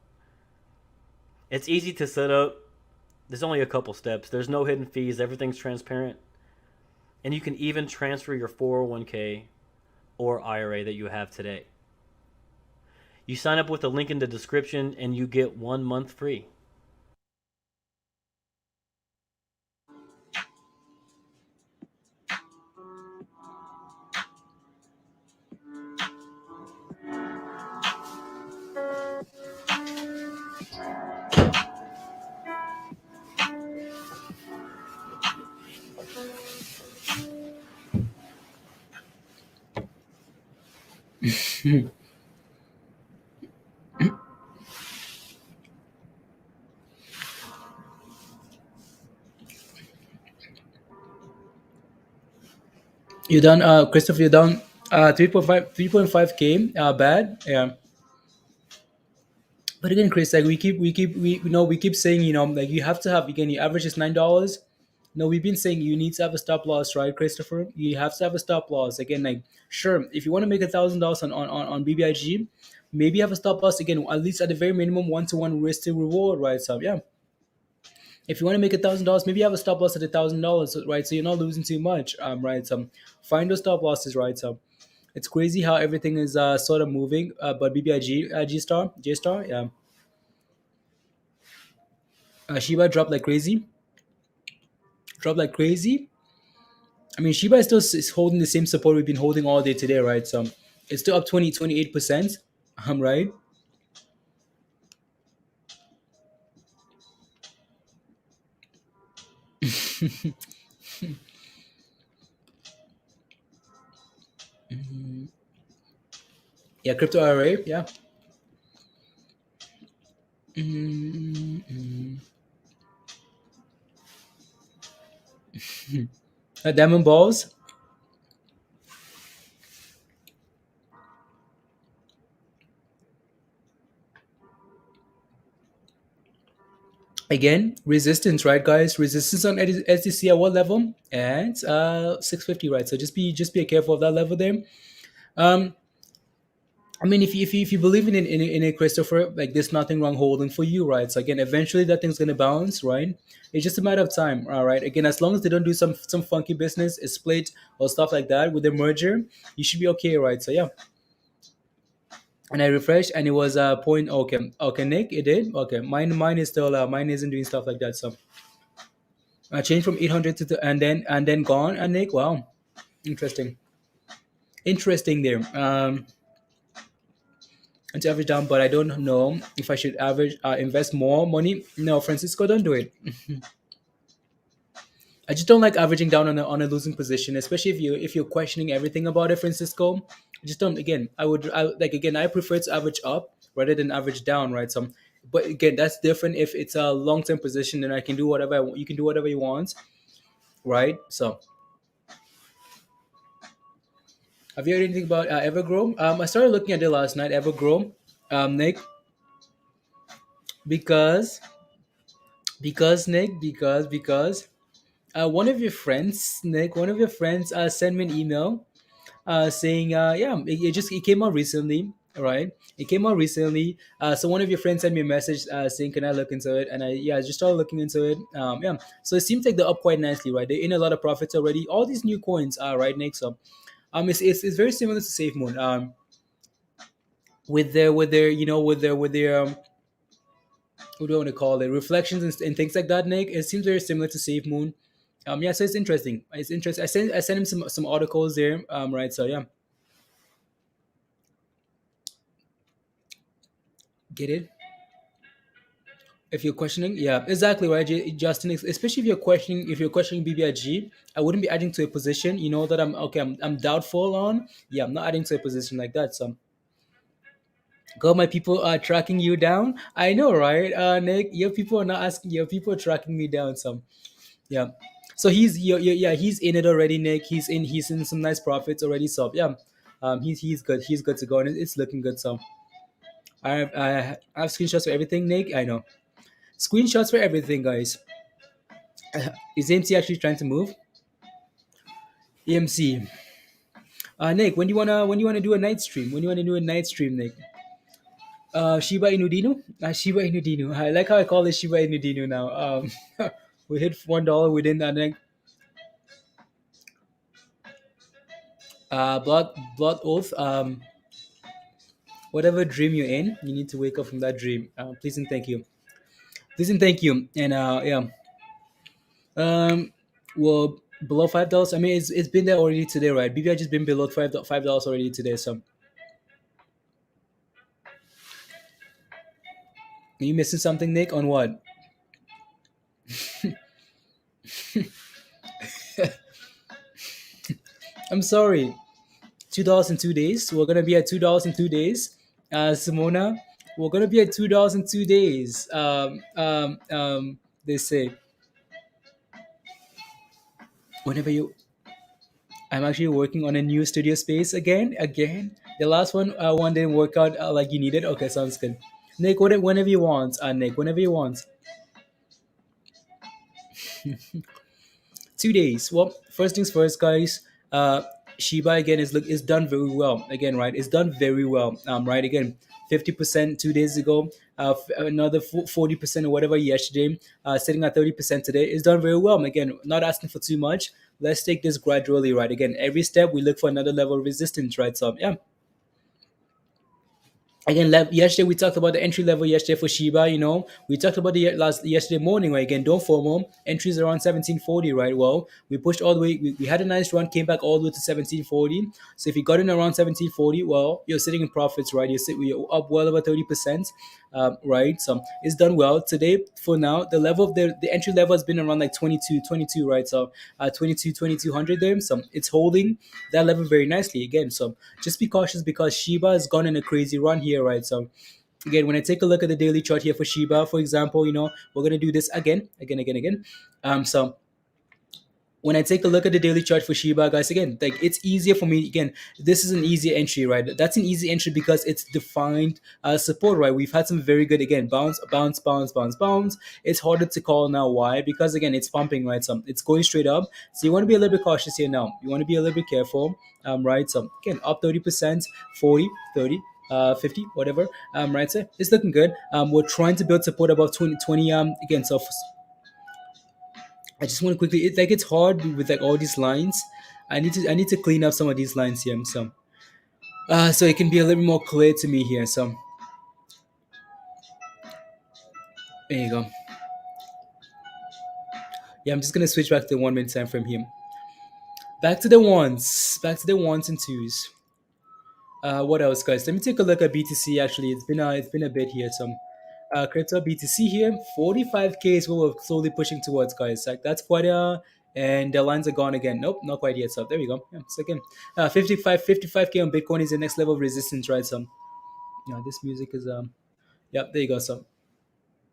It's easy to set up. There's only a couple steps. There's no hidden fees. Everything's transparent. And you can even transfer your 401k or IRA that you have today. You sign up with the link in the description and you get 1 month free. You done, Christopher? You done? 3.5k. Bad. Yeah. But again, Chris, like we keep saying, like you have to have, again, your average is $9. No, we've been saying you need to have a stop loss, right, Christopher? You have to have a stop loss. Again, like, sure, if you want to make $1,000 on BBIG, maybe have a stop loss, again, at least at the very minimum, 1-to-1 risk to reward, right? So yeah, if you want to make $1,000, maybe have a stop loss at $1,000, right? So you're not losing too much, right? So find those stop losses, right? So it's crazy how everything is sort of moving, but BBIG, J Star, yeah. Shiba dropped like crazy. I mean, Shiba is still holding the same support we've been holding all day today, right? So it's still up 28%. Right? Yeah, crypto IRA, yeah. Mm-hmm. Diamond balls. Again, resistance, right, guys? Resistance on SDC at what level? And 650, right? So just be careful of that level there. Um, I mean, if you believe in it, Christopher, like there's nothing wrong holding for you, right? So again, eventually that thing's gonna bounce, right? It's just a matter of time, all right? Again, as long as they don't do some funky business, a split or stuff like that with the merger, you should be okay, right? So yeah. And I refreshed, and it was point. Okay, okay, Nick, it did. Okay, mine is still mine isn't doing stuff like that. So I changed from 800 to and then gone. And Nick, wow, interesting, interesting there. It's average down, but I don't know if I should average invest more money. No, Francisco, don't do it. I just don't like averaging down on a losing position, especially if you're questioning everything about it, Francisco. I just don't. Again, I prefer to average up rather than average down, right? So, but again, that's different. If it's a long term position, then I can do whatever I want. You can do whatever you want, right? So, have you heard anything about Evergrow? I started looking at it last night. Evergrow, Nick, because Nick, because one of your friends, Nick, one of your friends sent me an email. saying, yeah, it came out recently, right? It came out recently. So one of your friends sent me a message saying, "Can I look into it?" And I just started looking into it. Yeah, so it seems like they're up quite nicely, right? They're in a lot of profits already. All these new coins are right next up. It's very similar to SafeMoon. With their what do I want to call it, reflections and things like that, Nick. It seems very similar to SafeMoon. Yeah, so it's interesting. It's interesting. I sent him some articles there. Right. So yeah, get it. If you're questioning, yeah, exactly right, Justin. Especially if you're questioning BBIG, I wouldn't be adding to a position. You know that I'm doubtful on. Yeah, I'm not adding to a position like that. So, God, my people are tracking you down. I know, right, Nick? Your people are not asking. Your people are tracking me down. So, yeah. So yeah, he's in it already, Nick. He's in some nice profits already. So yeah, he's good. He's good to go, and it's looking good. So I have screenshots for everything, Nick. I know screenshots for everything, guys. Is AMC actually trying to move? AMC. Nick, when you wanna do a night stream? When you wanna do a night stream, Nick? Shiba Inudino? Shiba Inudino. I like how I call it Shiba Inudino now. We hit $1 within I think blood oath. Whatever dream you're in, you need to wake up from that dream. Please and thank you. Please and thank you. And yeah. Um well, below $5. I mean, it's been there already today, right? BBI just been below $5 already today. So are you missing something, Nick? On what? I'm sorry. $2 in 2 days. We're gonna be at $2 in 2 days. Simona, we're gonna be at $2 in 2 days. They say whenever you. I'm actually working on a new studio space again. Again, the last one didn't work out like you needed. Okay, sounds good. Nick, whenever you want. Nick, whenever you want. 2 days. Well, first things first, guys. Shiba again is done very well. Again, right? It's done very well. Right again, 50% 2 days ago. Another 40% or whatever yesterday. Sitting at 30% today. It's done very well. Again, not asking for too much. Let's take this gradually, right? Again, every step we look for another level of resistance, right? So yeah, again, yesterday we talked about the entry level yesterday for Shiba. We talked about the last yesterday morning, right? Again, don't FOMO. Entries around 1740, right? Well, we pushed all the way. We had a nice run, came back all the way to 1740. So if you got in around 1740, well, you're sitting in profits, right? You're up well over 30%, right? So it's done well today. For now, the level of the entry level has been around like 22, right? So 2200 there. So it's holding that level very nicely again. So just be cautious because Shiba has gone in a crazy run here, right? So again, when I take a look at the daily chart here for Shiba, for example, we're gonna do this again. So when I take a look at the daily chart for Shiba, guys, again, like it's easier for me. Again, this is an easy entry, right? That's an easy entry because it's defined support, right? We've had some very good, again, bounce, bounce, bounce, bounce, bounce. It's harder to call now. Why? Because again, it's pumping, right? So it's going straight up. So you want to be a little bit cautious here now. You want to be a little bit careful, right? So again, up 30%, 40, 30. 50, whatever, right? So it's looking good. We're trying to build support above 20, again. So I just want to quickly. It's hard with like all these lines. I need to clean up some of these lines here. So it can be a little more clear to me here. So there you go. Yeah, I'm just gonna switch back to the 1 minute time frame here. Back to the ones. Back to the ones and twos. What else, guys? Let me take a look at BTC. Actually, it's been a bit here. So crypto BTC here, 45K is what we're slowly pushing towards, guys. Like that's quite a. And the lines are gone again. Nope, not quite yet. So there we go. Yeah, so again, 55K on Bitcoin is the next level of resistance, right? So this music is. Yep, there you go. So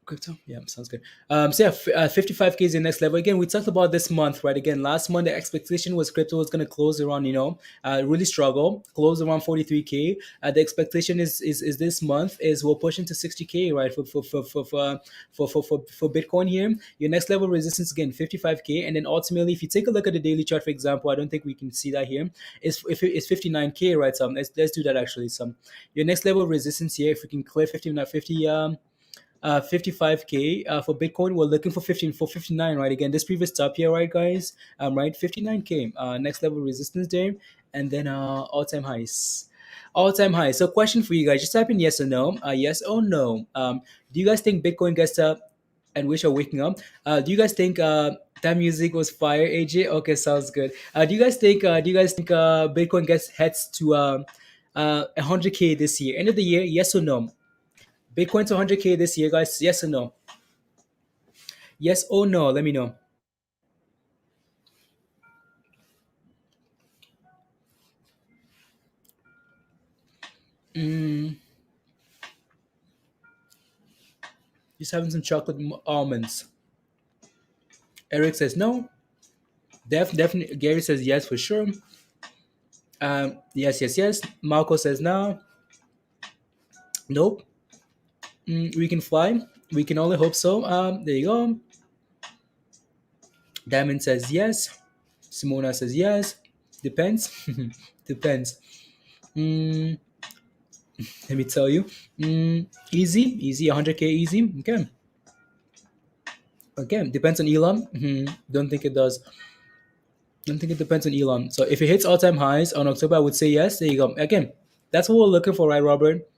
Crypto, yeah, sounds good. So yeah, 55K is the next level. Again, we talked about this month, right? Again, last month the expectation was crypto was going to close around, really struggle, close around 43K. The expectation is this month is we're pushing to 60K, right? For Bitcoin here. Your next level resistance again 55K, and then ultimately, if you take a look at the daily chart, for example, I don't think we can see that here. It's 59K, right? So let's do that actually. Your next level resistance here, if we can clear 55K for Bitcoin. We're looking for 59, right? Again, this previous top here, right, guys? Right, 59K. Next level resistance there, and then all time highs. All time high. So, question for you guys: just type in yes or no. Yes or no. Do you guys think Bitcoin gets up and wish are waking up? Do you guys think that music was fire, AJ? Okay, sounds good. Do you guys think? Bitcoin gets heads to 100K this year, end of the year? Yes or no? Bitcoin to 100K this year, guys. Yes or no? Yes or no? Let me know. Mm, just having some chocolate almonds. Eric says no. Definitely. Gary says yes for sure. Yes, yes, yes. Marco says no. Nope. We can fly. We can only hope so. There you go. Diamond says yes. Simona says yes. Depends. Depends. Mm, let me tell you. Easy, easy. 100K easy. Okay. Okay. Depends on Elon. Don't think it does. Don't think it depends on Elon. So if it hits all time highs on October, I would say yes. There you go. Again, that's what we're looking for, right, Robert?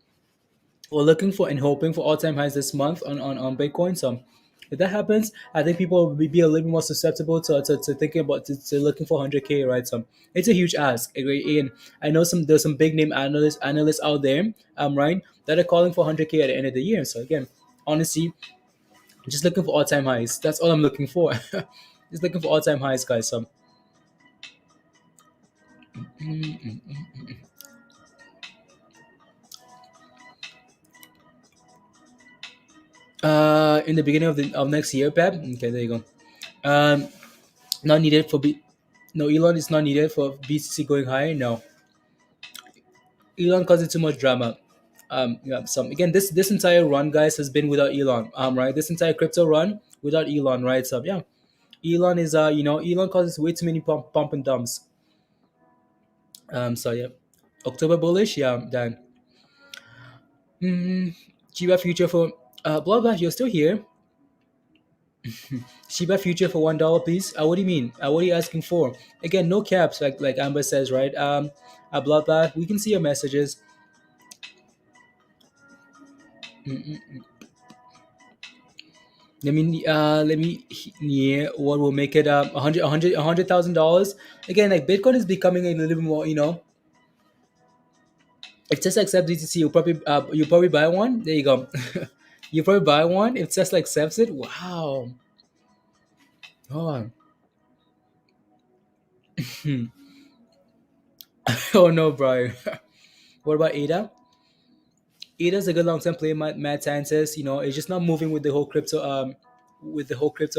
We're looking for and hoping for all time highs this month on Bitcoin. So if that happens, I think people will be a little bit more susceptible to thinking about to looking for 100K, right? So it's a huge ask. And I know there's some big name analysts out there, right, that are calling for 100K at the end of the year. So again, honestly, just looking for all time highs. That's all I'm looking for. Just looking for all time highs, guys. So in the beginning of the of next year, Pep. Okay, there you go. Um, not needed for B. No, Elon is not needed for BTC going higher. No, Elon causing too much drama. Yeah. So again, this entire run, guys, has been without Elon. Right. This entire crypto run without Elon, right? So yeah, Elon is Elon causes way too many pump and dumps. So yeah, October bullish. Yeah, then. Mm, Shiba future for blah blah. You're still here. Shiba future for $1, please. What do you mean? What are you asking for? Again, no caps, like Amber says, right? Blah blah. We can see your messages. Mm-mm. Let me yeah. What will make it $100,000? Again, like Bitcoin is becoming a little bit more. If Tesla accepts BTC, you probably buy one. There you go. You probably buy one if Tesla accepts it. Wow. Oh, oh no, bro. What about Ada? Ada's a good long term play. Mad scientist, it's just not moving with the whole crypto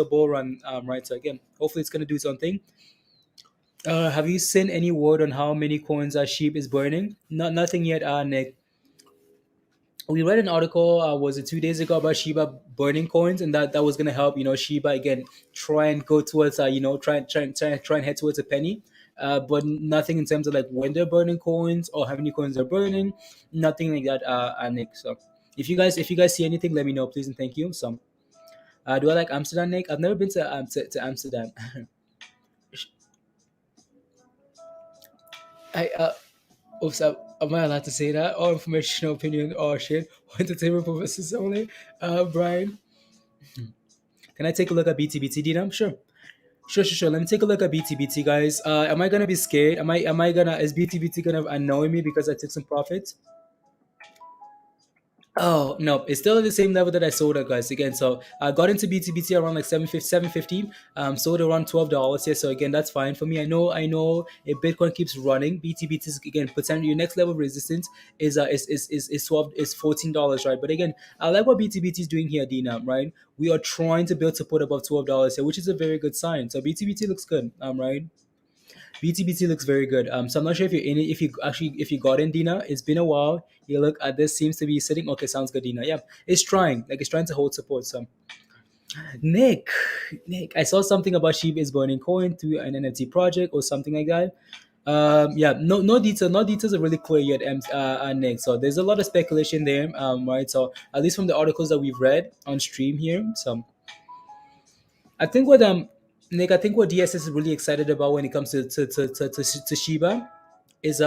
bull run, right? So again, hopefully it's gonna do something. Have you seen any word on how many coins Sheep is burning? Nothing yet, Nick. We read an article, was it 2 days ago, about Shiba burning coins, and that was gonna help, Shiba again try and go towards, try and head towards a penny. But nothing in terms of like when they're burning coins or how many coins they're burning, nothing like that, Nick. So if you guys see anything, let me know, please and thank you. So, do I like Amsterdam, Nick? I've never been to Amsterdam. I Oops, am I allowed to say that? All information, opinion, or shit, for entertainment purposes only. Brian, can I take a look at BTBT, Dina? Sure. Sure, sure, sure. Let me take a look at BTBT, guys. Am I gonna be scared? Is BTBT gonna annoy me because I took some profits? Oh no, it's still at the same level that I sold at, guys. Again, so I got into BTBT around like 750, sold around $12. Yeah, so again, that's fine for me. I know if Bitcoin keeps running, BTBT is again potentially your next level of resistance is 12 is $14, right? But again, I like what BTBT is doing here, Dina, right? We are trying to build support above $12 here, which is a very good sign. So BTBT looks good, right? BTBT looks very good. So I'm not sure if you're in it. If you got in, Dina, it's been a while. You look at this, seems to be sitting. Okay, sounds good, Dina. Yeah, it's trying to hold support. So Nick, Nick, I saw something about Shiba is burning coin through an NFT project or something like that. Yeah, no details are really clear yet, Nick. So there's a lot of speculation there, right? So at least from the articles that we've read on stream here, so I think what Nick, I think what DSS is really excited about when it comes to Shiba is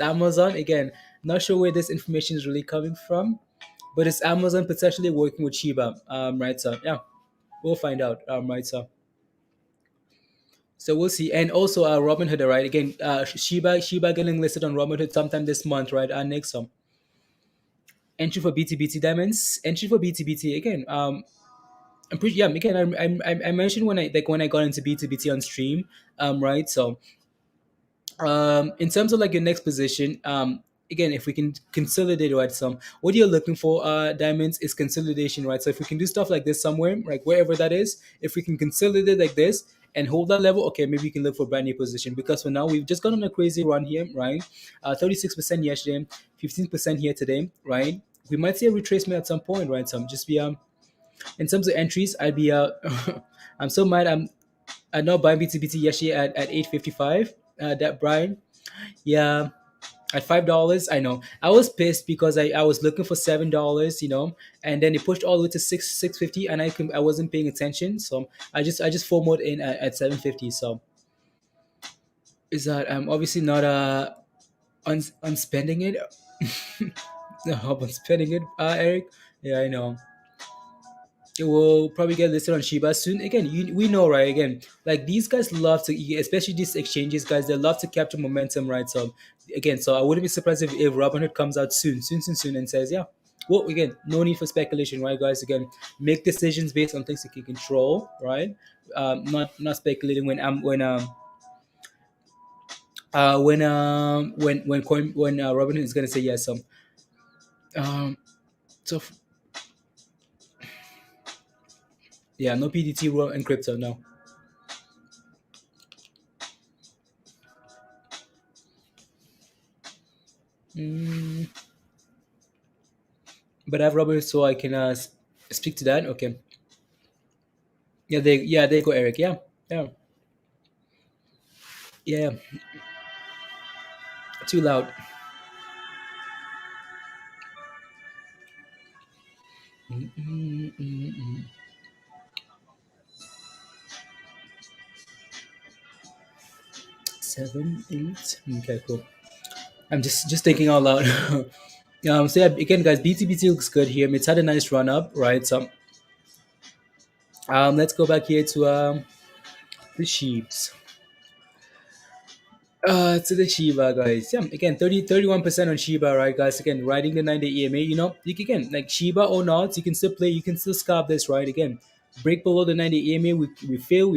Amazon. Again, not sure where this information is really coming from, but it's Amazon potentially working with Shiba. Right. So yeah, we'll find out. Right. So we'll see. And also Robinhood, right? Again, Shiba getting listed on Robinhood sometime this month, right? Next entry for BTBT diamonds. Entry for BTBT again. I'm pretty yeah. Again, I mentioned when I got into BTBT on stream, right? So in terms of like your next position, again, if we can consolidate, right, some what you're looking for, diamonds, is consolidation, right? So if we can do stuff like this somewhere, like wherever that is, if we can consolidate like this and hold that level, okay, maybe you can look for a brand new position, because for now we've just gone on a crazy run here, right? 36% yesterday, 15% here today, right? We might see a retracement at some point, right? So I'm just be in terms of entries, I'd be I'm so mad. I'm not buying BTBT yesterday at 8.55. That Brian, yeah, at $5. I know. I was pissed because I was looking for $7, and then it pushed all the way to 6.50, and I wasn't paying attention, so I just FOMOed in at 7.50. So is that I'm obviously not on spending it. No, I'm spending it, Eric. Yeah, I know. It will probably get listed on Shiba soon. Again, we know, right? Again, like these guys love to, especially these exchanges, guys. They love to capture momentum, right? So, again, so I wouldn't be surprised if Robinhood comes out soon, and says, yeah. Well, again, no need for speculation, right, guys? Again, make decisions based on things you can control, right? Not speculating when Robinhood is gonna say yes. Um, so yeah, no PDT rule in crypto, no. Mm, but I have Robert, so I can speak to that. Okay. Yeah, they go, Eric. Yeah, yeah, yeah. Too loud. Mm, mm, mm, mm. 7, 8. Okay, cool. I'm just thinking out loud. So yeah, again, guys, BTBT looks good here. It's had a nice run up, right? So let's go back here to the sheeps. To the Shiba, guys. Yeah, again, 31% on Shiba, right, guys? Again, riding the 9-day EMA, you can, again, like Shiba or not, you can still play, you can still scalp this, right? Again, break below the 9-day EMA, we fail.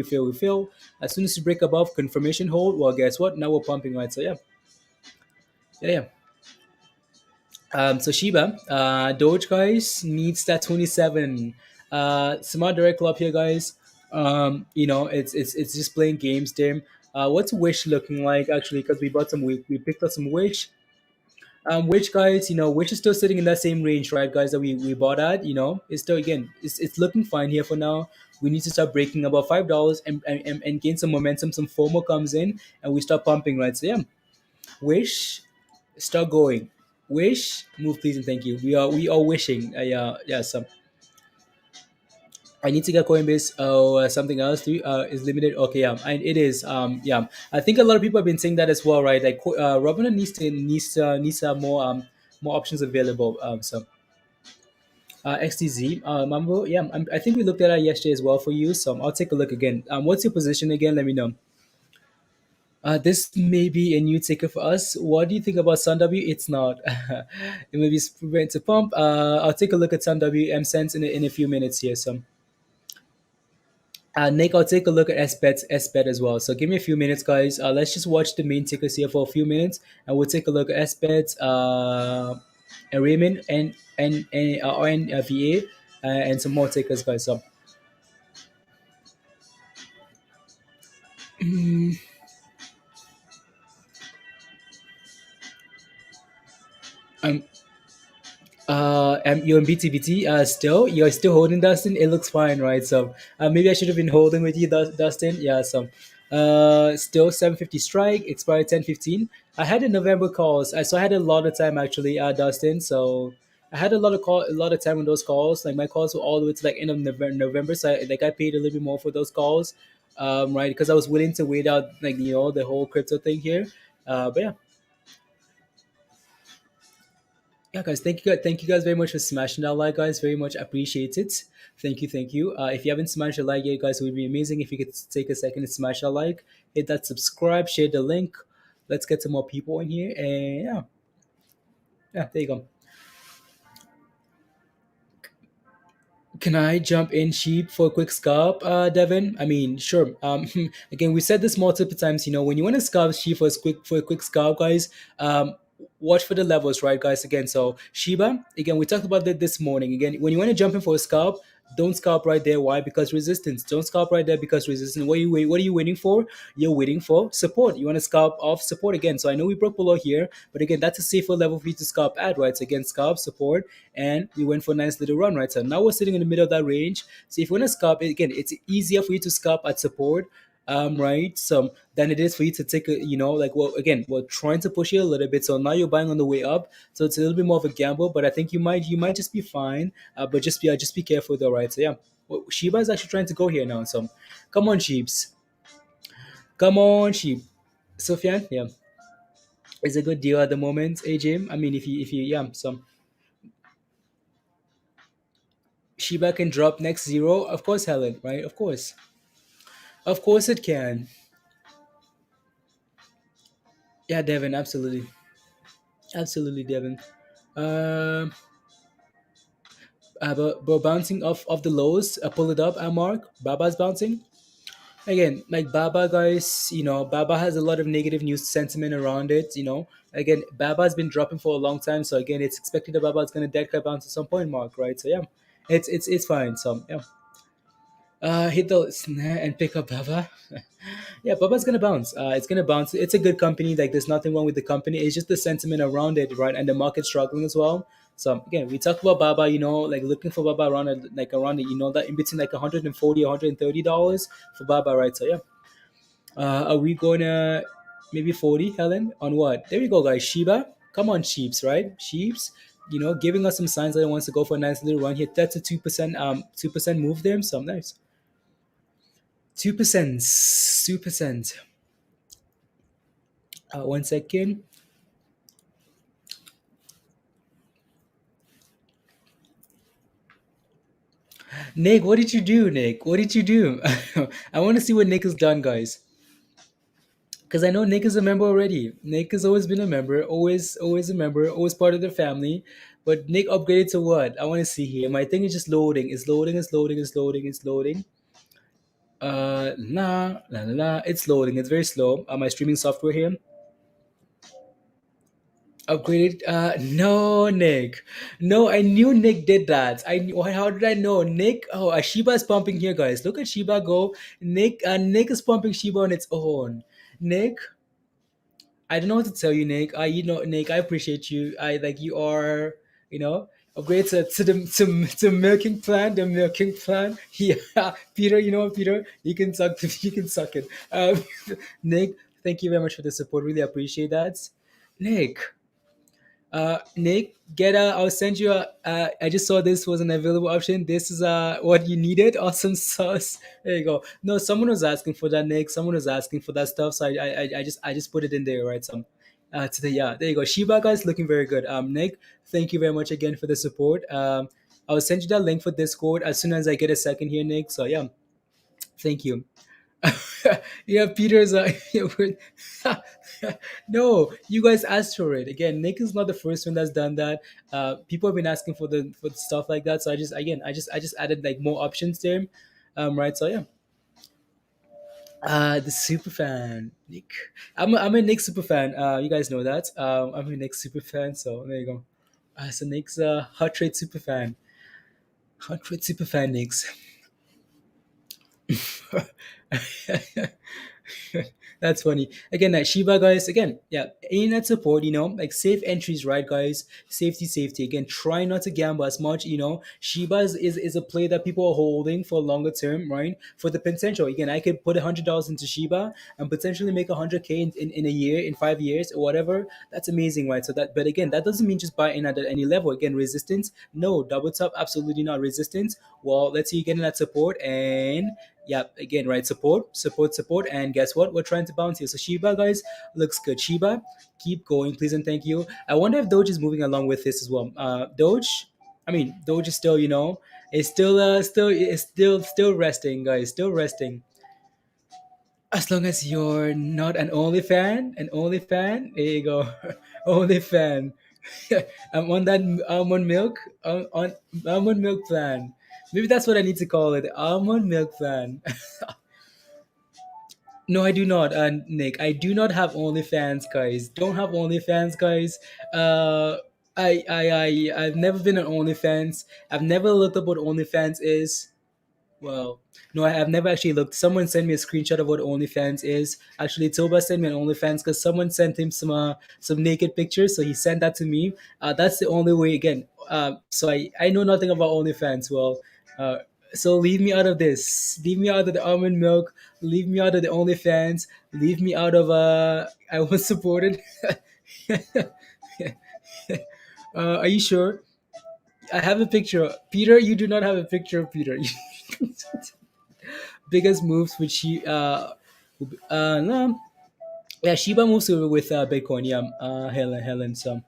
As soon as you break above confirmation hold, well, guess what? Now we're pumping, right? So, yeah. So Shiba, Doge, guys, needs that 27. Smart direct club here, guys. It's just playing games there. What's Wish looking like, actually? Because we bought we picked up some Wish. Which, guys, Wish is still sitting in that same range, right, guys, that we bought at. It's still, again, it's looking fine here for now. We need to start breaking about $5 and gain some momentum. Some FOMO comes in and we start pumping, right? So yeah, Wish, start going. Wish, move please and thank you. We are wishing. Yeah. So I need to get Coinbase. Oh, something else too. Is limited. Okay, yeah, and it is. Yeah, I think a lot of people have been saying that as well, right? Like, Robinhood needs to have more options available. So XTZ, Mambo. Yeah, I think we looked at that yesterday as well for you. So I'll take a look again. What's your position again? Let me know. This may be a new ticker for us. What do you think about SunW? It's not. It may be meant to pump. I'll take a look at SunW M cents in a few minutes here. So, Nick, I'll take a look at SBET as well. So give me a few minutes, guys. Let's just watch the main tickers here for a few minutes, and we'll take a look at SBET, and Raymond, and RNVA, and some more tickers, guys. So, um, you're in BTBT. You're still holding, Dustin. It looks fine, right? So, maybe I should have been holding with you, Dustin. Yeah. So, still 750 strike, expired 1015. I had a November calls. So I had a lot of time actually, Dustin. So I had a lot of time on those calls. Like my calls were all the way to like end of November. So I paid a little bit more for those calls, right? Because I was willing to wait out like the whole crypto thing here. But yeah, yeah, guys, thank you guys very much for smashing that like, guys. Very much appreciate it. Thank you. If you haven't smashed a like yet, guys, it would be amazing if you could take a second to smash a like, hit that subscribe, share the link. Let's get some more people in here, and yeah, yeah, there you go. Can I jump in sheep for a quick scalp, Devin? I mean, sure. Again, we said this multiple times. When you want to scalp sheep for a quick scalp, guys, watch for the levels, right, guys? Again, so Shiba. Again, we talked about that this morning. Again, when you want to jump in for a scalp, don't scalp right there. Why? Because resistance. Don't scalp right there because resistance. What are you waiting for? You're waiting for support. You want to scalp off support again. So I know we broke below here, but again, that's a safer level for you to scalp at, right? So again, scalp support, and we went for a nice little run, right? So now we're sitting in the middle of that range. So if you want to scalp, again, it's easier for you to scalp at support, right? So than it is for you to take a, like, well, again, we're trying to push you a little bit. So now you're buying on the way up. So it's a little bit more of a gamble, but I think you might just be fine. But just be careful though, right? So yeah, well, Shiba is actually trying to go here now. So come on, sheeps, come on, sheep. Sofyan, yeah, it's a good deal at the moment. AJ, I mean, if you yeah, so Shiba can drop next zero, of course, Helen, right? Of course it can. Yeah, Devin, absolutely, absolutely, Devin. Um, but bouncing off the lows, pull it up, Mark. Baba's bouncing again. Like Baba, guys, Baba has a lot of negative news sentiment around it. Again, Baba's been dropping for a long time, so again, it's expected that Baba's gonna dead cat bounce at some point, Mark. Right? So yeah, it's fine. So yeah. Hit the snare and pick up Baba. Yeah, Baba's gonna bounce. It's gonna bounce. It's a good company. Like there's nothing wrong with the company. It's just the sentiment around it, right? And the market struggling as well. So again, we talk about Baba. Like looking for Baba around around it. That in between like 140, $130 for Baba, right? So yeah. Are we gonna maybe 40, Helen? On what? There we go, guys. Shiba. Come on, sheeps, right? Sheeps. Giving us some signs that it wants to go for a nice little run here. That's a 2%, 2% move there. So nice. 2%. 2%. 1 second. Nick, what did you do, Nick? What did you do? I want to see what Nick has done, guys. Because I know Nick is a member already. Nick has always been a member, always a member, always part of the family. But Nick upgraded to what? I want to see here. My thing is just loading. It's loading, it's loading, it's loading, it's loading. It's loading. It's very slow. My streaming software here. Upgraded. No, Nick. No, I knew Nick did that. How did I know? Nick. Oh, Shiba is pumping here, guys. Look at Shiba go. Nick is pumping Shiba on its own. Nick, I don't know what to tell you, Nick. Nick, I appreciate you. I like you are, upgrade to milking plan, the milking plan. Yeah, Peter, you know what, Peter? You can suck. You can suck it. Nick, thank you very much for the support. Really appreciate that. Nick. Nick, I'll send you I just saw this was an available option. This is what you needed. Awesome sauce. There you go. No, someone was asking for that, Nick. Someone was asking for that stuff. So I just put it in there, right? So, yeah, there you go. Shiba guys looking very good. Nick, thank you very much again for the support. I'll send you that link for Discord as soon as I get a second here, Nick. So yeah, thank you. Yeah, Peter's. Yeah, no, you guys asked for it. Again, Nick is not the first one that's done that. People have been asking for the stuff like that. So I just added like more options to him. Right. So yeah. The super fan, Nick. I'm a Nick super fan. You guys know that. I'm a Nick super fan. So there you go. So Nick's a hot rate super fan. Hot rate super fan, Nick's. That's funny. Again, that Shiba guys, again, yeah, internet support, like safe entries, right, guys? Safety, safety. Again, try not to gamble as much, Shiba is a play that people are holding for longer term, right? For the potential. Again, I could put $100 into Shiba and potentially make 100K in a year, in 5 years, or whatever. That's amazing, right? So that, but again, that doesn't mean just buy in at any level. Again, resistance, no, double top, absolutely not resistance. Well, let's see you getting that support and yeah, again, right? Support, and guess what? We're trying to bounce here. So Shiba, guys, looks good. Shiba, keep going, please and thank you. I wonder if Doge is moving along with this as well. Doge is still, still resting, guys, still resting. As long as you're not an only fan, there you go, only fan. I'm on that almond milk, on almond milk plan. Maybe that's what I need to call it, almond milk plan. No, I do not, Nick. I do not have OnlyFans, guys. Don't have OnlyFans, guys. Uh, I've never been on OnlyFans. I've never looked up what OnlyFans is. Well, no, I've never actually looked. Someone sent me a screenshot of what OnlyFans is. Actually, Toba sent me an OnlyFans because someone sent him some naked pictures, so he sent that to me. That's the only way. Again, so I know nothing about OnlyFans. Well, uh, so leave me out of this. Leave me out of the almond milk. Leave me out of the OnlyFans. Leave me out of I was supported. Are you sure? I have a picture. Peter, you do not have a picture of Peter. Biggest moves which no, yeah, Shiba moves with Bitcoin. Yeah, Helen. So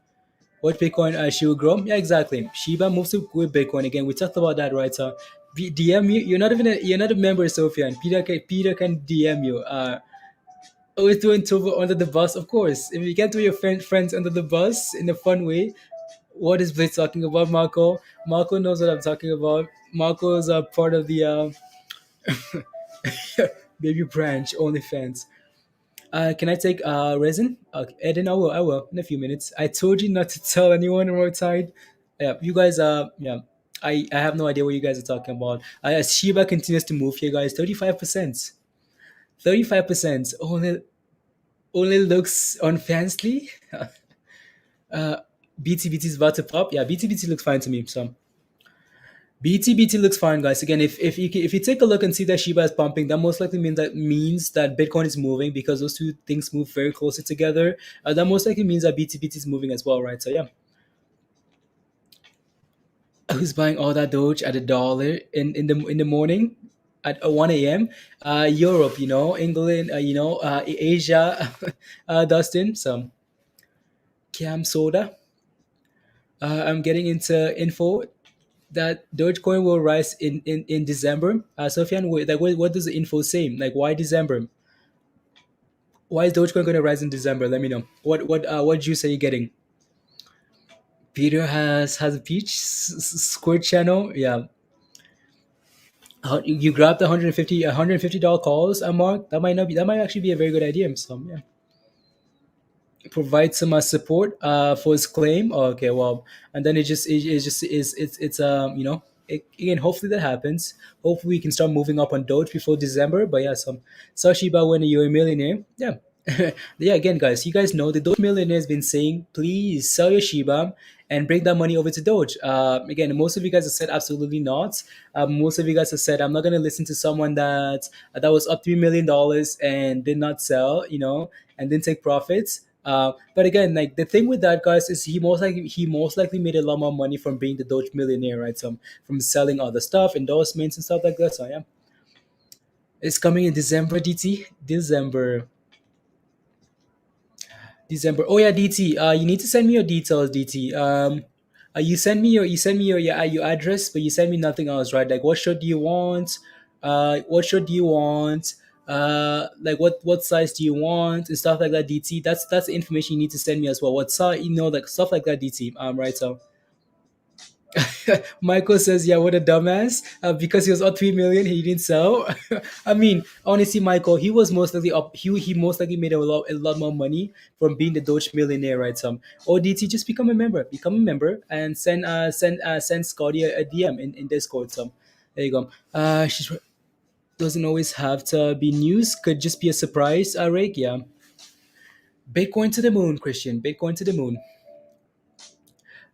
what Bitcoin she will grow? Yeah, exactly. Shiba moves with Bitcoin again. We talked about that, right? So DM me. You're not a member, Sophia, and Peter can DM you. Always doing Tovo under the bus, of course. If you get to your friends under the bus in a fun way, what is Blitz talking about, Marco? Marco knows what I'm talking about. Marco is a part of the baby branch OnlyFans. Can I take resin? Eden, I will in a few minutes. I told you not to tell anyone outside. Yeah, you guys. Yeah, I have no idea what you guys are talking about. As Shiba continues to move here, guys, 35%, 35% only looks on Fansly. uh, BTBT is about to pop. Yeah, BTBT looks fine to me. So BTBT looks fine, guys. Again, if you take a look and see that Shiba is pumping, that most likely means that Bitcoin is moving because those two things move very closely together. That most likely means that BTBT is moving as well, right? So yeah, who's buying all that Doge at $1 in the morning at 1 a.m.? Europe, England, Asia, Dustin. So Cam Soda. I'm getting into info that Dogecoin will rise in December. Sofian, what does the info say? Like, why December? Why is Dogecoin going to rise in December? Let me know. What juice are you getting? Peter has a peach squirt channel. Yeah, you grabbed the 150 $150 calls, Mark. That might actually be a very good idea. So yeah, provide some support for his claim. Oh, okay, well, and then it just is it's again, hopefully that happens. Hopefully we can start moving up on Doge before December. But yeah, so Shiba, when you're a millionaire, yeah. Yeah, again, guys, you guys know the Doge millionaire has been saying, please sell your Shiba and bring that money over to Doge. Again, most of you guys have said absolutely not. Most of you guys have said I'm not going to listen to someone that was up $3 million and did not sell, and didn't take profits. But again, like the thing with that, guys, is he most likely made a lot more money from being the Doge millionaire, right? So from selling all the stuff, endorsements and stuff like that. So yeah, it's coming in December. DT December. December. Oh yeah, DT. You need to send me your details, DT. You send me your address, but you send me nothing else, right? Like, what shirt do you want? What shirt do you want? like what size do you want and stuff like that, DT. That's the information you need to send me as well. What size, like stuff like that, DT. Right. So Michael says, "Yeah, what a dumbass! Because he was up 3 million, he didn't sell." I mean, honestly, Michael, he was most likely up. He most likely made a lot more money from being the Doge millionaire, right? So, ODT, just become a member, and send Scotty a DM in Discord. So, there you go. She doesn't always have to be news. Could just be a surprise. Rick, yeah. Bitcoin to the moon, Christian. Bitcoin to the moon.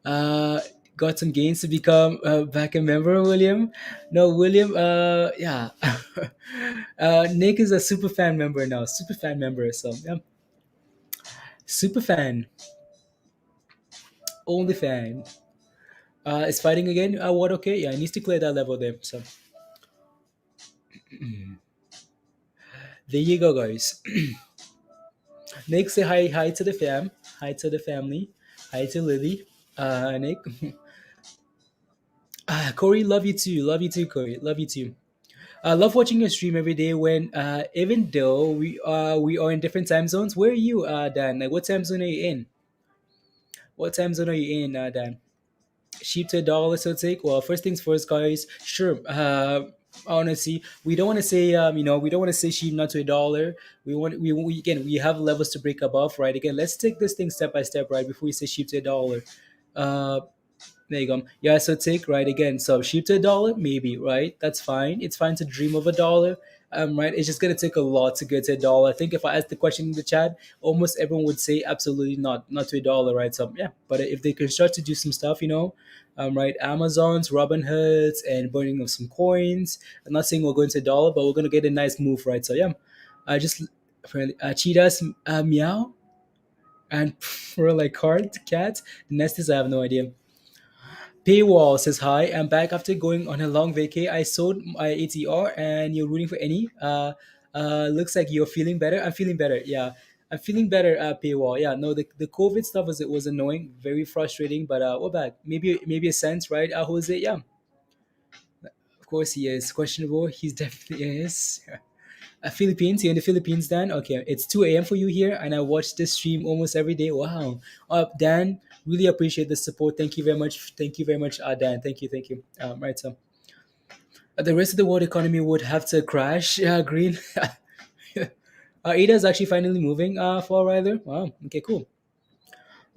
Uh, got some gains to become back a member, William. No, William. Yeah. Nick is a super fan member now. Super fan member. So yeah, super fan. Only fan. Is fighting again. What? Okay. Yeah, he needs to clear that level there. So there you go, guys. Nick, say hi to the fam. Hi to the family. Hi to Lily. Nick. Corey, love you too, Corey, love you too. I love watching your stream every day. When even though we are in different time zones, where are you, Dan? Like, what time zone are you in? What time zone are you in, Dan? Sheep to a dollar, so take. Well, first things first, guys. Sure. Honestly, we don't want to say we don't want to say sheep not to a dollar. We again we have levels to break above, right? Again, let's take this thing step by step, right? Before we say sheep to a dollar. Uh, There you go. Yeah, so take right again. So sheep to a dollar, maybe, right? That's fine. It's fine to dream of a dollar. Right. It's just gonna take a lot to get to a dollar. I think if I asked the question in the chat, almost everyone would say absolutely not to a dollar, right? So yeah, but if they can start to do some stuff, right? Amazon's, Robin Hood's, and burning of some coins. I'm not saying we're going to a dollar, but we're gonna get a nice move, right? So yeah, I just cheetahs, meow, and for like card cat. The next is I have no idea. Paywall says hi. I'm back after going on a long vacay. I sold my ATR and you're rooting for any. Looks like you're feeling better. I'm feeling better. Yeah, I'm feeling better. Paywall. Yeah, no, the COVID stuff was annoying, very frustrating, but we're back. Maybe a sense, right? Jose. Yeah, of course he is questionable. He's definitely is. Philippines, you're in the Philippines, Dan? Okay, it's 2 a.m. for you here, and I watch this stream almost every day. Wow. Dan, really appreciate the support. Thank you very much. Thank you very much, Dan. Thank you. Thank you. Right, so the rest of the world economy would have to crash. Green. ADA is actually finally moving for a while there. Wow. Okay, cool.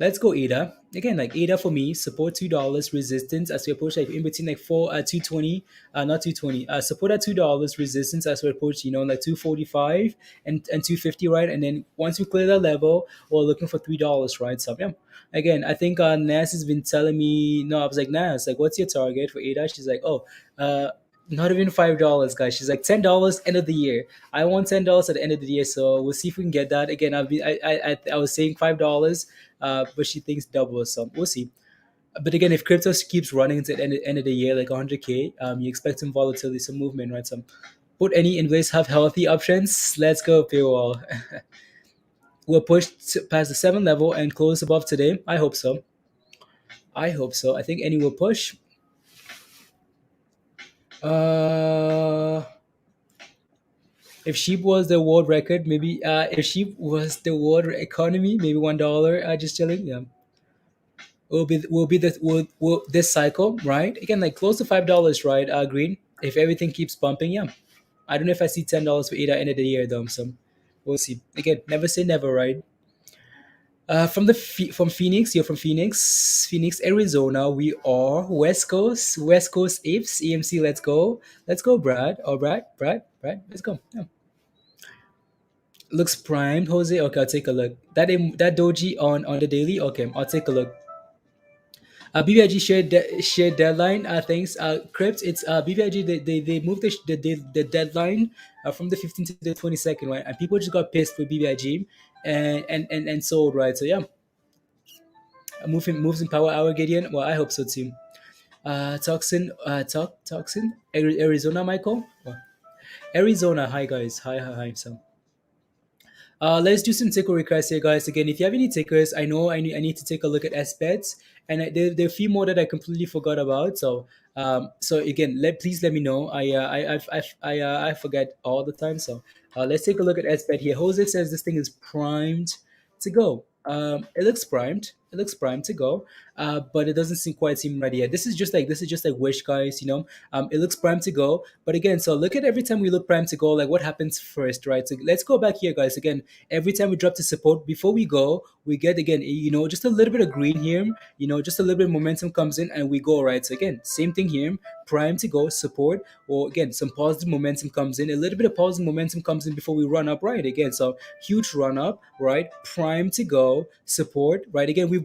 Let's go ADA. Again, like ADA for me, support $2, resistance as we approach like in between like 220, not 220. Support at $2, resistance as we approach, like 245 and 250, right? And then once we clear that level, we're looking for $3, right? So yeah. Again, I think Nas has been telling me, no, I was like, Nas, like what's your target for ADA? She's like, oh, not even $5, guys. She's like $10 end of the year. I want $10 at the end of the year, so we'll see if we can get that. Again, I was saying $5, but she thinks double, so we'll see. But again, if crypto keeps running to the end of the year like 100K, you expect some volatility, some movement, right? So put any invest have healthy options. Let's go, paywall. We'll push past the 7 level and close above today. I hope so. I hope so. I think any will push. If sheep was the world record, maybe if sheep was the world economy, maybe $1. Just chilling. Yeah, will this cycle, right? Again, like close to $5, right? Green. If everything keeps bumping, yeah. I don't know if I see $10 for ADA end of the year though. So we'll see. Again, never say never, right? From Phoenix, you're from Phoenix, Arizona. We are West Coast apes. EMC, let's go, Brad. Oh, Brad, let's go. Yeah. Looks primed, Jose. Okay, I'll take a look. That doji on the daily. Okay, I'll take a look. BBIG shared deadline. Thanks. Crypt. It's BBIG. They moved the deadline from the 15th to the 22nd, right? And people just got pissed with BBIG and sold, right? So yeah, moves in power hour, Gideon. Well, I hope so too. Toxin. Arizona, Michael. Well, Arizona. Hi guys. Hi. So. Let's do some ticker requests here, guys. Again, if you have any tickers, I know I need to take a look at SBETs, and there are a few more that I completely forgot about. So again, please let me know. I forget all the time. So Let's take a look at SBET here. Jose says this thing is primed to go. It looks primed. It looks primed to go, but it doesn't quite seem ready yet. This is just like wish, guys. It looks primed to go, but again, so look at every time we look primed to go, like what happens first, right? So let's go back here, guys. Again, every time we drop to support, before we go, we get again, just a little bit of green here. Just a little bit of momentum comes in, and we go, right. So again, same thing here, prime to go support, or again, some positive momentum comes in, a little bit of positive momentum comes in before we run up, right. Again, so huge run up, right, prime to go support, right. Again, we've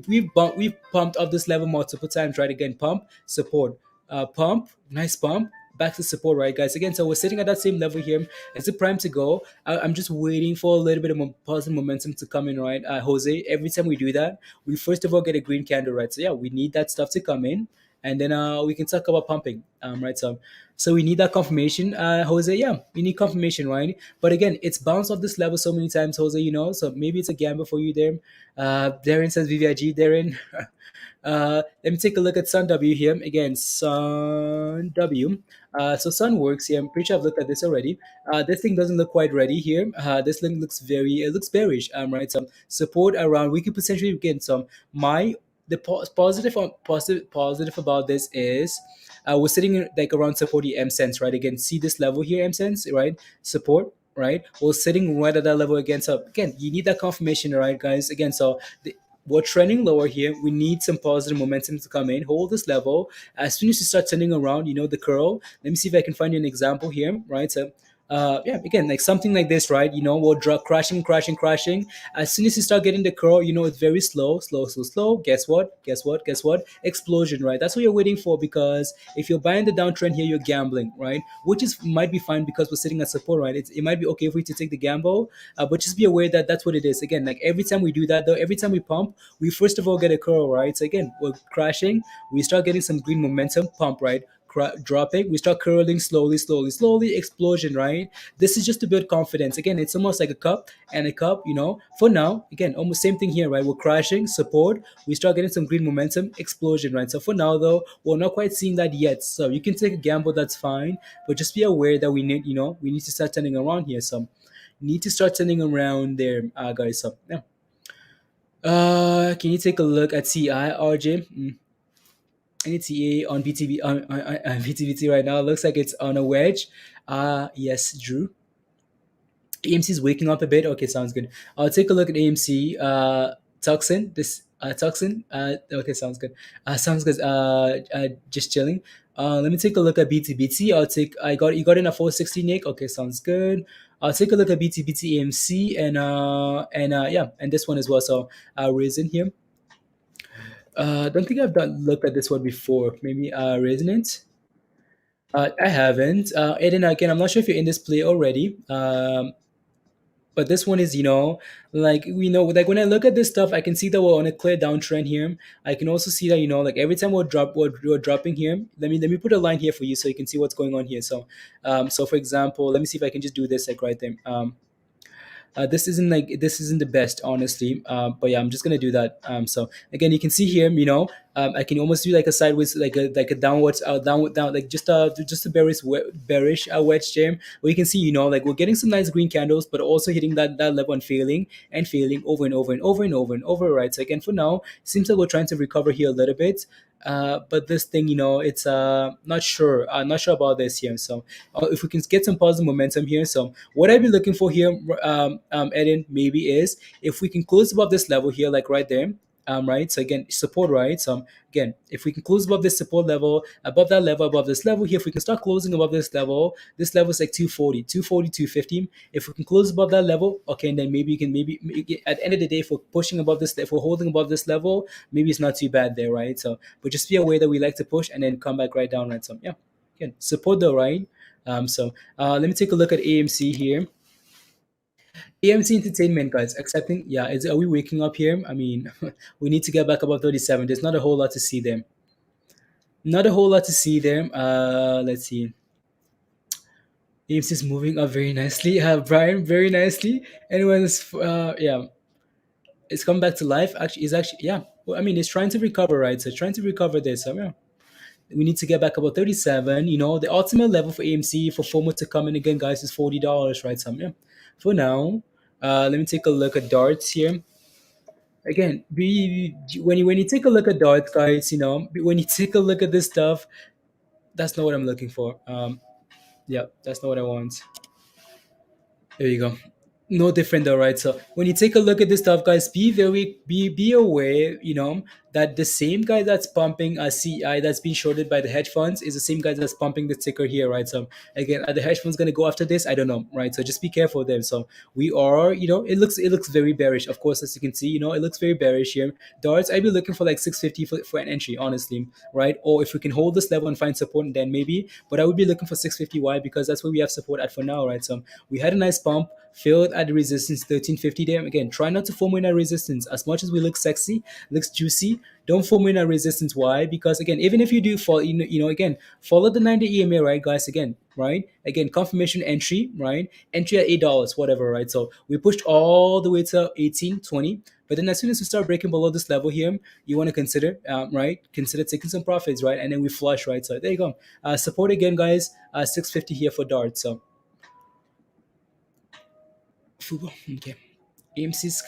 pumped up this level multiple times, right. Again, pump, support, pump, nice pump, back to support, right, guys. Again, so we're sitting at that same level here. It's a prime to go. I'm just waiting for a little bit of positive momentum to come in, right. Jose, every time we do that, we first of all get a green candle, right. So yeah, we need that stuff to come in, and then we can talk about pumping, right. So we need that confirmation, Jose. Yeah, we need confirmation, right. But again, it's bounced off this level so many times, Jose. So maybe it's a gamble for you there. Darren says VVIG. Darren. Let me take a look at Sun W here. Again, Sun W. So Sun works here. I'm pretty sure I've looked at this already. This thing doesn't look quite ready here. This thing it looks bearish. Right. Some support around. We could potentially get some. Positive about this is we're sitting like around support M cents, right. Again, see this level here, M cents, right. Support, right. We're sitting right at that level again. So again, you need that confirmation, right, guys. Again, so we're trending lower here. We need some positive momentum to come in. Hold this level. As soon as you start turning around, the curl. Let me see if I can find you an example here, right? So, yeah, again, like something like this, right? We'll drop crashing, crashing, crashing. As soon as you start getting the curl, it's very slow, slow, slow, slow. Guess what? Guess what? Guess what? Explosion, right? That's what you're waiting for, because if you're buying the downtrend here, you're gambling, right? Which is might be fine because we're sitting at support, right? It might be okay for you to take the gamble, but just be aware that that's what it is. Again, like every time we do that, though, every time we pump, we first of all get a curl, right? So again, we're crashing, we start getting some green momentum, pump, right? Dropping, we start curling slowly, slowly, slowly, explosion, right? This is just to build confidence. Again, it's almost like a cup and a cup, for now. Again, almost same thing here, right? We're crashing, support, we start getting some green momentum, explosion, right? So for now, though, we're not quite seeing that yet. So you can take a gamble, that's fine, but just be aware that we need to start turning around here. So need to start turning around there, guys. So yeah. Can you take a look at CI, RJ? NTA on on BTBT right now. Looks like it's on a wedge. Yes, Drew. AMC is waking up a bit. Okay, sounds good. I'll take a look at AMC. Toxin. This Toxin. Okay, sounds good. Sounds good. Just chilling. Let me take a look at BTBT. You got in a 460, Nick. Okay, sounds good. I'll take a look at BTBT AMC and yeah, and this one as well. So Raisin here. Don't think I've looked at this one before. Maybe Resonance. I haven't. Aiden, again, I'm not sure if you're in this play already. But this one is, like when I look at this stuff, I can see that we're on a clear downtrend here. I can also see that, like every time we're dropping here. Let me put a line here for you so you can see what's going on here. So, so for example, let me see if I can just do this like right there. This isn't the best, honestly, but yeah, I'm just gonna do that. So again, you can see here, I can almost do like a sideways, like a downwards, down, like just a bearish wedge jam, where you can see, like we're getting some nice green candles, but also hitting that level and failing over and over and over and over and over, right? So again, for now, seems like we're trying to recover here a little bit. But this thing, it's not sure about this here. So if we can get some positive momentum here, so what I'd be looking for here, Eden, maybe is if we can close above this level here, like right there. Right. So again, support, right? So again, if we can close above this support level, above that level, above this level here, if we can start closing above this level is like 240, 250. If we can close above that level, okay, and then maybe you can at the end of the day, if we're pushing above this, if we're holding above this level, maybe it's not too bad there, right? So, but just be aware that we like to push and then come back right down, right? So yeah, again, support though, right? Let me take a look at AMC here. AMC Entertainment, guys, accepting. Yeah, are we waking up here? I mean, we need to get back above 37. There's not a whole lot to see there. Not a whole lot to see there. Let's see. AMC is moving up very nicely. Brian, very nicely. Anyways, yeah, it's come back to life. Actually, yeah. Well, I mean, it's trying to recover, right? So trying to recover this. So yeah, We need to get back about 37. The ultimate level for AMC for FOMO to come in again, guys, is $40, right? So yeah, for now, let me take a look at darts here. Again, when you take a look at darts, guys, when you take a look at this stuff, that's not what I'm looking for. Yeah, that's not what I want. There you go. No different though, right? So when you take a look at this stuff, guys, be aware, that the same guy that's pumping a CI that's being shorted by the hedge funds is the same guy that's pumping the ticker here, right? So again, are the hedge funds gonna go after this? I don't know, right? So just be careful of them. So we are, it looks very bearish. Of course, as you can see, it looks very bearish here. Darts, I'd be looking for like 650 for an entry, honestly, right? Or if we can hold this level and find support, then maybe. But I would be looking for 650. Why? Because that's where we have support at for now, right? So we had a nice pump, failed at the resistance 1350 there. Again, try not to form in that resistance. As much as we look sexy, looks juicy, don't form in that resistance. Why? Because again, even if you do fall, again, follow the 90 EMA, right, guys? Again, right? Again, confirmation entry, right? Entry at $8, whatever, right? So we pushed all the way to 1820. But then as soon as we start breaking below this level here, you want to consider, right? Consider taking some profits, right? And then we flush, right? So there you go. Support again, guys. 650 here for Dart. So Fubo. Okay. AMC's.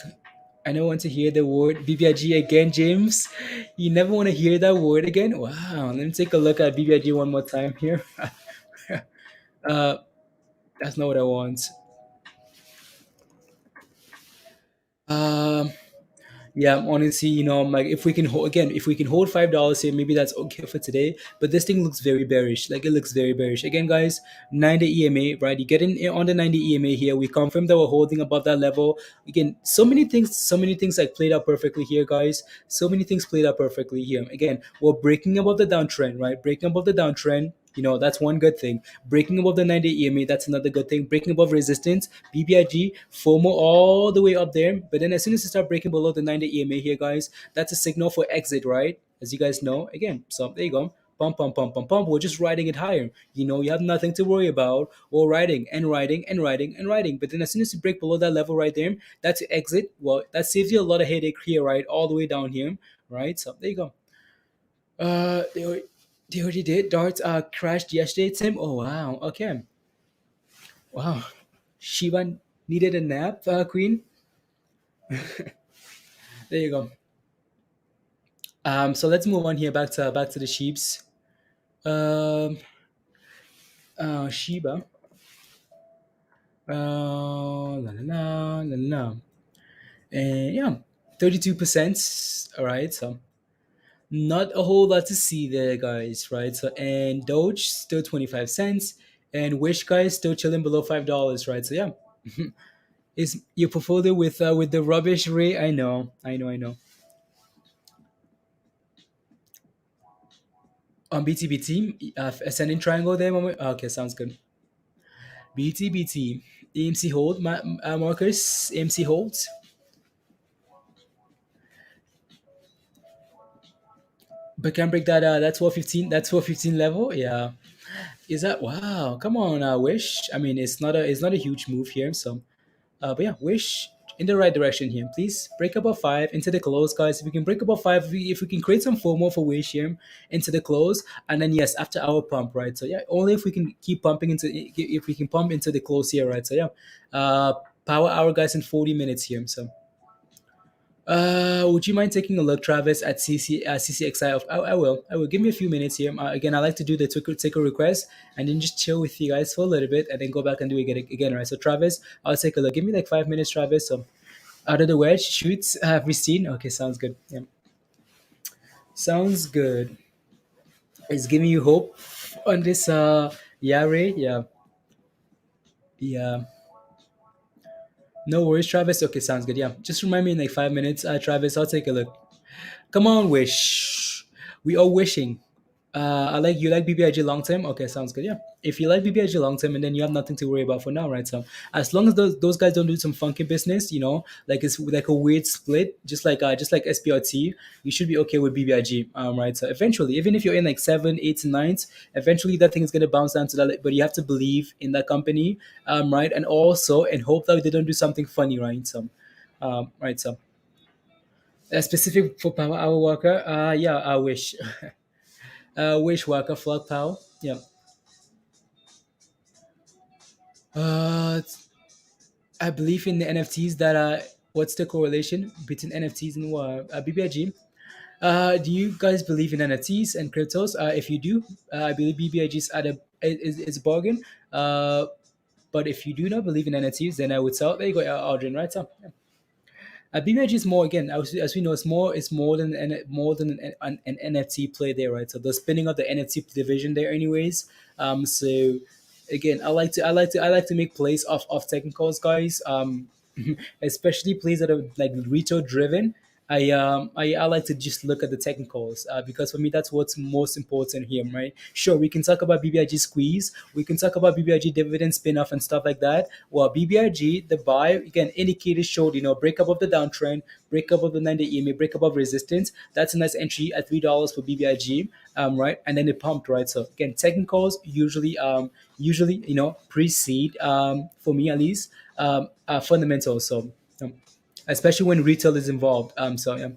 I don't want to hear the word BBIG again, James. You never want to hear that word again? Wow. Let me take a look at BBIG one more time here. uh, that's not what I want. Um, Yeah, honestly, I'm like, if we can hold again, if we can hold $5 here, maybe that's okay for today. But this thing looks very bearish. Like it looks very bearish. Again, guys, 90 EMA, right? You get in on the 90 EMA here. We confirm that we're holding above that level. Again, so many things like played out perfectly here, guys. So many things played out perfectly here. Again, we're breaking above the downtrend, right? Breaking above the downtrend. That's one good thing. Breaking above the 90 EMA, that's another good thing. Breaking above resistance, BBIG, FOMO all the way up there. But then as soon as you start breaking below the 90 EMA here, guys, that's a signal for exit, right? As you guys know, again, so there you go. Pump, pump, pump, pump, pump. We're just riding it higher. You have nothing to worry about. We're riding and riding and riding and riding. But then as soon as you break below that level right there, that's your exit. Well, that saves you a lot of headache here, right? All the way down here, right? So there you go. They already did. Darts crashed yesterday, Tim. Oh wow. Okay. Wow. Shiba needed a nap, Queen. There you go. So let's move on here back to the sheeps. Um, Shiba. La la la la la. And yeah, 32%. All right. So not a whole lot to see there, guys. Right. So and Doge still 25 cents, and Wish guys still chilling below $5. Right. So yeah. Is your portfolio with the rubbish Ray? I know. On BTBT, ascending triangle there. Okay, sounds good. BTBT, AMC hold markers. AMC holds. But can break that 1215. That's 1215 level. Yeah. Is that wow? Come on, Wish. I mean, it's not a huge move here. So but yeah, Wish in the right direction here. Please break above five into the close, guys. If we can break above five, if we can create some FOMO for Wish here into the close, and then yes, after our pump, right? So yeah, only if we can keep pumping if we can pump into the close here, right? So yeah, power hour, guys, in 40 minutes here. So would you mind taking a look, Travis, at CCXI? I will. I will. Give me a few minutes here. Again, I like to do the ticker request and then just chill with you guys for a little bit and then go back and do it again, right? So, Travis, I'll take a look. Give me like 5 minutes, Travis. So, out of the wedge, shoots. Have we seen? Okay, sounds good. Yeah. Sounds good. It's giving you hope on this. Yeah, Ray. Yeah. Yeah. No worries, Travis. Okay, sounds good. Yeah. Just remind me in like 5 minutes, Travis. I'll take a look. Come on, Wish. We are wishing. I like you like BBIG long term. Okay, sounds good. Yeah, if you like BBIG long term, and then you have nothing to worry about for now, right? So as long as those guys don't do some funky business, like it's like a weird split, just like SPRT, you should be okay with BBIG, right? So eventually, even if you're in like seven, eights, and nines, eventually that thing is gonna bounce down to that. But you have to believe in that company, right? And also and hope that they don't do something funny, right? So, right. So specific for Power Hour Walker, yeah, I wish. Wish Waka Flock Pow. Yeah. Uh, I believe in the NFTs that what's the correlation between NFTs and what BBIG? Do you guys believe in NFTs and cryptos? If you do, I believe BBIG is at is a bargain. Uh, but if you do not believe in NFTs, then I would sell. There you go, Aldrin, right? So, yeah. BBIG is more again, as we know, it's more than more than an NFT play there, right? So the spinning of the NFT division there, anyways. So again, I like to make plays of technicals, guys. Especially plays that are like retail driven. I like to just look at the technicals because for me that's what's most important here, right? Sure, we can talk about BBIG squeeze, we can talk about BBIG dividend spin-off and stuff like that. Well, BBIG, the buy again indicators showed, break up of the downtrend, break up of the 90 EMA, break up of resistance. That's a nice entry at $3 for BBIG, right? And then it pumped, right? So again, technicals usually precede for me at least fundamentals. So um, especially when retail is involved. So yeah.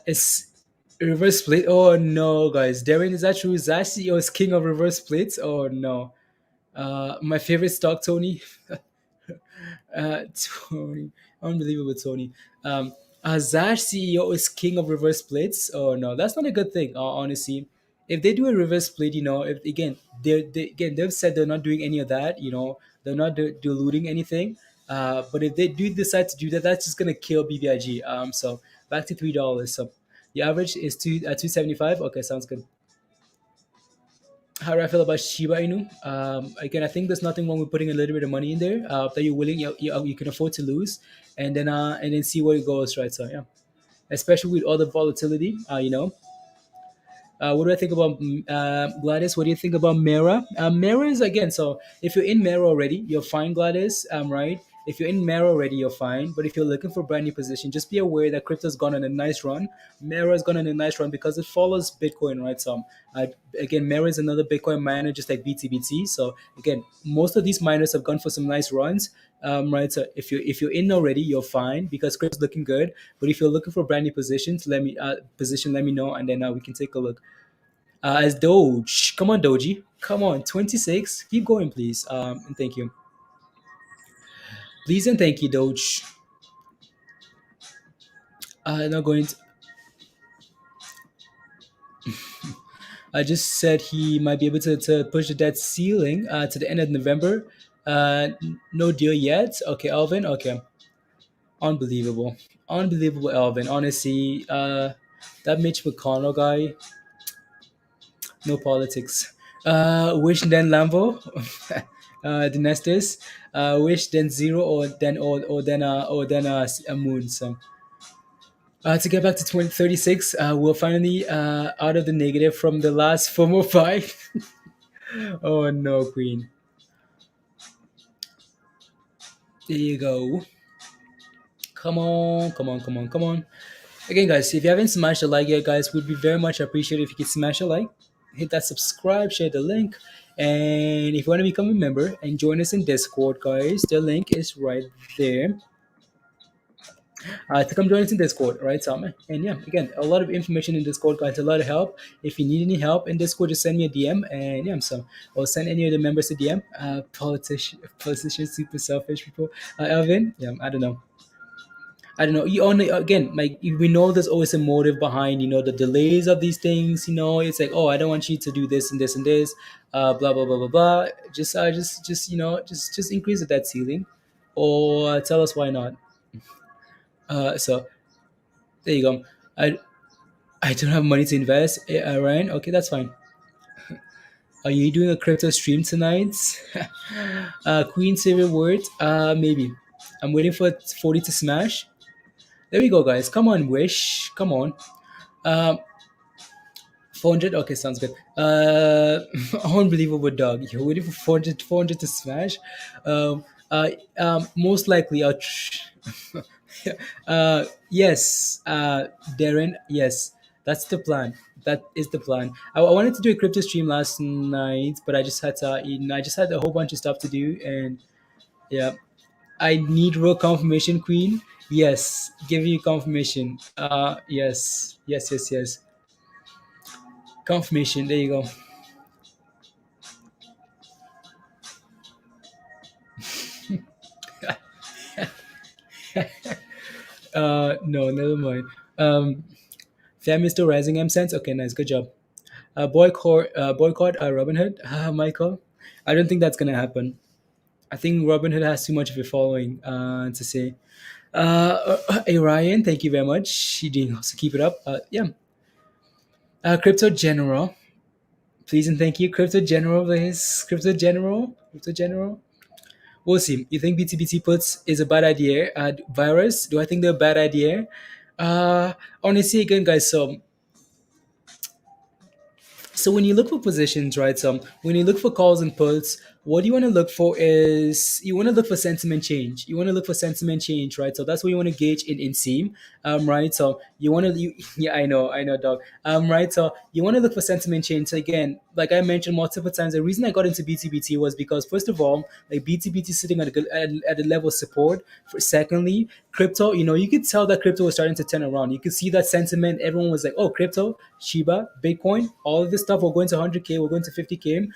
It's reverse split. Oh no, guys, Darren, is that true? Is that CEO is king of reverse splits? Oh no. My favorite stock, Tony. Tony, unbelievable, Tony. Zash CEO is king of reverse splits. Oh no, that's not a good thing. Honestly, if they do a reverse split, if again they've said they're not doing any of that. They're not diluting anything. But if they do decide to do that, that's just gonna kill BBIG. So back to $3. So the average is 275. Okay, sounds good. How do I feel about Shiba Inu? Again, I think there's nothing wrong with putting a little bit of money in there that you're willing, you can afford to lose, and then see where it goes, right? So yeah, especially with all the volatility, what do I think about Gladys? What do you think about Mara? Mara is again. So if you're in Mara already, you're fine, Gladys. Right. If you're in Mara already, you're fine. But if you're looking for a brand new position, just be aware that crypto's gone on a nice run. Mara's gone on a nice run because it follows Bitcoin, right? So again, Mara is another Bitcoin miner, just like BTBT. So again, most of these miners have gone for some nice runs. Right. So if you're in already, you're fine because crypto's looking good. But if you're looking for brand new positions, let me know, and then we can take a look. As Doge. Come on, Doji. Come on, 26. Keep going, please. And thank you. Please and thank you, Doge. Not going to. I just said he might be able to push the debt ceiling to the end of November. No deal yet. Okay, Alvin. Okay. Unbelievable. Unbelievable, Alvin. Honestly, that Mitch McConnell guy, no politics. Wish then Lambo, Dinestis. Wish then zero or then a moon. So to get back to 2036, we're finally out of the negative from the last FOMO five. Oh no, Queen. There you go. Come on, come on, come on, come on. Again, guys, if you haven't smashed a like yet, guys, would be very much appreciated if you could smash a like, hit that subscribe, share the link, and if you want to become a member and join us in Discord, guys, the link is right there. To come join us in Discord, right, Sam? And yeah, again, a lot of information in Discord, guys, a lot of help. If you need any help in Discord, just send me a DM, and yeah, so or send any of the members a DM. Politicians, super selfish people. Elvin, yeah, I don't know. I don't know. You only again, like we know there's always a motive behind, the delays of these things. It's like, oh, I don't want you to do this and this and this, blah blah blah blah blah. Just increase the debt ceiling, or tell us why not. So there you go. I don't have money to invest, Ryan. Okay, that's fine. Are you doing a crypto stream tonight? Queen favorite word? Maybe. I'm waiting for 40 to smash. There we go, guys. Come on, Wish. Come on. 400. Okay, sounds good. Unbelievable, dog. You're waiting for 400 to smash. Most likely, yes, Darren. Yes, that's the plan. That is the plan. I wanted to do a crypto stream last night, but I just had to. I just had a whole bunch of stuff to do, and yeah, I need real confirmation, Queen. Yes, give you confirmation. Yes, yes, yes, yes. Confirmation. There you go. No, never mind. FAMI is still rising M cents. Okay, nice, good job. Boycott Robinhood. Michael, I don't think that's gonna happen. I think Robinhood has too much of a following to say. Hey Ryan, thank you very much. You doing so keep it up. Yeah. Crypto General, please and thank you. Crypto General, please. Crypto General. Crypto General. We'll see. You think BTBT puts is a bad idea? Virus? Do I think they're a bad idea? Uh, Honestly, again, guys. So when you look for positions, right? So when you look for calls and puts, what you want to look for is you want to look for sentiment change. You want to look for sentiment change, right? So that's what you want to gauge in SEAM, right? So you want to, yeah, I know, dog. Right. So you want to look for sentiment change. So again, like I mentioned multiple times, the reason I got into BTBT was because first of all, like BTBT sitting at a good at a level of support. For secondly, crypto, you could tell that crypto was starting to turn around. You could see that sentiment. Everyone was like, "Oh, crypto, Shiba, Bitcoin, all of this stuff. We're going to 100K. We're going to 50K."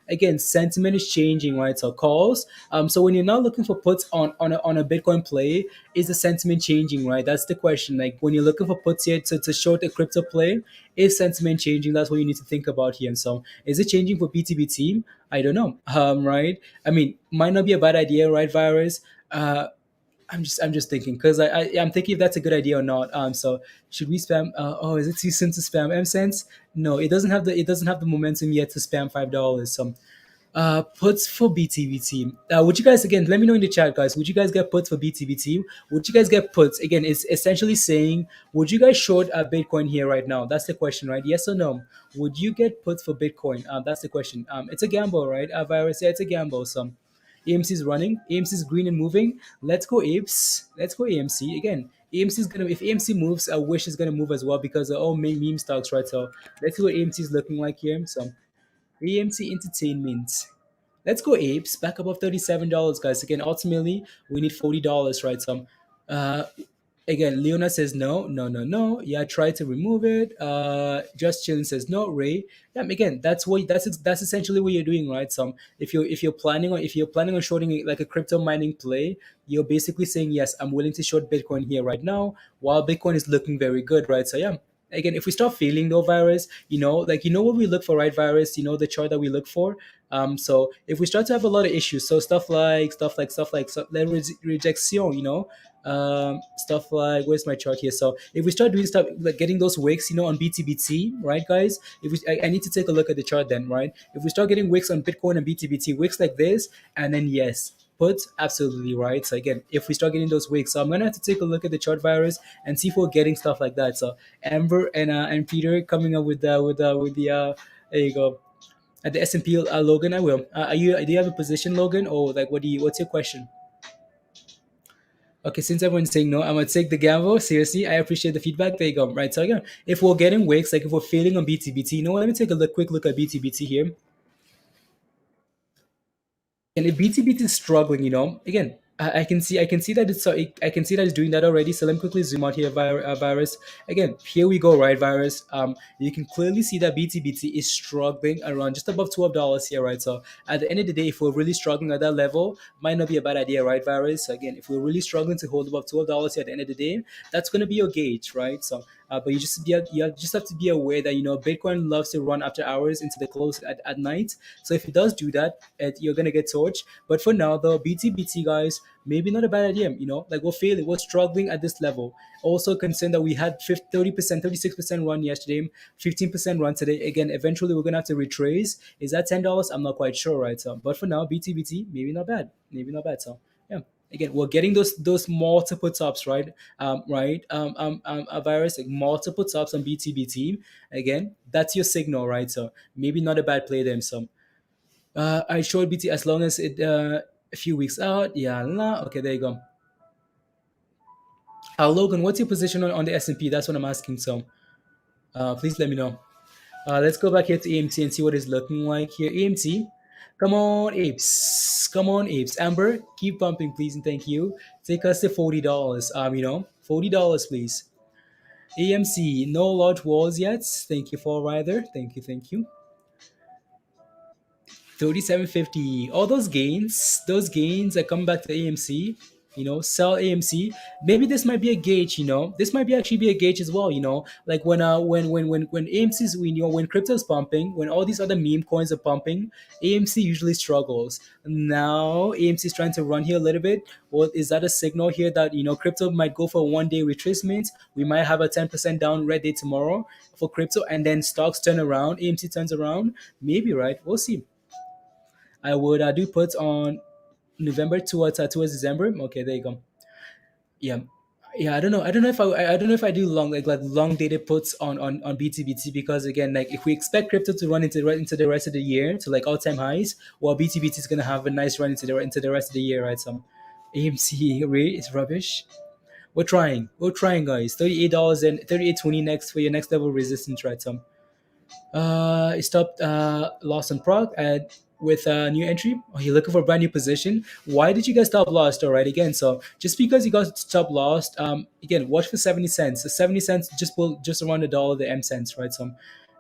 Again, sentiment is changing, right? So calls. So when you're not looking for puts on a Bitcoin play, is the sentiment changing, right? That's the question. Like when you're looking for puts here to short a crypto play, is sentiment changing? That's what you need to think about here. And so, is it changing for BTBT? I don't know. Right? I mean, might not be a bad idea, right? Virus. I'm just thinking because I'm thinking if that's a good idea or not. So should we spam? Oh, is it too soon to spam M cents? No, it doesn't have the momentum yet to spam $5. So puts for BTBT. Would you guys again? Let me know in the chat, guys. Would you guys get puts for BTBT? Would you guys get puts? Again, it's essentially saying, would you guys short Bitcoin here right now? That's the question, right? Yes or no? Would you get puts for Bitcoin? That's the question. It's a gamble, right? Virus, yeah, it's a gamble. So AMC is running. AMC is green and moving. Let's go apes. Let's go AMC again. AMC is gonna if AMC moves, Wish is gonna move as well because all main meme stocks, right? So let's see what AMC is looking like here. So AMC Entertainment. Let's go apes back above $37, guys. Again, ultimately we need $40, right? So uh, again, Leona says no, no, no, no. Yeah, try to remove it. Just chilling says no. Ray, yeah. Again, that's essentially what you're doing, right? So if you're planning on shorting like a crypto mining play, you're basically saying yes, I'm willing to short Bitcoin here right now, while Bitcoin is looking very good, right? So yeah. Again, if we start failing though, virus, like what we look for, right? Virus, the chart that we look for. So if we start to have a lot of issues, so stuff like rejection, stuff like where's my chart here? So if we start doing stuff like getting those wicks, on BTBT, right, guys? If I need to take a look at the chart then, right? If we start getting wicks on Bitcoin and BTBT, wicks like this, and then yes, put absolutely right. So again, if we start getting those wicks, so I'm gonna have to take a look at the chart virus and see if we're getting stuff like that. So Amber and Peter coming up with the there you go at the S&P, Logan. I will. Do you have a position, Logan, or like what's your question? Okay, since everyone's saying no, I'm gonna take the gamble. Seriously, I appreciate the feedback. There you go. Right. So again, if we're getting wicks, like if we're failing on BTBT, let me take a quick look at BTBT here. And if BTBT is struggling, again, I can see that I can see that it's doing that already. So let me quickly zoom out here, virus. Again, here we go, right, virus. You can clearly see that BTBT is struggling around just above $12 here, right? So at the end of the day, if we're really struggling at that level, might not be a bad idea, right, virus? So again, if we're really struggling to hold above $12 here at the end of the day, that's going to be your gauge, right? So but you just have to be aware that Bitcoin loves to run after hours into the close at night. So if it does do that, you're gonna get torched. But for now, though, BTBT guys, maybe not a bad idea. Like we're failing, we're struggling at this level. Also concerned that we had 30%, 36% run yesterday, 15% run today. Again, eventually we're gonna have to retrace. Is that $10? I'm not quite sure, right? So, but for now, BTBT maybe not bad, maybe not bad. So yeah. Again, we're getting those multiple tops, right? Right. A virus like multiple tops on BTBT. Again, that's your signal, right? So maybe not a bad play there. So I showed BT as long as it a few weeks out. Yeah, nah. Okay, there you go. Logan, what's your position on the S&P? That's what I'm asking. So please let me know. Let's go back here to AMT and see what it's looking like here. AMT, come on, apes. Come on, apes. Amber, keep pumping, please, and thank you. Take us to $40. $40, please. AMC, no large walls yet. Thank you for rider. Thank you, thank you. 3750. All those gains are coming back to AMC. Sell AMC. Maybe this might be a gauge. This might be actually be a gauge as well. Like when AMC's when crypto's pumping, when all these other meme coins are pumping, AMC usually struggles. Now AMC is trying to run here a little bit. Well, is that a signal here that crypto might go for a 1 day retracement? We might have a 10% down red day tomorrow for crypto, and then stocks turn around. AMC turns around. Maybe, right? We'll see. I would do puts on November towards December. Okay, there you go. Yeah, yeah. I don't know if I don't know if I do like long dated puts on BTBT, because again, like if we expect crypto to run into the rest of the year to like all time highs, well, BTBT is gonna have a nice run into the rest of the year, right? Some AMC rate is rubbish. We're trying, guys. $38 and 38.20 next for your next level resistance, right? Some it stopped loss on prog at with a new entry. Oh, you're looking for a brand new position. Why did you guys stop lost? All right, again. So just because you got stop lost, again, watch for 70 cents. The 70 cents just around $1, the M cents, right? So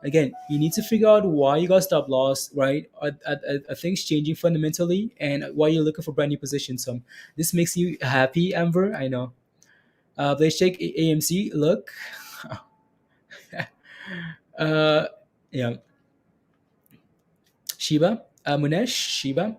again, you need to figure out why you got stop loss, right? Are things changing fundamentally, and why you're looking for brand new positions. So this makes you happy, Amber. I know. Let's check AMC. Look. uh, yeah. Shiba, Munesh, Shiba.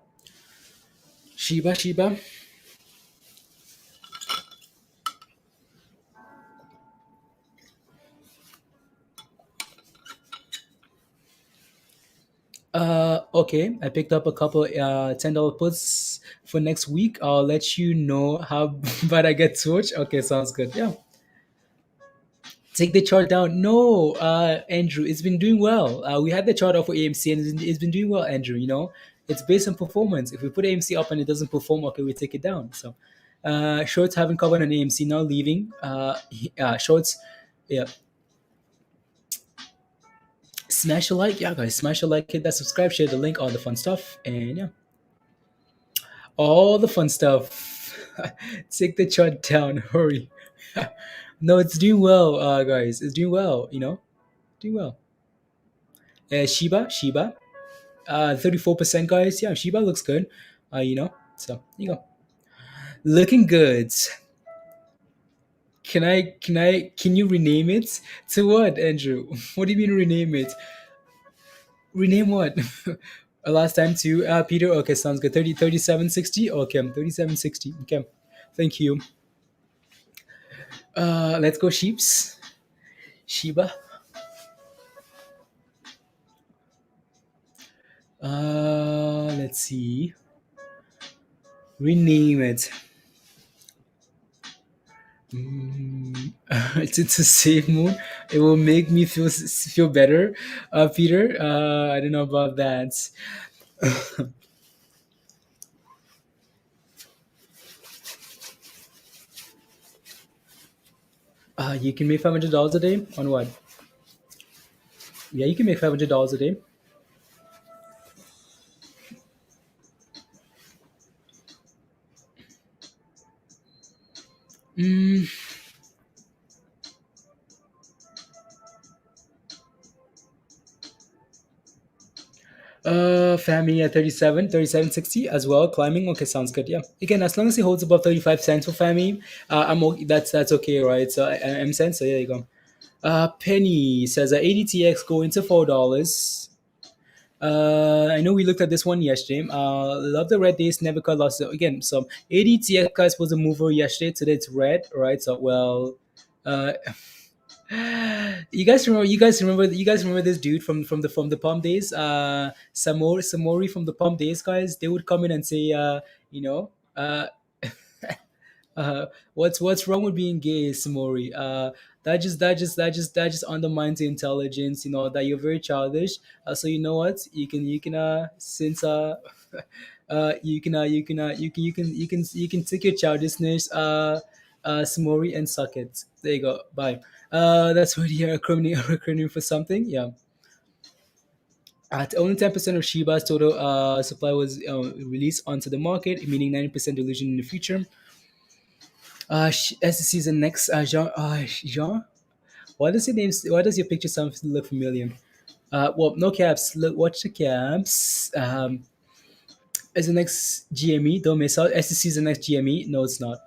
Okay, I picked up a couple $10 puts for next week. I'll let you know how bad I get switch. Okay, sounds good. Yeah, take the chart down. No, Andrew, it's been doing well. We had the chart off for AMC, and it's been doing well, Andrew. It's based on performance. If we put AMC up and it doesn't perform, okay, we take it down. So, shorts haven't covered on AMC now, leaving. Shorts, yeah. Smash a like, yeah, guys. Smash a like, hit that subscribe, share the link, all the fun stuff, and yeah, all the fun stuff. Take the chart down. Hurry. No, it's doing well, guys. It's doing well. Doing well. Shiba, 34%, guys. Yeah, Shiba looks good. So you go, looking good. Can you rename it to what, Andrew? What do you mean rename it? Rename what? Last time to Peter. Okay, sounds good. 3760. Okay, 3760. Okay, thank you. Let's go sheeps. Shiba. Let's see. Rename it. It's a safe mood. It will make me feel better, Peter. I don't know about that. You can make $500 a day on what? Yeah, you can make $500 a day. Mm, FAMI at 37.60 as well, climbing. Okay, sounds good. Yeah. Again, as long as it holds above 35 cents for FAMI, I'm okay. That's okay, right? So M cents. So there you go. Penny says ADTX going to $4. I know we looked at this one yesterday. Love the red days, never cut loss. So again, so ADTX was a mover yesterday. Today it's red, right? So well, uh, you guys remember this dude from the Palm days, Samori from the Palm days, guys. They would come in and say, you know uh what's wrong with being gay, Samori? That just undermines the intelligence, that you're very childish. So you know what, you can since you can take your childishness, Samori, and suck it. There you go. Bye. That's what you're acronym for something. Yeah. At only 10% of Shiba's total supply was released onto the market, meaning 90% dilution in the future. SEC is the next Jean. Why does your name? Why does your picture sound look familiar? Well, no caps. Look, watch the caps. Is the next GME? Don't miss out. SEC is the next GME. No, it's not.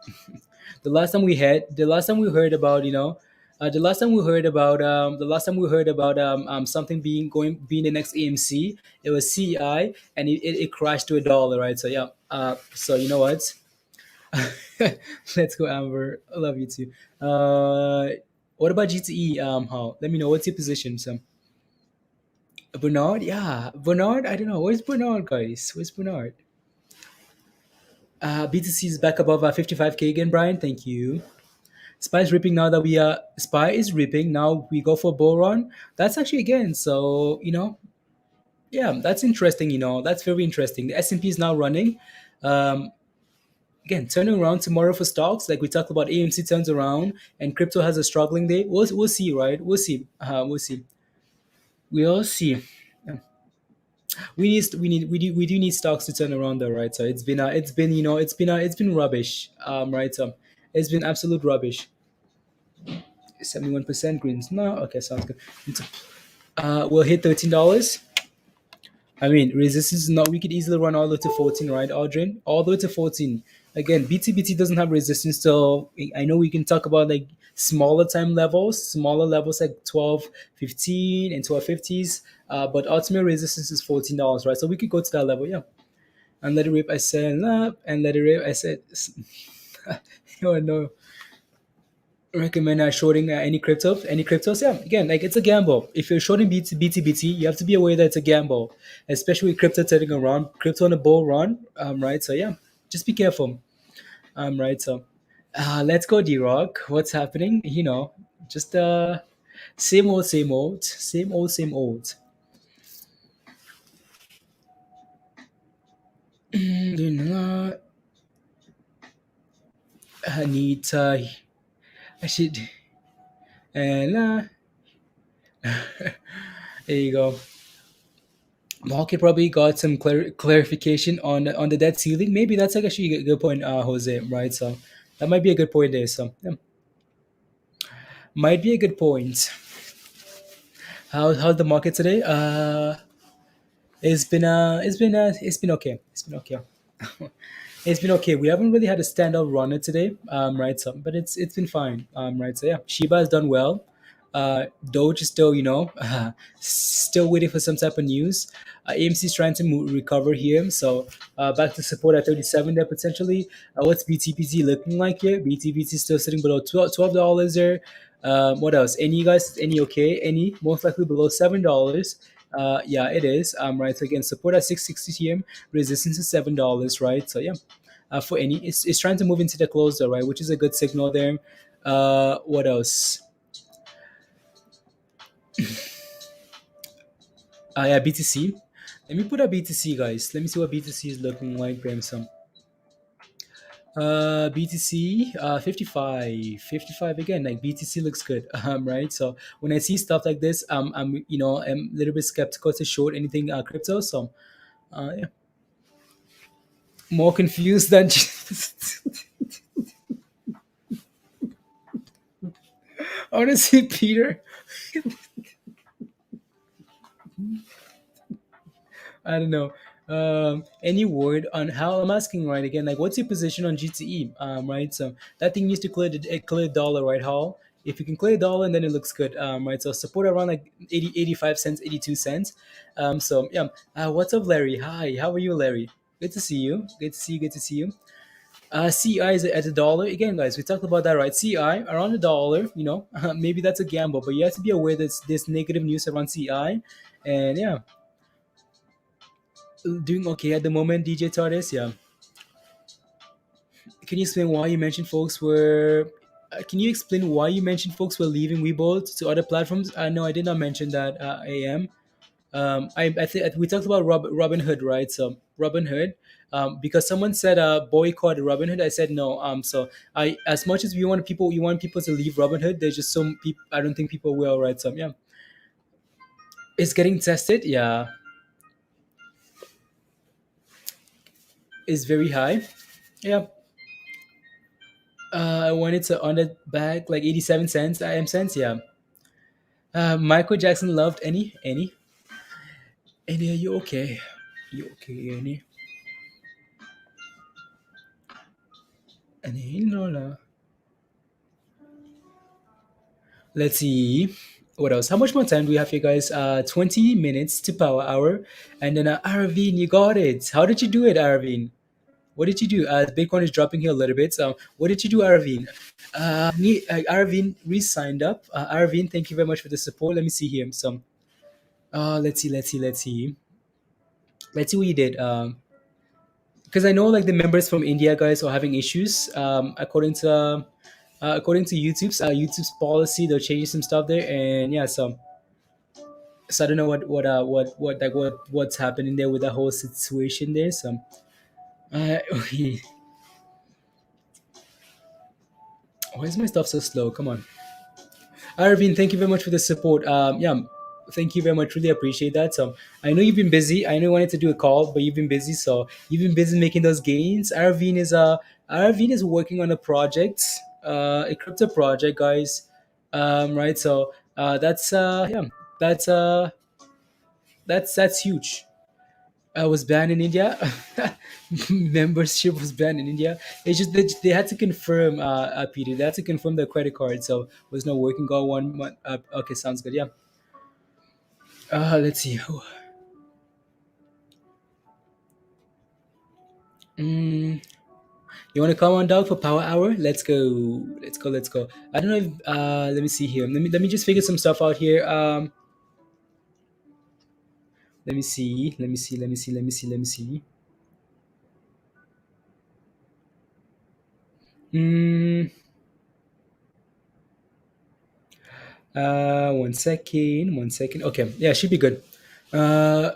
The last time we heard about, the last time we heard about something being the next AMC, it was CEI, and it crashed to $1, right? So yeah, so you know what? Let's go, Amber. I love you too. What about GTE? How? Let me know what's your position, Sam. Bernard, yeah, Bernard. I don't know. Where's Bernard, guys? Where's Bernard? BTC is back above 55K again, Brian. Thank you. Spy is ripping now that we Spy is ripping. Now we go for bull run. That's actually again. So yeah, that's interesting. That's very interesting. The S&P is now running. Um, Again, turning around tomorrow for stocks. Like we talked about, AMC turns around and crypto has a struggling day. We'll see, right? We'll see. We'll see. We'll see. We do need stocks to turn around though, right? So it's been rubbish. Right. So it's been absolute rubbish. 71% greens. No, okay, sounds good. We'll hit $13. I mean, resistance is not. We could easily run all the way to 14, right, Aldrin? All the way to 14. Again, BTBT doesn't have resistance, so I know we can talk about like smaller levels like 12, 15, and 1250s. But ultimate resistance is $14, right? So we could go to that level, yeah. And let it rip. I said, and let it rip. I said, oh no, recommend shorting any cryptos. Yeah, again, like it's a gamble. If you're shorting BTBT, you have to be aware that it's a gamble, especially with crypto turning around, crypto on a bull run. Right. So yeah, just be careful. Right. So, let's go, D Rock. What's happening? Just same old, same old, same old, same old. You know, I need. I should. And there you go. Market probably got some clarification on the debt ceiling. Maybe that's like actually a good point, Jose. Right, so that might be a good point there. So yeah, might be a good point. How's the market today? It's been okay. It's been okay. It's been okay. We haven't really had a standout runner today, right? So, but it's been fine, right? So yeah, Shiba has done well. Doge is still, still waiting for some type of news. AMC is trying to recover here, so back to support at 37 there potentially. What's BTPT looking like here? BTPT is still sitting below $12 there. What else? Any guys? Any okay? Any most likely below $7. Yeah, it is. Right. So again, support at 660 TM, resistance is $7. Right. So yeah, for any, it's trying to move into the close though, right, which is a good signal there. What else? Yeah, BTC. Let me put a BTC, guys. Let me see what BTC is looking like, Gramsum. BTC, 55 again. Like BTC looks good, right? So when I see stuff like this, I'm a little bit skeptical to short anything crypto. So, yeah, more confused than. Honestly, Peter, I don't know. Any word on how I'm asking right again? Like, what's your position on GTE? Right. So that thing needs to clear dollar, right? Hall. If you can clear dollar, and then it looks good. Right. So support around like 85 cents, 82 cents. So yeah. What's up, Larry? Hi. How are you, Larry? Good to see you. Good to see you. Good to see you. CI is at $1 again, guys. We talked about that, right? CI around $1. Maybe that's a gamble, but you have to be aware that there's negative news around CI, and yeah, doing okay at the moment, DJ Torres. Yeah. Can you explain why you mentioned folks were? Can you explain why you mentioned folks were leaving Webull to other platforms? No, I did not mention that. AM. I think we talked about Robin Hood, right? So Robin Hood, because someone said boycott Robin Hood. I said no. So I, as much as you want people to leave Robin Hood. There's just some people. I don't think people will, right? So yeah, it's getting tested. Yeah, it's very high. Yeah. I wanted to on it back like 87 cents, IM cents. Yeah. Michael Jackson loved Any. Are you okay? You okay, Any? No, no. Let's see. What else? How much more time do we have here, guys? 20 minutes to power hour. And then, Arvin, you got it. How did you do it, Arvin? What did you do? Bitcoin is dropping here a little bit. So, what did you do, Arvin? Arvin re-signed up. Arvin, thank you very much for the support. Let me see here. So, let's see what you did. Because I know like the members from India guys are having issues. According to YouTube's policy, they're changing some stuff there, and yeah, so I don't know what's happening there with the whole situation there. So, uh, why is my stuff so slow? Come on. Arvin, thank you very much for the support. Yeah, thank you very much. Really appreciate that. So I know you've been busy. I know you wanted to do a call, but you've been busy. So you've been busy making those gains. Arvin is working on a project, a crypto project, guys. Right. So that's that's huge. I was banned in India. Membership was banned in India. It's just they had to confirm, Peter. They had to confirm their credit card, so it was not working. Got 1 month. Okay, sounds good. Yeah. Let's see. Mm, you want to come on, dog, for power hour? Let's go. Let's go. Let's go. I don't know if. Let me see here. Let me just figure some stuff out here. Let me see. Let me see. Let me see. Let me see. Let me see. Mm, 1 second. 1 second. Okay. Yeah, should be good. Uh,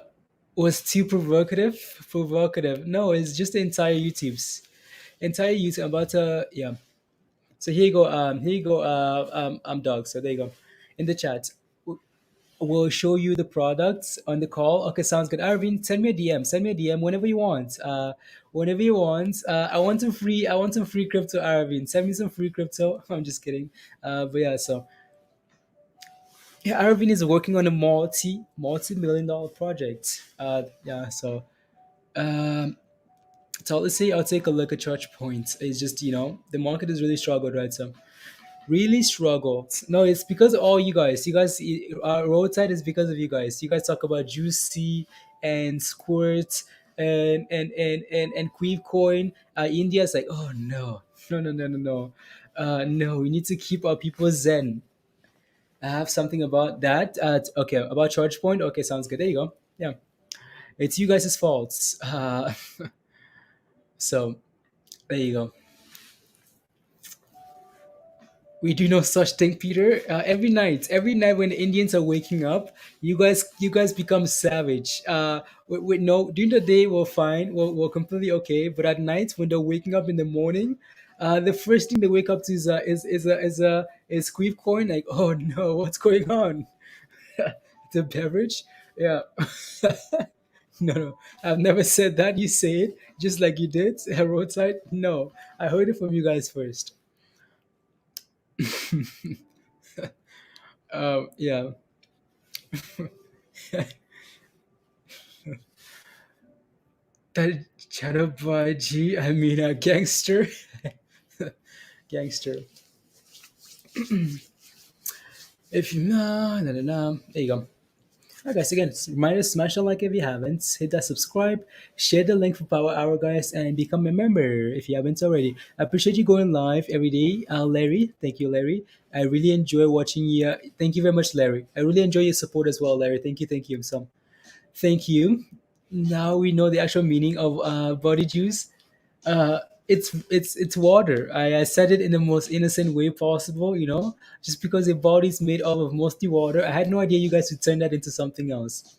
was too provocative. Provocative. No, it's just the entire YouTube. I'm about to yeah. So here you go. Here you go. I'm dog. So there you go. In the chat, we'll show you the products on the call. Okay, sounds good. Arvin, send me a DM. Send me a DM whenever you want. Whenever you want. I want some free. I want some free crypto, Arvin. Send me some free crypto. I'm just kidding. But yeah. So yeah, Arvin is working on a multi-million dollar project. Yeah. Um, so let's say I'll take a look at charge points. It's just the market has really struggled, right? So really struggled. No, it's because of all you guys. Roadside is because of you guys. You guys talk about Juicy and Squirt and Queeve Coin. India's like, oh no, no, no, no, no, no. No, we need to keep our people zen. I have something about that. Okay, about charge point. Okay, sounds good. There you go. Yeah, it's you guys' faults. So there you go. We do no such thing, Peter. Every night when the Indians are waking up, you guys become savage. With no during the day we're fine, we're completely okay. But at night when they're waking up in the morning, the first thing they wake up to is Queef Coin. Like, oh no, what's going on? The beverage, yeah. No, no, I've never said that. You say it just like you did at roadside. No, I heard it from you guys first. Yeah. That Chanabaji, I mean, a gangster. Gangster. If you no, no, no, no. There you go. Alright, guys. Again, reminder: smash the like if you haven't. Hit that subscribe. Share the link for Power Hour, guys, and become a member if you haven't already. I appreciate you going live every day, Larry. Thank you, Larry. I really enjoy watching you. Thank you very much, Larry. I really enjoy your support as well, Larry. Thank you, thank you. So, thank you. Now we know the actual meaning of body juice. uh it's water. I said it in the most innocent way possible, just because your body's made up of mostly water. I had no idea you guys would turn that into something else.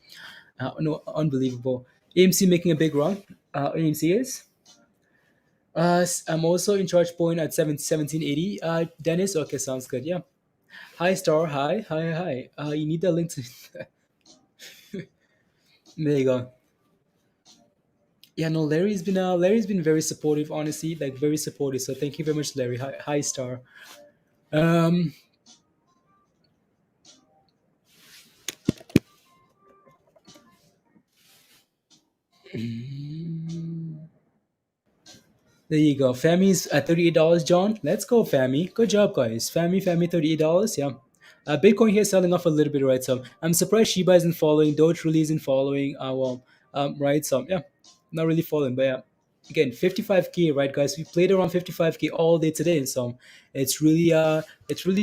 No, unbelievable. AMC making a big run. AMC is I'm also in charge point at 1780. Dennis, okay, sounds good. Yeah. Hi star, hi. You need the link to there you go. Yeah, no, Larry's been very supportive, honestly, like very supportive. So thank you very much, Larry. Hi, Star. Um, Mm. There you go. Fami's at $38, John. Let's go, Fami. Good job, guys. Fami, $38. Yeah. Bitcoin here selling off a little bit, right? So I'm surprised Shiba isn't following. Doge really isn't following. Right. So yeah, not really following, but yeah. Again, 55K, right, guys? We played around 55K all day today, so it's really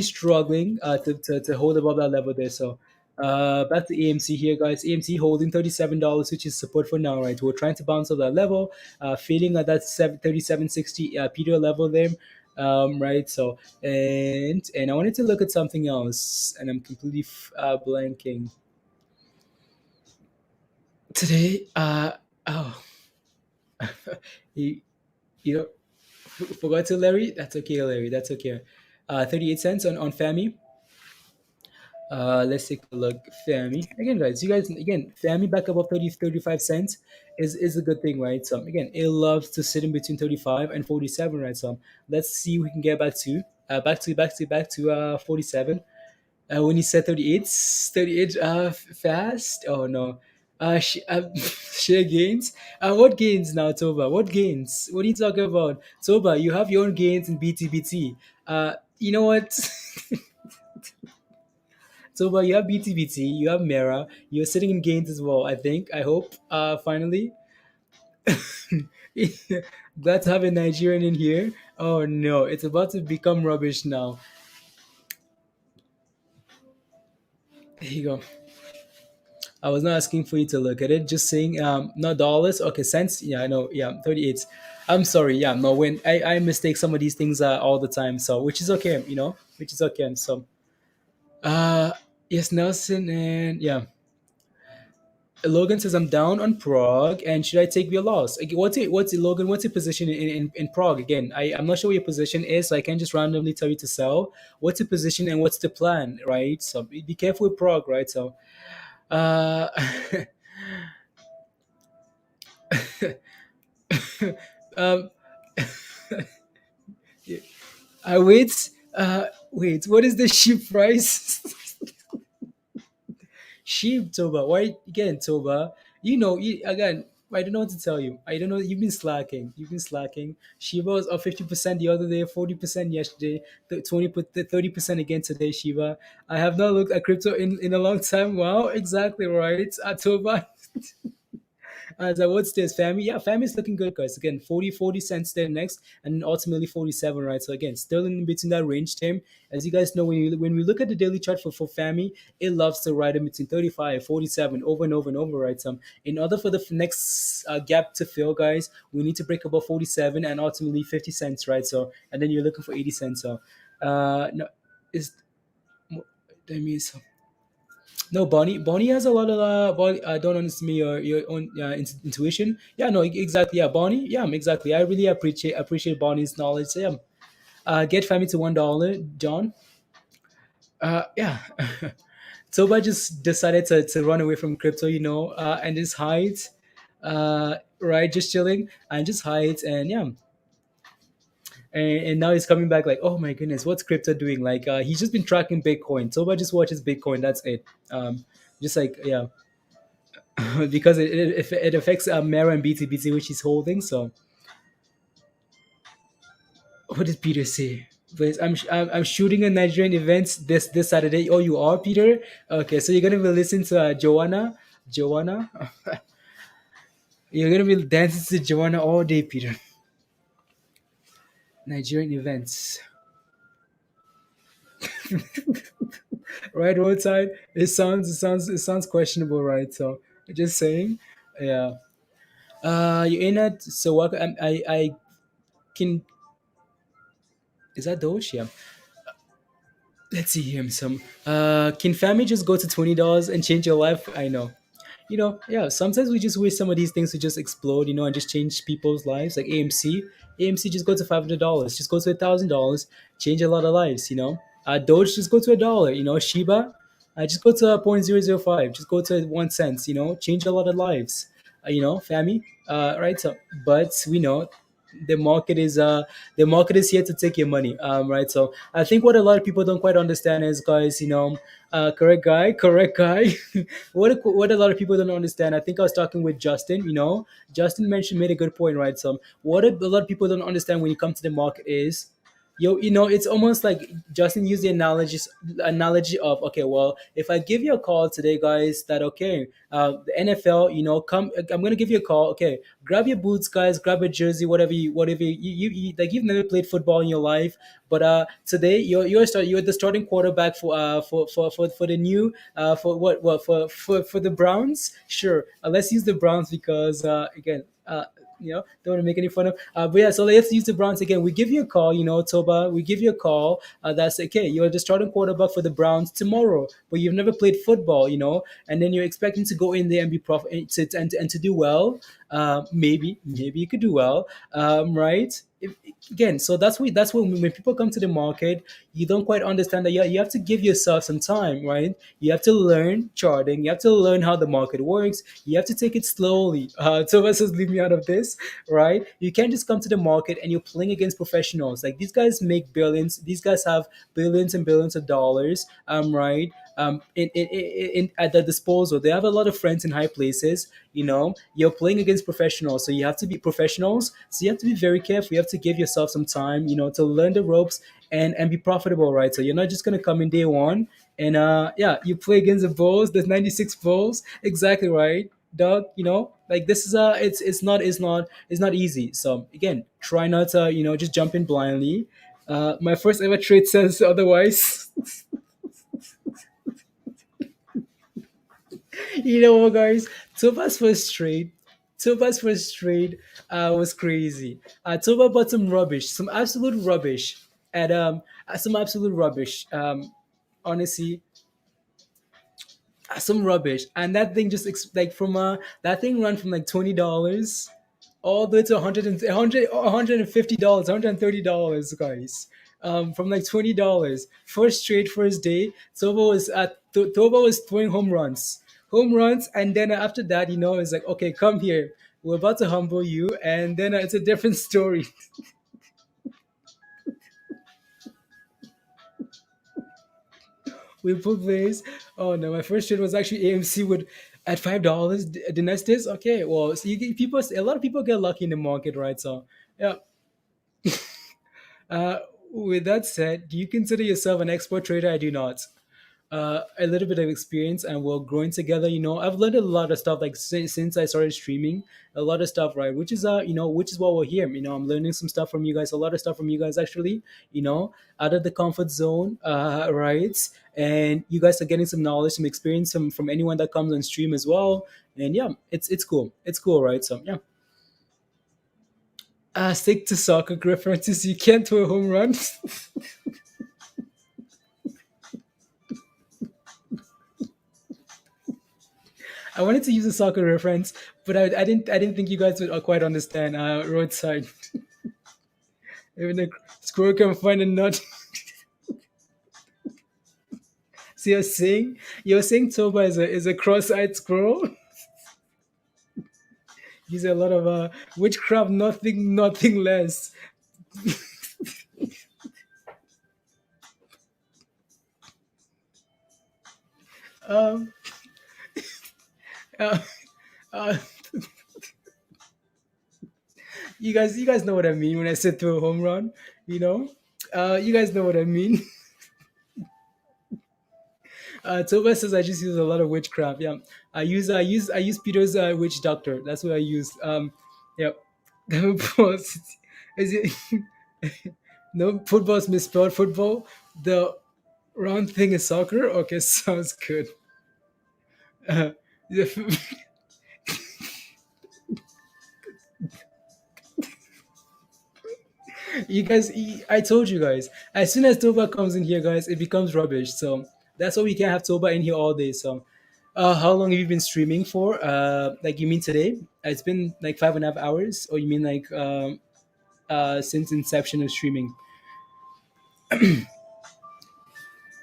struggling to hold above that level there. So back to AMC here, guys. AMC holding $37, which is support for now, right? We're trying to bounce off that level, feeling at that 3760 Peter level there, right? So and I wanted to look at something else, and I'm completely blanking today. Oh, you, you know, forgot to Larry. That's okay, Larry. That's okay. 38 cents on FAMI. Let's take a look. FAMI. Again, guys, you guys, again, FAMI back above 35 cents is a good thing, right? So, again, it loves to sit in between 35 and 47, right? So, let's see if we can get back to 47. When you said 38, 38 fast? Oh, no. Share gains? What gains now, Toba? What gains? What are you talking about? Toba, you have your own gains in BTBT. You know what? So, but you have BTBT, you have Mera, you're sitting in gains as well. I think, I hope. Finally, glad to have a Nigerian in here. Oh no, it's about to become rubbish now. Here you go. I was not asking for you to look at it, just saying, not dollars. Okay, cents. Yeah, I know. Yeah, 38. I'm sorry. Yeah, no, when I mistake some of these things all the time. So, which is okay, which is okay. So, uh, yes, Nelson, and yeah. Logan says I'm down on Prague, and should I take your loss? Like, what's it, Logan? What's your position in Prague? Again, I'm not sure what your position is, so I can't just randomly tell you to sell. What's your position and what's the plan, right? So be careful with Prague, right? So, uh, um, wait, wait, what is the ship price? Sheep, Toba. Why again, Toba? Again, I don't know what to tell you. I don't know. You've been slacking. You've been slacking. Shiba was up 50% the other day, 40% yesterday, 30% again today. Shiba. I have not looked at crypto in a long time. Wow, exactly right. Toba. As what's this, family? Yeah, family's looking good, guys. Again, 40 cents there next, and ultimately 47, right? So again, still in between that range, Tim. As you guys know, when we look at the daily chart for family, it loves to ride in between 35, 47, over and over and over, right? So in order for the next gap to fill, guys, we need to break above 47 and ultimately 50 cents, right? So, and then you're looking for 80 cents. So, no, is, let me, so no, Bonnie has a lot of Bonnie. Don't understand your own intuition. Yeah, no, exactly. Yeah, Bonnie. Yeah, exactly. I really appreciate Bonnie's knowledge. So, yeah, get family to $1, John. Yeah. Toba just decided to run away from crypto, and just hide. Right, just chilling and just hide, and yeah, and now he's coming back like, oh my goodness, what's crypto doing? Like, he's just been tracking Bitcoin. Toba just watches Bitcoin. That's it. Just like, yeah, because it affects Mara and BTBT, which he's holding. So, what did Peter say? Please, I'm shooting a Nigerian event this Saturday. Oh, you are, Peter? Okay, so you're gonna be listening to Joanna. You're gonna be dancing to Joanna all day, Peter. Nigerian events, right? Roadside. It sounds questionable, right? So just saying, yeah. You're in it. So what? I can. Is that Doge? Yeah. Let's see him some. Can family just go to $20 and change your life? I know. Yeah, sometimes we just wish some of these things to just explode, and just change people's lives. Like AMC. AMC just go to $500, just go to $1,000, change a lot of lives, Doge just go to $1, Shiba, just go to 0.005, just go to 1 cent, change a lot of lives. Family. Right. So but we know the market is the market is here to take your money, right? So I think what a lot of people don't quite understand is, guys, correct guy. What a lot of people don't understand, I think I was talking with Justin, Justin mentioned made a good point, right? So what a lot of people don't understand when you come to the market is, it's almost like Justin used the analogy of, okay, well, if I give you a call today, guys, that okay, the NFL, come, I'm gonna give you a call. Okay, grab your boots, guys, grab a jersey, like you've never played football in your life, but today you're the starting quarterback for the new for what for the Browns. Sure, let's use the Browns because again. Don't want to make any fun of. But yeah, so let's use the Browns again. We give you a call, Toba. We give you a call. That's okay. You're the starting quarterback for the Browns tomorrow, but you've never played football, and then you're expecting to go in there and be and to do well. Maybe you could do well, right? Again, so that's when people come to the market, you don't quite understand that you have to give yourself some time, right? You have to learn charting, you have to learn how the market works, you have to take it slowly. So let's just leave me out of this, right? You can't just come to the market and you're playing against professionals. Like, these guys make billions, these guys have billions and billions of dollars, right? At their disposal. They have a lot of friends in high places. You're playing against professionals, so you have to be professionals. So you have to be very careful. You have to give yourself some time, to learn the ropes and be profitable, right? So you're not just gonna come in day one and yeah, you play against the Bulls. There's 96 Bulls, exactly right, Doug. Like, this is it's not easy. So again, try not to just jump in blindly. My first ever trade says otherwise. You know what, guys? Toba's first trade was crazy. Toba bought some absolute rubbish, at some absolute rubbish. Honestly, some rubbish, and that thing just like from that thing ran from like $20 all the way to 150 dollars, $130, guys. From like $20. First trade, first day, Toba was throwing home runs, and then after that, it's like, okay, come here, we're about to humble you, and then it's a different story. We put plays. Oh no, my first trade was actually AMC with at $5. The next is okay. Well, so a lot of people get lucky in the market, right? So yeah. Uh, with that said, do you consider yourself an expert trader? I do not. A little bit of experience, and we're growing together. I've learned a lot of stuff, like since I started streaming, a lot of stuff, right? Which is why we're here. I'm learning some stuff from you guys, a lot of stuff from you guys, actually. Out of the comfort zone, right? And you guys are getting some knowledge, some experience from anyone that comes on stream as well. And yeah, it's cool. It's cool, right? So yeah. Stick to soccer references. You can't throw a home run. I wanted to use a soccer reference, but I didn't think you guys would quite understand. Roadside. Even a squirrel can find a nut. So you're saying Toba is a cross-eyed squirrel. He's a lot of witchcraft, nothing less. Um, uh, uh, you guys know what I mean when I said throw a home run. You guys know what I mean. Toba says I just use a lot of witchcraft. Yeah, I use Peter's witch doctor. That's what I use. Yeah. Is it no football's misspelled football? The round thing is soccer. Okay, sounds good. Uh, you guys, I told you guys. As soon as Toba comes in here, guys, it becomes rubbish. So that's why we can't have Toba in here all day. So, how long have you been streaming for? Like, you mean today? It's been like 5.5 hours, or you mean like since inception of streaming?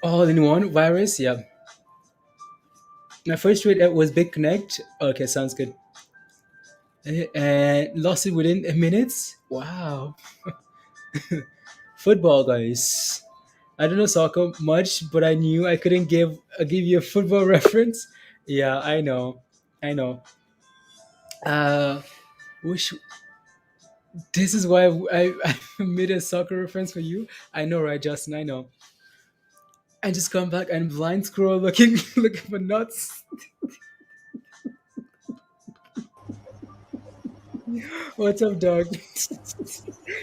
All in one virus, yeah. My first trade was Big Connect. Okay, sounds good. and lost it within a minute. Wow. Football, guys. I don't know soccer much, but I knew I couldn't give you a football reference. Yeah, I know. I know. Uh, wish this is why I made a soccer reference for you. I know, right, Justin? I know. I just come back and blind scroll looking looking for nuts. What's up, dog?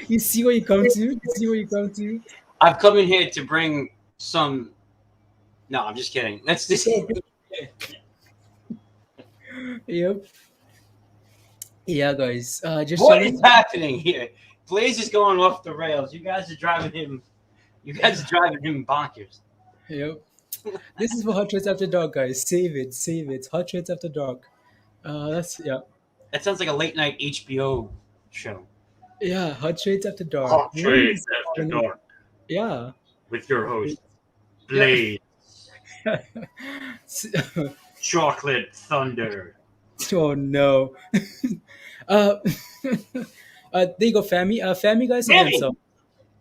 You see what you come to? You see what you come to? I've come in here to bring some. No, I'm just kidding. That's just. Yep. Yeah, guys. Just What chilling. is happening here? Blaze is going off the rails. You guys are driving him. You guys are driving him bonkers. Yep. This is for Hot Trades After Dark, guys. Save it, save it. Hot Trades After Dark. That's yeah, That sounds like a late night HBO show. yeah. Hot Trades After Dark. Hot Trades After Dark Yeah. with your host, Yeah. Blaze, Chocolate Thunder. Oh no. uh, there you go, Fami. Fami, guys. Again, Fami! so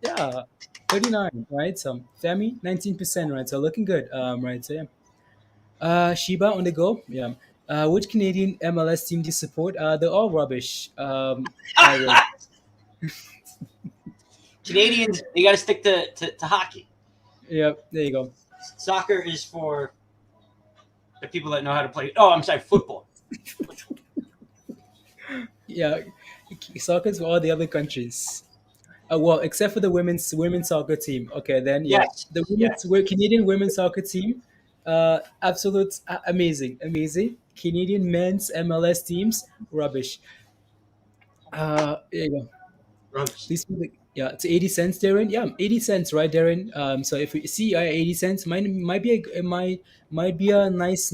yeah, 39, right? So Fami, 19%, right? So looking good. Right. So yeah. Shiba on the go. Yeah. Which Canadian MLS team do you support? They're all rubbish. I will. Canadians, you got to stick to hockey. Yep. There you go. Soccer is for the people that know how to play. Oh, I'm sorry, football. Yeah. Soccer is for all the other countries. Well, except for the women's soccer team. Okay, then yeah, Yes. the Yes. Canadian women's soccer team, absolute amazing, amazing. Canadian men's MLS teams, rubbish. There you go. Rubbish. Please, yeah, it's 80 cents, Darren. Yeah, 80 cents, right, Darren? So if you see 80 cents, might be might be a nice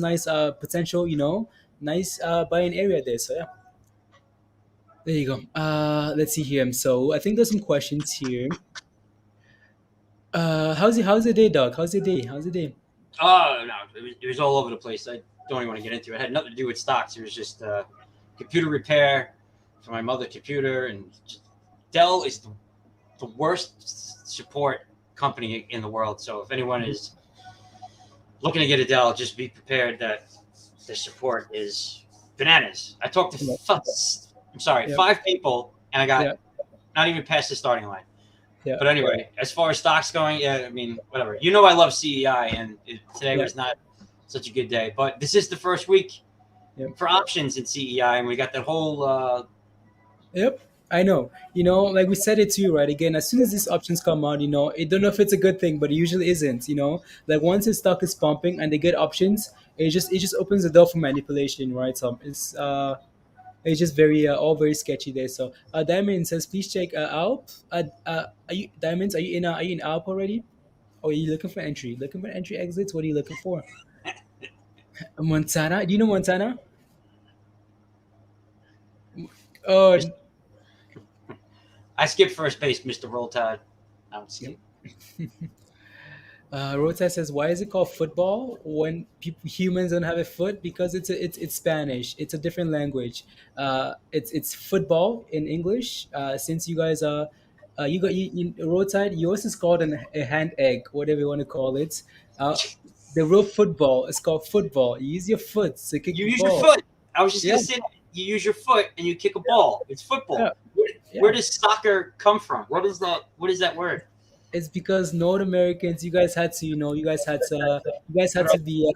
potential, nice buying area there. So yeah. There you go. Let's see here. So I think there's some questions here. How's your day, dog? How's your day? How's your day? Oh no, it was all over the place. I don't even want to get into it. It had nothing to do with stocks. It was just computer repair for my mother's computer, and just, Dell is the worst support company in the world. So if anyone is looking to get a Dell, just be prepared that the support is bananas. I talked to Yeah. 5 people, and I got Yeah. not even past the starting line. Yeah. But anyway, as far as stocks going, yeah, I mean, whatever. You know, I love CEI, and today Yeah. was not such a good day. But this is the first week Yep. for options in CEI, and we got that whole. Yep. I know. Like we said it to you, right? Again, as soon as these options come out, I don't know if it's a good thing, but it usually isn't. Like once the stock is pumping and they get options, it just opens the door for manipulation, right? So it's just very all very sketchy there. So Diamond says, please check Alp. Are you Diamonds? Are you in Alp already? Or are you looking for entry? Looking for entry exits? What are you looking for? Montana? Do you know Montana? Oh, I skipped first base, Mr. Roll Tide. I'm skipping. Rota says, "Why is it called football when humans don't have a foot? Because it's Spanish. It's a different language. It's football in English. Since you guys are, you got Rota, yours is called a hand egg, whatever you want to call it. The real football is called football. You use your foot to kick You the use your ball. foot. I was just Yeah. gonna say that. You use your foot and you kick a ball. It's football. Yeah. Where does soccer come from? What is that? What is that word? It's because North Americans, you guys had to, be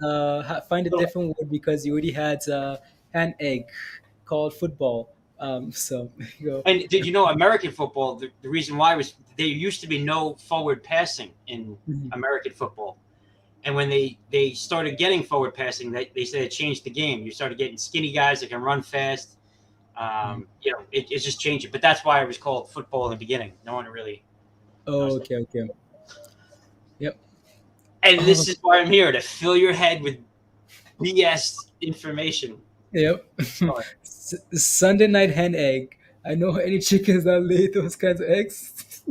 find a different word because you already had hand egg called football. So there you go. And did you know American football? The reason why was there used to be no forward passing in Mhm. American football, and when they started getting forward passing, they said it changed the game. You started getting skinny guys that can run fast. It's just changing. But that's why it was called football in the beginning. No one really. Oh, okay. Yep. And Oh, this is why I'm here to fill your head with BS information. yep. Sunday night hen egg. I know any chickens that lay those kinds of eggs.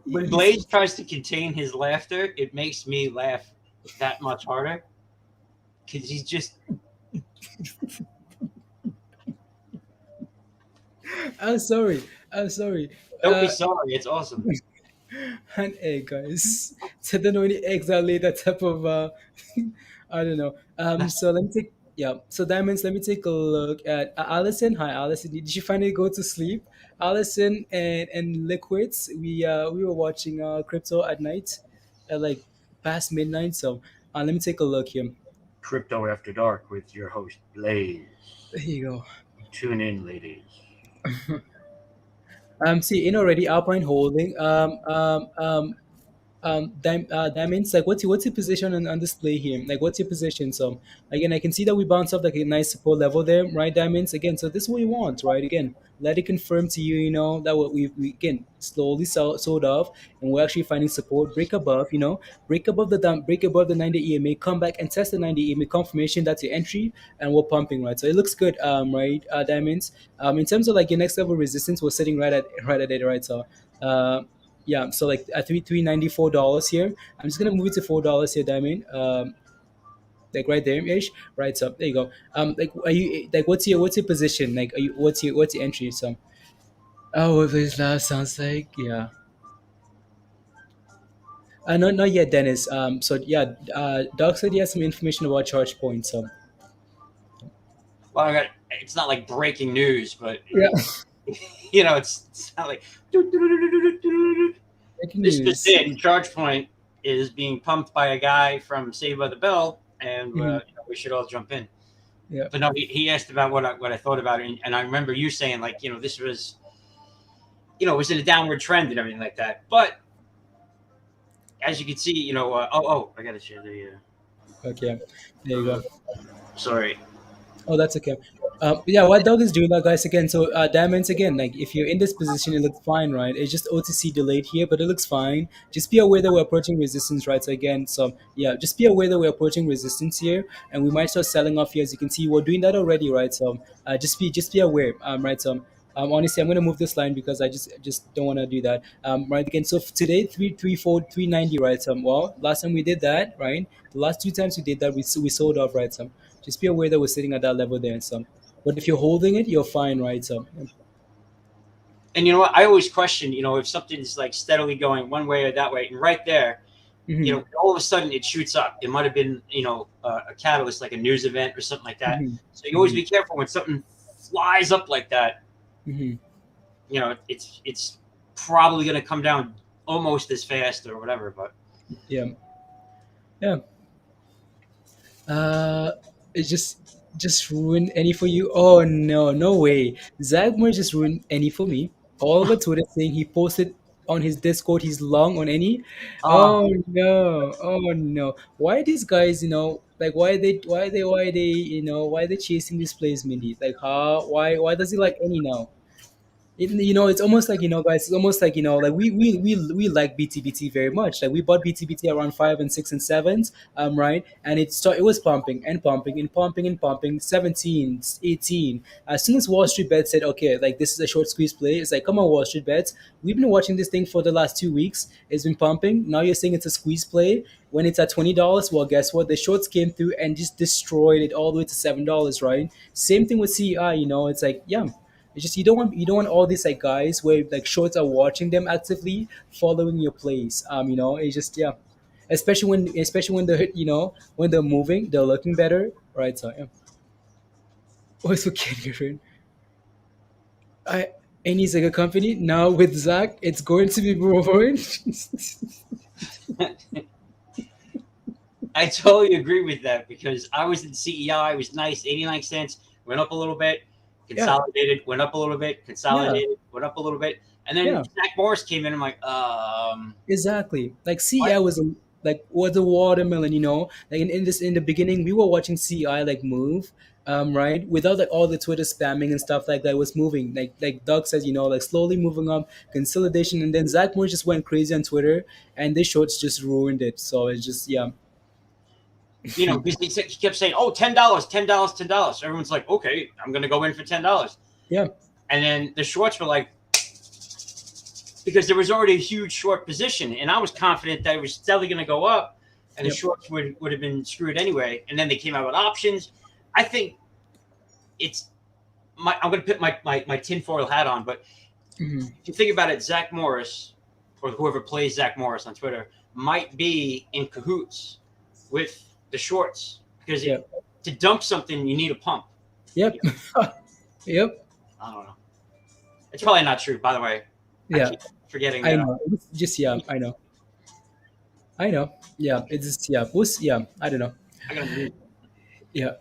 When Blaze tries to contain his laughter, it makes me laugh that much harder because he's just. I'm sorry. I'm sorry. Don't be sorry. It's awesome. An egg, guys. So I don't know any eggs are laid that type of I don't know. So let me take yeah. So diamonds. Let me take a look at Allison. Hi, Allison. Did you finally go to sleep? Allison and liquids. We were watching crypto at night, at like past midnight. So let me take a look here. Crypto After Dark with your host Blaze. There you go. Tune in, ladies. See in already Alpine Holding. Diamonds, like what's your position on display here? Like what's your position? So again, I can see that we bounced up like a nice support level there, right? Diamonds again. So this is what you want, right? Again, let it confirm to you, that what we again slowly sold off, and we're actually finding support. Break above, break above the 90 EMA, come back and test the 90 EMA confirmation. That's your entry, and we're pumping, right? So it looks good, right? Diamonds. In terms of like your next level resistance, we're sitting right at it, right? So. Yeah, so like at $394 here. I'm just gonna move it to $4 here, Diamond. Like right there ish. Right, so there you go. Like are you like what's your position? Like are you what's your entry? So oh, this last sounds like yeah. Not yet, Dennis. So yeah, Doc said he has some information about charge points. So Well, it's not like breaking news, but yeah, it's not like breaking this just news. in. Charge point is being pumped by a guy from Saved by the Bell, and Mhm. we should all jump in. Yeah. But no, he asked about what I thought about it, and I remember you saying like this was it was in a downward trend and everything like that. But as you can see, I gotta share the. Okay. There you go. Sorry. Oh, that's okay. Yeah, what dog is doing that, guys? Again, so diamonds again. Like if you're in this position, it looks fine, right? It's just OTC delayed here, but it looks fine. Just be aware that we're approaching resistance, right? So again, so yeah, just be aware that we're approaching resistance here, and we might start selling off here. As you can see, we're doing that already, right? So just be aware, right? So. Honestly, I'm gonna move this line because I just don't want to do that. Right again. So today, 334, 390, right? Well, last time we did that, right? The last two times we did that, we sold off, right? Just be aware that we're sitting at that level there. But if you're holding it, you're fine, right? And you know what? I always question, if something's like steadily going one way or that way, and right there, Mhm, all of a sudden it shoots up. It might have been, a catalyst, like a news event or something like that. mhm, So you always be careful when something flies up like that. mhm. It's probably going to come down almost as fast or whatever. But Yeah, yeah. Uh, it just ruined any for you. Oh no, no way. Zagmore just ruined any for me. All over Twitter saying he posted on his Discord he's long on any. Oh no, oh no. Why these guys? Like why are they chasing this plays, Mindy? Like how? Why does he like any now? It's almost like guys. It's almost like like we like BTBT very much. Like we bought BTBT around 5 and 6 and 7s, right? And it was pumping and pumping and pumping and pumping. 17, 18. As soon as Wall Street Bets said, okay, like this is a short squeeze play, it's like, come on, Wall Street Bets. We've been watching this thing for the last 2 weeks. It's been pumping. Now you're saying it's a squeeze play when it's at $20. Well, guess what? The shorts came through and just destroyed it all the way to $7, right? Same thing with CEI. It's like yeah. It's just you don't want all these like guys where like shorts are watching them actively, following your plays. It's just yeah. Especially when they're when they're moving, they're looking better, right? So yeah. Also kidding. I any Sega company now with Zach, it's going to be boring. I totally agree with that because I was in CEI. It was nice, 89 cents, went up a little bit, Yeah, consolidated, went up a little bit, yeah, consolidated, went up a little bit. And then yeah. Zach Morris came in. I'm like, Exactly. Like what? CI was a watermelon, Like in the beginning, we were watching CI like move, right? Without like all the Twitter spamming and stuff like that, it was moving. Like Doug says, like slowly moving up, consolidation, and then Zach Moore just went crazy on Twitter, and the shorts just ruined it. So it's just yeah, Because he kept saying, "Oh, $10, $10, $10." Everyone's like, "Okay, I'm going to go in for $10." yeah, And then the shorts were like, because there was already a huge short position, and I was confident that it was steadily going to go up, and the Yep. shorts would have been screwed anyway. And then they came out with options. I think it's I'm going to put my tinfoil hat on, but Mhm. if you think about it, Zach Morris, or whoever plays Zach Morris on Twitter, might be in cahoots with the shorts, because Yep. to dump something, you need a pump. Yep. Yep. I don't know. It's probably not true, by the way. I Yeah. keep forgetting I that. know. It's just yeah. I know. I know. Yeah. It's just yeah. Yeah. I don't know. I gotta move. Yeah.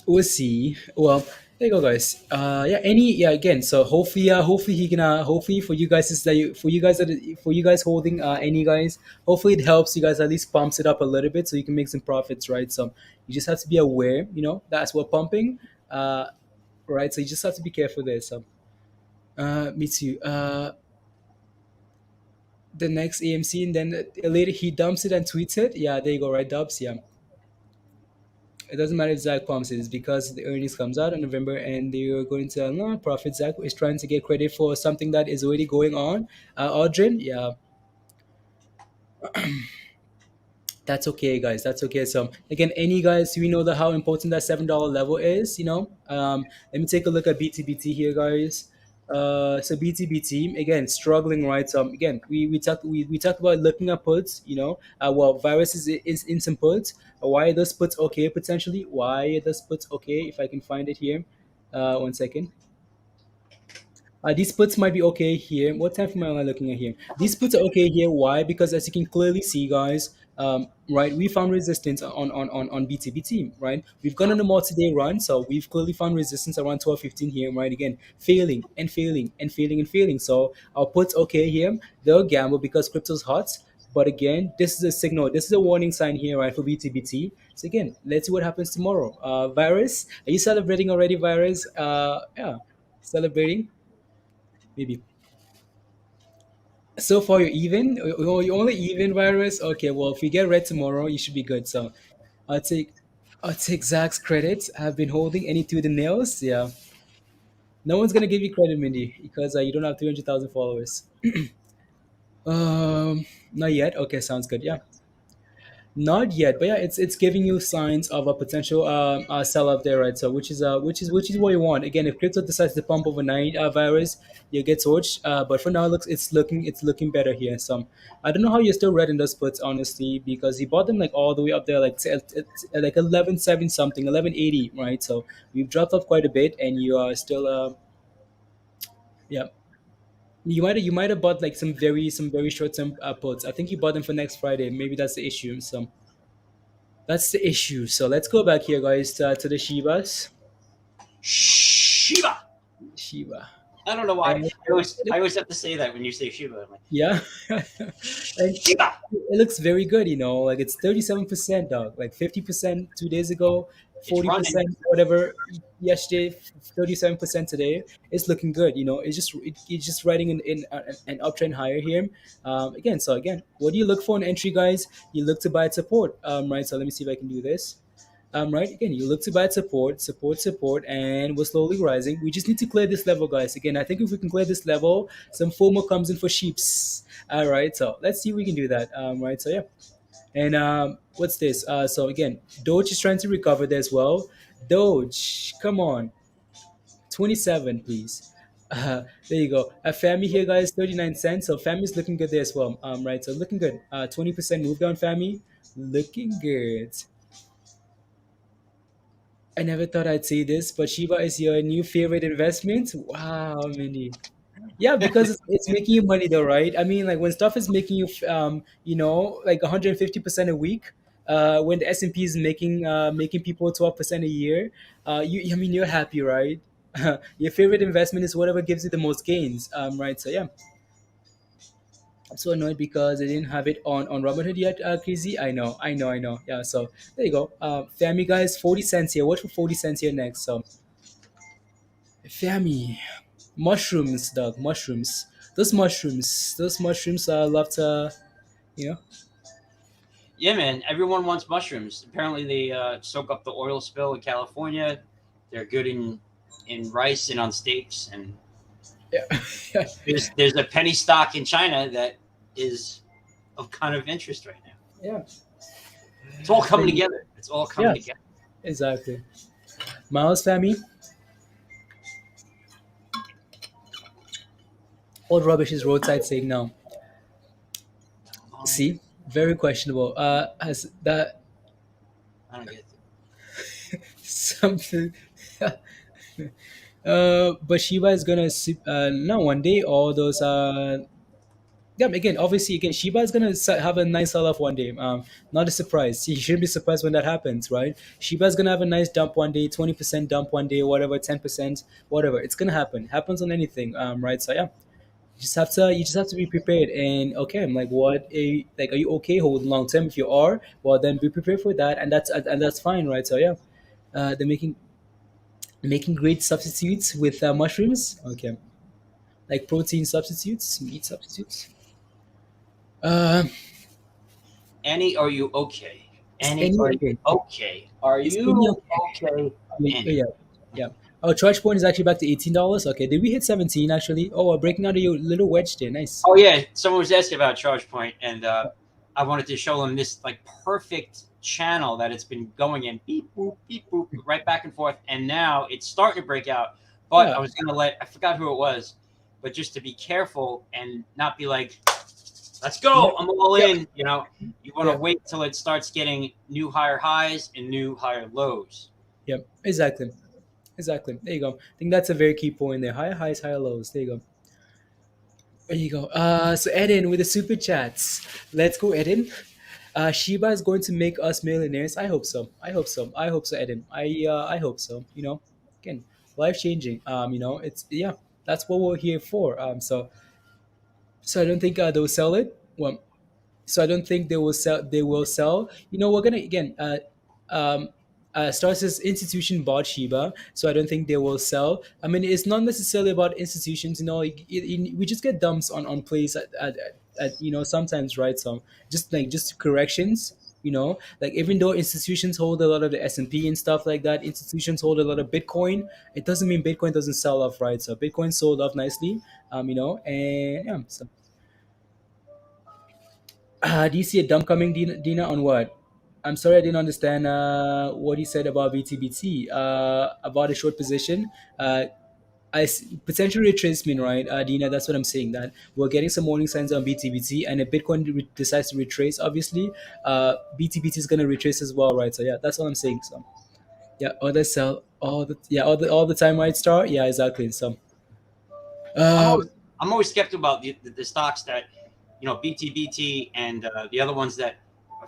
We'll see. Well, there you go, guys. Yeah. Yeah. Again. So hopefully he can. Hopefully for you guys is that for you guys holding any guys. Hopefully it helps you guys, at least pumps it up a little bit so you can make some profits, right? So you just have to be aware. That's what pumping. Right. So you just have to be careful there. So me too. The next AMC, and then later he dumps it and tweets it. Yeah, there you go, right, Dubs? Yeah. It doesn't matter if Zach pumps it, it's because the earnings comes out in November and they're going to profit. Zach is trying to get credit for something that is already going on. Audrin, yeah, that's okay, guys. That's okay. So again, any guys, we know that how important that $7 level is. Let me take a look at BTBT here, guys. So BTBT again struggling, right? So again, we talked about looking at puts. Well, virus is in some puts. Why are those puts okay potentially? Why are those puts okay? If I can find it here, 1 second. These puts might be okay here. What time frame am I looking at here? These puts are okay here. Why? Because as you can clearly see, guys, right, we found resistance on BTBT, right? We've gone on a multi-day run, so we've clearly found resistance around 12.15 here, right? Again, failing and failing and failing and failing. So our puts okay here. They'll gamble because crypto's hot. But again, this is a signal. This is a warning sign here, right, for BTBT. So again, let's see what happens tomorrow. Virus, are you celebrating already, Virus? Yeah, celebrating. Maybe. So far, you're even. You're only even, virus. Okay, well, if we get red tomorrow, you should be good. So I'll take, I'll take Zach's credit. I've been holding any to the nails. Yeah, no one's gonna give you credit, Mindy, because you don't have 300,000 followers. Not yet. Okay, sounds good. Yeah. Not yet, but yeah, it's giving you signs of a potential sell up there, right? So which is what you want. Again, if crypto decides to pump overnight, virus, you get torched. But for now, it's looking better here. So I don't know how you're still red in those puts, honestly, because you bought them like all the way up there, like 11.7 something, 11.80, right? So we've dropped off quite a bit, and you are still yeah. You might have bought like some very short term puts. I think you bought them for next Friday. Maybe that's the issue. So. That's the issue. So let's go back here, guys, to the Shibas. Shiba. Shiba. I don't know why. And I always have to say that when you say Shiba. I'm like, yeah. And Shiba. it looks very good, like it's 37%, dog. Like 50% 2 days ago, It's running. 40% whatever yesterday, 37% today. It's looking good, it's just riding an uptrend higher here. Again, what do you look for in entry, guys? You look to buy at support. Right. So let me see if I can do this. Right, again, you look to buy at support, and we're slowly rising. We just need to clear this level, guys. Again, I think if we can clear this level, some FOMO comes in for sheeps. All right, so let's see if we can do that. Right, so yeah. And what's this? So again, Doge is trying to recover there as well. Doge, come on, 27, please. There you go. FAMI here, guys, 39 cents. So FAMI is looking good there as well. Right, so looking good. 20% move down, FAMI, looking good. I never thought I'd say this, but Shiba is your new favorite investment. Wow, Mindy. Yeah, because it's making you money though, right? I mean, like when stuff is making you, like 150% a week. When the S&P is making people 12% a year, I mean, you're happy, right? Your favorite investment is whatever gives you the most gains, right? So yeah, I'm so annoyed because I didn't have it on Robinhood yet, Crazy. I know. Yeah, so there you go. Fami, guys, 40 cents here. Watch for 40 cents here next. So Fami, mushrooms, dog, mushrooms. Those mushrooms. Love to, you know. Yeah, man. Everyone wants mushrooms. Apparently, they soak up the oil spill in California. They're good in rice and on steaks. And Yeah. There's a penny stock in China that is of kind of interest right now. Yeah. It's all coming Like, together. It's all coming yeah, together. exactly. Miles Fami, all rubbish is roadside saying now. Oh, See, very questionable. Has that I don't get it. something? But Shiba is gonna no one day all those yeah, again, obviously, again, Shiba is gonna have a nice sell off one day. Not a surprise. You shouldn't be surprised when that happens, right? Shiba is gonna have a nice dump one day, 20% dump one day, whatever, 10%, whatever. It's gonna happen. Happens on anything, right? So yeah, you just have to be prepared. And okay, I'm like, like, are you okay holding long term? If you are, well, then be prepared for that, and that's fine, right? So yeah, they're making great substitutes with mushrooms. Okay, like protein substitutes, meat substitutes. Uh, Annie, are you okay? is Annie, any are you okay? okay? Are Is any you okay? okay, Annie? Yeah, yeah. Our charge point is actually back to $18. Okay, did we hit 17 actually? Oh, we're breaking out a little wedge there. Nice. Oh yeah, someone was asking about ChargePoint, and I wanted to show them this like perfect channel that it's been going in, beep boop, right back and forth, and now it's starting to break out. But Yeah, I was gonna I forgot who it was, but just to be careful and not be like, let's yeah, go, I'm all yeah, in. You want to yeah, wait till it starts getting new higher highs and new higher lows. yeah. Exactly, exactly. There you go. I think that's a very key point there. Higher highs, higher lows. There you go. There you go. So Eden with the super chats. Let's go, Eden. Shiba is going to make us millionaires. I hope so. I hope so. I hope so, Eden. I hope so. Again, life changing. It's yeah. That's what we're here for. So I don't think they'll sell it. Well, so I don't think they will sell. They will sell. We're gonna again. Um, Star's institution bought Shiba, so I don't think they will sell. I mean, it's not necessarily about institutions. We just get dumps on plays at sometimes, right? So just corrections. Like even though institutions hold a lot of the S&P and stuff like that, institutions hold a lot of Bitcoin. It doesn't mean Bitcoin doesn't sell off, right? So Bitcoin sold off nicely. And yeah. So do you see a dump coming, Dina, on what? I'm sorry, I didn't understand what you said about BTBT, about a short position. Uh, Potential retracement, right, Dina? That's what I'm saying. That we're getting some warning signs on BTBT, and if Bitcoin decides to retrace, obviously, BTBT is going to retrace as well, right? So yeah, that's what I'm saying. So yeah, others sell all the time, right? Star, yeah, exactly. So I'm uh, always I'm always skeptical about the stocks that BTBT and the other ones that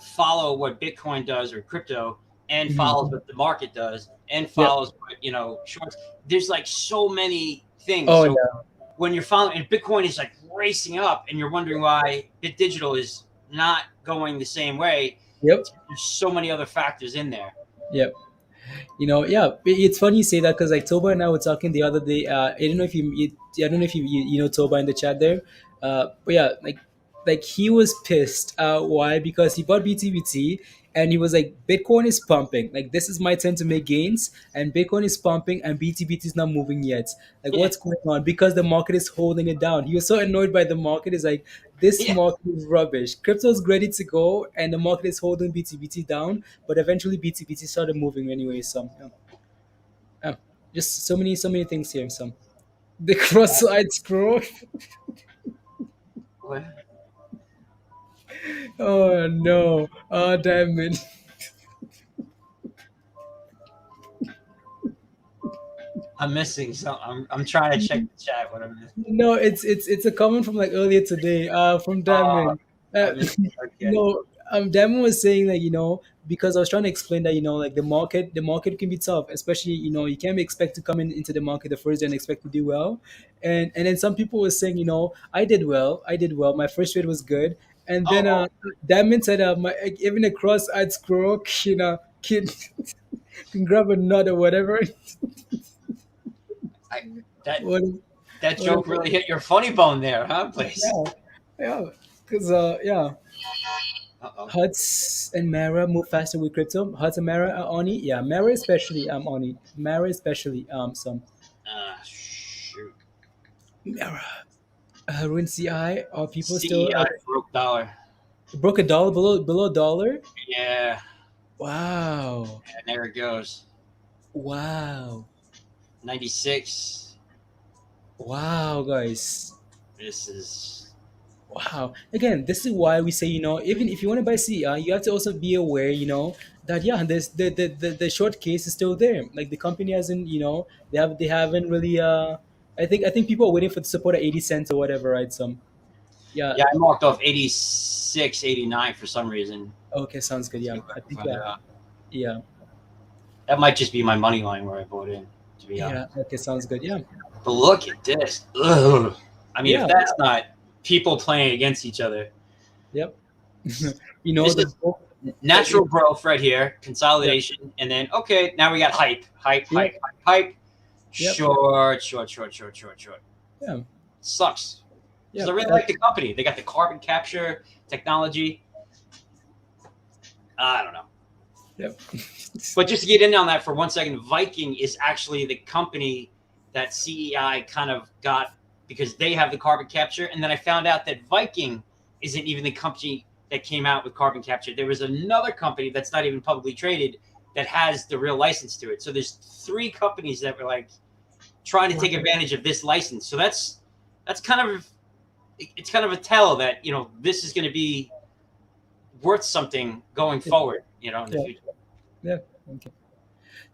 follow what Bitcoin does or crypto and follows mhm. what the market does and Yep. follows what shorts. There's like so many things. Oh So yeah. when you're following and Bitcoin is like racing up and you're wondering why Bit Digital is not going the same way, Yep. there's so many other factors in there. Yep. Yeah, it's funny you say that because like Toba and I were talking the other day. I don't know if I don't know if you know Toba in the chat there. But yeah, like he was pissed. Why? Because he bought BTBT and he was like, Bitcoin is pumping. Like this is my turn to make gains, and Bitcoin is pumping, and BTBT is not moving yet. Like Yeah, what's going on? Because the market is holding it down. He was so annoyed by the market. Is like this yeah. market is rubbish. Crypto's ready to go, and the market is holding BTBT down. But eventually, BTBT started moving anyway. So yeah, just so many things here. So the cross-eyed scroll. Oh no! Oh damn it! I'm missing some. I'm trying to check the chat. What I'm missing. No, it's a comment from like earlier today. From Uh, Diamond. Uh, I missed it. Okay. no, Diamond was saying that because I was trying to explain that like the market can be tough, especially you can't expect to come into the market the first day and expect to do well, and then some people were saying I did well, my first trade was good, and then Oh, Diamond said even a cross-eyed squirrel can can grab a nut or whatever. I, that what, that what, joke really hit your funny bone there, huh, please? yeah, yeah, because yeah. Uh-oh. Huts and Mara move faster with crypto. Huts and Mara are on it. Yeah, Mara especially on it. Mara especially some. Shoot. Ruin CI? Are people still CEI broke dollar. broke a dollar below a dollar? Yeah, Wow. and there it goes. Wow. 96. Wow, guys. This is Wow. Again, this is why we say, even if you want to buy CEI, you have to also be aware, that yeah, there's the short case is still there. Like the company hasn't, they haven't really I think people are waiting for the support at 80 cents or whatever, right? Some yeah. yeah. I marked off 86, 89 for some reason. Okay, sounds good. See Yeah. if I I can think find it out. yeah. That might just be my money line where I bought in. To be honest, Yeah, okay, sounds good. Yeah. but look at this. Ugh. I mean, Yeah. if that's not people playing against each other, Yep. this The is natural growth right here, consolidation, and then okay, now we got hype. Yep. Short. Yeah. Sucks. Yeah. Because I really like the company. They got the carbon capture technology. I don't know. Yep. But just to get in on that for 1 second, Viking is actually the company that CEI kind of got because they have the carbon capture. And then I found out that Viking isn't even the company that came out with carbon capture. There was another company that's not even publicly traded that has the real license to it. So there's 3 companies that were like trying to take advantage of this license. So that's kind of a tell that, this is going to be worth something going forward, in the future. Yeah. Okay.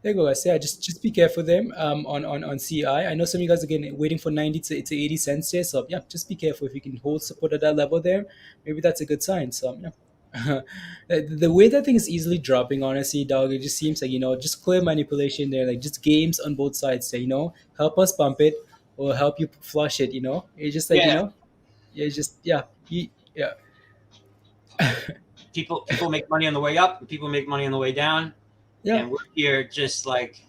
There you go, guys. Yeah, just be careful there. On CI, I know some of you guys are getting waiting for 90 to 80 cents there. So yeah, just be careful if you can hold support at that level there. Maybe that's a good sign. So yeah. The way that thing is easily dropping, honestly, dog, it just seems like just clear manipulation there, like just games on both sides. There, help us pump it or help you flush it. It's just like Yeah. it's just yeah, yeah. People make money on the way up, and people make money on the way down. Yeah. And we're here just like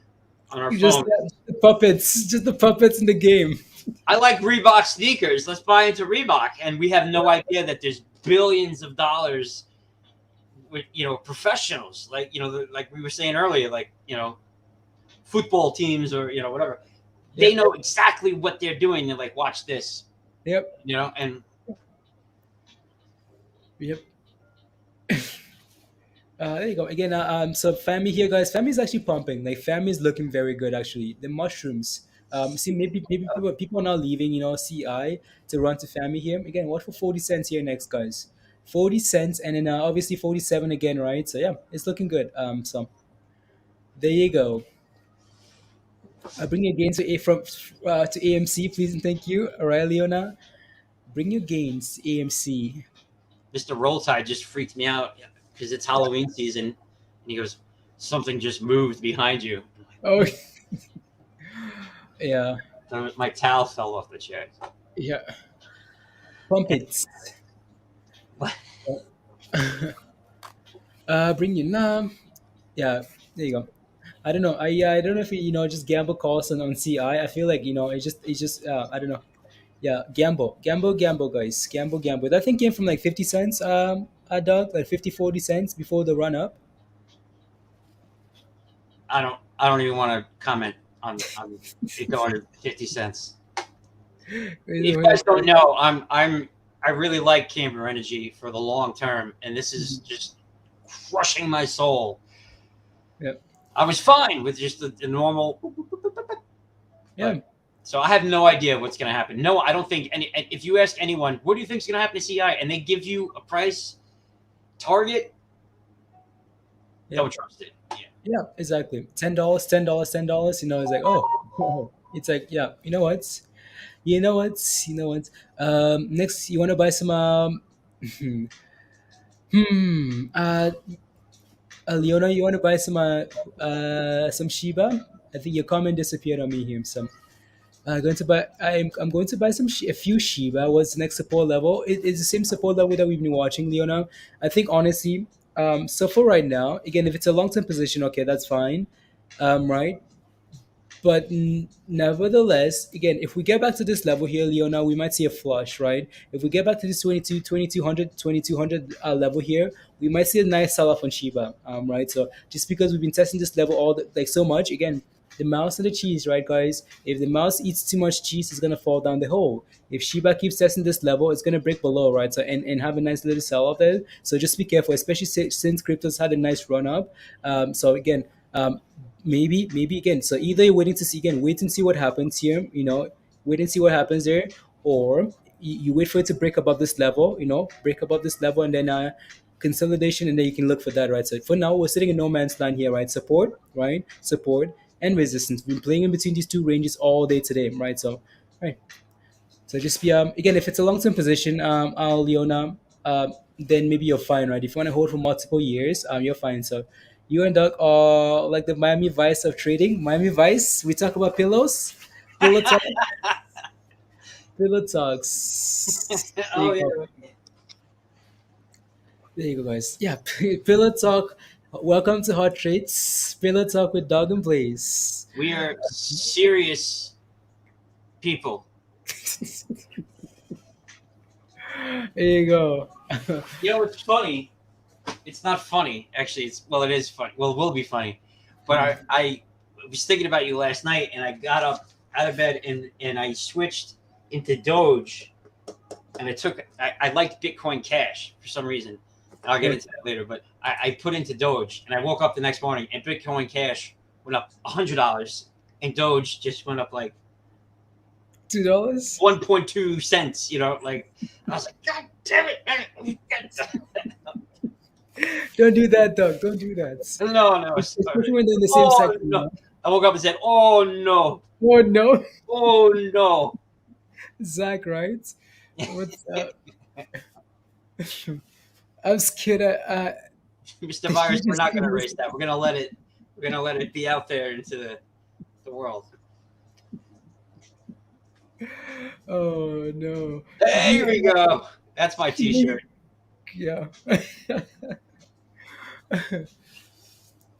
on our Just phone. the puppets in the game. I like Reebok sneakers. Let's buy into Reebok. And we have no idea that there's billions of dollars with, professionals. Like, like we were saying earlier, like, football teams or, whatever. They Yep. know exactly what they're doing. They're like, watch this, Yep. and Yep. There you go. Again, so FAMI here, guys. FAMI is actually pumping. Like FAMI is looking very good, actually. The mushrooms. See, maybe people are now leaving, CI to run to FAMI here. Again, watch for 40 cents here next, guys. 40 cents, and then obviously 47 again, right? So yeah, it's looking good. So there you go. Bring your gains to AMC, please and thank you. All right, Leona. Bring your gains to AMC. Mr. Roll Tide just freaked me out because it's Halloween season. And he goes, something just moved behind you. Oh, yeah. So my towel fell off the chair. Yeah. Pump it. Bring your Yeah, there you go. I don't know. I don't know if just gamble calls on CI. I feel like it's just I don't know. Yeah, gamble, guys, gamble. That thing came from like 50 cents. Doug, like 50, 40 cents before the run up. I don't even want to comment on it going to 50 cents. If you guys don't know, I really like Camber Energy for the long term, and this is just crushing my soul. Yep. I was fine with just the normal. Yeah. But, so I have no idea what's going to happen. No, I don't think any. If you ask anyone, what do you think is going to happen to CI, and they give you a price target, don't trust it. Yeah, exactly. $10. It's like it's like You know what? Next, you want to buy some Leona, you want to buy some Shiba? I think your comment disappeared on me here. So I'm going to buy a few Shiba. What's the next support level? It's the same support level that we've been watching, Leona. I think honestly, so for right now, again, if it's a long term position, okay, that's fine, right? But nevertheless, again, if we get back to this level here, Leona, we might see a flush, right? If we get back to this 2200 level here, we might see a nice sell off on Shiba, right? So just because we've been testing this level like so much, again, the mouse and the cheese, right, guys? If the mouse eats too much cheese, it's gonna fall down the hole. If Shiba keeps testing this level, it's gonna break below, right? So and have a nice little sell off there. So just be careful, especially since crypto's had a nice run up. So again, maybe again. So either you're waiting to see again, wait and see what happens here. Wait and see what happens there, or you wait for it to break above this level. Break above this level, and then consolidation, and then you can look for that, right? So for now, we're sitting in no man's land here, right? Support, right? Support and resistance. We've been playing in between these two ranges all day today, right? So, right. So just be again, if it's a long term position, Leona, then maybe you're fine, right? If you want to hold for multiple years, you're fine. So you and Doug are like the Miami Vice of trading. Miami Vice. We talk about pillows, pillow talk, pillow talks. There Oh you go. yeah. There you go, guys. Yeah, pillow talk. Welcome to Hot Trades. Pillow talk with Dog and Blaze. We are serious people. There you go. You know what's funny? It's not funny, actually. It is funny. Well, it will be funny. But I was thinking about you last night, and I got up out of bed and I switched into Doge, and I liked Bitcoin Cash for some reason. I'll get into that later, but I put into Doge, and I woke up the next morning, and Bitcoin Cash went up $100, and Doge just went up like $2. 1.2 cents. Like I was like, God damn it! Don't do that, Doug. Don't do that. No. Especially when they're in the same Oh sector. no! I woke up and said, "Oh no! Oh no, Oh no!" Zach, right? What's up? I'm scared. Mr. Virus, we're not going to erase that. We're going to let it. We're going to let it be out there into the world. Oh no. There we go. That's my T-shirt. Yeah.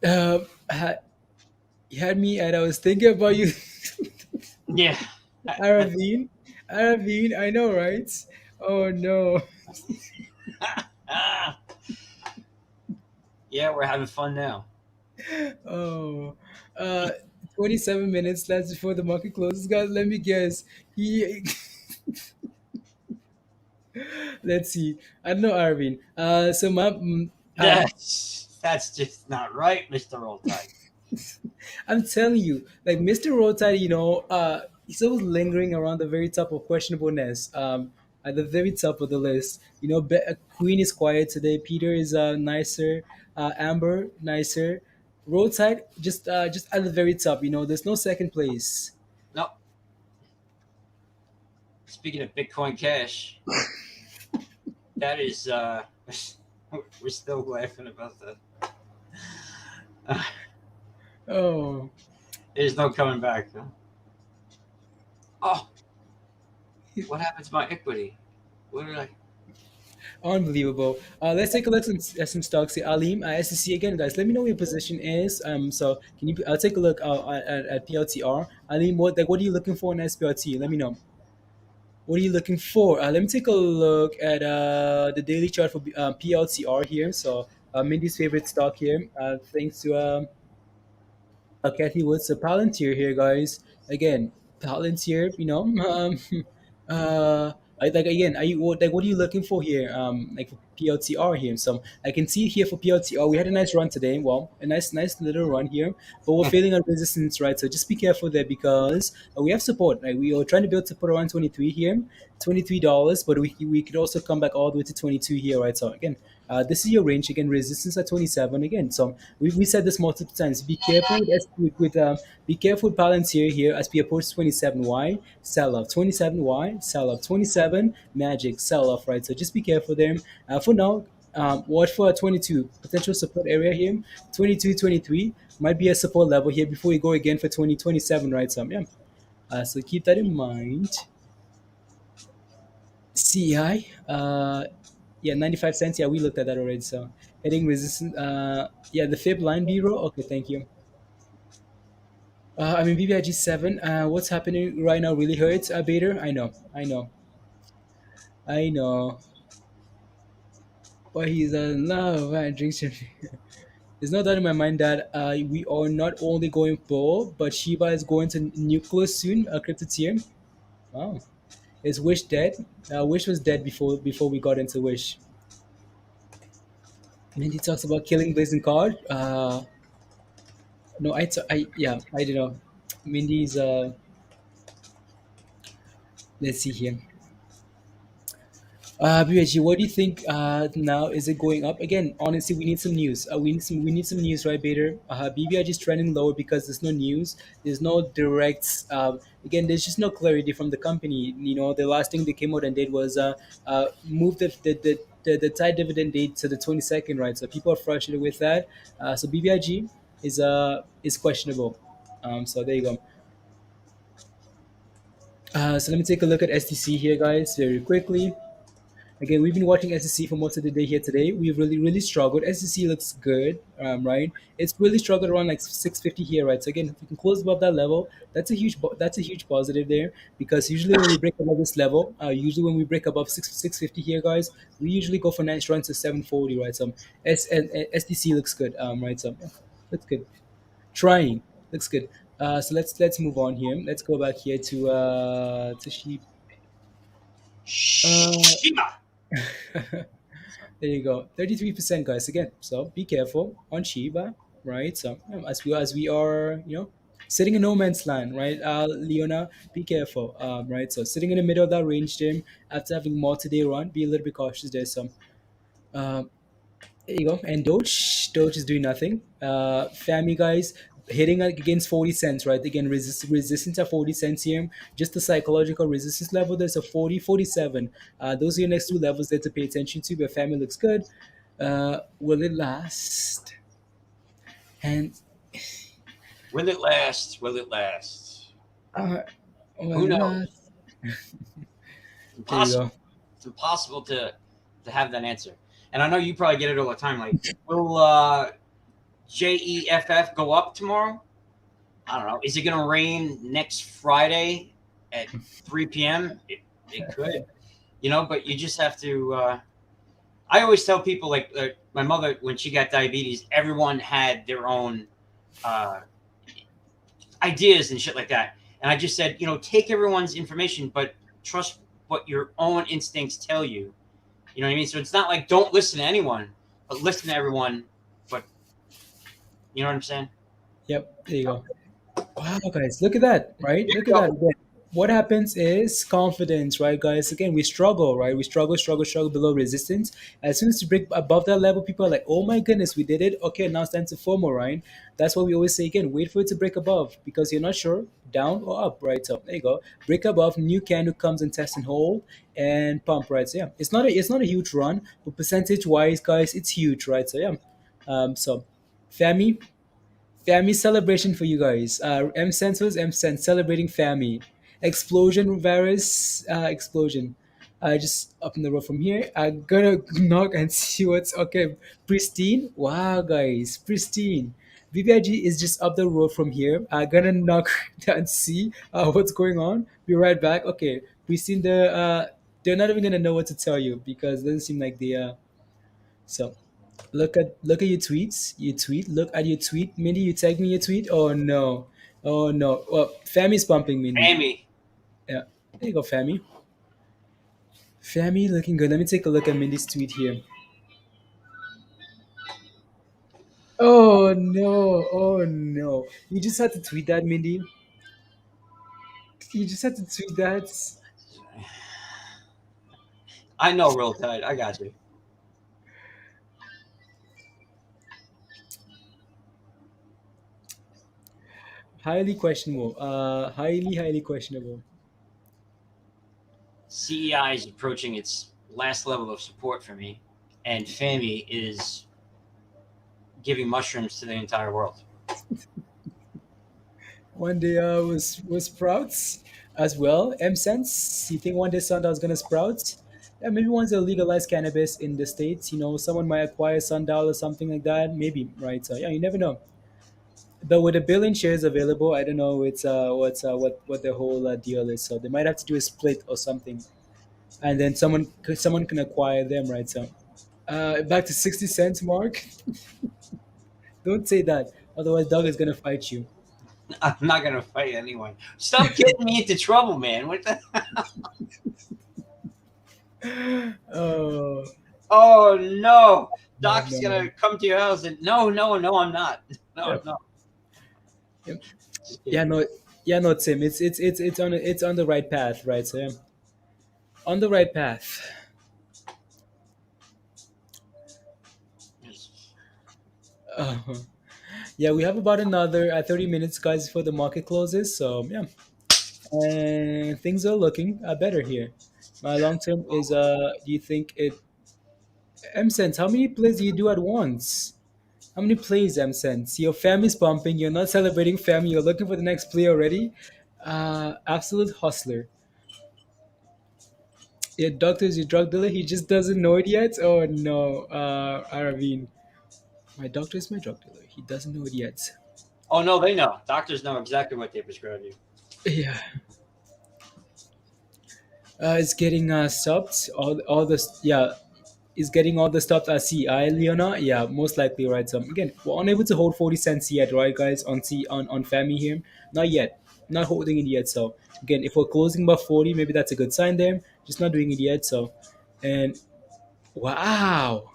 You had me, and I was thinking about you. Yeah. Aravine, I know, right? Oh no. Yeah, we're having fun now. Oh, 27 minutes left before the market closes, guys. Let me guess. He, let's see. I don't know, Arvin. So That's just not right, Mr. Rolltide. I'm telling you, like Mr. Rotide, he's always lingering around the very top of questionableness. At the very top of the list. Queen is quiet today. Peter is nicer. Amber nicer. Roadside just at the very top. There's no second place. No. Speaking of Bitcoin Cash, that is we're still laughing about that. Oh, There's no coming back. Huh? Oh, what happened to my equity? What did I? unbelievable. Let's take a look at some stocks here. Alim, SEC again, guys. Let me know what your position is. So can you? I'll take a look at PLTR. Alim, what are you looking for in SPLT? Let me know. What are you looking for? Let me take a look at the daily chart for PLTR here. So Mindy's favorite stock here. Thanks to Kathy Woods, so Palantir here, guys. Again, Palantir, like again, what are you looking for here? Like for PLTR here. So I can see here for PLTR, we had a nice run today. Well, a nice little run here, but we're failing on resistance, right? So just be careful there because we have support. Like we are trying to build support around 23 here, $23, but we could also come back all the way to 22 here, right? So again, this is your range again. Resistance at 27 again. So we said this multiple times. Be careful be careful with Palantir here as we approach 27. Why sell off? 27. Why sell off? 27 magic sell off. Right. So just be careful there. For now, watch for a 22 potential support area here. 22, 23 might be a support level here before we go again for 2027. Right. So yeah. So keep that in mind. CI. Yeah, 95 cents. Yeah, we looked at that already. So heading resistance. Yeah, the fib line B-roll. Okay, thank you. I mean, BBIG 7. What's happening right now really hurts, Bader. I know. But he's in love and drinks. There's no doubt in my mind that we are not only going bull, but Shiba is going to nucleus soon. Crypto tier. Wow. Is Wish dead? Wish was dead before we got into Wish. Mindy talks about killing Blazing Card. No, yeah, I don't know. Mindy's let's see here. BBIG, what do you think now? Is it going up again? Honestly, we need some news. We need some news, right, Bader? BBIG is trending lower because there's no news. There's no direct. Again, there's just no clarity from the company. The last thing they came out and did was move the Thai dividend date to the 22nd, right? So people are frustrated with that. So BBIG is questionable. So there you go. So let me take a look at STC here, guys, very quickly. Again, we've been watching SEC for most of the day here today. We've really struggled. SEC looks good, right? It's really struggled around like 650 here, right? So again, if we can close above that level, that's a huge positive there, because usually when we break above this level, usually when we break above 650 here, guys, we usually go for nice runs to 740, right? So SDC looks good, right? So yeah, looks good. Trying looks good. So let's move on here. Let's go back here to sheep. Uh, Shiba. There you go, 33%, guys. Again, so be careful on Shiba, right? So as we are, sitting in no man's land, right? Leona, be careful, right? So sitting in the middle of that range, Jim, after having multi-day run, be a little bit cautious there. So, um, there you go. And Doge is doing nothing. FAMI, guys, hitting against 40 cents, right? Again, resistance at 40 cents here. Just the psychological resistance level, there's a 40, 47. Those are your next two levels there to pay attention to. But FAMI looks good. Will it last? And Will it last? Will it last? uh, will Who it knows? last? There you Impossible. go. It's impossible to have that answer. And I know you probably get it all the time. Like, will JEFF go up tomorrow? I don't know. Is it going to rain next Friday at 3 p.m.? It could, but you just have to. I always tell people, like my mother, when she got diabetes, everyone had their own uh, ideas and shit like that. And I just said, take everyone's information, but trust what your own instincts tell you. You know what I mean? So it's not like don't listen to anyone, but listen to everyone. But you know what I'm saying? Yep, there you go. Wow, guys, look at that, right? There Look you at that go. again. What happens is confidence, right, guys? Again, we struggle, right? We struggle below resistance. As soon as you break above that level, people are like, oh my goodness, we did it. Okay, now it's time to FOMO, right? That's what we always say again, wait for it to break above because you're not sure, down or up, right? So there you go. Break above, new candle comes and test and hold and pump, right? So yeah, it's not a huge run, but percentage wise, guys, it's huge, right? So yeah. So Fami, Family celebration for you guys. M Sense was M Sense celebrating family. Explosion virus explosion. Just up in the road from here. I'm gonna knock and see what's okay. Pristine. Wow, guys, pristine. BBIG is just up the road from here. I'm gonna knock and see what's going on. Be right back. Okay, pristine. They're not even gonna know what to tell you because it doesn't seem like they are. So look at your tweets. You tweet. Look at your tweet. Mindy, you tag me your tweet. Oh no. Oh no. Well, Fami's pumping Mindy. Amy, Yeah. There you go, Fami. Fami looking good. Let me take a look at Mindy's tweet here. Oh no. Oh no. You just had to tweet that, Mindy. You just had to tweet that. I know real tight. I got you. Highly questionable. Highly questionable. CEI is approaching its last level of support for me, and FAMI is giving mushrooms to the entire world. One day was sprouts as well. M sense. You think one day Sundial is gonna sprout? Yeah, maybe once they legalize cannabis in the states, someone might acquire Sundial or something like that. Maybe, right? So yeah, you never know. But with a billion shares available, I don't know what the whole deal is. So they might have to do a split or something, and then someone can acquire them, right? So back to 60 cents mark. Don't say that. Otherwise, dog is gonna fight you. I'm not gonna fight anyone. Stop getting me into trouble, man. What the? Oh Oh no, no Doc's no. gonna come to your house and no, no, no, I'm not. No, Yep. no. Yep. Just Yeah kidding. no. Yeah no Tim. It's on the right path, right? So yeah, on the right path. Uh, yeah, we have about another 30 minutes, guys, before the market closes. So yeah, and things are looking better here. My long term is do you think it M Sense, how many plays do you do at once? How many plays, M Sense? Your family's pumping, you're not celebrating family, you're looking for the next play already. Absolute hustler. Your doctor's your drug dealer, he just doesn't know it yet. Oh no, Araveen. My doctor is my drug dealer. He doesn't know it yet. Oh no, they know. Doctors know exactly what they prescribe you. Yeah. It's getting subbed. All this, yeah, is getting all the stuff I see. I Leona, yeah, most likely, right? So again, we're unable to hold 40 cents yet, right, guys? On FAMI here, not yet, not holding it yet. So again, if we're closing above 40, maybe that's a good sign there. Just not doing it yet. So, and wow,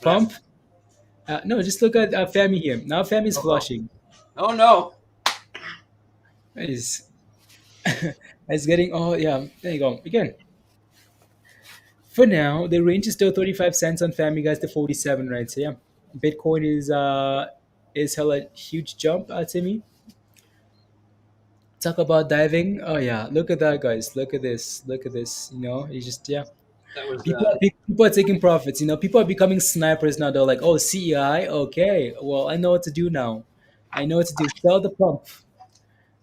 What happened? pump. No, just look at FAMI here. Now FAMI is Oh no. flushing. Oh no. Is it's getting oh yeah. There you go again. For now, the range is still 35 cents on Family Guys to 47, right? So yeah, Bitcoin is hella huge jump to me. Talk about diving. Oh yeah, look at that, guys. Look at this. Look at this. It's just yeah. That was People are taking profits. People are becoming snipers now. They're like, oh, CEI. Okay, well, I know what to do now. I know what to do. Sell the pump.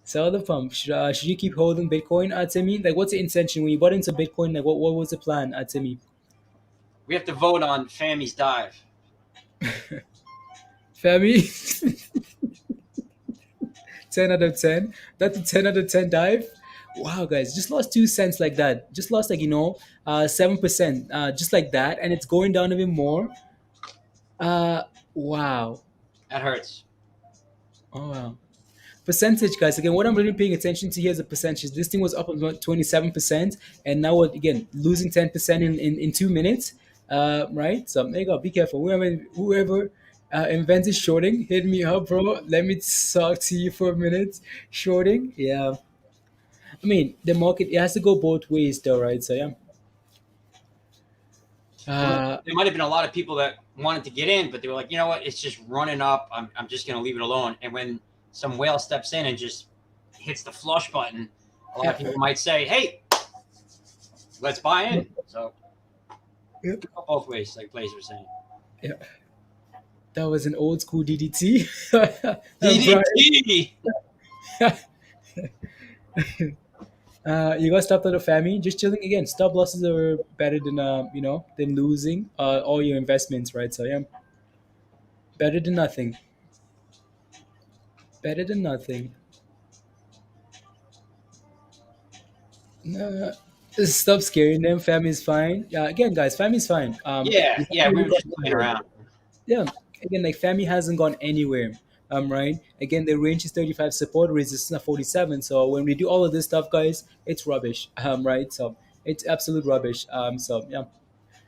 Sell the pump. Should you keep holding Bitcoin, Atemi? Like, what's the intention when you bought into Bitcoin? Like, what was the plan, Atemi? we have to vote on Fami's dive. Femi, 10 out of 10. That's a 10 out of 10 dive. Wow, guys, just lost 2 cents like that. Just lost, like, 7%, just like that. And it's going down even more. Uh, wow. That hurts. Oh, wow. Percentage, guys. Again, what I'm really paying attention to here is the percentage. This thing was up about 27%, and now we're again losing 10% in 2 minutes. Right? So there you go. Be careful. Whoever invented shorting, hit me up, bro. Let me talk to you for a minute. Shorting, yeah. I mean, the market it has to go both ways, though, right? So yeah. Well, Uh, there might have been a lot of people that wanted to get in, but they were like, you know what? It's just running up. I'm just going to leave it alone. And when some whale steps in and just hits the flush button, a lot of yeah. people might say, hey, let's buy in. So Yeah. it could go both ways, like Blaze was saying. Yeah. That was an old school DDT. Brian. DDT! You got stopped out of FAMI, just chilling again. Stop losses are better than than losing all your investments, right? So yeah, better than nothing. Better than nothing. Uh, Stop scaring them. FAMI is fine. Yeah, again, guys, FAMI is fine. Yeah, We yeah, haven't we really were gone just playing anywhere. around. Yeah, again, like FAMI hasn't gone anywhere. Right. Again, the range is 35, support resistance at 47. So when we do all of this stuff, guys, it's rubbish. Right. So it's absolute rubbish. So yeah.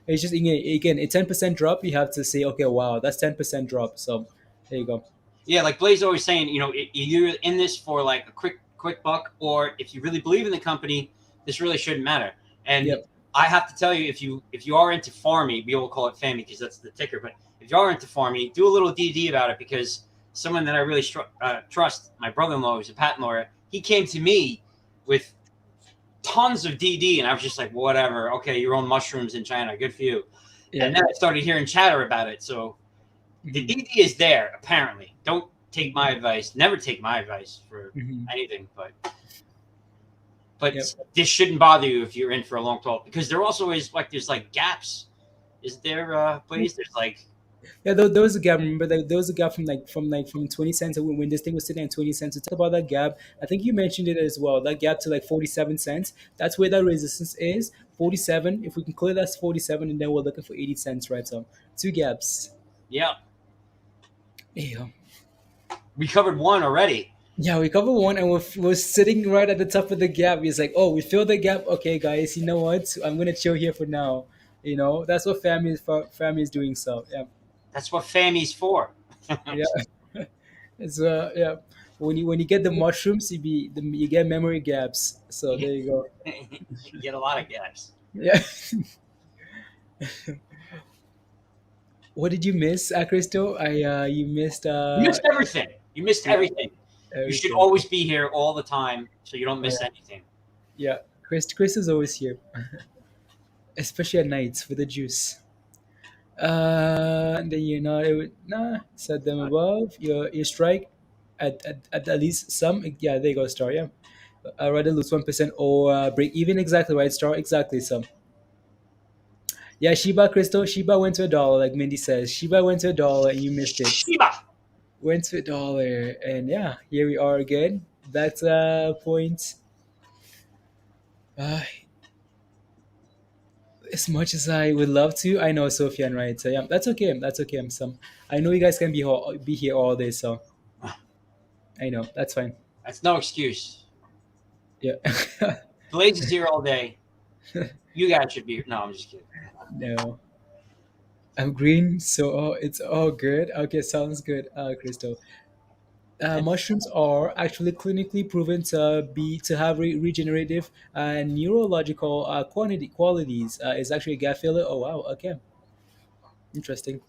It's just again a 10% drop. You have to say, okay, wow, that's 10% drop. So there you go. Yeah, like Blaze always saying, you're in this for like a quick buck, or if you really believe in the company, this really shouldn't matter. And Yep. I have to tell you, if you are into Farmy, we will call it FAMI because that's the ticker. But if you are into Farmy, do a little DD about it, because someone that I really trust, my brother-in-law, who's a patent lawyer, he came to me with tons of DD, and I was just like, whatever. Okay, your own mushrooms in China, good for you. Yeah. And then I started hearing chatter about it. So the Mhm. DD is there, apparently. Don't take my advice. Never take my advice for Mhm. anything, but Yep. this shouldn't bother you if you're in for a long talk, because there also is like there's like gaps. Is there Blaze? There's like Yeah, there was a gap. Remember, there was a gap from 20 cents when this thing was sitting at 20 cents. To talk about that gap, I think you mentioned it as well. That gap to like 47 cents. That's where that resistance is. 47. If we can clear that 47, and then we're looking for 80 cents, right? So two gaps. yeah. Yeah. We covered one already. Yeah, we covered one, and we're sitting right at the top of the gap. It's like, oh, we filled the gap. Okay, guys, you know what? I'm gonna chill here for now. That's what family is doing. So yeah, That's what FAMI's for. yeah. It's yeah. When you get the mushrooms, you get memory gaps. So there you go. You get a lot of gaps. Yeah. What did you miss, Cristo? You missed You missed everything. You missed yeah, everything. You should everything. always be here all the time so you don't Oh, miss yeah, anything. yeah. Chris is always here, especially at nights for the juice. And then nah. Set them above your strike at least some. Yeah, there you go, star. Yeah, I'd rather lose 1% or break even. Exactly right, star. Exactly some. Yeah, Shiba Crystal. Shiba went to a dollar, like Mindy says. Shiba went to a dollar, and you missed it. Shiba. Went to a dollar, and yeah, here we are again. That's point. Uh, as much as I would love to, I know Sofian, right? So yeah, that's okay. That's okay. I know you guys can be here all day, so I know that's fine. That's no excuse. Yeah. Blaze is here all day. You guys should be. No, I'm just kidding. No, I'm green, so it's all good. Okay, sounds good, Crystal. Mushrooms are actually clinically proven to have regenerative and neurological qualities. Is actually a gap filler. Oh wow. Okay, interesting.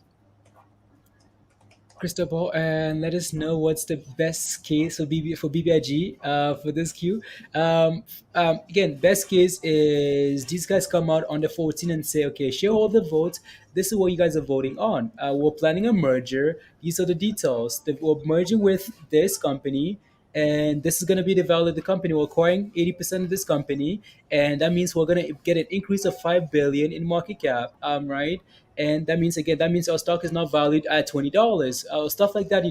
Cristobal, and let us know what's the best case for BBIG for this queue. Again, best case is these guys come out on the 14th and say, okay, shareholder vote. This is what you guys are voting on. We're planning a merger. These are the details. We're merging with this company, and this is going to be the value of the company. We're acquiring 80% of this company, and that means we're going to get an increase of 5 billion in market cap. Right, and that means our stock is not valued at $20, stuff like that.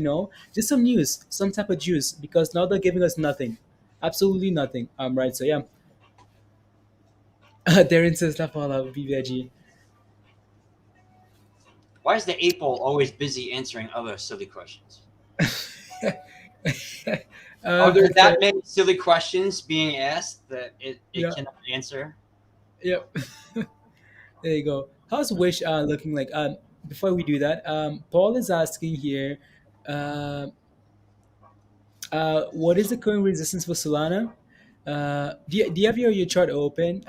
Just some news, some type of juice, because now they're giving us nothing, absolutely nothing. Right. So yeah, Darren says that all out BBIG. Why is the ape ball always busy answering other silly questions? Are there It's that many silly questions being asked that it yeah, cannot answer? yep. There you go. How's Wish looking like? Before we do that, Paul is asking here, uh, what is the current resistance for Solana? Do you have your chart open,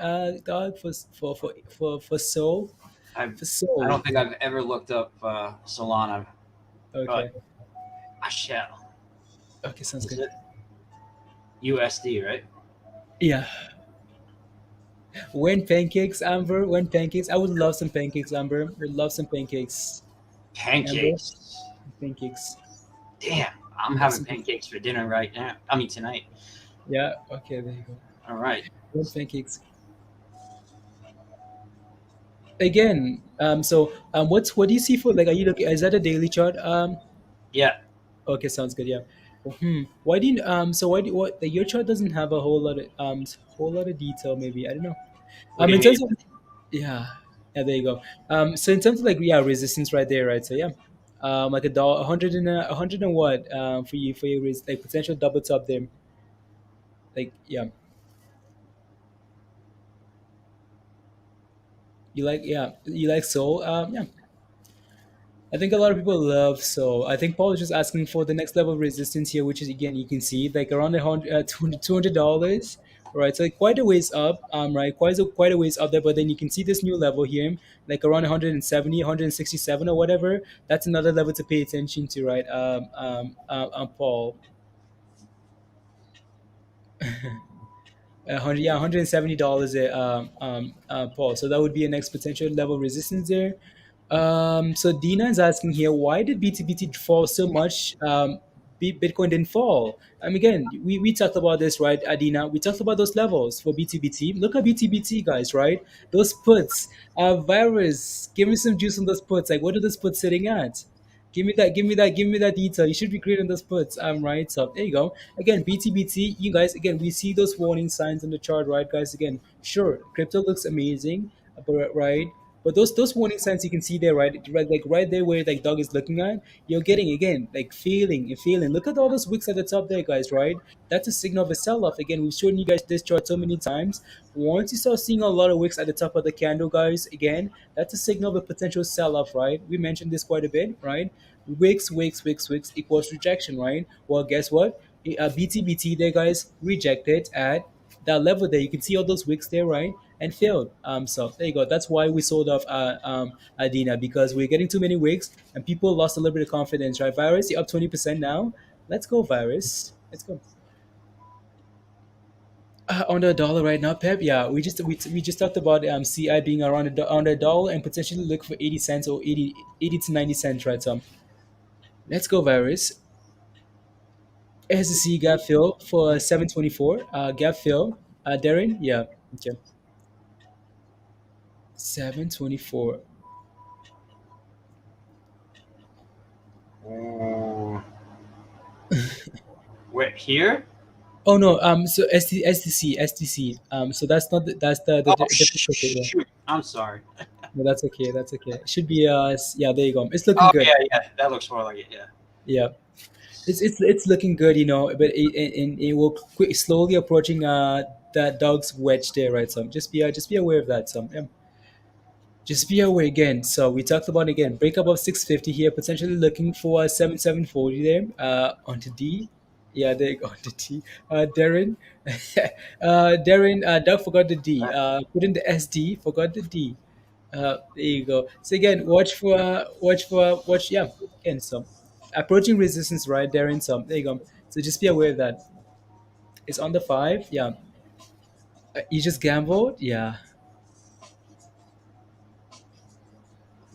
dog, for Sol? For I don't Sol. think I've ever looked up Solana, but Okay. I shall. Okay, sounds Is good. it USD, right? Yeah. When pancakes, Amber? When pancakes? I would love some pancakes, Amber. Would love some pancakes. Amber? Pancakes. Pancakes. Damn, I'm Love having some pancakes for dinner right now. I mean tonight. Yeah, okay, there you go. All right. When pancakes. Again, what do you see for, like, are you looking, is that a daily chart? Yeah. Okay, sounds good. Yeah. Why do you so why do what your chart doesn't have a whole lot of detail? Maybe I don't know. What do you In mean? terms of yeah, yeah, there you go. So in terms of, like, yeah, resistance right there, right? So yeah, like a dollar, 100 and what for your like potential double top there, like yeah, you like Soul, yeah. I think a lot of people love so. I think Paul is just asking for the next level of resistance here, which is, again, you can see like around $200, right? So, like, quite a ways up, right? Quite a ways up there, but then you can see this new level here, like around 170, 167 or whatever. That's another level to pay attention to, right? Paul. 100, yeah, $170 there, Paul. So that would be a next potential level of resistance there. So Dina is asking here, why did BTBT fall so much? Bitcoin didn't fall. Again, we talked about this, right, Adina? We talked about those levels for BTBT. Look at BTBT, guys, right? Those puts, virus. Give me some juice on those puts. Like, what are those puts sitting at? Give me that. Give me that. Give me that detail. You should be creating those puts. Right. So there you go. Again, BTBT. You guys. Again, we see those warning signs on the chart, right, guys? Again, sure, crypto looks amazing, but right. But those warning signs you can see there, right, like right there where like dog is looking at, you're getting again like feeling and feeling. Look at all those wicks at the top there, guys. Right, that's a signal of a sell-off. Again, we've shown you guys this chart so many times. Once you start seeing a lot of wicks at the top of the candle, guys, again, that's a signal of a potential sell-off. Right, we mentioned this quite a bit. Right, wicks, wicks, wicks, wicks equals rejection. Right. Well, guess what? BTBT there, guys, rejected at that level there. You can see all those wicks there, right? And failed. So there you go. That's why we sold off Adina, because we're getting too many wicks and people lost a little bit of confidence, right? Virus, you're up 20% now. Let's go, Virus. Let's go. On the dollar right now, Pep. Yeah, we just talked about CI being around on the dollar and potentially look for 80 cents or 80 to 90 cents, right? So let's go, Virus. As a C gap fill for 724. Gap fill. Darren, yeah. Okay. 724. Oh, wait, here? Oh no, so STC. So that's not that's the Oh, different crypto there. shoot. I'm sorry. No, that's okay. That's okay. It should be yeah. There you go. It's looking Oh, good. yeah, yeah. That looks more like it, yeah. Yeah, it's looking good. But it will slowly approaching that dog's wedge there, right? So just be aware of that. So yeah. Just be aware again. So we talked about again break above 650 here, potentially looking for a 7740 there on the D. Yeah, there you go on the D. Darren, Darren, Doug forgot the D. Put in the SD, forgot the D. There you go. So again, watch. Yeah, again, so approaching resistance, right, Darren. So there you go. So just be aware of that. It's on the five. Yeah, you just gambled. Yeah,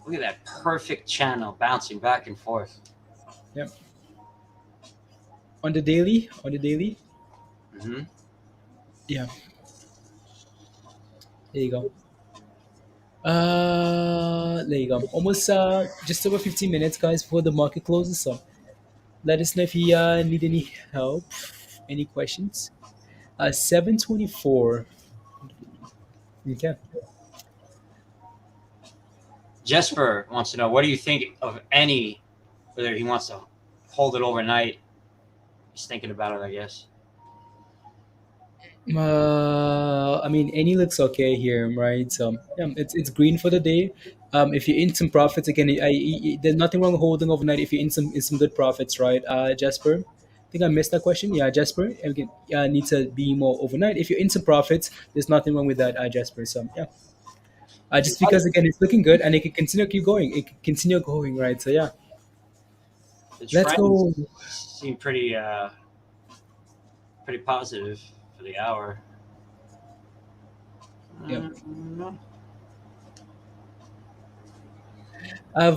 Look at that perfect channel bouncing back and forth. yeah. On the daily, Hmm. yeah. There you go. There you go. Almost just over 15 minutes, guys, before the market closes. So let us know if you need any help, any questions. 724. Okay. Jesper wants to know, what do you think of any, whether he wants to hold it overnight? He's thinking about it, I guess. I mean, any looks okay here, right? So yeah, it's green for the day. If you're in some profits again, there's nothing wrong with holding overnight if you're in some good profits, right? Jasper, I think I missed that question. Yeah, Jasper, again, need to be more overnight. If you're in some profits, there's nothing wrong with that, Jasper. So yeah, just because again it's looking good and it can continue keep going, it can continue going, right? So yeah, The let's go. trends seem pretty pretty positive for the hour. Yeah. Mm,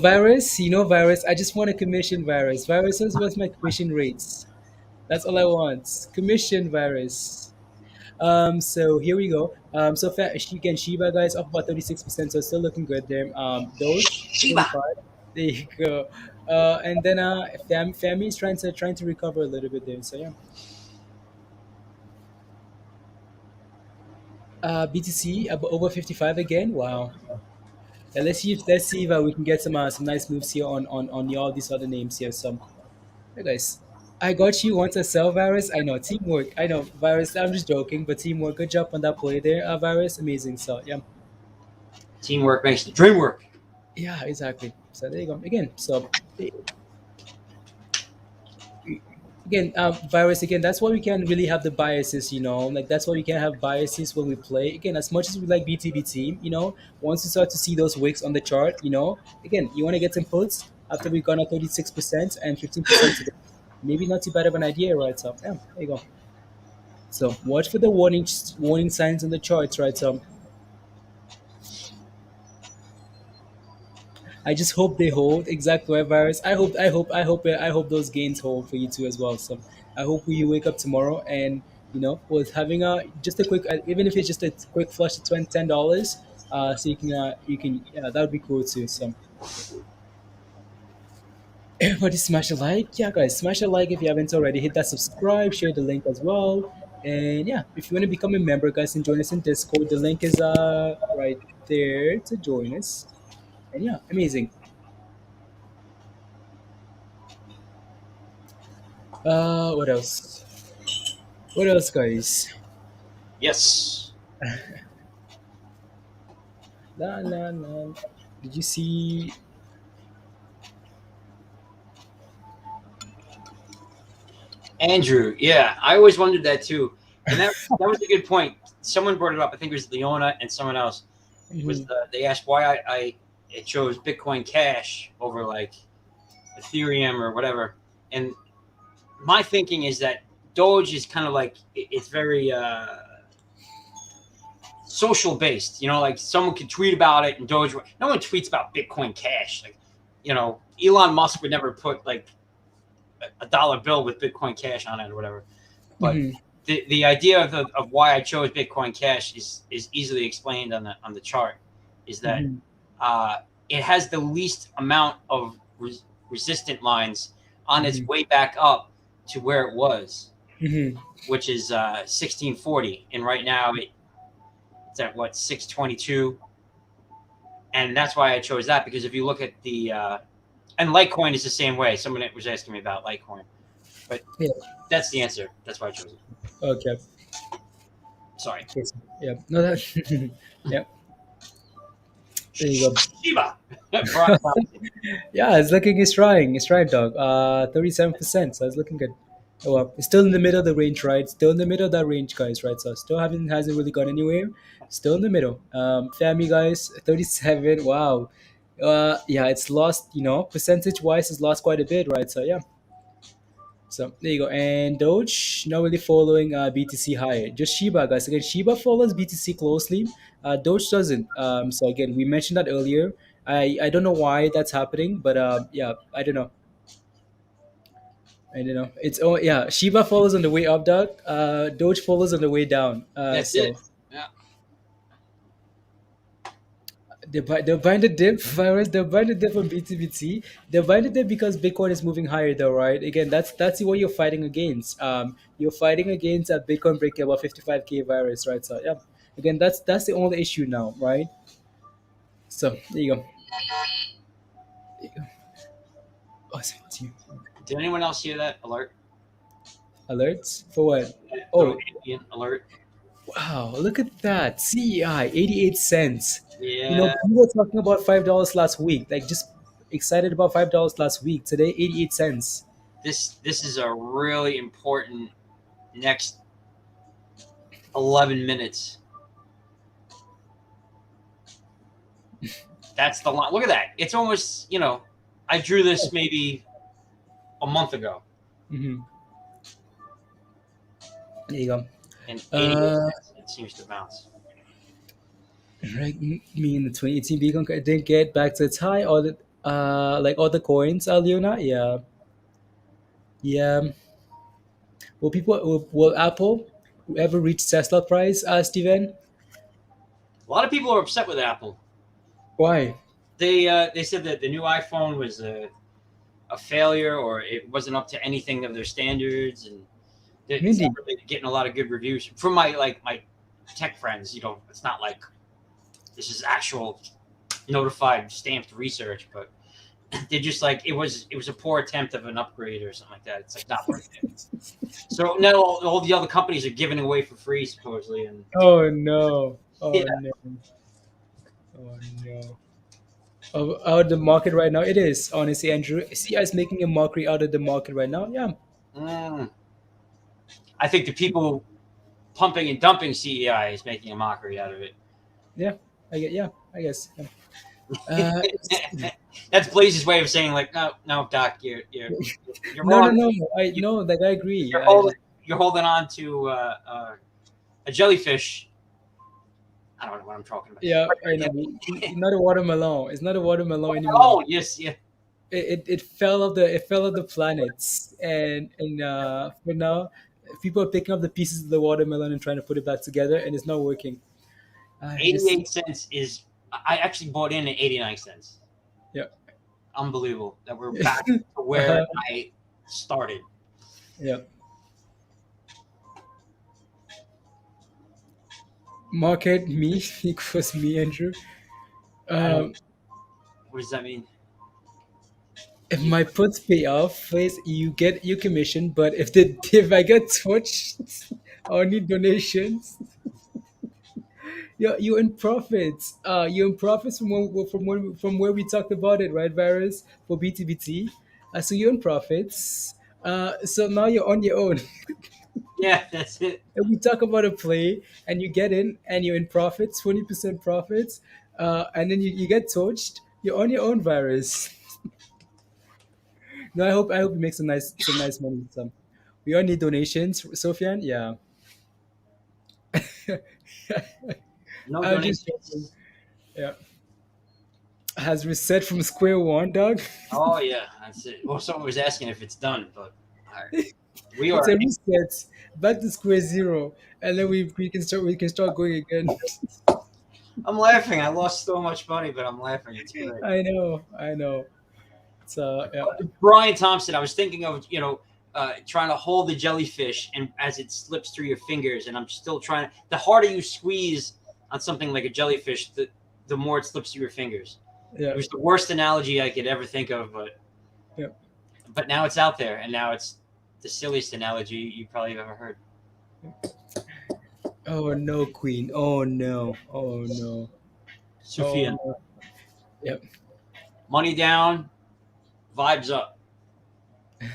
Virus, Virus. I just want a commission, Virus. Virus says, what's my commission rates? That's all I want. Commission, Virus. So here we go. So again, Shiba guys up about 36%, so still looking good there. Doge Shiba. 45. There you go. And then FAMI is trying to recover a little bit there. So yeah. BTC over 55 again. Wow. Yeah, let's see if we can get some nice moves here on all these other names here. So, hey guys, I got you. Want to sell, Virus? I know teamwork. I know, Virus. I'm just joking, but teamwork. Good job on that play there, Virus. Amazing. So yeah, Teamwork makes the dream work. yeah, exactly. So there you go. Again, so again, Virus. Again, that's why we can really have the biases. Like that's why we can have biases when we play. Again, as much as we like BTBT, once you start to see those wicks on the chart, again, you want to get some puts after we've gone at 36% and 15% today. Maybe not too bad of an idea, right? So yeah, there you go. So watch for the warning signs on the charts, right? So I just hope they hold. Exactly, right, Virus. I hope those gains hold for you too as well. So I hope you wake up tomorrow and with having a just a quick, even if it's just a quick flush to $10, so you can yeah, that would be cool too. So everybody smash a like, yeah, guys, smash a like if you haven't already. Hit that subscribe, share the link as well. And yeah, if you want to become a member, guys, and join us in Discord, the link is right there to join us. And yeah, amazing. What else? What else, guys? Yes. La la la. Did you see? Andrew, yeah, I always wondered that too, and that was a good point. Someone brought it up. I think it was Leona and someone else. Was Mhm, they asked why I chose Bitcoin Cash over like Ethereum or whatever, and my thinking is that Doge is kind of like it's very social based. You know, like someone could tweet about it, and Doge. No one tweets about Bitcoin Cash. Like, you know, Elon Musk would never put like a dollar bill with Bitcoin Cash on it or whatever. But mhm, the idea of why I chose Bitcoin Cash is easily explained on the chart. Is that mhm, uh, it has the least amount of resistant lines on its mhm, way back up to where it was, mhm, which is 1640, and right now it's at what 622, and that's why I chose that because if you look at the and Litecoin is the same way. Someone was asking me about Litecoin, but yeah. that's the answer. That's why I chose it. Okay. Sorry. Yes. Yeah. No, that. Yeah. There you go. Shiba. Yeah, it's looking. It's trying. It's trying, dog. 37%. So it's looking good. Oh, well, it's still in the middle of the range, right? Still in the middle of that range, guys, right? So still haven't hasn't really gone anywhere. Still in the middle. FAMI guys, 37. Wow. Yeah, it's lost. Percentage wise, it's lost quite a bit, right? So yeah. So there you go. And Doge not really following BTC higher. Just Shiba, guys. Again, Shiba follows BTC closely. Doge doesn't. So again, we mentioned that earlier. I don't know why that's happening, but yeah, I don't know. I don't know. It's yeah. Shiba follows on the way up, dog. Doge follows on the way down. That's it. So Yeah. they're buying the dip virus. They're buying the dip on BTBT. They're buying the dip because Bitcoin is moving higher, though, right? Again, that's what you're fighting against. You're fighting against a Bitcoin breaking about 55K virus, right? So yeah, again, that's the only issue now, right? So there you go. There you go. Awesome. Did anyone else hear that alert? Alerts for what? That little Oh, ambient alert. wow, look at that. CEI, 88 cents. Yeah. We were talking about $5 last week, like just excited about $5 last week. Today, 88 cents. This is a really important next 11 minutes. That's the line. Look at that. It's almost, I drew this maybe a month ago, Hmm. There you go. and 88 Uh, cents it seems to bounce. right, me in the 2018 Beacon didn't get back to its high. All the like all the coins, Leona. Yeah, yeah. Will Apple ever reach Tesla price, Steven? A lot of people are upset with Apple. Why? They said that the new iPhone was a failure or it wasn't up to anything of their standards, and it's not Really? really getting a lot of good reviews from my tech friends. It's not like this is actual notified stamped research, but they're just like it was a poor attempt of an upgrade or something like that. It's like not worth it. So now all the other companies are giving away for free supposedly, and Oh no! yeah, Oh no! Oh no! Out of the market right now, it is honestly, Andrew. CI is making a mockery out of the market right now. Yeah, mm, I think the people pumping and dumping CEI is making a mockery out of it. yeah. Yeah, I guess. Yeah. It's, That's Blaze's way of saying like, no, no, Doc, you're no, no, wrong. no. I You, no, like I agree. you're holding on to a jellyfish. I don't know what I'm talking about. Yeah, I know. Not a watermelon. It's not a watermelon anymore. Oh, yes, yeah. It fell off the planets, and for now, people are picking up the pieces of the watermelon and trying to put it back together, and it's not working. I just 88 cents is. I actually bought in at 89 cents. yeah. Unbelievable that we're back to where Uh-huh. I started. Yeah. Market me equals me, Andrew. I don't. Um, What does that mean? if my puts pay off, please, you get your commission. But if I get touched, I need donations. You're in profits. You're in profits from where we talked about it, right, Varus, for BTBT. So you're in profits. So now you're on your own. Yeah, that's it. And we talk about a play, and you get in, and you're in profits, 20% profits, and then you get torched. You're on your own, Virus. No, I hope you make some nice money. We all need donations, Sofian. Yeah, No I'm just joking. donations. Yeah, has reset from square one, dog. Oh yeah, that's it. Well, someone was asking if it's done, but all right. We It's are. a reset back to square zero, and then we can start going again. I'm laughing. I lost so much money, but I'm laughing. It's great. I know. So yeah, Brian Thompson, I was thinking of trying to hold the jellyfish and as it slips through your fingers, and I'm still trying. The harder you squeeze on something like a jellyfish, the more it slips through your fingers. yeah, It was the worst analogy I could ever think of, yeah. but now it's out there, and now it's the silliest analogy you probably have ever heard. Oh no, Queen. Oh no. Oh no. Sophia, Oh no. Yep. money down, vibes up.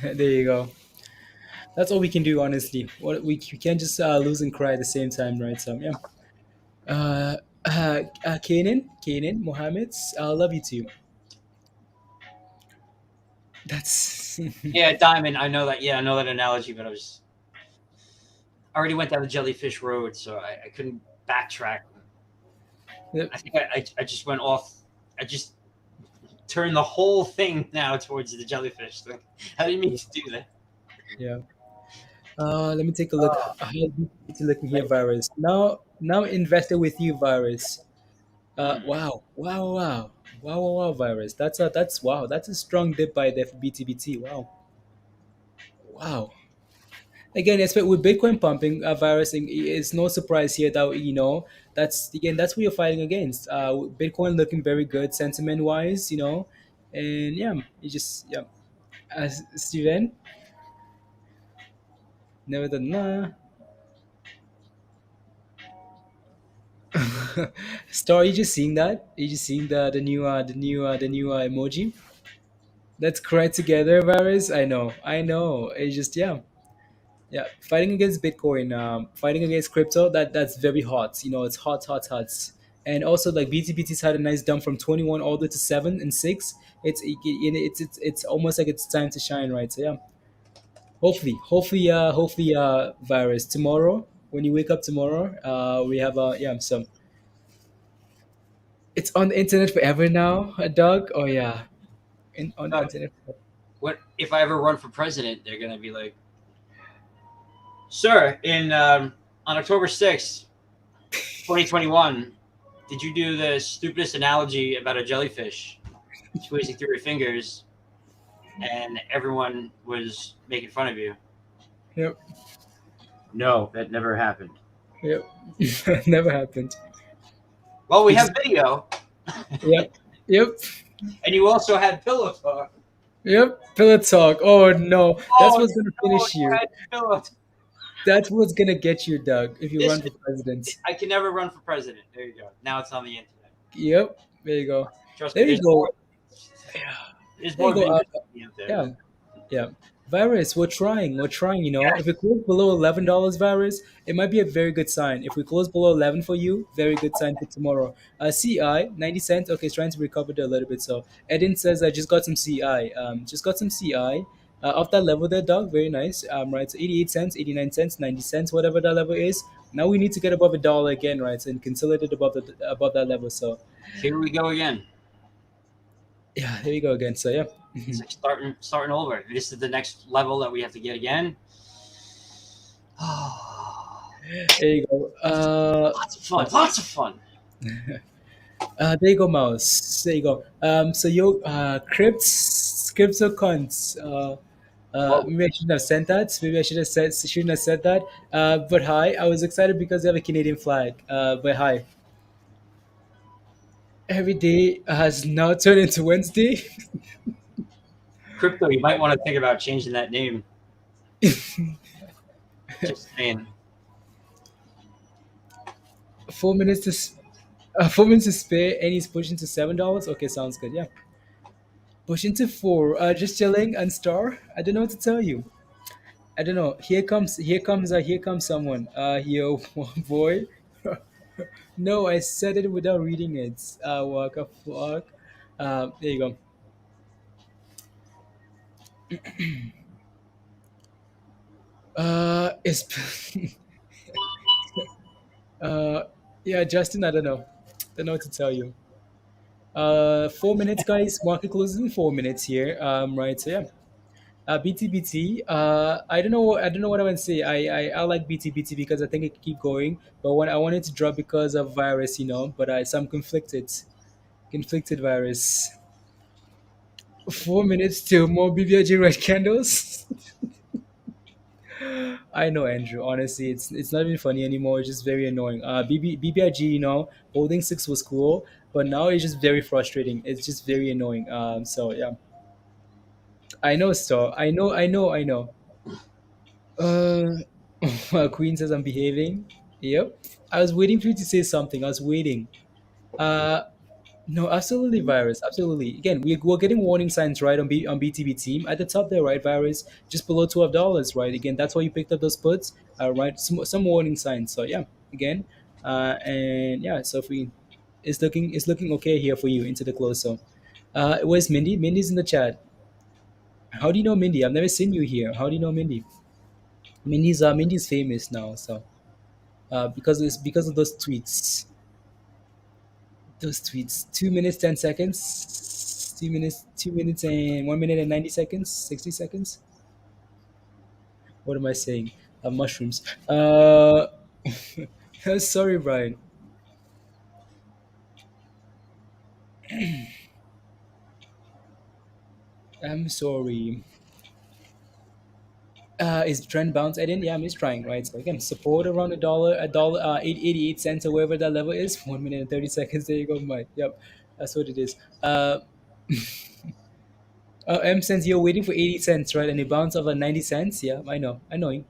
There you go. That's all we can do, honestly. What we can't just lose and cry at the same time, right? So yeah. Kanan, Mohammed, I love you too. That's Yeah, diamond. I know that. Yeah, I know that analogy, but I already went down the jellyfish road, so I couldn't backtrack. Yep. I think I just went off. I just turned the whole thing now towards the jellyfish thing. I didn't mean to do that. Yeah. Let me take a look. How to looking here, Virus. Now invested with you, Virus. Wow, Virus. That's a strong dip by the BTBT. Wow. Again, especially with Bitcoin pumping, Virus, it's no surprise here that that's what you're fighting against. Bitcoin looking very good sentiment wise, and yeah, you just yeah. As Steven, never done nah. Star, you just seeing that? You just seeing the new emoji? That's correct together, Virus. I know. It's just yeah. Fighting against Bitcoin, fighting against crypto. That's very hot. It's hot. And also like BTBT's had a nice dump from 21 all the way to 7 and 6. It's almost like it's time to shine, right? So yeah, hopefully, Virus tomorrow when you wake up tomorrow, we have some. It's on the internet forever now, a dog. Oh yeah, on the Uh, internet. what if I ever run for president? They're gonna be like, "Sir, in on October 6th, 2021, did you do the stupidest analogy about a jellyfish squeezing through your fingers, and everyone was making fun of you?" Yep, No, that never happened. yep. Never happened. Well, we You have just video, yep, yep, and you also had pillow talk. yep. Pillow talk. Oh no, that's Oh what's gonna no, finish you you. had pillow. That's what's gonna get you, Doug, if you run This for president. I can never run for president. There you go. Now it's on the internet. Yep. There you go. Trust me. There you go. There's There you more go. videos out there. Yeah. Yeah. Virus, we're trying. We're trying. If we close below $11, Virus, it might be a very good sign. If we close below 11 for you, very good sign for tomorrow. CI, 90 cents. Okay, it's trying to recover there a little bit. So Edin says, I just got some CI. Just got some CI. Off that level there, dog. Very nice. Right. So 88 cents, 89 cents, 90 cents, whatever that level is. Now we need to get above a dollar again, right? So, and consolidate above that level. So Here we go again. yeah, here we go again. So yeah. It's like starting over. This is the next level that we have to get again. There you go. Lots of fun. Lots of fun. There you go, mouse. There you go. So crypto cons. Well, Maybe I shouldn't have sent that. Maybe I shouldn't have said that. But hi, I was excited because they have a Canadian flag. But hi, every day has now turned into Wednesday. crypto, you might want to think about changing that name. Just saying. 4 minutes to 4 minutes to spare, and he's pushing to $7. Okay, sounds good. Yeah, pushing to four. Just chilling and star. I don't know what to tell you. I don't know. Here comes someone. Yo, boy. No, I said it without reading it. What the fuck? There you go. It's uh, yeah, Justin. I don't know. Don't know what to tell you. 4 minutes, guys. Market closes in 4 minutes here. Right. So yeah. BTBT. I don't know. I don't know what I want to say. I like BTBT because I think it can keep going. But when I wanted to drop because of virus, But some conflicted virus. 4 minutes to more BBIG red candles. I know, Andrew. Honestly, it's not even funny anymore. It's just very annoying. BBIG, holding six was cool, but now it's just very frustrating. It's just very annoying. So yeah, I know. So I know. Uh, Queen says I'm behaving. Yep. I was waiting for you to say something. I was waiting. Uh, No, absolutely, virus. Absolutely. Again, we're getting warning signs right on BTB team at the top there, right? Virus just below $12, right? Again, that's why you picked up those puts, right? Some warning signs. So yeah, again, and yeah, so if we it's looking okay here for you into the close. So, where's Mindy? Mindy's in the chat. How do you know Mindy? I've never seen you here. How do you know Mindy? Mindy's famous now. So, because of those tweets. Those tweets. 2 minutes, 10 seconds. 2 minutes, 2 minutes and 1 minute and 90 seconds. 60 seconds. What am I saying? Mushrooms. Sorry, Brian. I'm sorry. Is trend bounce adding? Yeah, I'm just trying, right? So again, support around a dollar, 88 cents or wherever that level is. 1 minute and 30 seconds. There you go, Mike. Yep, that's what it is. M cents. You're waiting for 80 cents, right? And it bounced off at 90 cents. Yeah, I know. I know.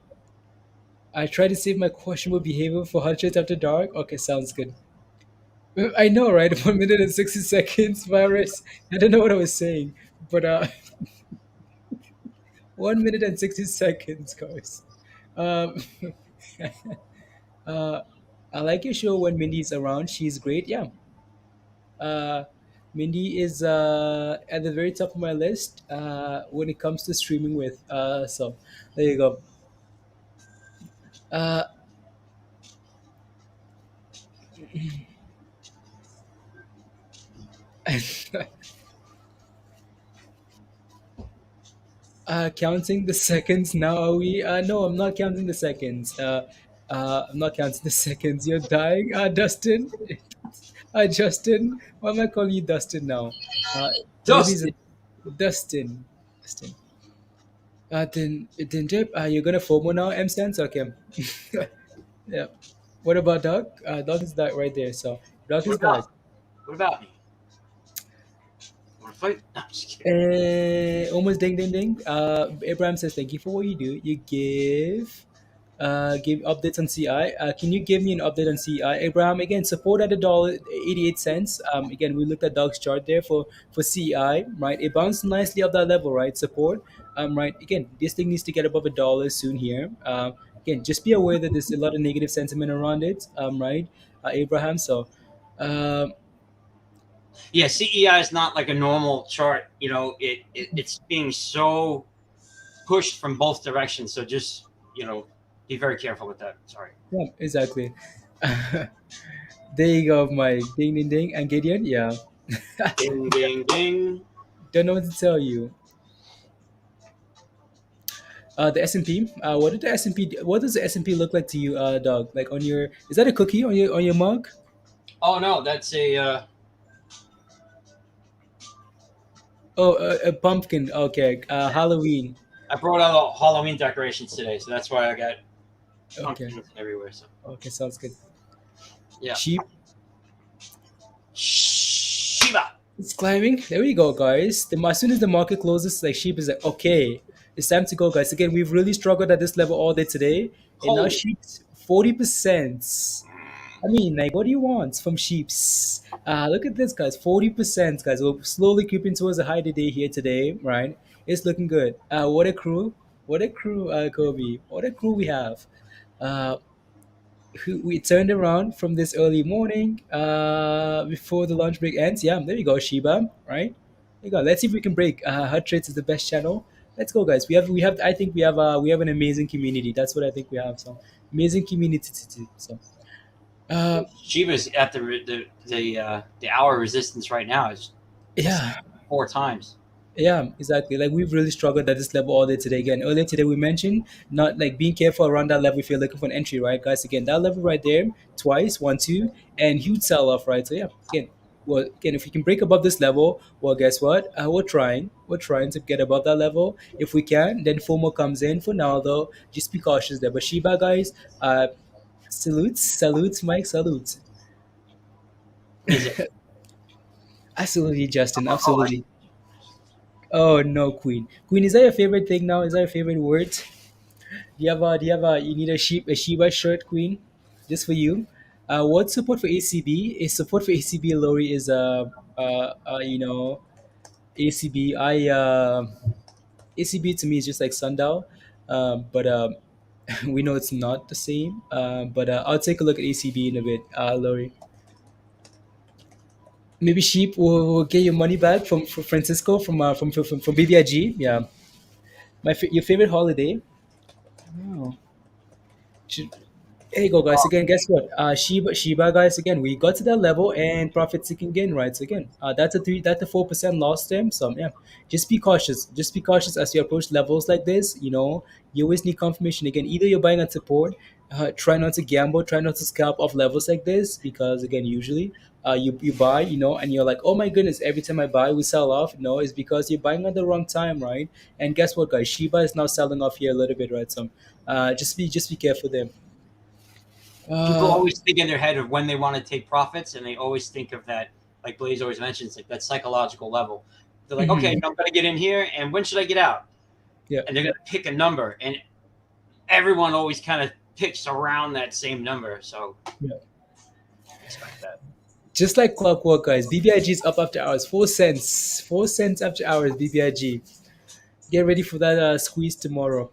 I try to save my questionable behavior for hot shit after dark. Okay, sounds good. I know, right? 1 minute and 60 seconds, virus. I don't know what I was saying, but 1 minute and 60 seconds, guys. Um, uh, I like your show when Mindy's around. She's great. Yeah. Uh, Mindy is at the very top of my list when it comes to streaming with. So there you go. Uh, counting the seconds now, are we? No, I'm not counting the seconds. I'm not counting the seconds. You're dying, Dustin. Justin. Why am I calling you Dustin now? Maybe it's Dustin. Dustin. Dustin. Then Jeb, you're gonna FOMO now, M stands? Okay. Yeah. What about Doc? Doc is that right there. So Doc What is that. about? What about me? Want to fight? No, I'm just kidding. Almost ding ding ding. Abraham says thank you for what you do. You give updates on CI. Can you give me an update on CI, Abraham? Again, support at $1.88. Again, we looked at Doc's chart there for CI, right? It bounced nicely up that level, right? Support, right? Again, this thing needs to get above $1 soon here. Again, just be aware that there's a lot of negative sentiment around it, right, Abraham? So, um, Yeah, CEI is not like a normal chart. It's being so pushed from both directions. So just be very careful with that. Sorry. yeah, exactly. There you go, Mike. Ding ding ding. And Gideon, yeah. Ding ding ding. Don't know what to tell you. The S&P. What did the S&P? What does the S&P look like to you, dog? Like on your, is that a cookie on your mug? Oh no, that's a Oh, a pumpkin. Okay. Halloween. I brought out all Halloween decorations today, so that's why I got Okay. pumpkins everywhere. So Okay, sounds good. yeah, Sheep. Shiba. It's climbing. There we go, guys. As soon as the market closes, like sheep is like, okay, it's time to go, guys. Again, we've really struggled at this level all day today, and now KOLD. sheep's 40%. I mean, like, what do you want from sheeps? Look at this, guys. 40%, guys. We're slowly creeping towards a high today here today, right? It's looking good. What a crew! What a crew, Kobe! What a crew we have. Uh, we turned around from this early morning before the lunch break ends. Yeah, there you go, Shiba. Right, there you go. Let's see if we can break. Hut Trades is the best channel. Let's go, guys. We have. I think we have an amazing community. That's what I think we have. So amazing community. So uh, Shiba's at the hour resistance right now. It's testing yeah. 4 times. Yeah, exactly. Like we've really struggled at this level all day today. Again, earlier today we mentioned not like being careful around that level if you're looking for an entry, right, guys? Again, that level right there, twice, one, two, and huge sell off, right? So yeah, again, well, again, if we can break above this level, well, guess what? We're trying. We're trying to get above that level. If we can, then FOMO comes in. For now, though, just be cautious there. But Shiba, guys, salutes, Mike, salutes. Is it? Absolutely, Justin. Oh, Absolutely. Oh no, Queen. Queen, is that your favorite thing now? Is that your favorite word? You need a Shiba shirt, Queen, just for you. What support for ACB? Is support for ACB, Lori, is ACB. ACB to me is just like Sundial, but we know it's not the same. But I'll take a look at ACB in a bit, Lori. Maybe Sheep will get your money back from Francisco from BBIG. Yeah, your favorite holiday. Oh. There you go, guys. Again, guess what? Shiba, guys. Again, we got to that level and profit seeking again, right? So again, that's a 4% loss term. So yeah, just be cautious. Just be cautious as you approach levels like this. You always need confirmation. Again, either you're buying at support. Try not to gamble. Try not to scalp off levels like this because again, usually, you buy, and you're like, oh my goodness, every time I buy, we sell off. No, it's because you're buying at the wrong time, right? And guess what, guys? Shiba is now selling off here a little bit, right? So, just be careful there. people Uh, always think in their head of when they want to take profits, and they always think of that, like Blaze always mentions, like that psychological level. They're like, okay, mhm. I'm gonna get in here, and when should I get out? Yeah, And they're gonna pick a number, and everyone always kind of picks around that same number. So yeah. expect that. Just like clockwork, guys. BBIG is up after hours. 4 cents. 4 cents after hours. BBIG. Get ready for that squeeze tomorrow.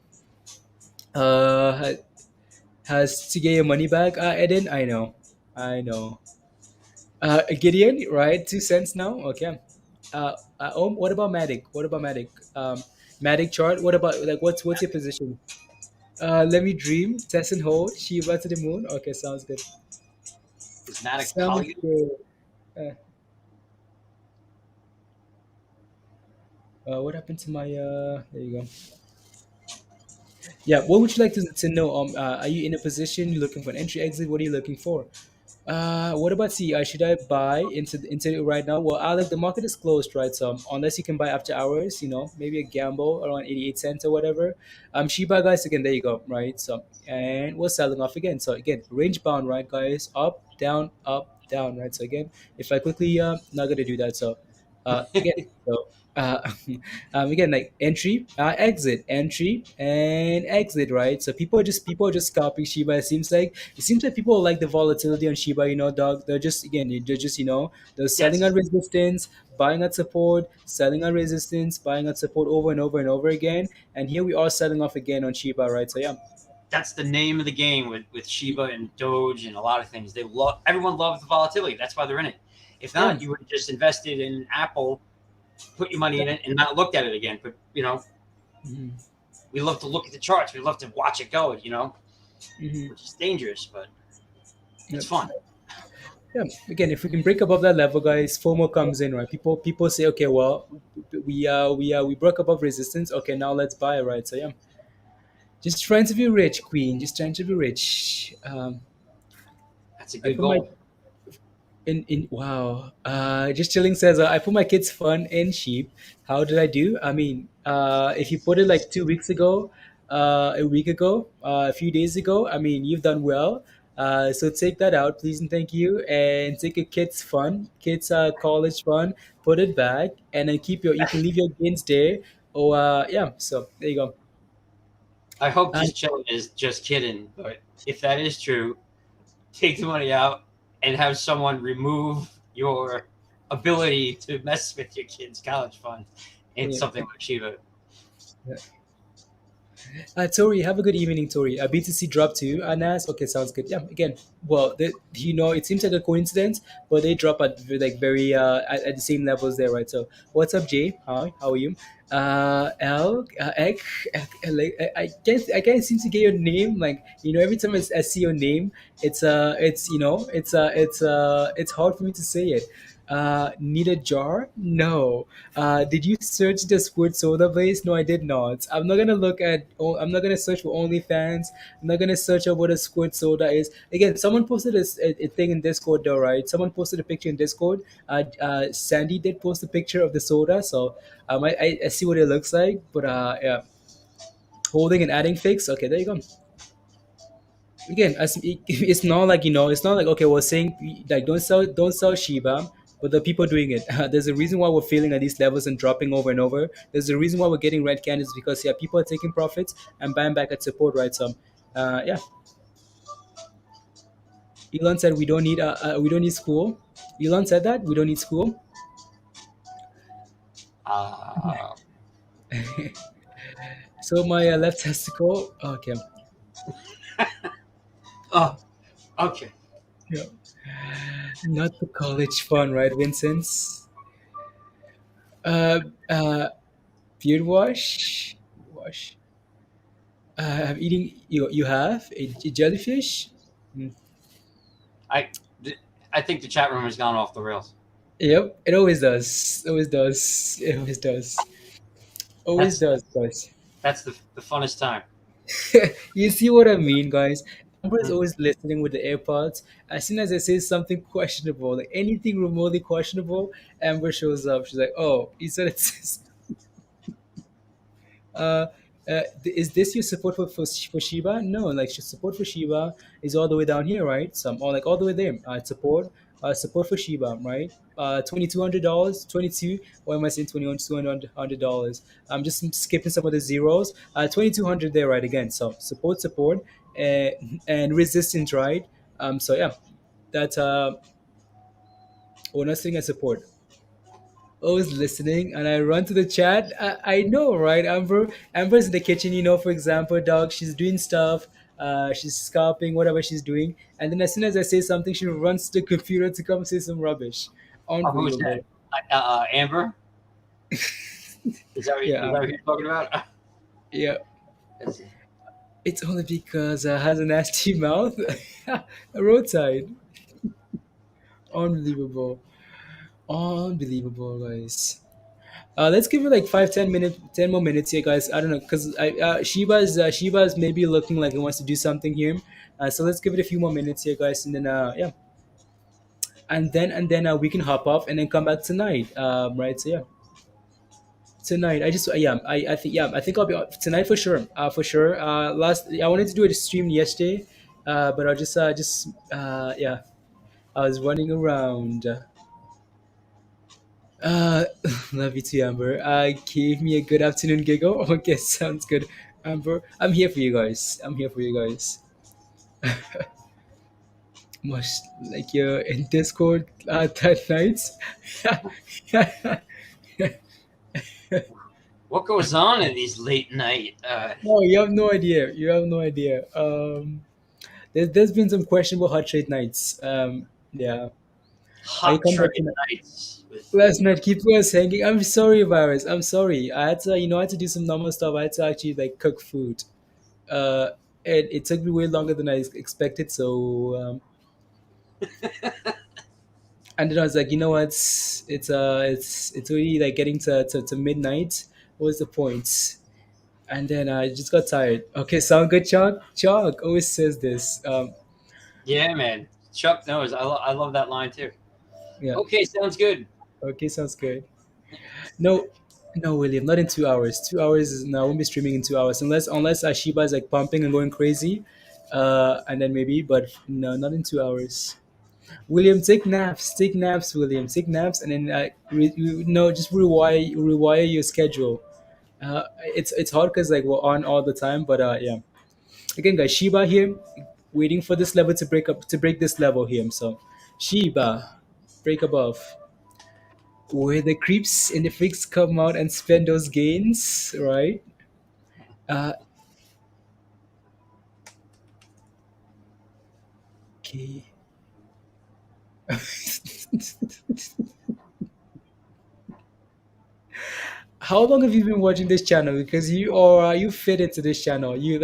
Has to get your money back, Eden? I know. I know. Gideon, right? 2 cents now. Okay. What about Matic? What about Matic? Matic chart. What about like what's your position? Let me dream. Test and hold. Shiba to the moon. Okay, sounds good. Is Matic Sounds Polygon? good. What happened to my? There you go. Yeah, what would you like to know? Are you in a position you're looking for an entry exit? What are you looking for? What about CI? Should I buy into it right now? Well, Alec, the market is closed, right? So unless you can buy after hours, maybe a gamble around 88 cents or whatever. Shiba, guys, again, there you go, right? So and we're selling off again. So again, range bound, right, guys? Up, down, right? So again, if I quickly not gonna do that. So again, so again, like entry, exit, entry, and exit, right? So people are just scalping Shiba. It seems like people like the volatility on Shiba. Dog. They're selling at Yes, resistance, buying at support, selling at resistance, buying at support over and over and over again. And here we are selling off again on Shiba, right? So yeah. that's the name of the game with Shiba and Doge and a lot of things. Everyone loves the volatility. That's why they're in it. If Yeah. not, you would have just invested in Apple, put your money in it, and not looked at it again. But Mhm. we love to look at the charts. We love to watch it go. Mhm. Which is dangerous, but Yep. it's fun. Yeah. Again, if we can break above that level, guys, FOMO comes in, right? People say, okay, well, we broke above resistance. Okay, now let's buy, right? So yeah, just trying to be rich, Queen. Just trying to be rich. That's a I good put my goal. In wow. Just chilling says I put my kids' fun in sheep. How did I do? I mean, if you put it like 2 weeks ago, a week ago, a few days ago, I mean, you've done well. So take that out, please and thank you, and take a kids' fun, kids' college fun, put it back, and then keep your. You can leave your gains there. Oh, yeah. So there you go. I hope And just chilling is just kidding, but if that is true, take the money out and have someone remove your ability to mess with your kid's college fund in yeah. something like Shiba. Tori, have a good evening, Tori. BTC dropped too. Anas, okay, sounds good. Yeah, again, well, it seems like a coincidence, but they drop at like very at the same levels there, right? So, what's up, Jay? Hi, how are you? L, Ek, like I can't seem to get your name. Like every time I see your name, it's hard for me to say it. Need a jar? No. Did you search the squirt soda place? No, I did not. I'm not gonna look at. Oh, I'm not gonna search for OnlyFans. I'm not gonna search up what a squirt soda is. Again, someone posted a thing in Discord though, right? Someone posted a picture in Discord. Sandy did post a picture of the soda, so I see what it looks like. But yeah, holding and adding fix. Okay, there you go. Again, it's not like it's not like okay, we're saying like don't sell Shiba, but the people doing it. There's a reason why we're failing at these levels and dropping over and over. There's a reason why we're getting red candles because yeah, people are taking profits and buying back at support, right? So, yeah, Elon said we don't need school. Elon said that we don't need school. Uh, So my left testicle. Okay, oh, okay. yeah, not the college fun, right, Vincent? Uh, uh, beard wash. I'm eating. You have a jellyfish. Mm. I, I think the chat room has gone off the rails. Yep, it always does. Always does. It always does. Always That's does, guys. that's the funnest time. You see what I mean, guys? Amber is Mhm. always listening with the AirPods. As soon as I say something questionable, like anything remotely questionable, Amber shows up. She's like, "Oh, he said it's uh, is this your support for Shiba? No, like support for Shiba is all the way down here, right? Some or like all the way there. Support for Shiba, right? $2,200, 22. Why am I saying $2,200? I'm just skipping some of the zeros. 2,200 there, right? Again, so support, uh, and resistance, right? So yeah, that's we're not sitting at support. Always listening, and I run to the chat. I know, right? Amber's in the kitchen, for example, dog, she's doing stuff, she's scalping, whatever she's doing, and then as soon as I say something, she runs to the computer to come say some rubbish. Oh, who's that? Unbelievable. Amber? Is Yeah, that what you're talking about? yeah. Let's see. It's only because has a nasty mouth. Roadside. Unbelievable. Unbelievable, guys. Let's give it like 5, 10 minutes, 10 more minutes here, guys. I don't know, cause Shiba's maybe looking like he wants to do something here. So let's give it a few more minutes here, guys, and then yeah, and then we can hop off and then come back tonight. Right. So yeah, tonight I just yeah I think I'll be tonight for sure. For sure. Last I wanted to do a stream yesterday, but I'll just yeah, I was running around. Uh, love you too, Amber. Gave me a good afternoon giggle. Okay, sounds good, Amber. I'm here for you guys. I'm here for you guys. Much like you're in Discord that night. What goes on in these late night No, you have no idea. You have no idea. There's been some questionable hot trade nights. Yeah. I hot come back trade tonight. nights with Last night, keep us hanging. I'm sorry, virus. I'm sorry. I had to, I had to do some normal stuff. I had to actually like cook food. Uh, and it took me way longer than I expected. So, and then I was like, you know what? It's already like getting to midnight. What's the point? And then I just got tired. Okay, sound good, Chuck? Chuck always says this. yeah, man. Chuck knows. I love that line too. Yeah. Okay, sounds good. Okay, sounds good. No, no, William, not in 2 hours. 2 hours is no. I won't be streaming in 2 hours unless Shiba is like pumping and going crazy, and then maybe. But no, not in 2 hours. William, take naps. Take naps, William. Take naps, and then no, just rewire your schedule. It's hard because like we're on all the time, but yeah. Again, guys, Shiba here, waiting for this level to break this level here. So, Shiba, break above. Where the creeps and the freaks come out and spend those gains, right? Uh, okay. How long have you been watching this channel? Because you fit into this channel. You.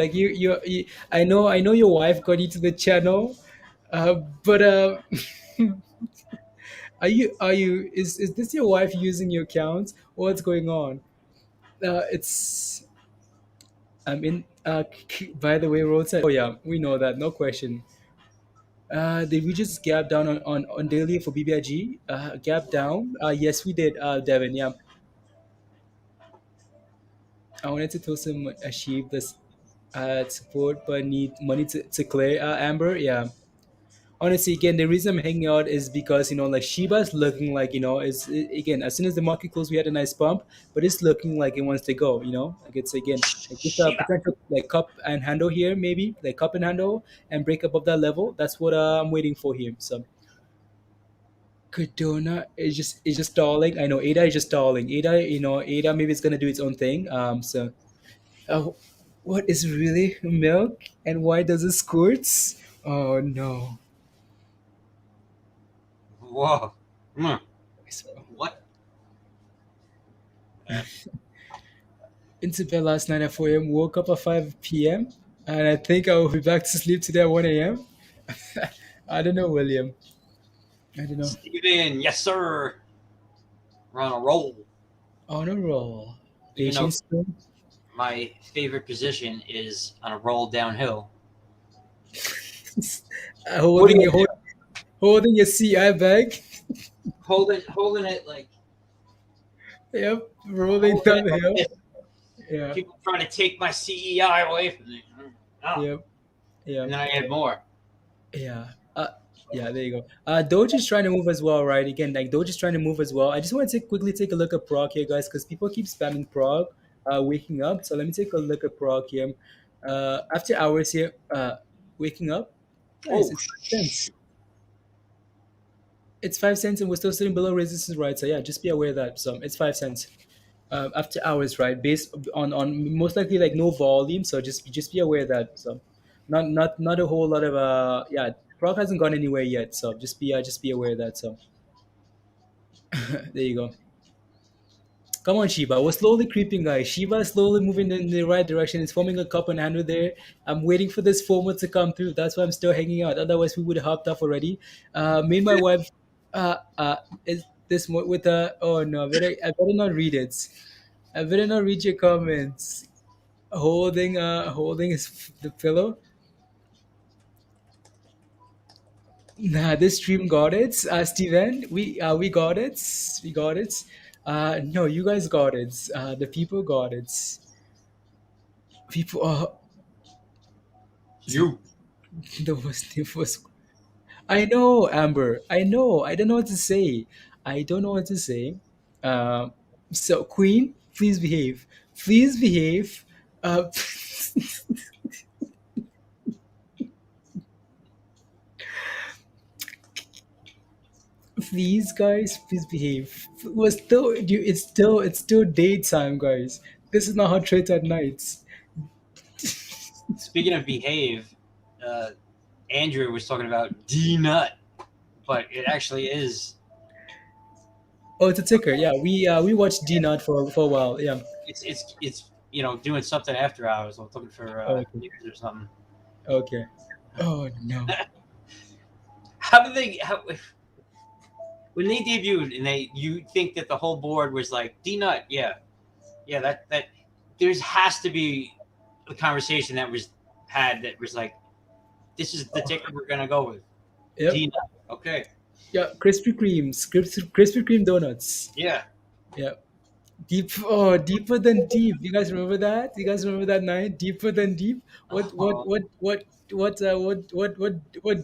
I know your wife got you to the channel, but are you is this your wife using your account? What's going on? It's I'm in. By the way, Rota. Oh yeah, we know that. No question. Did we just gap down on daily for BBIG? Gap down? Yes, we did, Devin. Yeah, I wanted to throw some achieve this support, but need money to clear. Amber, yeah. Honestly, again, the reason I'm hanging out is because like Shiba's looking like again as soon as the market closed, we had a nice pump, but it's looking like it wants to go. Like it's again like this Shiba. potential like cup and handle here, maybe like cup and handle and break above that level. That's what I'm waiting for here. So Cardona is just stalling. I know Ada is just stalling. Ada maybe it's gonna do its own thing. Uh, what is really milk and why does it squirts? Oh no. Whoa. Hmm. So, What? into bed last night at 4 a.m. Woke up at 5 p.m. and I think I will be back to sleep today at 1 a.m. I don't know, William. I don't know. Steven, yes, sir. We're on a roll. On a roll. Even though Patience. my favorite position is on a roll downhill. holding your holding your CI bag. Holding it like Yep, rolling holding down it the like hill. this. Yeah. People trying to take my CEI away from me. Oh, Yep. Yeah. and then I had more. Yeah. Yeah, there you go. Doge is trying to move as well, right? Again, like Doge is trying to move as well. I just want to quickly take a look at prog here, guys, because people keep spamming prog, waking up. So let me take a look at prog here. After hours here, waking up, guys, Oh, it's 5 cents. It's 5 cents, and we're still sitting below resistance, right? So yeah, just be aware of that. So it's 5 cents. After hours, right? Based on most likely like no volume, so just be aware of that. So not a whole lot of yeah. Prog hasn't gone anywhere yet, so just be aware of that. So there you go. Come on, Shiba. We're slowly creeping, guys. Shiba is slowly moving in the right direction. It's forming a cup and handle there. I'm waiting for this FOMO to come through. That's why I'm still hanging out. Otherwise, we would have hopped off already. Me and my wife, uh, uh, is this with oh no, I better not read it. I better not read your comments. Holding the pillow. Nah, this stream got it. Steven, we got it. We got it. No, you guys got it. The people got it. People. you. The was. I know, Amber. I know. I don't know what to say. I don't know what to say. Um. So, Queen, please behave. Please behave. Uh, please, guys, please behave. It's still daytime, guys. This is not how trades at nights. Speaking of behave, uh, Andrew was talking about D nut, but it actually is. Oh, it's a ticker. Yeah, we watched D Nut for a while. Yeah. It's doing something after hours. I'm looking for Okay. news or something. Okay. Oh no. How did they? When they debuted and you think that the whole board was like D nut? Yeah, that has to be a conversation that was had that was like, this is the ticker we're gonna go with. Yep. D nut. Okay. Yeah, Krispy Kremes, Krispy Kreme donuts. Yeah. Yeah, deeper than deep. You guys remember that? You guys remember that night? Deeper than deep. What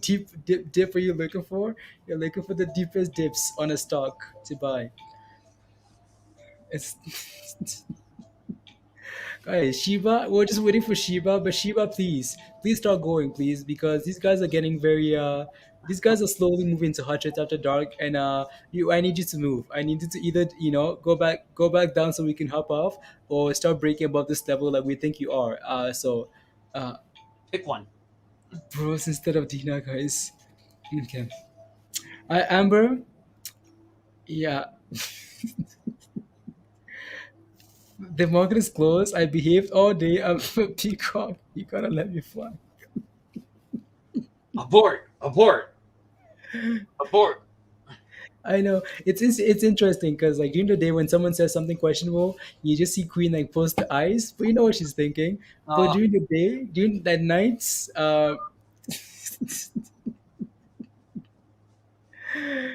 deep dip are you looking for? You're looking for the deepest dips on a stock to buy. It's guys, Shiba. We're just waiting for Shiba, but Shiba, please start going, please, because these guys are getting very these guys are slowly moving to hot rate after dark, and I need you to move. I need you to either go back down so we can hop off, or start breaking above this level like we think you are. Uh, Pick one. bros instead of Dina, guys. Okay. Amber, yeah, the market is closed. I behaved all day. I'm a peacock. You gotta let me fly. Abort. Abort. Abort. I know it's interesting because like during the day when someone says something questionable, you just see Queen like post the eyes, but you know what she's thinking. But Uh, during the day, during that nights,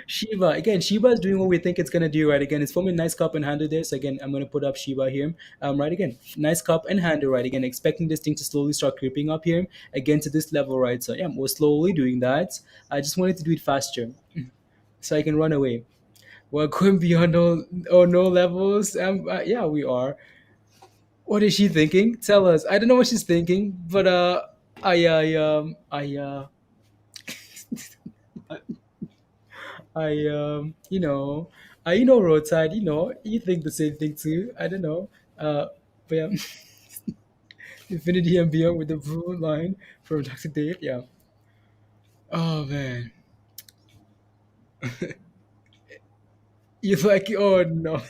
Shiba again. Shiba is doing what we think it's gonna do. Right again, it's forming nice cup and handle there. So again, I'm gonna put up Shiba here. Right again, nice cup and handle. Right again, expecting this thing to slowly start creeping up here again to this level. Right. So yeah, we're slowly doing that. I just wanted to do it faster so I can run away. We're going beyond all no levels. Yeah, we are. What is she thinking? Tell us. I don't know what she's thinking, but you know, roadside. You think the same thing too. I don't know. But yeah, Infinity and Beyond with the blue line from Dr. Dave. Yeah. Oh man, you like? Oh no.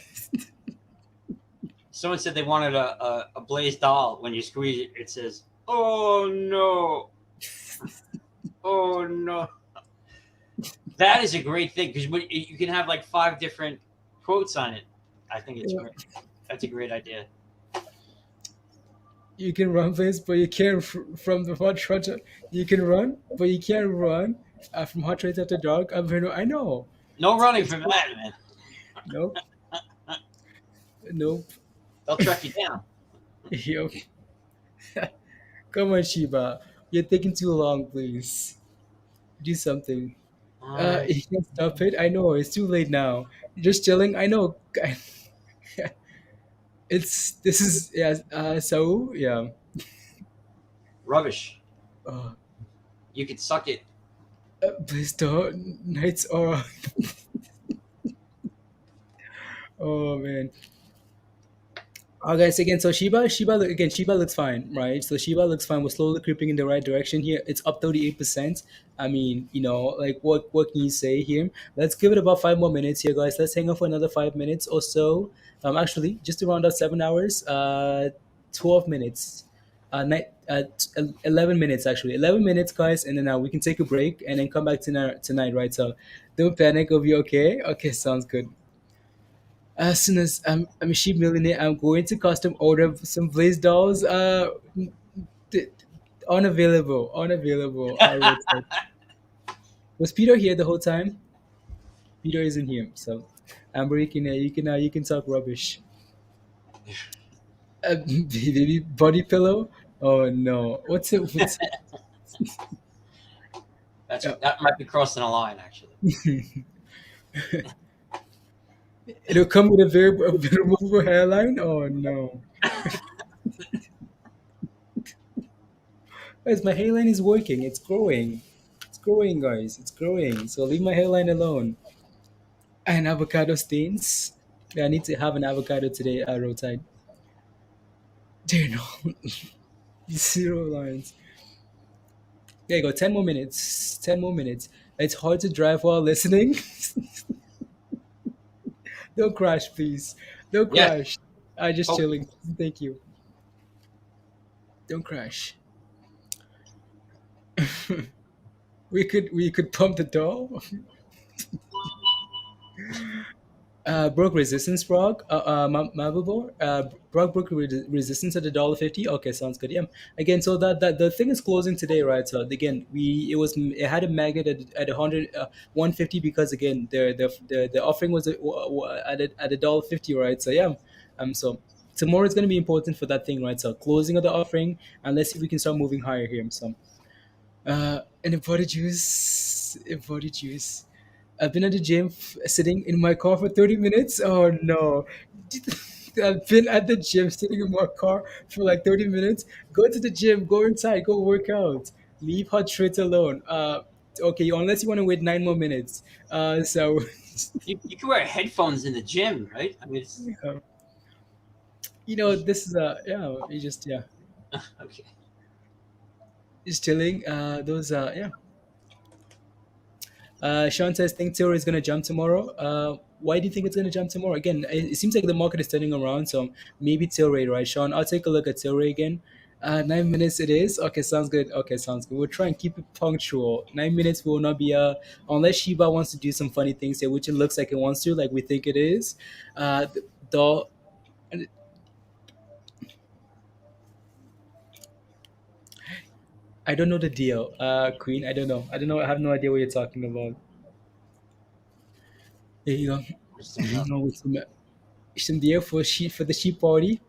someone said they wanted a Blaze doll. When you squeeze it, it says, "Oh no, oh no." That is a great thing because you can have like 5 different quotes on it. I think it's Yeah. great. That's a great idea. You can run place, but you can't from the hot shot. You can run, but you can't run from hot rates after dark. I know. No running It's from that, man. nope, nope. They'll track you down. Yo, come on, Shiba. You're taking too long. Please do something. Uh, You can't stop it. I know it's too late now. You're just chilling. I know. It's this is yeah. So yeah. rubbish. Uh, You could suck it. please don't. Nights are. Oh man. Guys, again, so Shiba looks fine, right? So Shiba looks fine. We're slowly creeping in the right direction here. It's up 38%. I mean, like what can you say here? Let's give it about 5 more minutes here, guys. Let's hang on for another 5 minutes or so. Actually, just to round out 7 hours, 12 minutes, 11 minutes actually, 11 minutes, guys, and then we can take a break and then come back tonight, right? So don't panic. It'll be okay. Okay, sounds good. As soon as I'm a sheep millionaire, I'm going to custom order some Blaze dolls. D- unavailable. Was Peter here the whole time? Peter isn't here, so Amber, you can talk rubbish. Baby body pillow. Oh no, what's it? Uh, That might be crossing a line, actually. it'll come with a removable hairline. Oh no, guys, my hairline is working. It's growing. It's growing, guys. It's growing. So leave my hairline alone. And avocado stains. Yeah, I need to have an avocado today roadside. There you know, zero lines. There you go. 10 more minutes. 10 more minutes. It's hard to drive while listening. Don't crash, please. Don't Yes. crash. I just Oh, chilling. Thank you. Don't crash. We could pump the doll. Broke resistance, prog, Mavable, broke resistance at $1.50. Okay, sounds good. Yeah. Again, so that the thing is closing today, right? So again, it had a magnet at 150 because again, the offering was at $1.50, right? So yeah, so tomorrow is going to be important for that thing, right? So closing of the offering, and let's see if we can start moving higher here. So and imported juice. I've been at the gym, sitting in my car for 30 minutes. Oh no. I've been at the gym, sitting in my car for like 30 minutes. Go to the gym, go inside, go work out. Leave hot treats alone. Okay, unless you want to wait 9 more minutes. So, You can wear headphones in the gym, right? I mean, it's yeah. This is yeah, you just, yeah, okay. just chilling. Yeah. Sean says, think Tilray is going to jump tomorrow. Why do you think it's going to jump tomorrow? Again, it seems like the market is turning around, so maybe Tilray, right, Sean? I'll take a look at Tilray again. 9 minutes it is. Okay, sounds good. Okay, sounds good. We'll try and keep it punctual. 9 minutes will not be unless Shiba wants to do some funny things here, which it looks like it wants to, like we think it is. The I don't know the deal, Queen. I don't know. I don't know. I have no idea what you're talking about. There you go. No, some deal for the sheep party.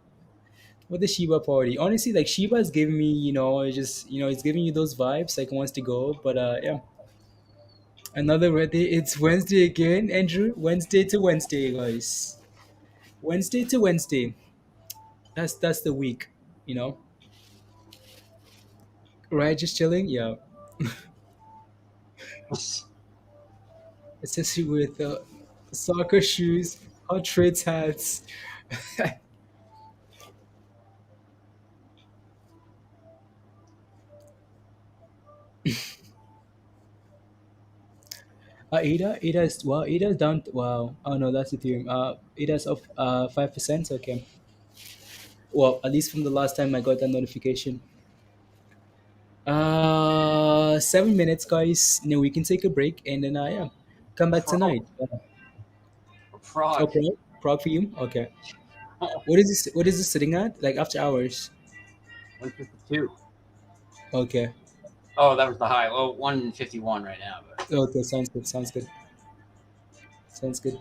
With the Shiba party. Honestly, like Shiba is giving me, it's giving you those vibes, like wants to go. But yeah, another red day. It's Wednesday again, Andrew. Wednesday to Wednesday, guys. Wednesday to Wednesday. That's the week, you know. Right, just chilling. Yeah, especially with soccer shoes, hot trades hats. ADA is wow. ADA is down. Wow. Oh no, that's Ethereum. ADA is up 5%. Okay. Well, at least from the last time I got that notification. 7 minutes, guys. No, we can take a break and then yeah, come back Pro tonight. prog. Okay, prog for you. Okay. What is this? What is this sitting at? Like after hours? 152. Okay. Oh, that was the high. Oh, 151 right now, but Okay. Sounds good. Sounds good. Sounds good.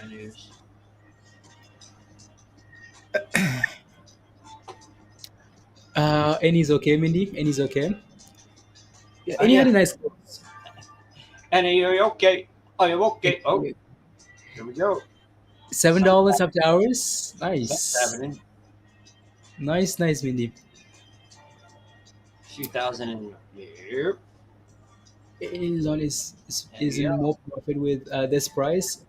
that is. Any's okay, Mindy. Any's okay. Yeah. Oh Any had yeah. a nice. And are you okay? Are you okay? Oh, here we go. $7 after hours. That's Nice. happening. Nice. Nice, Mindy. 2000 and yep. Is on is There we in go. more profit with this price.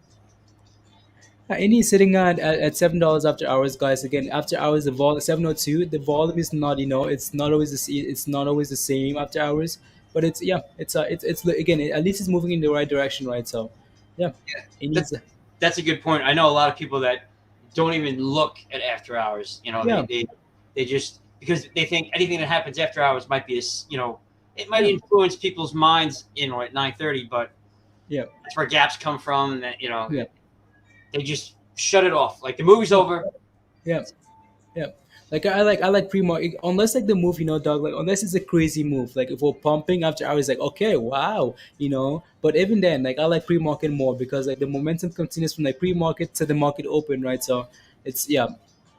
Any sitting at $7 after hours, guys. Again, after hours, the vol 702. The volume is not, it's not always it's not always the same after hours, but it's yeah, it's again, at least it's moving in the right direction, right? So, yeah, it That, needs that's a good point. I know a lot of people that don't even look at after hours. You know, yeah, they just because they think anything that happens after hours might be it might yeah, influence people's minds, at 9:30, but yeah, that's where gaps come from, and that yeah, they just shut it off. Like the movie's over. yeah. Yeah. Like I like pre-market unless like the move, dog, like unless it's a crazy move. Like if we're pumping after hours, like okay, wow, But even then, like I like pre-market more because like the momentum continues from like pre-market to the market open, right? So it's yeah.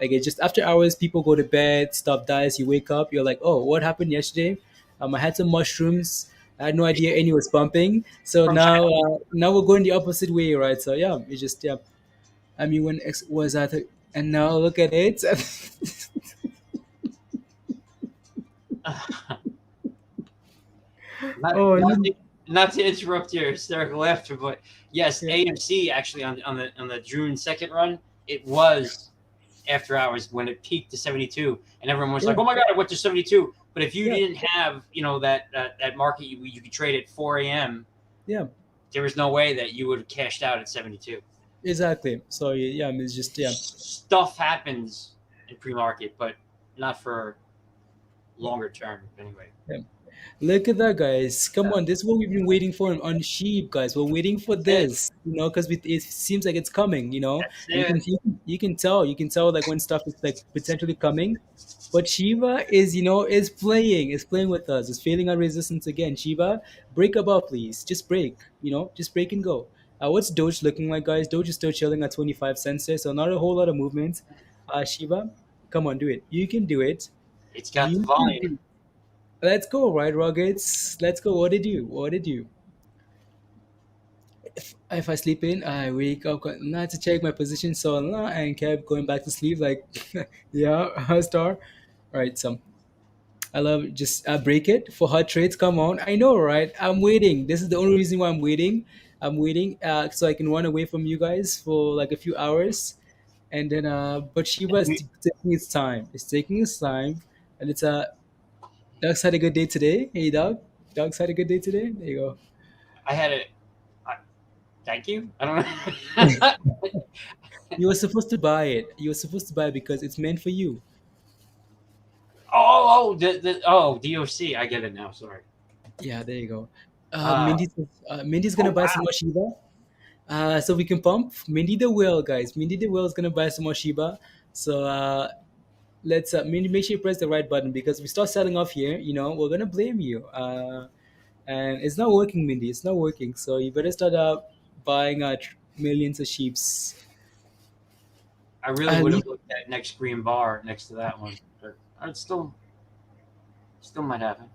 Like it's just after hours, people go to bed, stuff dies, you wake up, you're like, oh, what happened yesterday? I had some mushrooms. I had no idea any was pumping. So From China. now we're going the opposite way, right? So yeah, it's just yeah. I mean, when X was at, and now look at it. not, Oh, not, to, not to interrupt your hysterical laughter, but yes, yeah, AMC actually on the June 2nd run, it was after hours when it peaked to 72, and everyone was yeah, like, "Oh my god, it went to 72." But if you yeah, didn't have that market you could trade at 4 a.m., yeah, there was no way that you would have cashed out at 72. exactly. So yeah, I mean, it's just yeah, Stuff happens in pre-market, but not for longer term anyway. Yeah. Look at that, guys. Come on, this is what we've been waiting for on sheep, guys. We're waiting for That's it. this, because it seems like it's coming. That's You it. can you can tell like when stuff is like potentially coming. But Shiba is playing with us. It's failing our resistance again. Shiba, break above, please. Just break. Just break and go. What's Doge looking like, guys? Doge is still chilling at 25 cents there, so not a whole lot of movement. Shiba, come on, do it. You can do it. It's got the You can do volume. it. Let's go, right, Rockets? Let's go. What did you? What did you? If I sleep in, I wake up, not to check my position, so and kept going back to sleep. Like, yeah, star. Right, so I love just break it for hot trades. Come on, I know, right? I'm waiting. This is the only reason why I'm waiting. I'm waiting so I can run away from you guys for like a few hours, and then but Shiba is taking its time. It's taking its time, and it's Doug's had a good day today. Hey, Doug. Doug's had a good day today. There you go. I had it. Thank you. I don't know. You were supposed to buy it. You were supposed to buy it because it's meant for you. DOC. I get it now. Sorry. Yeah, there you go. Uh, Mindy's gonna buy some wow. more Shiba. So we can pump Mindy the whale, guys. Mindy the whale is gonna buy some more Shiba. So let's Mindy, make sure you press the right button because we start selling off here. We're gonna blame you. And it's not working, Mindy. It's not working. So you better start buying millions of sheeps. I really would have looked at next green bar next to that one, but it still might happen.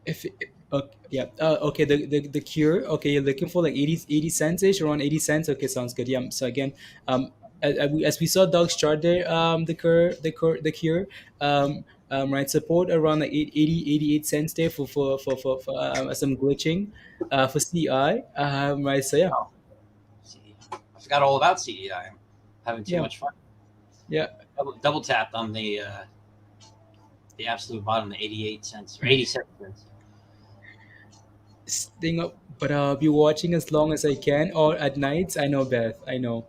If okay, yeah, okay, the cure, okay, you're looking for like 80 cents ish, around 80 cents. Okay, sounds good. Yeah, so again, as we saw Doug's chart there, the cure, right, support around like 88 cents there for some glitching for CI, right, so yeah. Oh, I forgot all about CDI. I'm having too Yeah, much fun. yeah. Double tapped on the absolute bottom, the 88 cents or 87 cents. Staying up, but I'll be watching as long as I can, or at nights. I know, Beth, I know.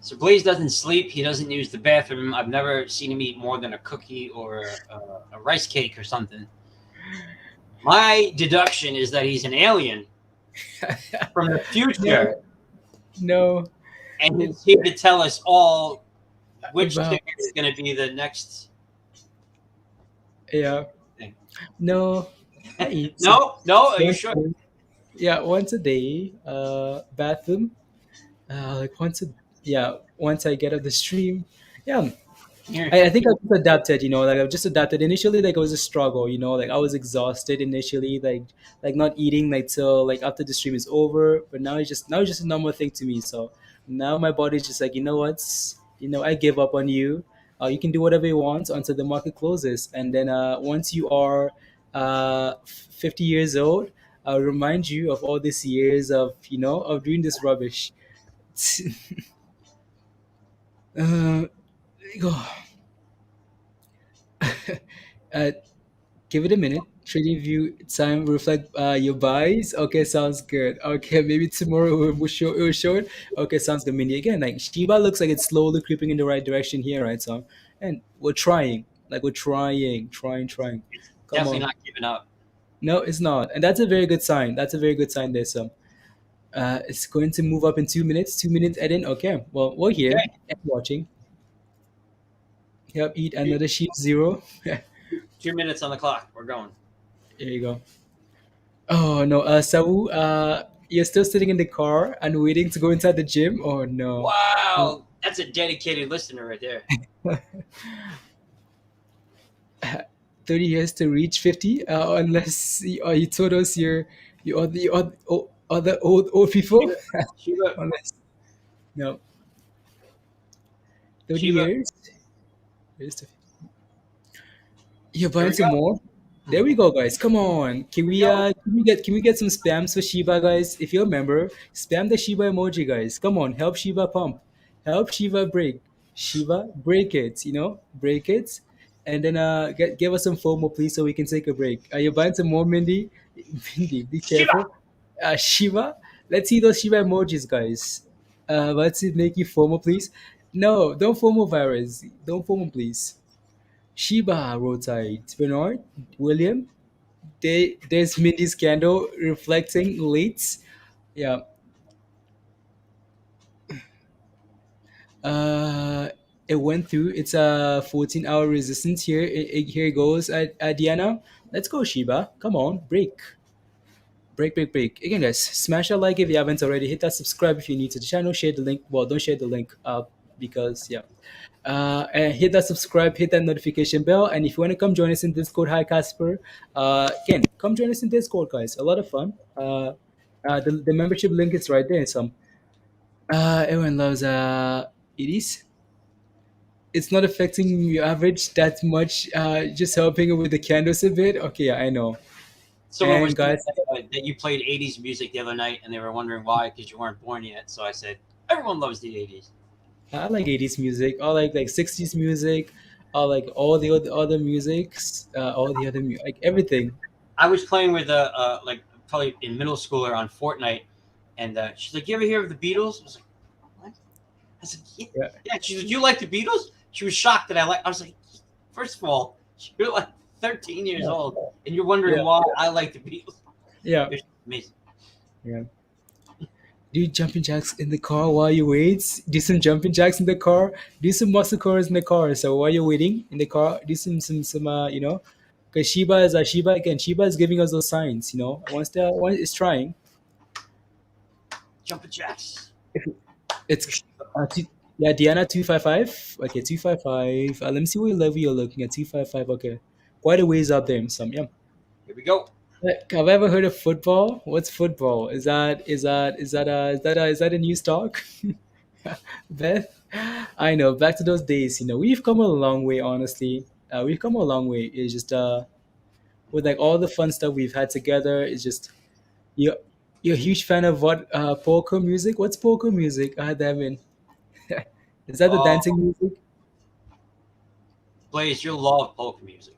So Blaze doesn't sleep. He doesn't use the bathroom. I've never seen him eat more than a cookie or a rice cake or something. My deduction is that he's an alien from the future, No, and he's here to tell us all which Wow. ticker is going to be the next Yeah. thing. No, I eat. No, are you once sure? a day. Yeah, once a day. Bathroom. Like once I get off the stream. Yeah, Here. I think I just adapted. Like I've just adapted. Initially, like it was a struggle. Like I was exhausted initially. Like not eating like till like after the stream is over. But now it's just a normal thing to me. So now my body's just like, what? I give up on you. You can do whatever you want until the market closes, and then once you are 50 years old, I'll remind you of all these years of doing this rubbish. There you go. uh, Give it a minute. Trading view time reflect your buys. Okay, sounds good. Okay, maybe tomorrow it will show it. Okay, sounds good. Mini again. Like Shiba looks like it's slowly creeping in the right direction here, right? So, and we're trying. Like we're trying. It's Come definitely on. not giving up. No, it's not, and that's a very good sign. That's a very good sign there. So, it's going to move up in 2 minutes. 2 minutes, Eden. Okay, well, we're here Okay, and watching. Yep, eat two, another sheep zero. There 2 minutes on the clock. We're going. you go. Oh no, Sawu, you're still sitting in the car and waiting to go inside the gym? Oh no. Uh, Wow, that's a dedicated listener right there. 30 years to reach 50, unless you told us you are the other old people. Shiba, Shiba, Unless, no, 30 Shiba. years. You're There buying we go. some more? There we go, guys. Come on. Can we Go. can we get some spams for Shiba, guys? If you remember, spam the Shiba emoji, guys. Come on, help Shiba pump. Help Shiba break. Shiba, break it, break it. And then give us some FOMO, please, so we can take a break. Are you buying some more, Mindy? Mindy, be Shiba. careful. Shiba, let's see those Shiba emojis, guys. Let's see, make you FOMO, please. No, don't FOMO virus. Don't FOMO, please. Shiba rotate. Bernard, William, there's Mindy's candle reflecting late. Yeah. Uh, it went through. It's a 14-hour resistance here. Here it goes at Diana. Let's go, Shiba. Come on, break. Break, break, break. Again, guys, smash a like if you haven't already. Hit that subscribe if you're new to the channel. Share the link. Well, don't share the link because, yeah. And hit that subscribe, hit that notification bell. And if you want to come join us in Discord, hi, Casper. Again, come join us in Discord, guys. A lot of fun. The membership link is right there. So, everyone loves it is. It's not affecting your average that much. Just helping with the candles a bit. Okay, yeah, I know. Someone was And saying guys, that you played 80s music the other night, and they were wondering why, because you weren't born yet. So I said, everyone loves the 80s. I like 80s music. I like 60s music. I like all the other musics. All the other like everything. I was playing with like probably in middle schooler on Fortnite, and she's like, "You ever hear of the Beatles?" I was like, "What?" I said, "Yeah." Yeah. Yeah. She's like, "You like the Beatles?" She was shocked that I like. I was like, first of all, you're like 13 years old, and you're wondering Yeah. why I like the Beatles. Yeah. It's amazing. Yeah. Do jumping jacks in the car while you wait. Do some jumping jacks in the car. Do some muscle cars in the car. So while you're waiting in the car, do some because Shiba again. Shiba is giving us those signs. Once it's trying. Jumping jacks. It's yeah, Diana 255. Okay, 255. Let me see what level you're looking at. 255. Okay, quite a ways up there. Some yeah. Here we go. Have I ever heard of football? What's football? Is that a new stock? Beth, I know. Back to those days. We've come a long way. Honestly, we've come a long way. It's just with like all the fun stuff we've had together. It's just you. You're a huge fan of what polka music? What's polka music? Devin. Is that the Oh, dancing music? Blaze, you'll love polka music.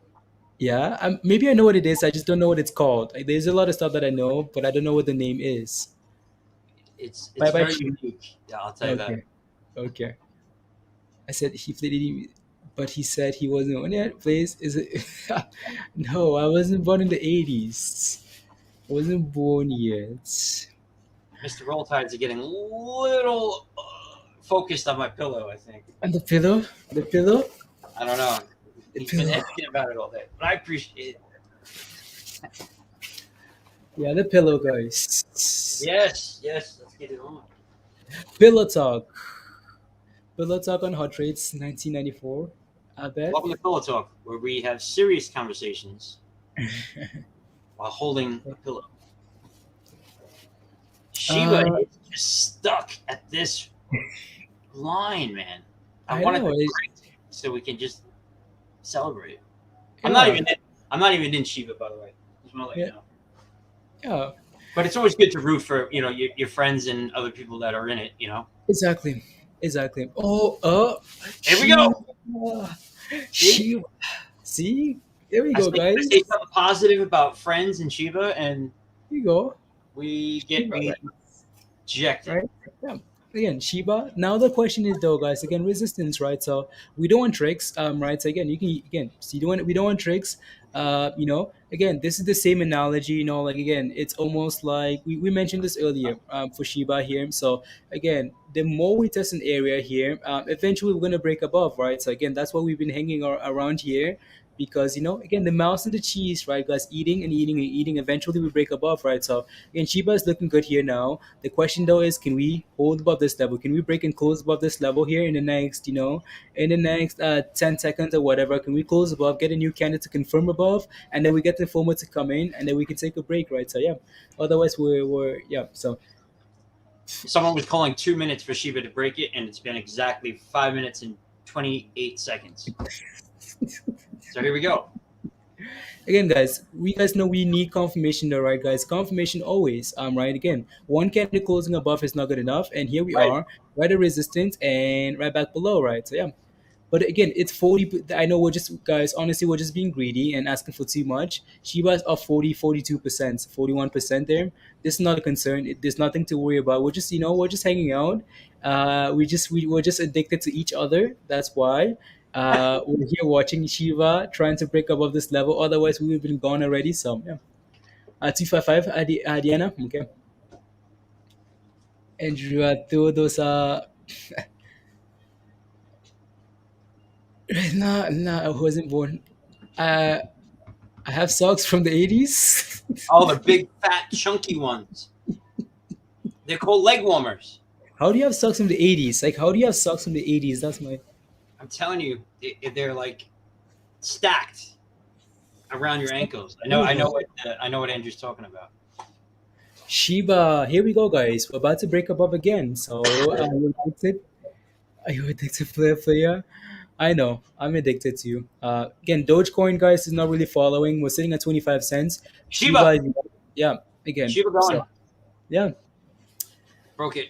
Yeah, maybe I know what it is. I just don't know what it's called. Like, there's a lot of stuff that I know, but I don't know what the name is. It's Bye bye. very unique. Yeah, I'll tell you that. Okay, okay. I said he played it, but he said he wasn't on it. Please, is it? No, I wasn't born in the '80s. I wasn't born yet. Mr. Roll Tides are getting a little focused on my pillow, I think. And the pillow. I don't know. The He's been pillow. asking about it all day, but I appreciate it. Yeah, the pillow, guys. Yes, let's get it on. Pillow talk. Pillow talk on hot rates, 1994. I bet. Welcome to Pillow Talk, where we have serious conversations while holding a pillow. Shiba is just stuck at this line, man. I want it to know. break so we can just celebrate. I'm not even in Shiba, by the way. Just want to let you know. Yeah. But it's always good to root for your friends and other people that are in it. Exactly. Here we go. Shiba. See? There we go, guys. I say something positive about friends and Shiba, and Here you go. we get Shiba, rejected. right? Yeah. Again, Shiba. Now the question is though, guys. Again, resistance, right? So we don't want tricks, right? So again, so we don't want tricks. Again, this is the same analogy. Like again, it's almost like we mentioned this earlier for Shiba here. So again, the more we test an area here, eventually we're gonna break above, right? So again, that's why we've been hanging around here. Because again, the mouse and the cheese, right, guys, eating and eating and eating. Eventually, we break above, right? So again, Shiba is looking good here now. The question though is, can we hold above this level? Can we break and close above this level here in the next, 10 seconds or whatever? Can we close above, get a new candle to confirm above, and then we get the FOMO to come in, and then we can take a break, right? So yeah. Otherwise, we're yeah. So Someone was calling 2 minutes for Shiba to break it, and it's been exactly 5 minutes and 28 seconds. So here we go. again, guys, we guys know we need confirmation though, right, guys? Confirmation always, right? Again, one candle closing above is not good enough, and here we Right. are, right at resistance and right back below, right? So yeah. But again, it's 40. I know we're just guys. Honestly, we're just being greedy and asking for too much. Shiba's up 42%, 41% there. This is not a concern. There's nothing to worry about. We're just we're just hanging out. We're just addicted to each other. That's why. We're here watching Shiba trying to break above this level. Otherwise, we would have been gone already. So yeah. 255 Diana. Okay. Andrew todos no, no, I wasn't born. Uh, I have socks from the 80s. Oh, the big, fat, chunky ones. They're called leg warmers. How do you have socks from the 80s? Like, how do you have socks from the 80s? That's my. I'm telling you, they're like stacked around your ankles. I know what Andrew's talking about. Shiba. Here we go, guys. We're about to break above again. So, you're addicted. Are you addicted player? I know. I'm addicted to you. Again, Dogecoin, guys, is not really following. We're sitting at 25 cents. Shiba. Yeah, again. Shiba going. So, yeah. Broke it.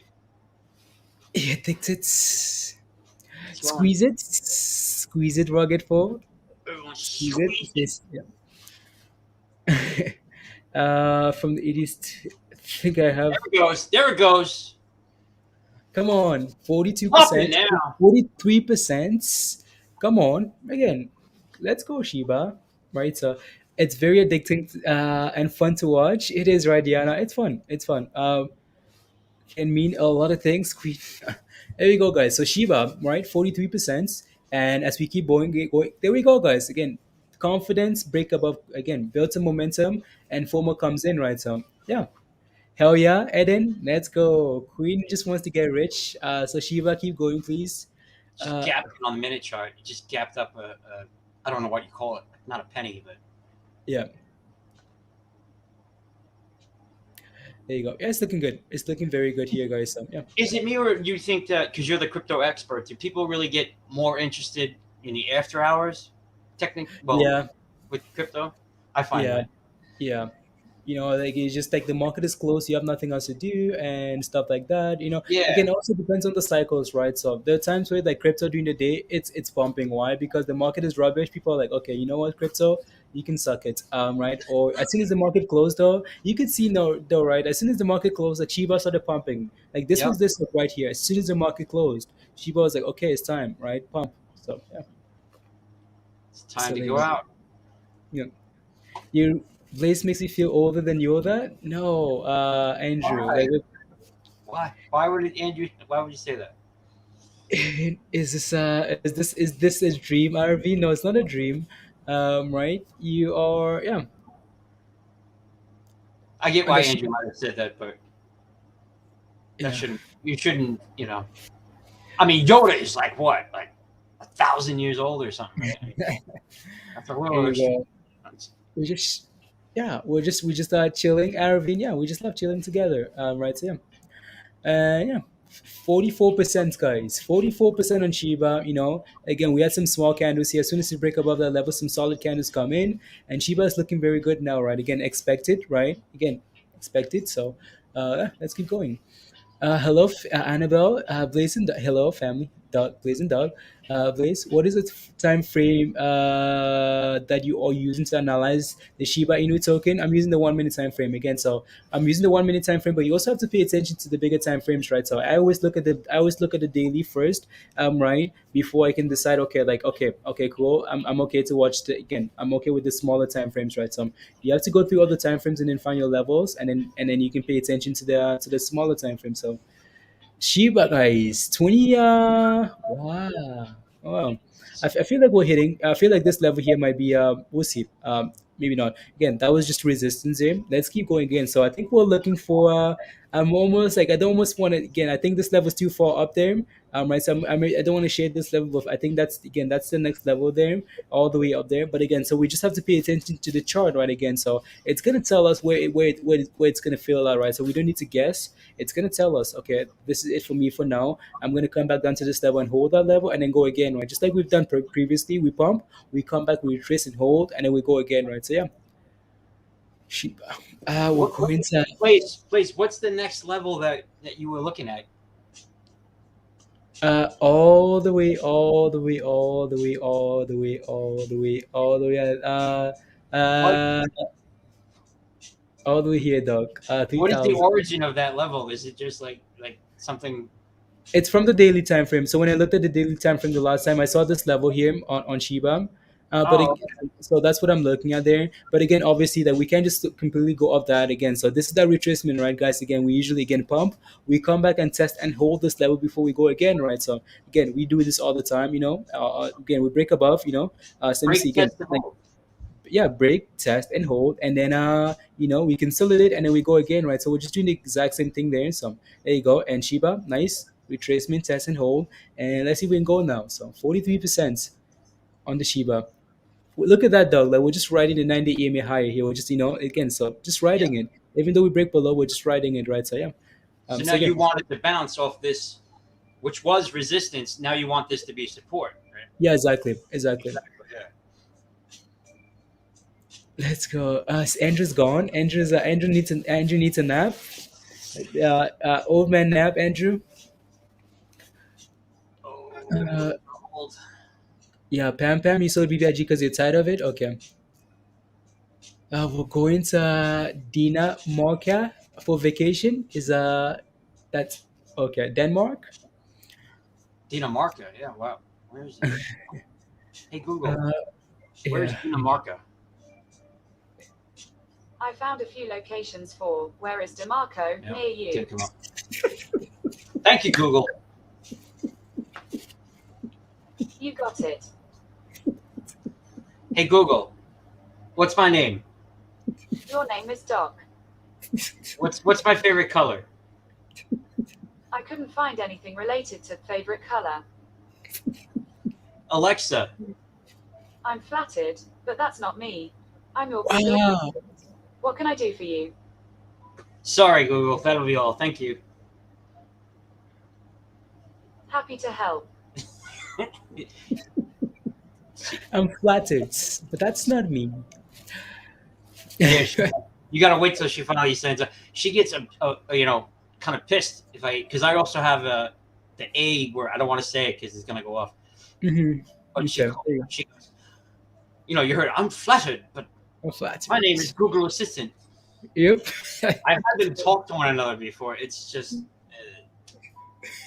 Addicted. Squeeze it. Squeeze it, rugged for. Squeeze it. Yes, yeah. From the 80s, I think I have. There it goes. There it goes. Come on, Up 42%, it now. 43%. Come on, again, let's go, Shiba. Right, so it's very addicting and fun to watch. It is, right, Diana? It's fun. It's fun. Can mean a lot of things. There we go, guys. So Shiba, right, 43%. And as we keep going, there we go, guys. Again, confidence, break above, again, build some momentum, and FOMO comes in, right? So, yeah. Hell yeah, Eden, let's go. Queen just wants to get rich. So Shiba, keep going, please. Just gapped on the minute chart. It just gapped up I don't know what you call it. Not a penny, but Yeah. There you go. Yeah, it's looking good. It's looking very good here, guys. So, yeah. is it me or do you think that because you're the crypto expert, do people really get more interested in the after hours? Yeah. With crypto, I find Yeah. that. Yeah. Like it's just like the market is closed, you have nothing else to do and stuff like that. Yeah. Again, it also depends on the cycles, right? So there are times where like crypto during the day, it's pumping. Why? Because the market is rubbish. People are like, okay, you know what, crypto, you can suck it, right? Or as soon as the market closed, though, you could see no, though, right? As soon as the market closed, like Shiba started pumping. Like this Yep. was this like, right here. As soon as the market closed, Shiba was like, okay, it's time, right? Pump. So yeah. It's time So to there go you go. out. Yeah. Your Blaze makes me feel older than you're that? No, Andrew. Why? Like, Why? Why would you say that? is this a dream, RV? No, it's not a dream. Right? You are, yeah. I get And why the Andrew might have said that, but yeah. you shouldn't, I mean, Yoda is like what, like 1,000 years old or something, right? That's a There little. you go. We just yeah, we just chilling, RV. Yeah, we just love chilling together. Right? So yeah. Yeah, 44%, guys. 44% on Shiba. Again, we had some small candles here. As soon as we break above that level, some solid candles come in, and Shiba is looking very good now, right? Again, expected, right? Again, expected. So, let's keep going. Hello, Annabelle. Blazing. Hello, family. Dog. Blazing dog. Blaze. What is the time frame that you are using to analyze the Shiba Inu token? I'm using the 1 minute time frame again. So I'm using the 1 minute time frame, but you also have to pay attention to the bigger time frames, right? So I always look at the daily first, right, before I can decide. Okay, like okay, cool. I'm okay to watch I'm okay with the smaller time frames, right? So you have to go through all the time frames and then find your levels, and then you can pay attention to the smaller time frame. So Shiba, guys, 20. Wow, wow. I feel like we're hitting. I feel like this level here might be. We'll see. Maybe not. Again, that was just resistance here. Let's keep going again. So I think we're looking for. I'm almost like I don't almost want to. Again, I think this level's too far up there. Right. So I don't want to shade this level, but I think that's the next level there, all the way up there. But again, so we just have to pay attention to the chart, right? Again, so it's gonna tell us where it's gonna fill out, right? So we don't need to guess. It's gonna tell us, okay, this is it for me for now. I'm gonna come back down to this level and hold that level, and then go again, right? Just like we've done previously. We pump, we come back, we retrace and hold, and then we go again, right? So yeah, Shiba. We're going to. Please, what's the next level that you were looking at? All the way, all the way, all the way, all the way, all the way, all the way, What uh, all the way here, dog. Three what is the thousand. origin of that level? Is it just like something? It's from the daily time frame. So when I looked at the daily time frame the last time, I saw this level here on Shiba. Oh, So that's what I'm looking at there. But again, obviously that we can't just completely go up that again. So this is that retracement, right, guys? Again, we usually again pump, we come back and test and hold this level before we go again, right? So again, we do this all the time. Again, we break above. So let me see break again. test and Like, hold. yeah, break, test, and hold, and then we consolidate, and then we go again, right? So we're just doing the exact same thing there. So there you go. And Shiba, nice retracement, test, and hold, and let's see if we can go now. So 43% on the Shiba. Look at that, dog. Like we're just riding the 90 EMA higher here. We're just again, so just Yeah. riding it. Even though we break below, we're just riding it, right? So yeah. So now So again, you wanted to bounce off this, which was resistance. Now you want this to be support, right? yeah, exactly, exactly. Exactly. Yeah. Let's go. Andrew's gone. Andrew needs a nap. Old man nap, Andrew. Uh, Oh, hold. Yeah, Pam, you sold BBIG because you're tired of it? Okay. We're going to Dinamarca for vacation. That's okay. Denmark? Dinamarca. Yeah. Wow. Where is it? Hey Google, Uh, where's yeah. Dinamarca? I found a few locations for where is DeMarco Yeah. near you. Didn't come up. Thank you, Google. You got it. Hey Google, what's my name? Your name is Doc. What's my favorite color? I couldn't find anything related to favorite color. Alexa, I'm flattered, but that's not me. I'm your Google. Wow. What can I do for you? sorry Google, that'll be all. Thank you. Happy to help. I'm flattered, but that's not me. Yeah, you gotta wait till she finally sends. She gets kind of pissed because I also have the A where I don't want to say it because it's gonna go off. Mhm. But Okay. she goes, you heard. I'm flattered, but I'm flattered. my name is Google Assistant. Yep. I've had them talk to one another before. It's just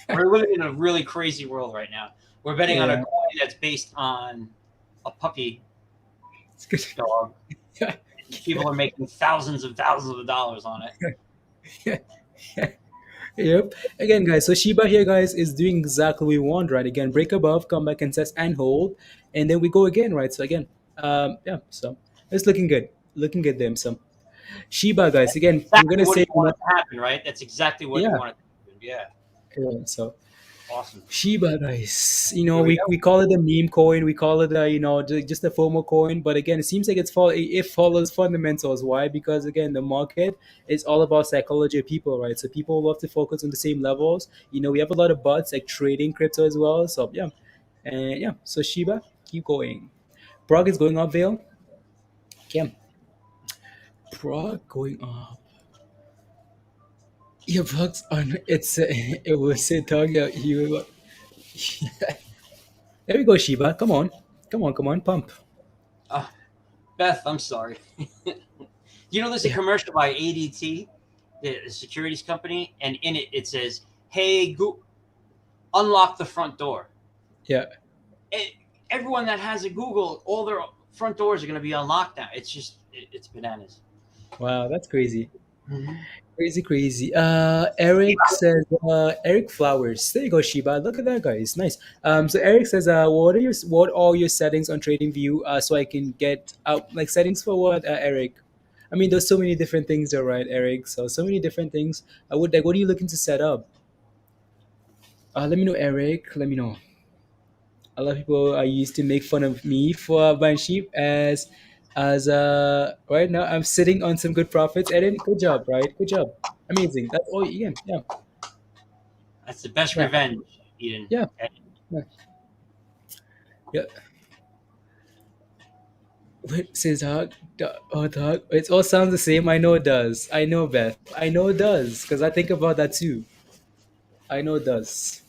we're living in a really crazy world right now. We're betting on a Yeah. coin that's based on a puppy It's good. dog. Yeah. People are making thousands of dollars on it. Yep. Again, guys, so Shiba here, guys, is doing exactly what we want, right? Again, break above, come back and test and hold, and then we go again, right? So again, yeah, so it's looking good. Looking good there. So Shiba, guys, again, I'm Exactly gonna what say you want it to happen, right? That's exactly what you yeah, want it to happen. Yeah. yeah, so Awesome. Shiba, guys, Here we go. we call it a meme coin, we call it just a FOMO coin, but again, it seems like it follows fundamentals. Why? Because again, the market is all about psychology of people, right? So people love to focus on the same levels. We have a lot of bots like trading crypto as well. So yeah, and yeah, so Shiba, keep going. Prog is going up, Vale. Yeah, Prog going up. Yeah, Prog's on. It was a target. There we go, Shiba. Come on, come on, pump. Beth, I'm sorry. There's a Yeah. commercial by ADT, the securities company, and in it it says, "Hey, unlock the front door." Yeah. Everyone that has a Google, all their front doors are going to be on lockdown. It's just, it's bananas. Wow, that's crazy. Crazy. Eric says, Eric Flowers. There you go, Shiba. Look at that, guys. Nice. So Eric says, what are your settings on TradingView? So I can get like settings for what, Eric? I mean, there's so many different things there, right, Eric? So many different things. I would like. What are you looking to set up? Let me know, Eric. Let me know. A lot of people used to make fun of me for buying sheep as right now I'm sitting on some good profits. Eden, good job, right? Good job. Amazing. That's all. Yeah. That's the best Yeah. revenge, Eden. Yeah. Yeah. What says dog? Dog. It all sounds the same. I know it does. I know, Beth. I know it does because I think about that too. I know it does.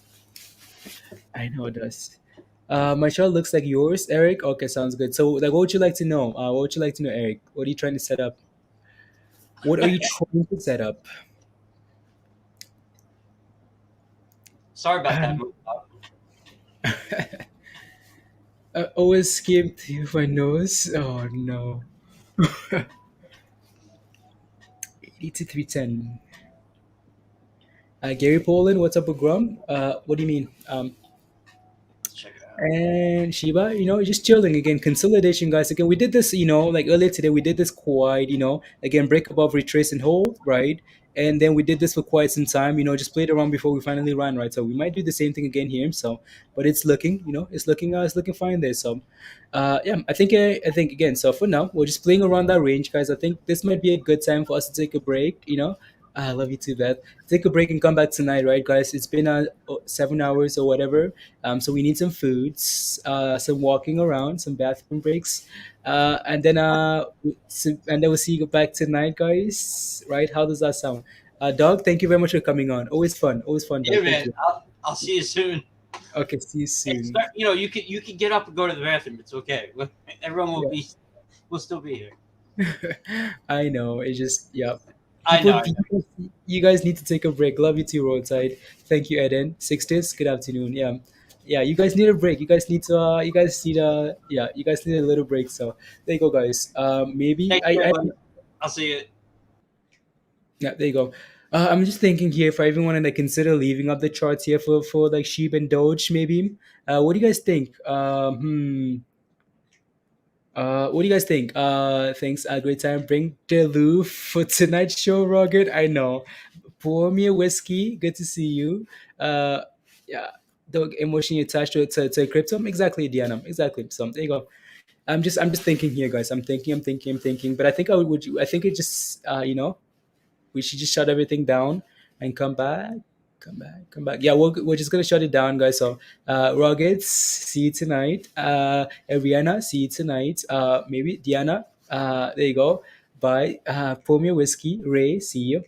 I know it does. My chart looks like yours, Eric. Okay, sounds good. So, like, what would you like to know? What would you like to know, Eric? What are you trying to set up? What are you trying to set up? Sorry about that Um, move. I always skipped my nose. Oh no. 80 to 310. Gary Poland, what's up with Grum? What do you mean? Let's check it out. And Shiba, just chilling again. Consolidation, guys. Again, we did this, like earlier today, we did this quite, again, break above, retrace and hold, right? And then we did this for quite some time, just played around before we finally ran, right? So we might do the same thing again here. So, but it's looking fine there. So, yeah, I think again. So for now, we're just playing around that range, guys. I think this might be a good time for us to take a break. I love you too, Beth. Take a break and come back tonight, right, guys? It's been 7 hours or whatever. So we need some foods, some walking around, some bathroom breaks, and then we'll see you back tonight, guys. Right? How does that sound? Dog, thank you very much for coming on. Always fun, Yeah, dog. Thank man. you. I'll see you soon. Okay, see you And soon. start, you can get up and go to the bathroom. It's okay. Everyone will still be here. I know. It's just yeah. I know. You guys need to take a break. Love you too, roadside. Thank you, Eden. Sixties. Good afternoon. Yeah, yeah. You guys need a break. You guys need to. You guys need a. Yeah. You guys need a little break. So there you go, guys. Maybe Take care, buddy. I'll see you. Yeah, there you go. I'm just thinking here if I even wanted to consider leaving up the charts here for like sheep and doge maybe. What do you guys think? What do you guys think? Thanks. A great time. Bring Delu for tonight's show, Rugged. I know. Pour me a whiskey. Good to see you. Yeah. The emotion you attached to crypto. Exactly, Diana. Exactly. So there you go. I'm just thinking here, guys. I'm thinking. But I think I think it just we should just shut everything down and come back. Yeah, we're just gonna shut it down, guys. So Ruggeds, see you tonight. Ariana, see you tonight. Maybe Diana, there you go. Bye. Pour me a whiskey. Ray, see you.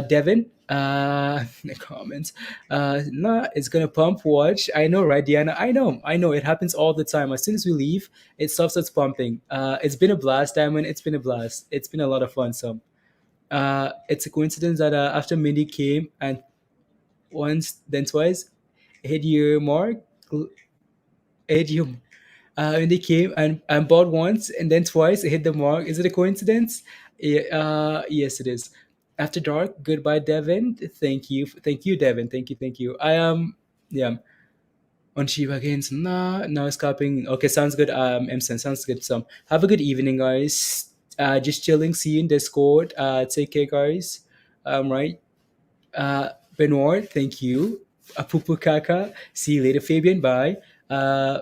Devin, in the comments. Nah, it's gonna pump. Watch. I know, right, Diana? I know. It happens all the time. As soon as we leave, it starts pumping. It's been a blast, Diamond. It's been a blast. It's been a lot of fun. So it's a coincidence that after Mindy came and once, then twice, hit your mark, hit your. When they came and bought once and then twice, hit the mark. Is it a coincidence? Yeah, yes, it is. After dark, goodbye, Devin. Thank you, Devin. Thank you. I am, yeah, on Shiba again. So nah, now it's copying. Okay, sounds good. Emson, sounds good. So have a good evening, guys. Just chilling. See you in Discord. Take care, guys. Right. Benoit, thank you. Apupu Kaka, see you later. Fabian, bye. Uh,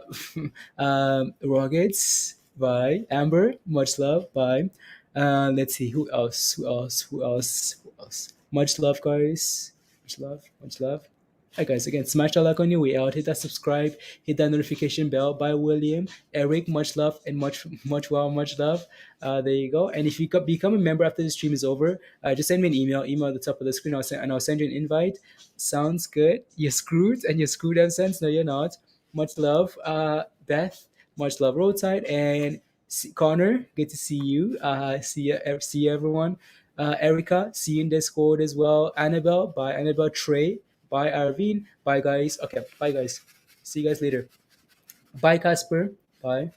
Rockets, bye. Amber, much love, bye. Let's see, who else? Who else? Much love, guys. Much love, much love. Hi guys, again, smash that like on your way out, hit that subscribe, hit that notification bell. Bye, William, Eric, much love and much love. There you go. And if you become a member after the stream is over, just send me an email at the top of the screen. I'll send you an invite. Sounds good. You're screwed and you're screwed in sense. No, you're not. Much love, Beth. Much love, roadside and Connor. Good to see you. See you, everyone. Erica, see you in Discord as well. Annabelle, bye. Annabelle, Trey, bye. Arvin, bye, guys. Okay, bye, guys. See you guys later. Bye, Casper. Bye.